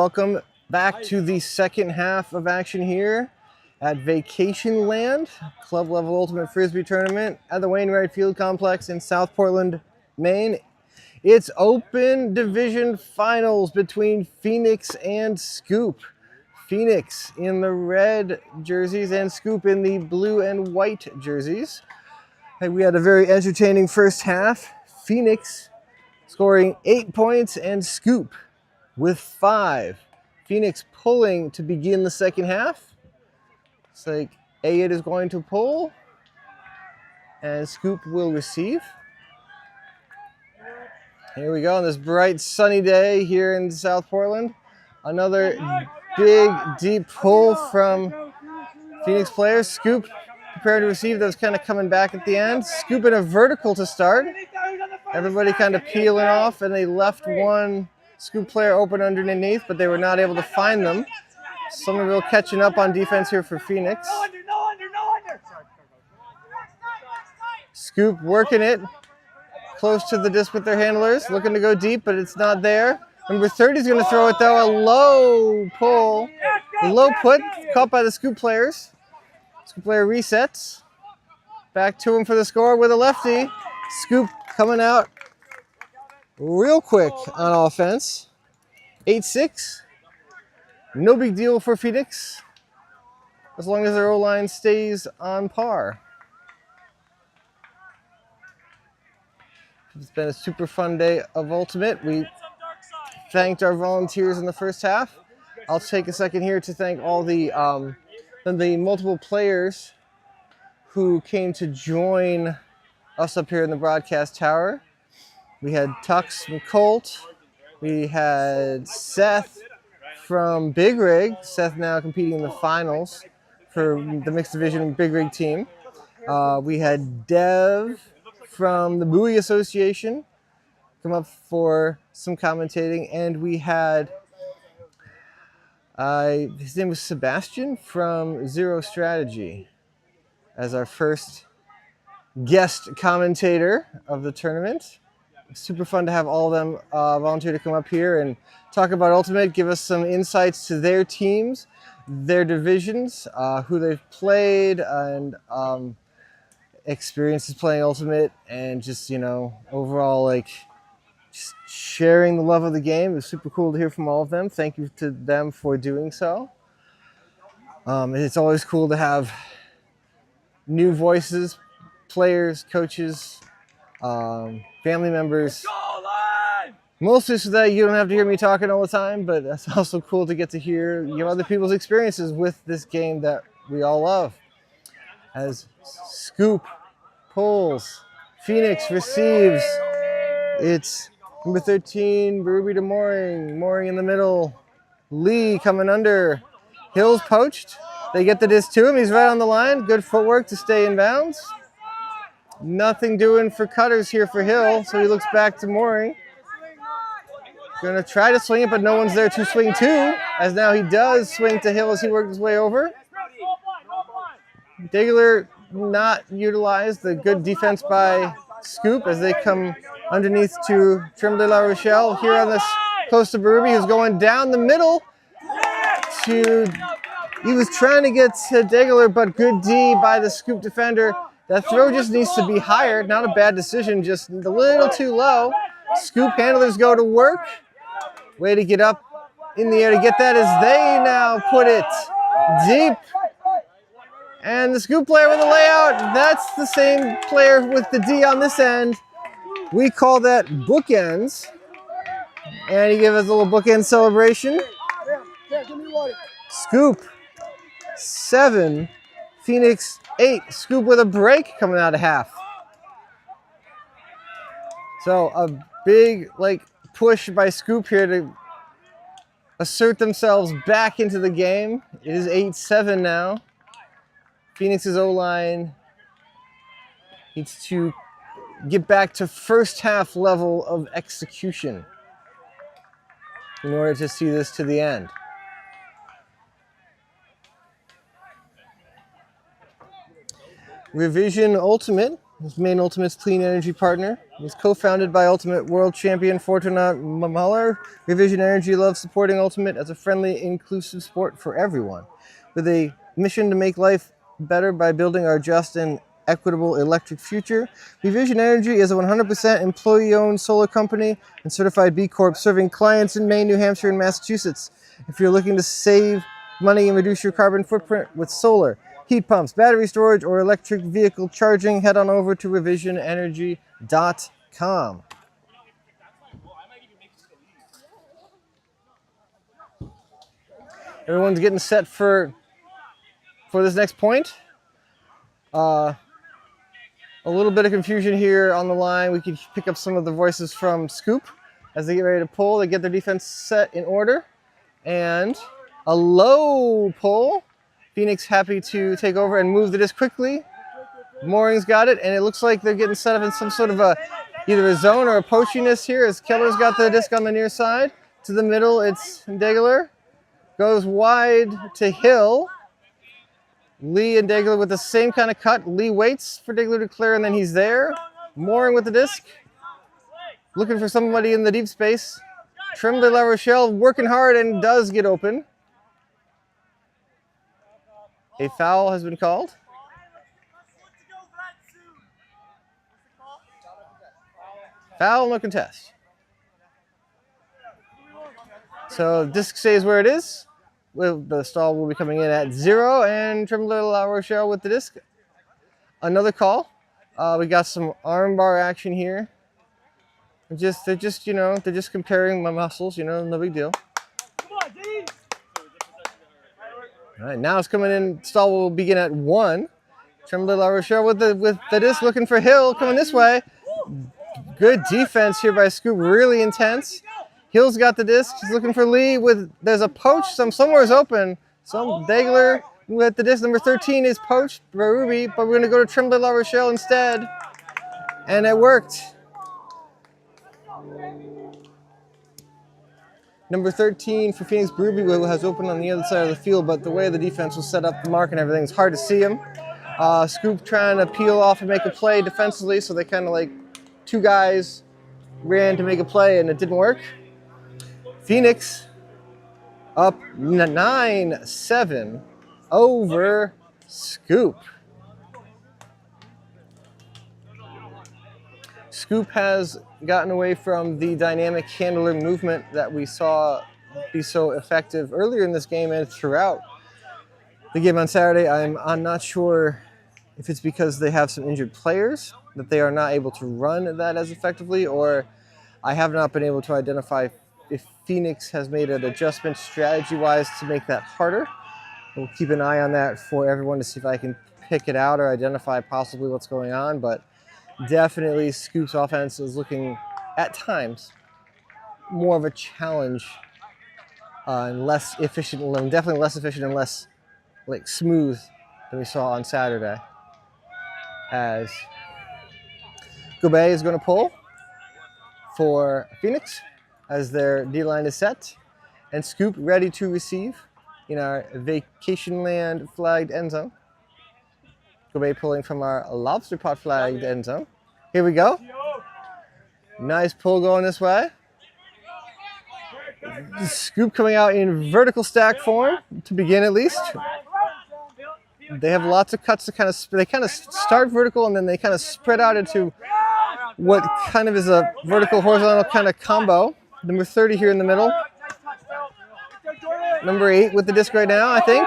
welcome back to the second half of action here at Vacation Land, club level Ultimate Frisbee Tournament at the Wainwright Field Complex in South Portland, Maine. It's open division finals between Phoenix and Scoop. Phoenix in the red jerseys and Scoop in the blue and white jerseys. And we had a very entertaining first half. Phoenix scoring 8 points and Scoop with 5. Phoenix pulling to begin the second half. It's like Ayed is going to pull and Scoop will receive. Here we go on this bright sunny day here in South Portland. Another big deep pull from Phoenix players. Scoop prepared to receive. That was kind of coming back at the end. Scoop in a vertical to start. Everybody kind of peeling off, and they left one Scoop player open underneath, but they were not able to find them. Somerville catching up on defense here for Phoenix. Scoop working it close to the disc with their handlers, looking to go deep, but it's not there. Number 30 is going to throw it though. A low pull, a low put, caught by the Scoop players. Scoop player resets. Back to him for the score with a lefty. Scoop coming out real quick on offense. 8-6. No big deal for Phoenix, as long as their O-line stays on par. It's been a super fun day of Ultimate. We thanked our volunteers in the first half. I'll take a second here to thank all the multiple players who came to join us up here in the broadcast tower. We had Tux from Colt. We had Seth from Big Rig. Seth now competing in the finals for the mixed division Big Rig team. We had Dev from the Buoy Association come up for some commentating, and we had his name was Sebastian from Zero Strategy as our first guest commentator of the tournament. Super fun to have all of them volunteer to come up here and talk about Ultimate, give us some insights to their teams, their divisions, who they've played, and experiences playing Ultimate, and just, you know, overall, like, just sharing the love of the game. It was super cool to hear from all of them. Thank you to them for doing so. It's always cool to have new voices, players, coaches, family members. Mostly so that you don't have to hear me talking all the time, but that's also cool to get to hear, you know, other people's experiences with this game that we all love. As Scoop pulls, Phoenix receives. It's number 13, Ruby to Mooring. Mooring in the middle. Lee coming under. Hill's poached. They get the disc to him. He's right on the line. Good footwork to stay in bounds. Nothing doing for cutters here for Hill, so he looks back to Mooring. Going to try to swing it, but no one's there to swing to, as now he does swing to Hill as he worked his way over. Diggler not utilized. The good defense by Scoop as they come underneath to Trim de la Rochelle here on this close to Ruby, who's going down the middle to, he was trying to get to Diggler, but good D by the Scoop defender. That throw just needs to be higher. Not a bad decision, just a little too low. Scoop handlers go to work. Way to get up in the air to get that as they now put it deep. And the Scoop player with the layout, that's the same player with the D on this end. We call that bookends. And he gave us a little bookend celebration. Scoop 7, Phoenix 8. Scoop with a break coming out of half. So a big push by Scoop here to assert themselves back into the game. It is 8-7 now. Phoenix's O-line needs to get back to first half level of execution in order to see this to the end. Revision Ultimate, Maine Ultimate's clean energy partner, It was co-founded by Ultimate World Champion Fortuna Muller. Revision Energy loves supporting Ultimate as a friendly, inclusive sport for everyone. With a mission to make life better by building our just and equitable electric future, Revision Energy is a 100% employee-owned solar company and certified B Corp serving clients in Maine, New Hampshire, and Massachusetts. If you're looking to save money and reduce your carbon footprint with solar, heat pumps, battery storage, or electric vehicle charging, head on over to revisionenergy.com. Everyone's getting set for this next point. A little bit of confusion here on the line. We can pick up some of the voices from Scoop as they get ready to pull. They get their defense set in order. And a low pull. Phoenix happy to take over and move the disc quickly. Mooring's got it, and it looks like they're getting set up in some sort of either a zone or a poachiness here as Keller's got the disc on the near side. To the middle, it's Degler. Goes wide to Hill. Lee and Degler with the same kind of cut. Lee waits for Degler to clear, and then he's there. Mooring with the disc. Looking for somebody in the deep space. Tremblay La Rochelle working hard and does get open. A foul has been called. Foul, no contest. So disc stays where it is. The stall will be coming in at 0, and Tremblay La Rochelle with the disc. Another call. We got some armbar action here. They're just comparing my muscles, no big deal. All right, now it's coming in. Stall will begin at 1. Tremblay La Rochelle with the disc, looking for Hill coming this way. Good defense here by Scoop, really intense. Hill's got the disc. He's looking for Lee. There's a poach. Somewhere's open. Some Degler with the disc. Number 13 is poached by Ruby, but we're going to go to Tremblay La Rochelle instead, and it worked. Number 13 for Phoenix, Ruby has opened on the other side of the field, but the way the defense was set up, the mark and everything, it's hard to see him. Scoop trying to peel off and make a play defensively, so they kind of like two guys ran to make a play, and it didn't work. Phoenix up 9-7 over Scoop. Scoop has gotten away from the dynamic handler movement that we saw be so effective earlier in this game and throughout the game on Saturday. I'm not sure if it's because they have some injured players that they are not able to run that as effectively, or I have not been able to identify if Phoenix has made an adjustment strategy-wise to make that harder. We'll keep an eye on that for everyone to see if I can pick it out or identify possibly what's going on, but definitely Scoop's offense is looking, at times, more of a challenge and less efficient, definitely less efficient and less smooth than we saw on Saturday. As Buoy is going to pull for Phoenix as their D-line is set, and Scoop ready to receive in our Vacation Land flagged end zone. Buoy pulling from our Lobster Pot flagged end zone. Here we go. Nice pull going this way. Scoop coming out in vertical stack form to begin at least. They have lots of cuts to kind of start vertical and then they kind of spread out into what kind of is a vertical horizontal kind of combo. Number 30 here in the middle. Number 8 with the disc right now, I think,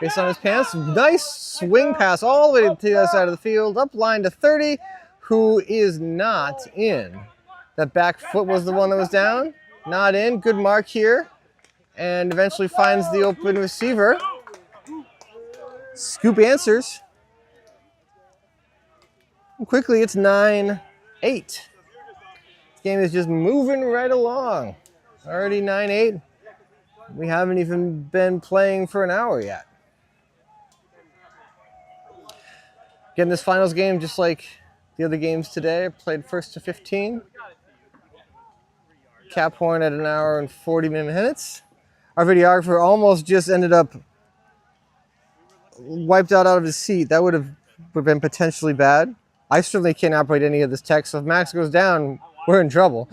based on his pants. Nice swing pass all the way to the other side of the field. Up line to 30, who is not in. That back foot was the one that was down. Not in. Good mark here. And eventually finds the open receiver. Scoop answers. Quickly, it's 9-8. This game is just moving right along. Already 9-8. We haven't even been playing for an hour yet. Again, this finals game, just like the other games today, played 1st to 15. Cap horn at 1 hour and 40 minutes. Our videographer almost just ended up wiped out of his seat. That would have been potentially bad. I certainly can't operate any of this tech, so if Max goes down, we're in trouble.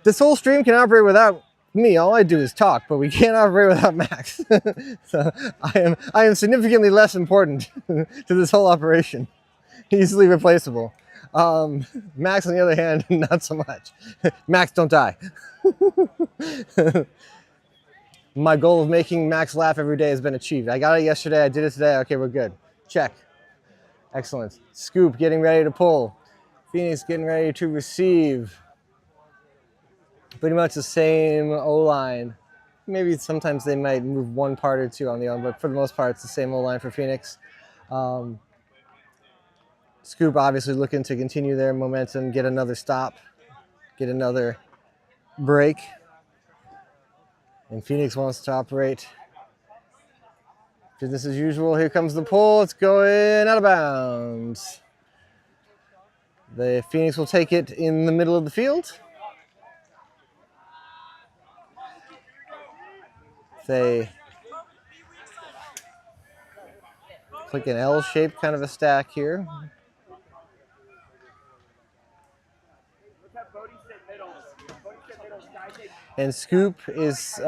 This whole stream can operate without me. All I do is talk, but we can't operate without Max. So I am significantly less important to this whole operation. Easily replaceable. Max, on the other hand, not so much. Max, don't die. My goal of making Max laugh every day has been achieved. I got it yesterday. I did it today. Okay, we're good. Check. Excellent. Scoop getting ready to pull. Phoenix getting ready to receive. Pretty much the same O-line. Maybe sometimes they might move one part or two on the other, but for the most part, it's the same O-line for Phoenix. Scoop obviously looking to continue their momentum, get another stop, get another break. And Phoenix wants to operate business as usual. Here comes the pull. It's going out of bounds. The Phoenix will take it in the middle of the field. They click an L-shaped kind of a stack here. And Scoop is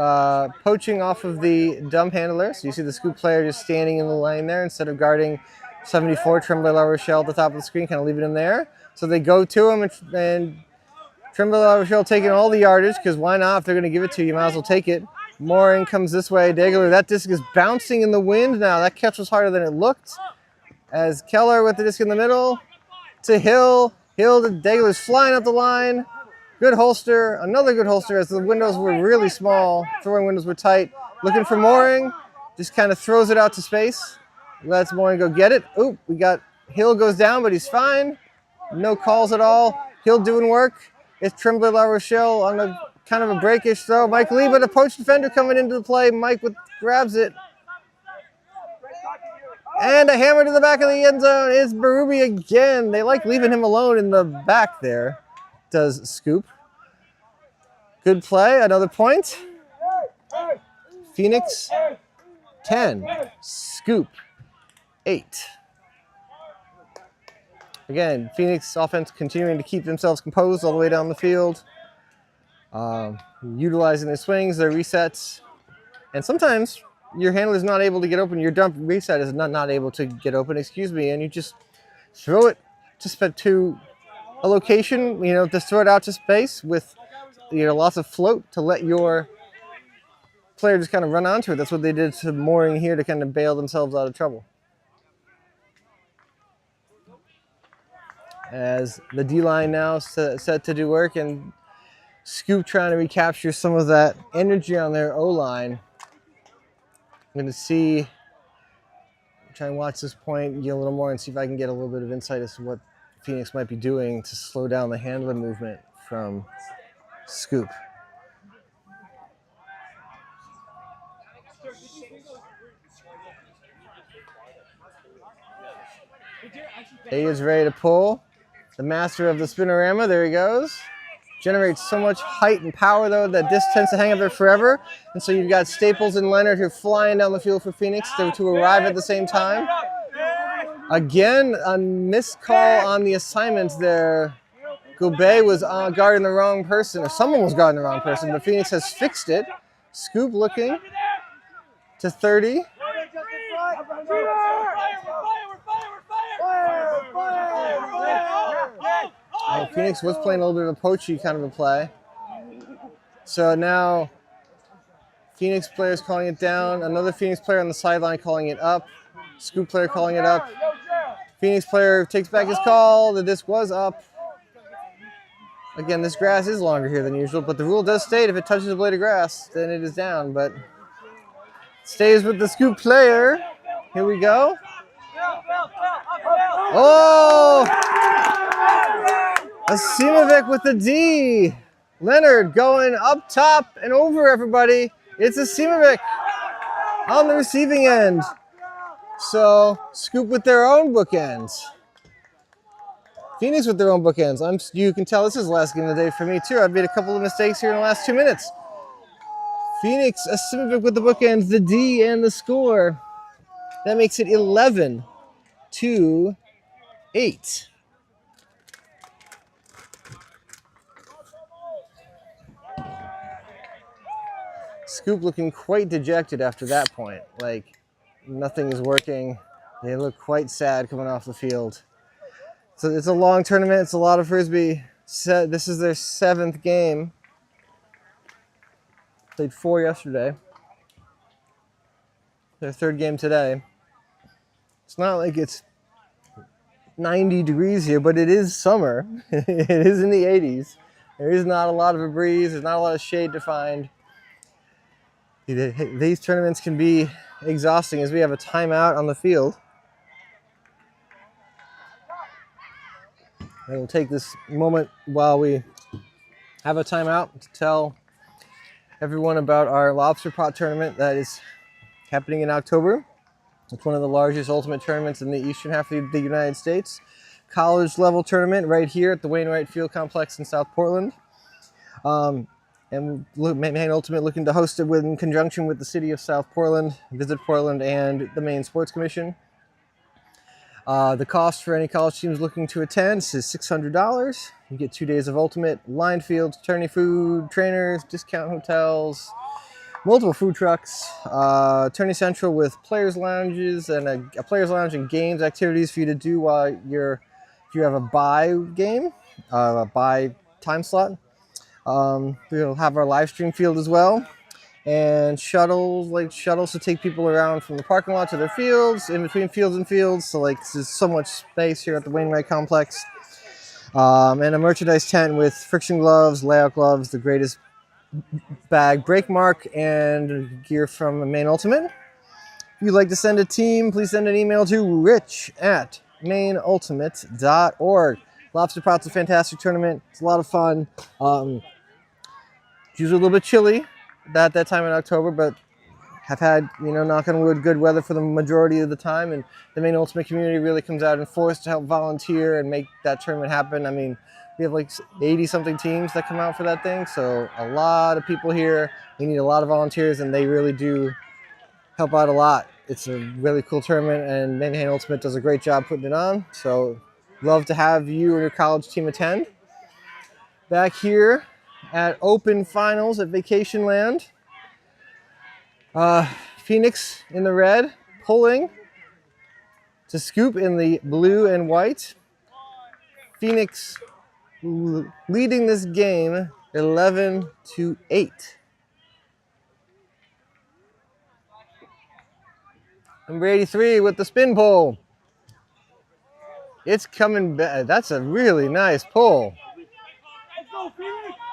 poaching off of the dump handler. So you see the Scoop player just standing in the lane there instead of guarding 74 Tremblay La Rochelle at the top of the screen, kind of leaving him there. So they go to him, and Tremblay La Rochelle taking all the yardage, because why not? If they're going to give it to you, you might as well take it. Mooring comes this way. Degler, that disc is bouncing in the wind now. That catch was harder than it looked. As Keller with the disc in the middle to Hill. Hill to Degler's flying up the line. Good holster. Another good holster as the windows were really small. Throwing windows were tight. Looking for Mooring. Just kind of throws it out to space. Lets Mooring go get it. Oop, we got Hill goes down, but he's fine. No calls at all. Hill doing work. It's Tremblay La Rochelle on a kind of a breakish throw. Mike Lee, but a poach defender coming into the play. Mike grabs it. And a hammer to the back of the end zone. It's Berube again. They like leaving him alone in the back there. Does Scoop. Good play. Another point. Phoenix 10. Scoop 8. Again, Phoenix offense continuing to keep themselves composed all the way down the field. Utilizing their swings, their resets. And sometimes your handler is not able to get open. Your dump reset is not able to get open, and you just throw it to a location, just throw it out to space with, lots of float to let your player just kind of run onto it. That's what they did to Mooring here to kind of bail themselves out of trouble. As the D-line now set to do work, and Scoop trying to recapture some of that energy on their O-line. I'm going to try and watch this point, get a little more, and see if I can get a little bit of insight as to what Phoenix might be doing to slow down the handler movement from Scoop. He is ready to pull. The master of the spinorama, there he goes. Generates so much height and power, though, that disc tends to hang up there forever. And so you've got Staples and Leonard who are flying down the field for Phoenix to arrive at the same time. Again, a missed call on the assignment there. Gobet was guarding the wrong person, or someone was guarding the wrong person, but Phoenix has fixed it. Scoop looking to 30. Phoenix was playing a little bit of a poachy kind of a play. So now Phoenix players calling it down. Another Phoenix player on the sideline calling it up. Scoop player calling it up. Phoenix player takes back his call. The disc was up. Again, this grass is longer here than usual, but the rule does state if it touches a blade of grass, then it is down, but stays with the Scoop player. Here we go. Oh! Asimovic with the D. Leonard going up top and over everybody. It's Asimovic on the receiving end. So Scoop with their own bookends. Phoenix with their own bookends. You can tell this is the last game of the day for me too. I've made a couple of mistakes here in the last 2 minutes. Phoenix, Asimovic with the bookends, the D and the score. That makes it 11 to 8. Scoop looking quite dejected after that point. Like, nothing is working. They look quite sad coming off the field. So it's a long tournament. It's a lot of Frisbee. This is their 7th game. Played 4 yesterday. Their 3rd game today. It's not like it's 90 degrees here, but it is summer. It is in the 80s. There is not a lot of a breeze. There's not a lot of shade to find. These tournaments can be exhausting as we have a timeout on the field. And we'll take this moment while we have a timeout to tell everyone about our lobster pot tournament that is happening in October. It's one of the largest ultimate tournaments in the eastern half of the United States. College level tournament right here at the Wainwright Field Complex in South Portland. And Maine Ultimate looking to host it in conjunction with the city of South Portland, Visit Portland, and the Maine Sports Commission. The cost for any college teams looking to attend is $600. You get 2 days of Ultimate, line fields, tourney food, trainers, discount hotels, multiple food trucks, Tourney Central with players' lounges and a players' lounge and games activities for you to do while if you have a buy game, a buy time slot. We'll have our live stream field as well, and shuttles to take people around from the parking lot to their fields, in between fields and fields. So there's so much space here at the Wainwright Complex, and a merchandise tent with friction gloves, layout gloves, the greatest bag break mark, and gear from Maine Ultimate. If you'd like to send a team, please send an email to rich@maineultimate.org. Lobster Pot's a fantastic tournament. It's a lot of fun. It's usually a little bit chilly at that time in October, but have had, knock on wood, good weather for the majority of the time. And the Maine Ultimate community really comes out in force to help volunteer and make that tournament happen. I mean, we have like 80-something teams that come out for that thing. So a lot of people here. We need a lot of volunteers, and they really do help out a lot. It's a really cool tournament, and Maine Ultimate does a great job putting it on. So love to have you and your college team attend. Back here at Open Finals at Vacation Land. Phoenix in the red, pulling to Scoop in the blue and white. Phoenix leading this game 11-8. Number 83 with the spin pull. It's coming back. That's a really nice pull.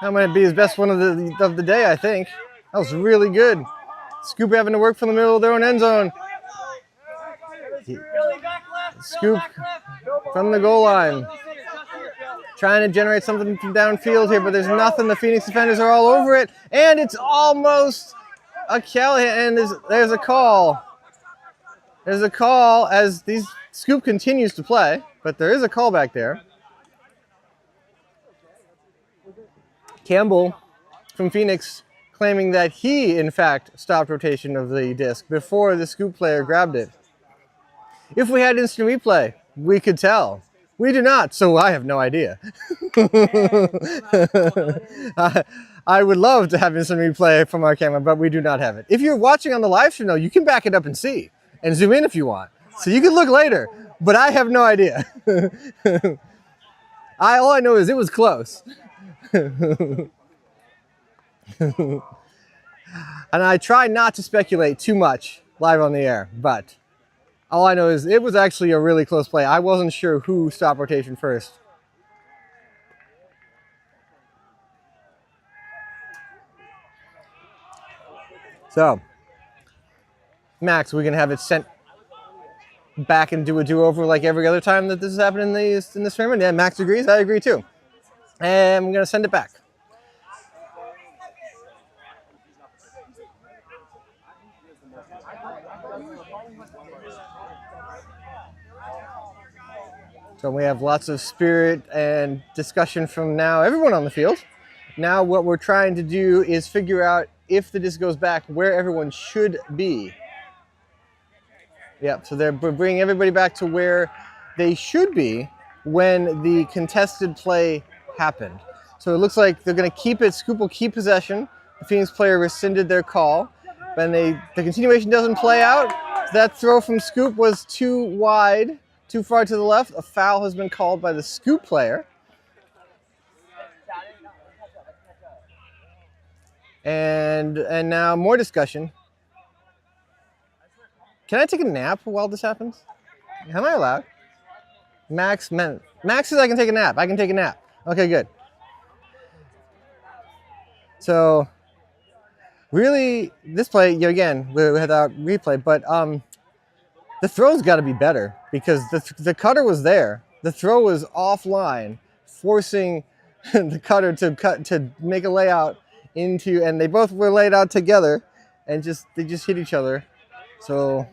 That might be his best one of the day, I think. That was really good. Scoop having to work from the middle of their own end zone. Scoop from the goal line. Trying to generate something from downfield here, but there's nothing. The Phoenix defenders are all over it, and it's almost a Callahan, and there's a call. There's a call as Scoop continues to play, but there is a call back there. Campbell from Phoenix claiming that he, in fact, stopped rotation of the disc before the Scoop player grabbed it. If we had instant replay, we could tell. We do not, so I have no idea. I would love to have instant replay from our camera, but we do not have it. If you're watching on the live stream, though, you can back it up and see, and zoom in if you want. So you can look later, but I have no idea. All I know is it was close. And I try not to speculate too much live on the air, but all I know is it was actually a really close play. I wasn't sure who stopped rotation first. So, Max, we can have it sent back and do a do-over like every other time that this has happened in this tournament. Yeah, Max agrees. I agree too. And I'm going to send it back. So we have lots of spirit and discussion from now everyone on the field. Now what we're trying to do is figure out if the disc goes back where everyone should be. Yep, so we're bringing everybody back to where they should be when the contested play happened. So it looks like they're going to keep it. Scoop will keep possession. The Phoenix player rescinded their call. Then the continuation doesn't play out. That throw from Scoop was too wide, too far to the left. A foul has been called by the Scoop player. And now more discussion. Can I take a nap while this happens? Am I allowed? Max says I can take a nap. I can take a nap. Okay, good. So, really, this play, again, without replay, but the throw's got to be better because the cutter was there. The throw was offline, forcing the cutter to make a layout into, and they both were laid out together, and they just hit each other. So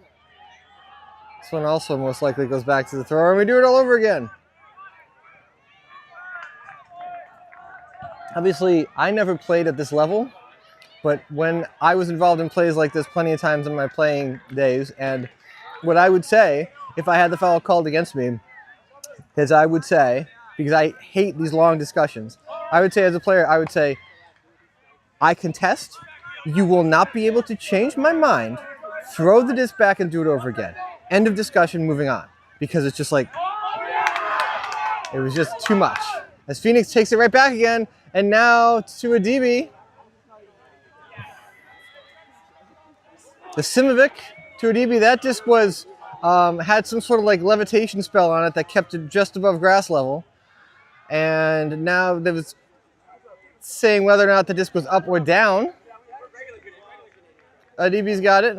this one also most likely goes back to the thrower, and we do it all over again. Obviously, I never played at this level, but when I was involved in plays like this plenty of times in my playing days, and what I would say if I had the foul called against me is I would say, because I hate these long discussions, I would say as a player, I would say, I contest, you will not be able to change my mind, throw the disc back and do it over again. End of discussion, moving on. Because it's just like, it was just too much. As Phoenix takes it right back again, and now to a DB. The Simovic to a DB, that disc was, had some sort of like levitation spell on it that kept it just above grass level. And now there was saying whether or not the disc was up or down. DB's got it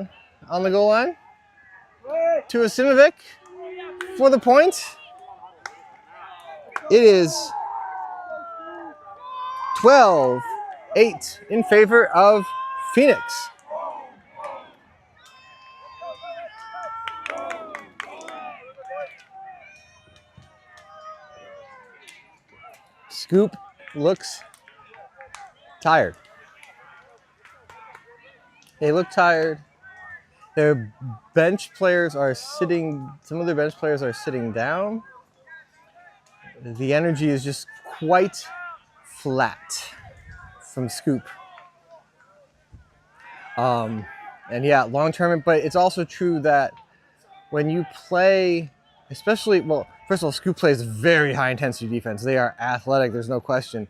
on the goal line. To a Simovic for the point. It is 12-8 in favor of Phoenix. Scoop looks tired. They look tired. Their bench players are sitting, some of their bench players are sitting down. The energy is just quite flat from Scoop. And yeah, long term, but it's also true that when you play, especially, well, first of all, Scoop plays very high intensity defense. They are athletic, there's no question.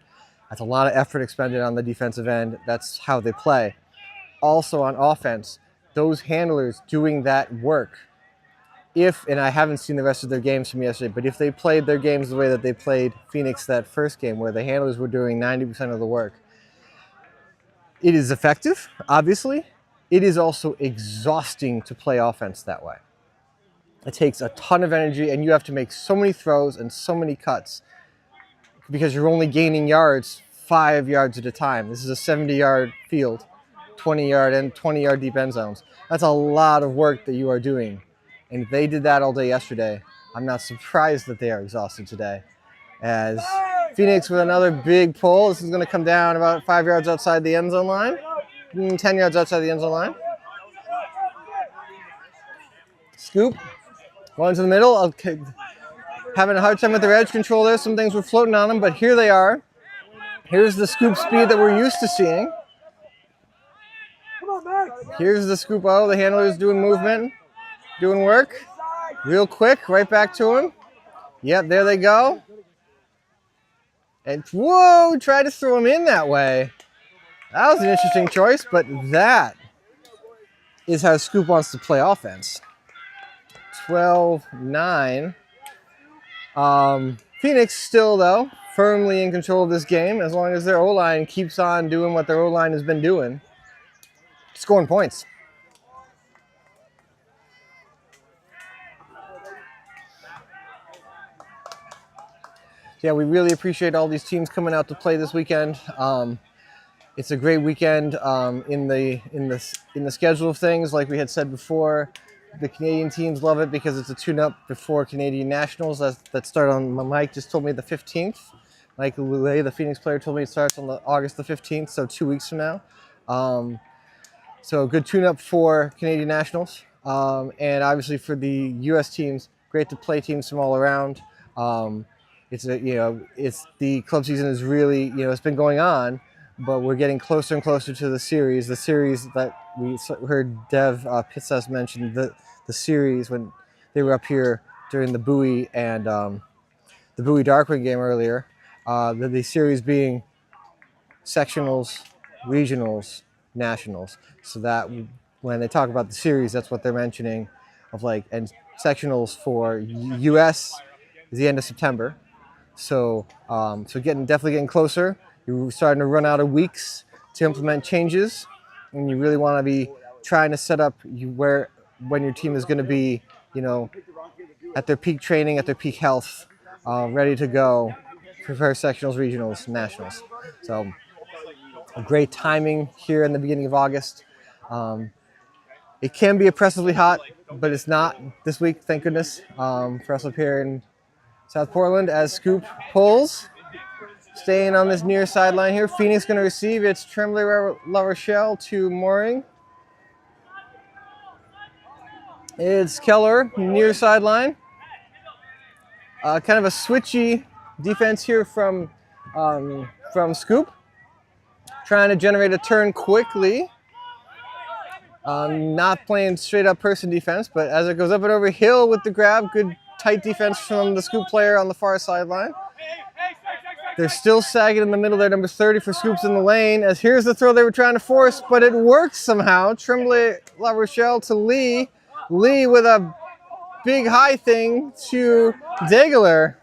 That's a lot of effort expended on the defensive end. That's how they play. Also on offense, those handlers doing that work, and I haven't seen the rest of their games from yesterday, but if they played their games the way that they played Phoenix that first game, where the handlers were doing 90% of the work, it is effective, obviously. It is also exhausting to play offense that way. It takes a ton of energy, and you have to make so many throws and so many cuts because you're only gaining yards 5 yards at a time. This is a 70-yard field, 20-yard and 20-yard deep end zones. That's a lot of work that you are doing. And if they did that all day yesterday, I'm not surprised that they are exhausted today. As Phoenix with another big pull. This is going to come down about 5 yards outside the end zone line. 10 yards outside the end zone line. Scoop. One to the middle. Okay. Having a hard time with their edge control there. Some things were floating on them, but here they are. Here's the Scoop speed that we're used to seeing. Here's the Scoop. Oh, the handler's doing movement, doing work. Real quick, right back to him. Yep, there they go. And whoa, try to throw him in that way. That was an interesting choice, but that is how Scoop wants to play offense. 12-9. Phoenix still, though, firmly in control of this game as long as their O-line keeps on doing what their O-line has been doing. Scoring points. Yeah, we really appreciate all these teams coming out to play this weekend. It's a great weekend in the schedule of things. Like we had said before, the Canadian teams love it because it's a tune-up before Canadian Nationals that start on. Mike just told me the 15th. Mike Lulay, the Phoenix player, told me it starts on August the 15th, so 2 weeks from now. So a good tune-up for Canadian Nationals. And obviously for the U.S. teams, great to play teams from all around. It's the club season is really, it's been going on, but we're getting closer and closer to the series. The series that we heard Dev Pitsas mention, the series when they were up here during the Buoy and the Buoy Darkwing game earlier. The series being sectionals, regionals, nationals. So that when they talk about the series, that's what they're mentioning of and sectionals for US is the end of September. So definitely getting closer. You're starting to run out of weeks to implement changes, and you really want to be trying to set up when your team is going to be, at their peak training, at their peak health, ready to go for sectionals, regionals, nationals. So a great timing here in the beginning of August. It can be oppressively hot, but it's not this week, thank goodness, for us up here in South Portland as Scoop pulls. Staying on this near sideline here. Phoenix going to receive. It's Tremblay La Rochelle to Mooring. It's Keller, near sideline. Kind of a switchy defense here from Scoop. Trying to generate a turn quickly. Not playing straight up person defense, but as it goes up and over Hill with the grab, good tight defense from the Scoop player on the far sideline. They're still sagging in the middle there, number 30 for Scoops in the lane, as here's the throw they were trying to force, but it works somehow. Tremblay La Rochelle to Lee. Lee with a big high thing to Degler.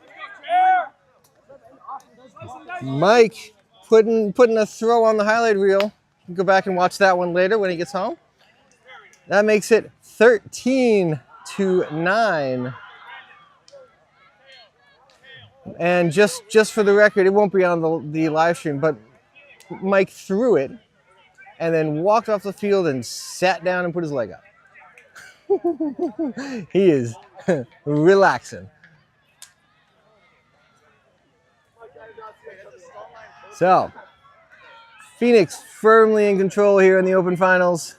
Mike putting a throw on the highlight reel. You can go back and watch that one later when he gets home. That makes it 13-9. And just for the record, it won't be on the live stream, but Mike threw it and then walked off the field and sat down and put his leg up. He is relaxing. So, Phoenix firmly in control here in the open finals.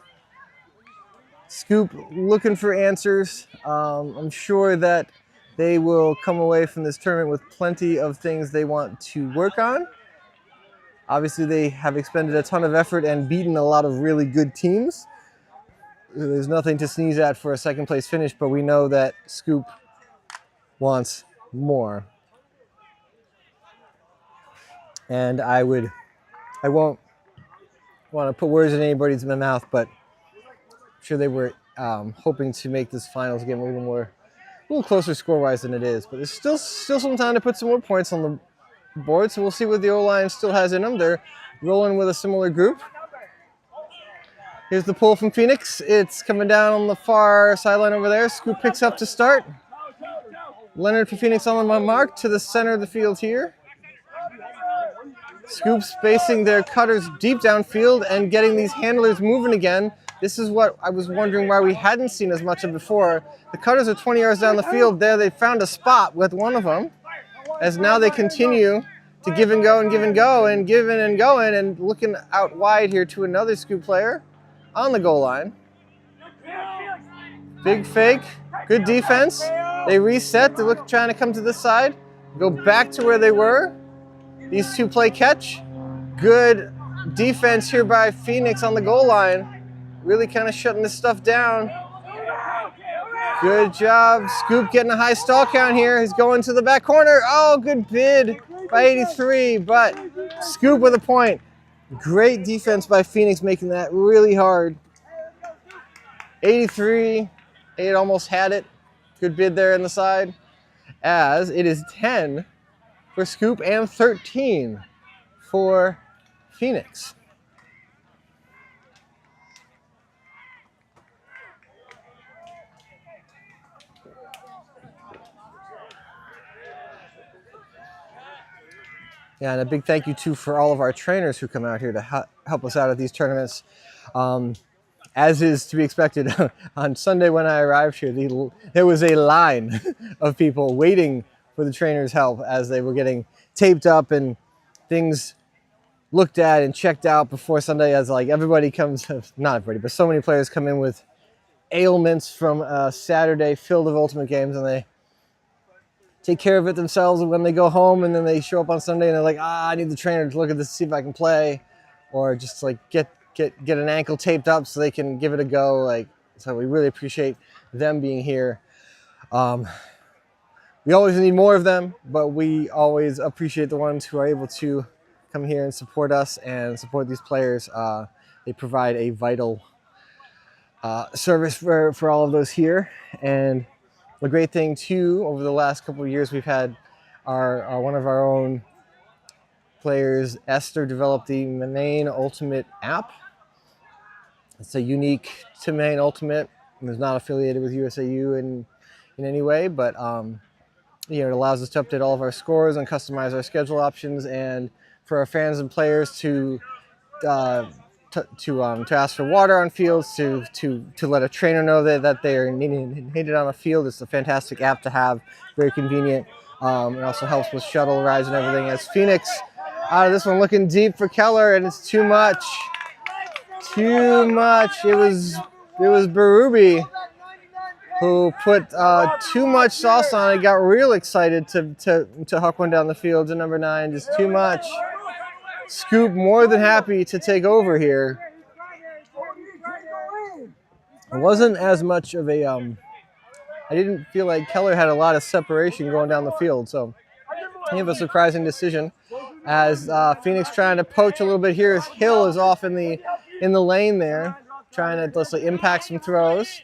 Scoop looking for answers. I'm sure that they will come away from this tournament with plenty of things they want to work on. Obviously, they have expended a ton of effort and beaten a lot of really good teams. There's nothing to sneeze at for a second place finish, but we know that Scoop wants more. And I won't want to put words in anybody's mouth, but I'm sure they were hoping to make this finals game a little closer score-wise than it is. But there's still some time to put some more points on the board, so we'll see what the O-line still has in them. They're rolling with a similar group. Here's the pull from Phoenix. It's coming down on the far sideline over there. Scoop picks up to start. Leonard for Phoenix on the mark to the center of the field here. Scoop spacing their cutters deep downfield and getting these handlers moving again. This is what I was wondering why we hadn't seen as much of before. The cutters are 20 yards down the field. There they found a spot with one of them, as now they continue to give and go and give and go and giving and going and looking out wide here to another Scoop player on the goal line. Big fake, good defense. They reset, they're trying to come to this side, go back to where they were. These two play catch. Good defense here by Phoenix on the goal line. Really kind of shutting this stuff down. Good job. Scoop getting a high stall count here. He's going to the back corner. Oh, good bid by 83, but Scoop with a point. Great defense by Phoenix, making that really hard. 83, it almost had it. Good bid there in the side, as it is 10 for Scoop and 13 for Phoenix. Yeah, and a big thank you too for all of our trainers who come out here to help us out at these tournaments. As is to be expected, on Sunday when I arrived here, there was a line of people waiting for the trainers' help as they were getting taped up and things looked at and checked out before Sunday, as everybody comes, not everybody, but so many players come in with ailments from Saturday filled with Ultimate games, and take care of it themselves when they go home, and then they show up on Sunday and they're like, I need the trainer to look at this to see if I can play, or just like get an ankle taped up so they can give it a go. Like, so we really appreciate them being here. We always need more of them, but we always appreciate the ones who are able to come here and support us and support these players. They provide a vital service for all of those here. And the great thing too, over the last couple of years, we've had one of our own players, Esther, develop the Maine Ultimate app. It's a unique to Maine Ultimate. It's not affiliated with USAU in any way, but you know, it allows us to update all of our scores and customize our schedule options, and for our fans and players to ask for water on fields, to let a trainer know that they are needed on a field. It's a fantastic app to have, very convenient. It also helps with shuttle rides and everything. As Phoenix out of this one, looking deep for Keller, and it's too much. Too much. It was Berube who put too much sauce on it. Got real excited to huck one down the field to number 9. Just too much. Scoop more than happy to take over here. It wasn't as much of a I didn't feel like Keller had a lot of separation going down the field, so kind of a surprising decision. As Phoenix trying to poach a little bit here, as Hill is off in the lane there, trying to, let's say, impact some throws.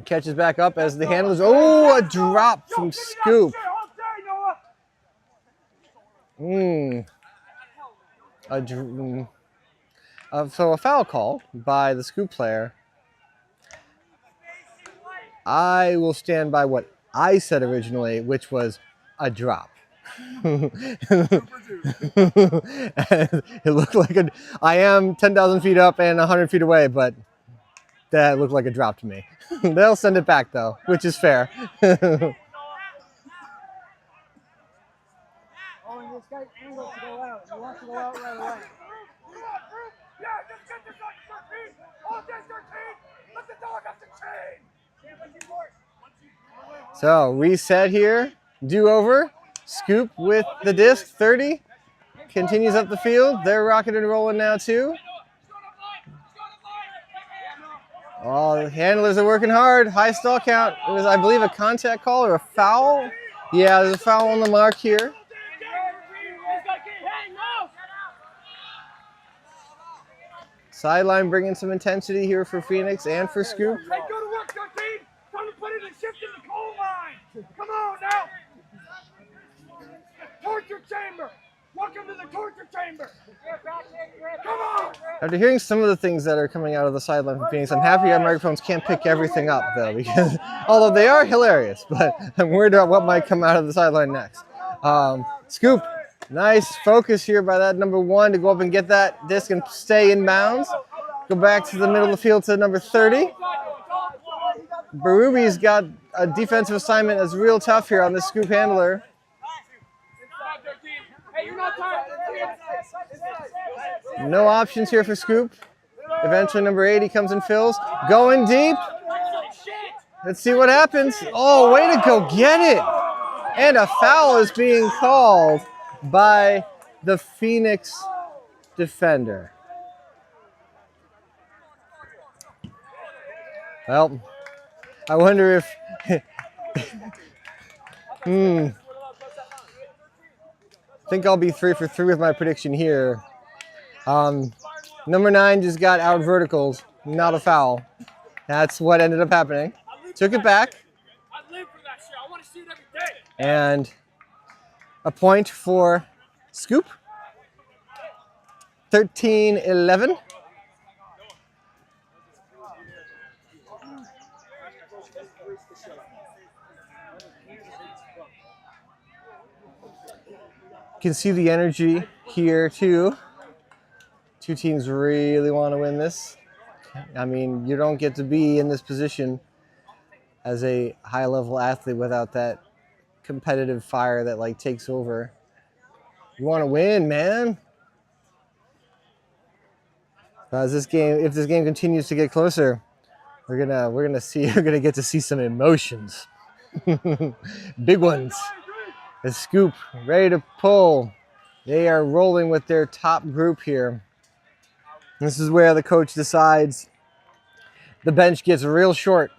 Catches back up as the handlers. Oh, a drop from Scoop. So a foul call by the Scoop player. I will stand by what I said originally, which was a drop. It looked like I am 10,000 feet up and 100 feet away, but that looked like a drop to me. They'll send it back though, which is fair. So reset here, do over. Scoop with the disc, 30. Continues up the field. They're rocking and rolling now too. Oh, the handlers are working hard. High stall count. It was, I believe, a contact call or a foul. Yeah, there's a foul on the mark here. Sideline bringing some intensity here for Phoenix and for Scoop. Hey, go to work, 13. Time to put it in shift in the coal mine. Come on now. Torture chamber. Welcome to the torture chamber. Come on. After hearing some of the things that are coming out of the sideline from Phoenix, I'm happy our microphones can't pick everything up, though, because although they are hilarious, but I'm worried about what might come out of the sideline next. Scoop, nice focus here by that number 1 to go up and get that disc and stay in bounds. Go back to the middle of the field to number 30. Berube's got a defensive assignment that's real tough here on this Scoop handler. No options here for Scoop. Eventually number 80 comes and fills. Going deep. Let's see what happens. Oh, way to go get it. And a foul is being called by the Phoenix defender. Well, I wonder if... I think I'll be 3 for 3 with my prediction here. Number 9 just got out verticals, not a foul. That's what ended up happening. Took it back. And a point for Scoop. 13-11. You can see the energy here too. Two teams really want to win this. I mean, you don't get to be in this position as a high-level athlete without that competitive fire that like takes over. You want to win, man. As if this game continues to get closer, we're gonna get to see some emotions. Big ones. The Scoop ready to pull. They are rolling with their top group here. This is where the coach decides the bench gets real short.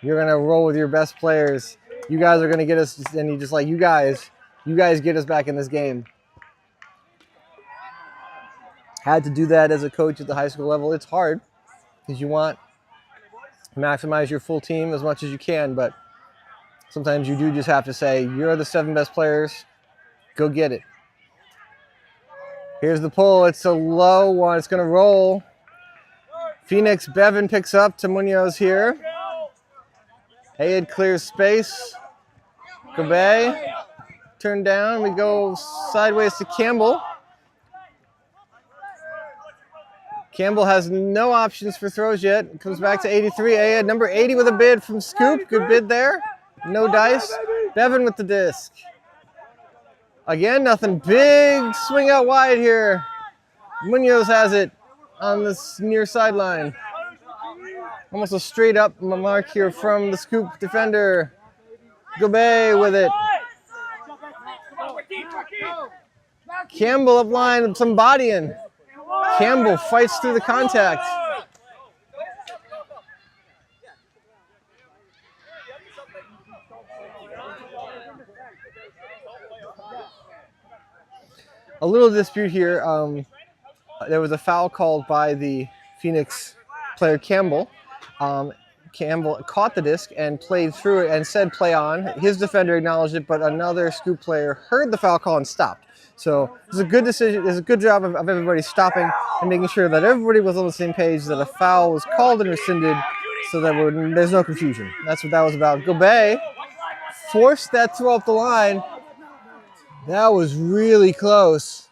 You're going to roll with your best players. You guys are going to get us, and you just like, you guys get us back in this game. Had to do that as a coach at the high school level. It's hard because you want to maximize your full team as much as you can, but sometimes you do just have to say, you're the 7 best players, go get it. Here's the pull. It's a low one. It's going to roll. Phoenix, Bevan picks up to Munoz here. Hayed clears space. Gobe, turn down. We go sideways to Campbell. Campbell has no options for throws yet. Comes back to 83. Ayed, number 80 with a bid from Scoop. Good bid there. No dice. Bevan with the disc. Again, nothing. Big swing out wide here. Munoz has it on this near sideline. Almost a straight up mark here from the Scoop defender. Gobe with it. Campbell up line, some bodying. Campbell fights through the contact. A little dispute here. There was a foul called by the Phoenix player Campbell. Campbell caught the disc and played through it and said play on. His defender acknowledged it, but another Scoop player heard the foul call and stopped. So it's a good decision. It's a good job of everybody stopping and making sure that everybody was on the same page, that a foul was called and rescinded so that there's no confusion. That's what that was about. Gobe forced that throw up the line. That was really close.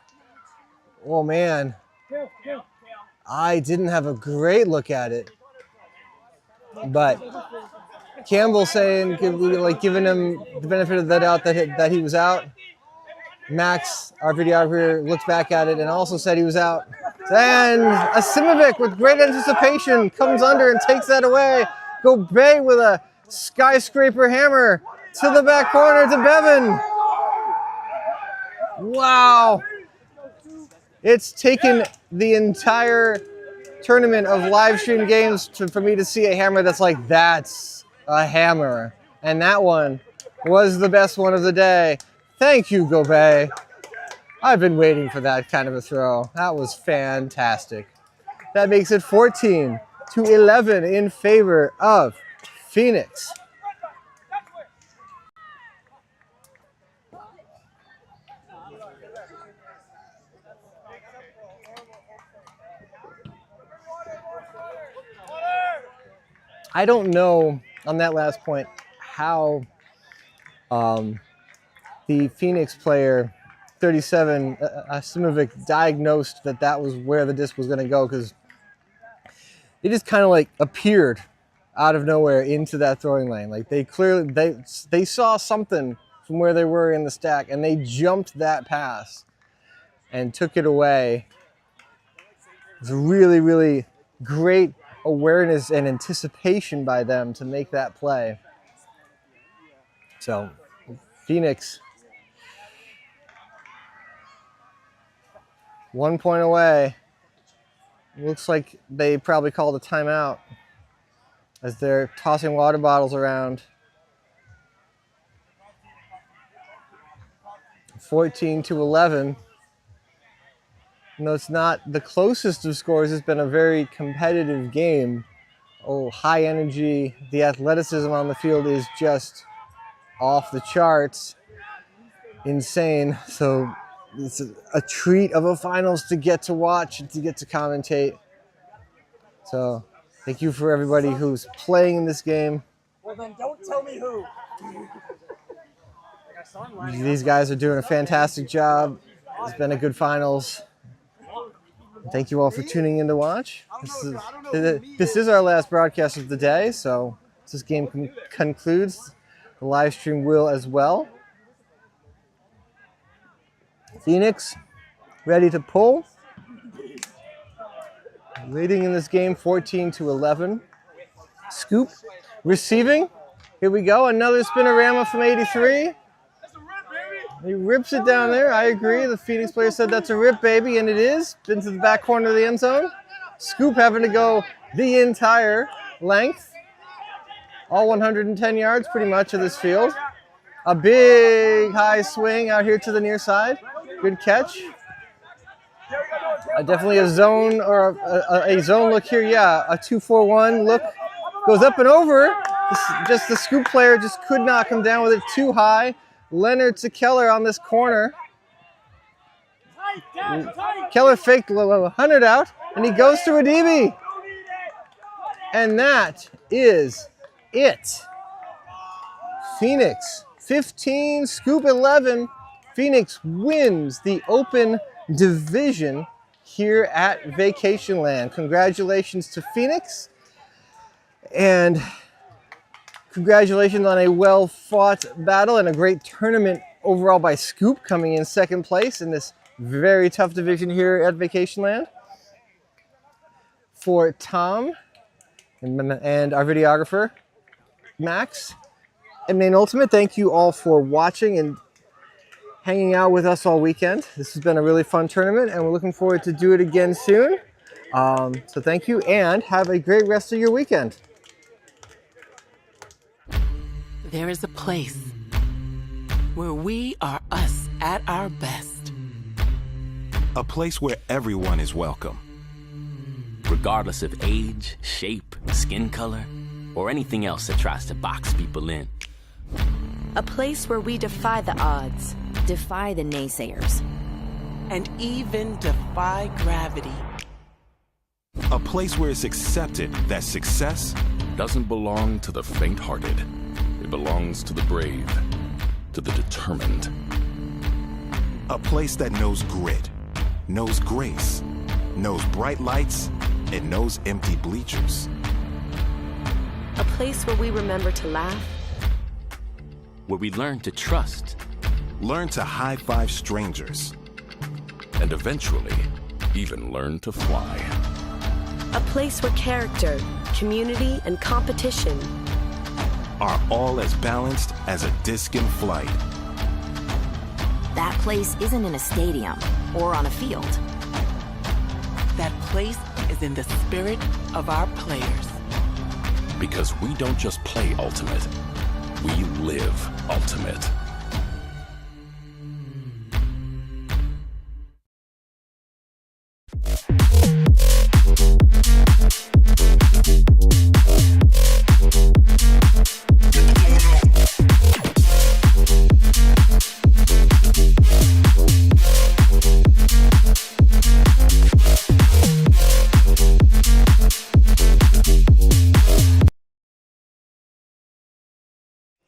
Oh, man. I didn't have a great look at it. But Campbell saying, giving him the benefit of the doubt that he was out. Max, our videographer, looked back at it and also said he was out. And Asimovic with great anticipation comes under and takes that away. Gobe with a skyscraper hammer to the back corner to Bevan. Wow. It's taken the entire tournament of live stream games for me to see a hammer that's like, that's a hammer. And that one was the best one of the day. Thank you, Gobe. I've been waiting for that kind of a throw. That was fantastic. That makes it 14-11 in favor of Phoenix. I don't know on that last point how the Phoenix player 37, Asimovic, diagnosed that was where the disc was going to go, because it just kind of like appeared out of nowhere into that throwing lane. Like they saw something from where they were in the stack and they jumped that pass and took it away. It's a really, really great awareness and anticipation by them to make that play. So Phoenix 1 point away. Looks like they probably called a timeout as they're tossing water bottles around. 14-11. No, it's not the closest of scores. It's been a very competitive game. Oh, high energy. The athleticism on the field is just off the charts. Insane. So it's a treat of a finals to get to watch and to get to commentate. So thank you for everybody who's playing in this game. Well, then don't tell me who. These guys are doing a fantastic job. It's been a good finals. Thank you all for tuning in to watch. This is our last broadcast of the day, so this game concludes. The live stream will as well. Phoenix ready to pull. Leading in this game 14-11. Scoop receiving. Here we go, another spinorama from 83. He rips it down there. I agree. The Phoenix player said that's a rip, baby, and it is. Into the back corner of the end zone. Scoop having to go the entire length. All 110 yards pretty much of this field. A big high swing out here to the near side. Good catch. Definitely a zone or a zone look here. Yeah, a 2-4-1 look. Goes up and over. Just the Scoop player just could not come down with it too high. Leonard to Keller on this corner. Keller faked 100 out, and he goes to a DB. And that is it. Phoenix 15, Scoop 11. Phoenix wins the Open Division here at Vacation Land. Congratulations to Phoenix. And congratulations on a well-fought battle and a great tournament overall by Scoop, coming in second place in this very tough division here at Vacation Land. For Tom and our videographer, Max, and Main Ultimate, thank you all for watching and hanging out with us all weekend. This has been a really fun tournament, and we're looking forward to do it again soon. So thank you, and have a great rest of your weekend. There is a place where we are us at our best. A place where everyone is welcome. Regardless of age, shape, skin color, or anything else that tries to box people in. A place where we defy the odds, defy the naysayers, and even defy gravity. A place where it's accepted that success doesn't belong to the faint-hearted. It belongs to the brave, to the determined. A place that knows grit, knows grace, knows bright lights, and knows empty bleachers. a place where we remember to laugh, where we learn to trust, learn to high-five strangers, and eventually even learn to fly. a place where character, community, and competition are all as balanced as a disc in flight. That place isn't in a stadium or on a field. That place is in the spirit of our players. Because we don't just play Ultimate, we live Ultimate.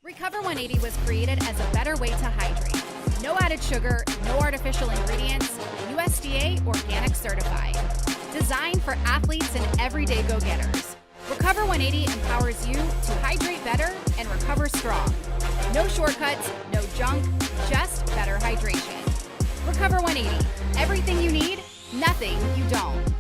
Recover 180 was created as a better way to hydrate. No added sugar, no artificial ingredients, USDA organic certified. Designed for athletes and everyday go-getters. Recover 180 empowers you to hydrate better and recover strong. No shortcuts, no junk, just better hydration. Recover 180, everything you need, nothing you don't.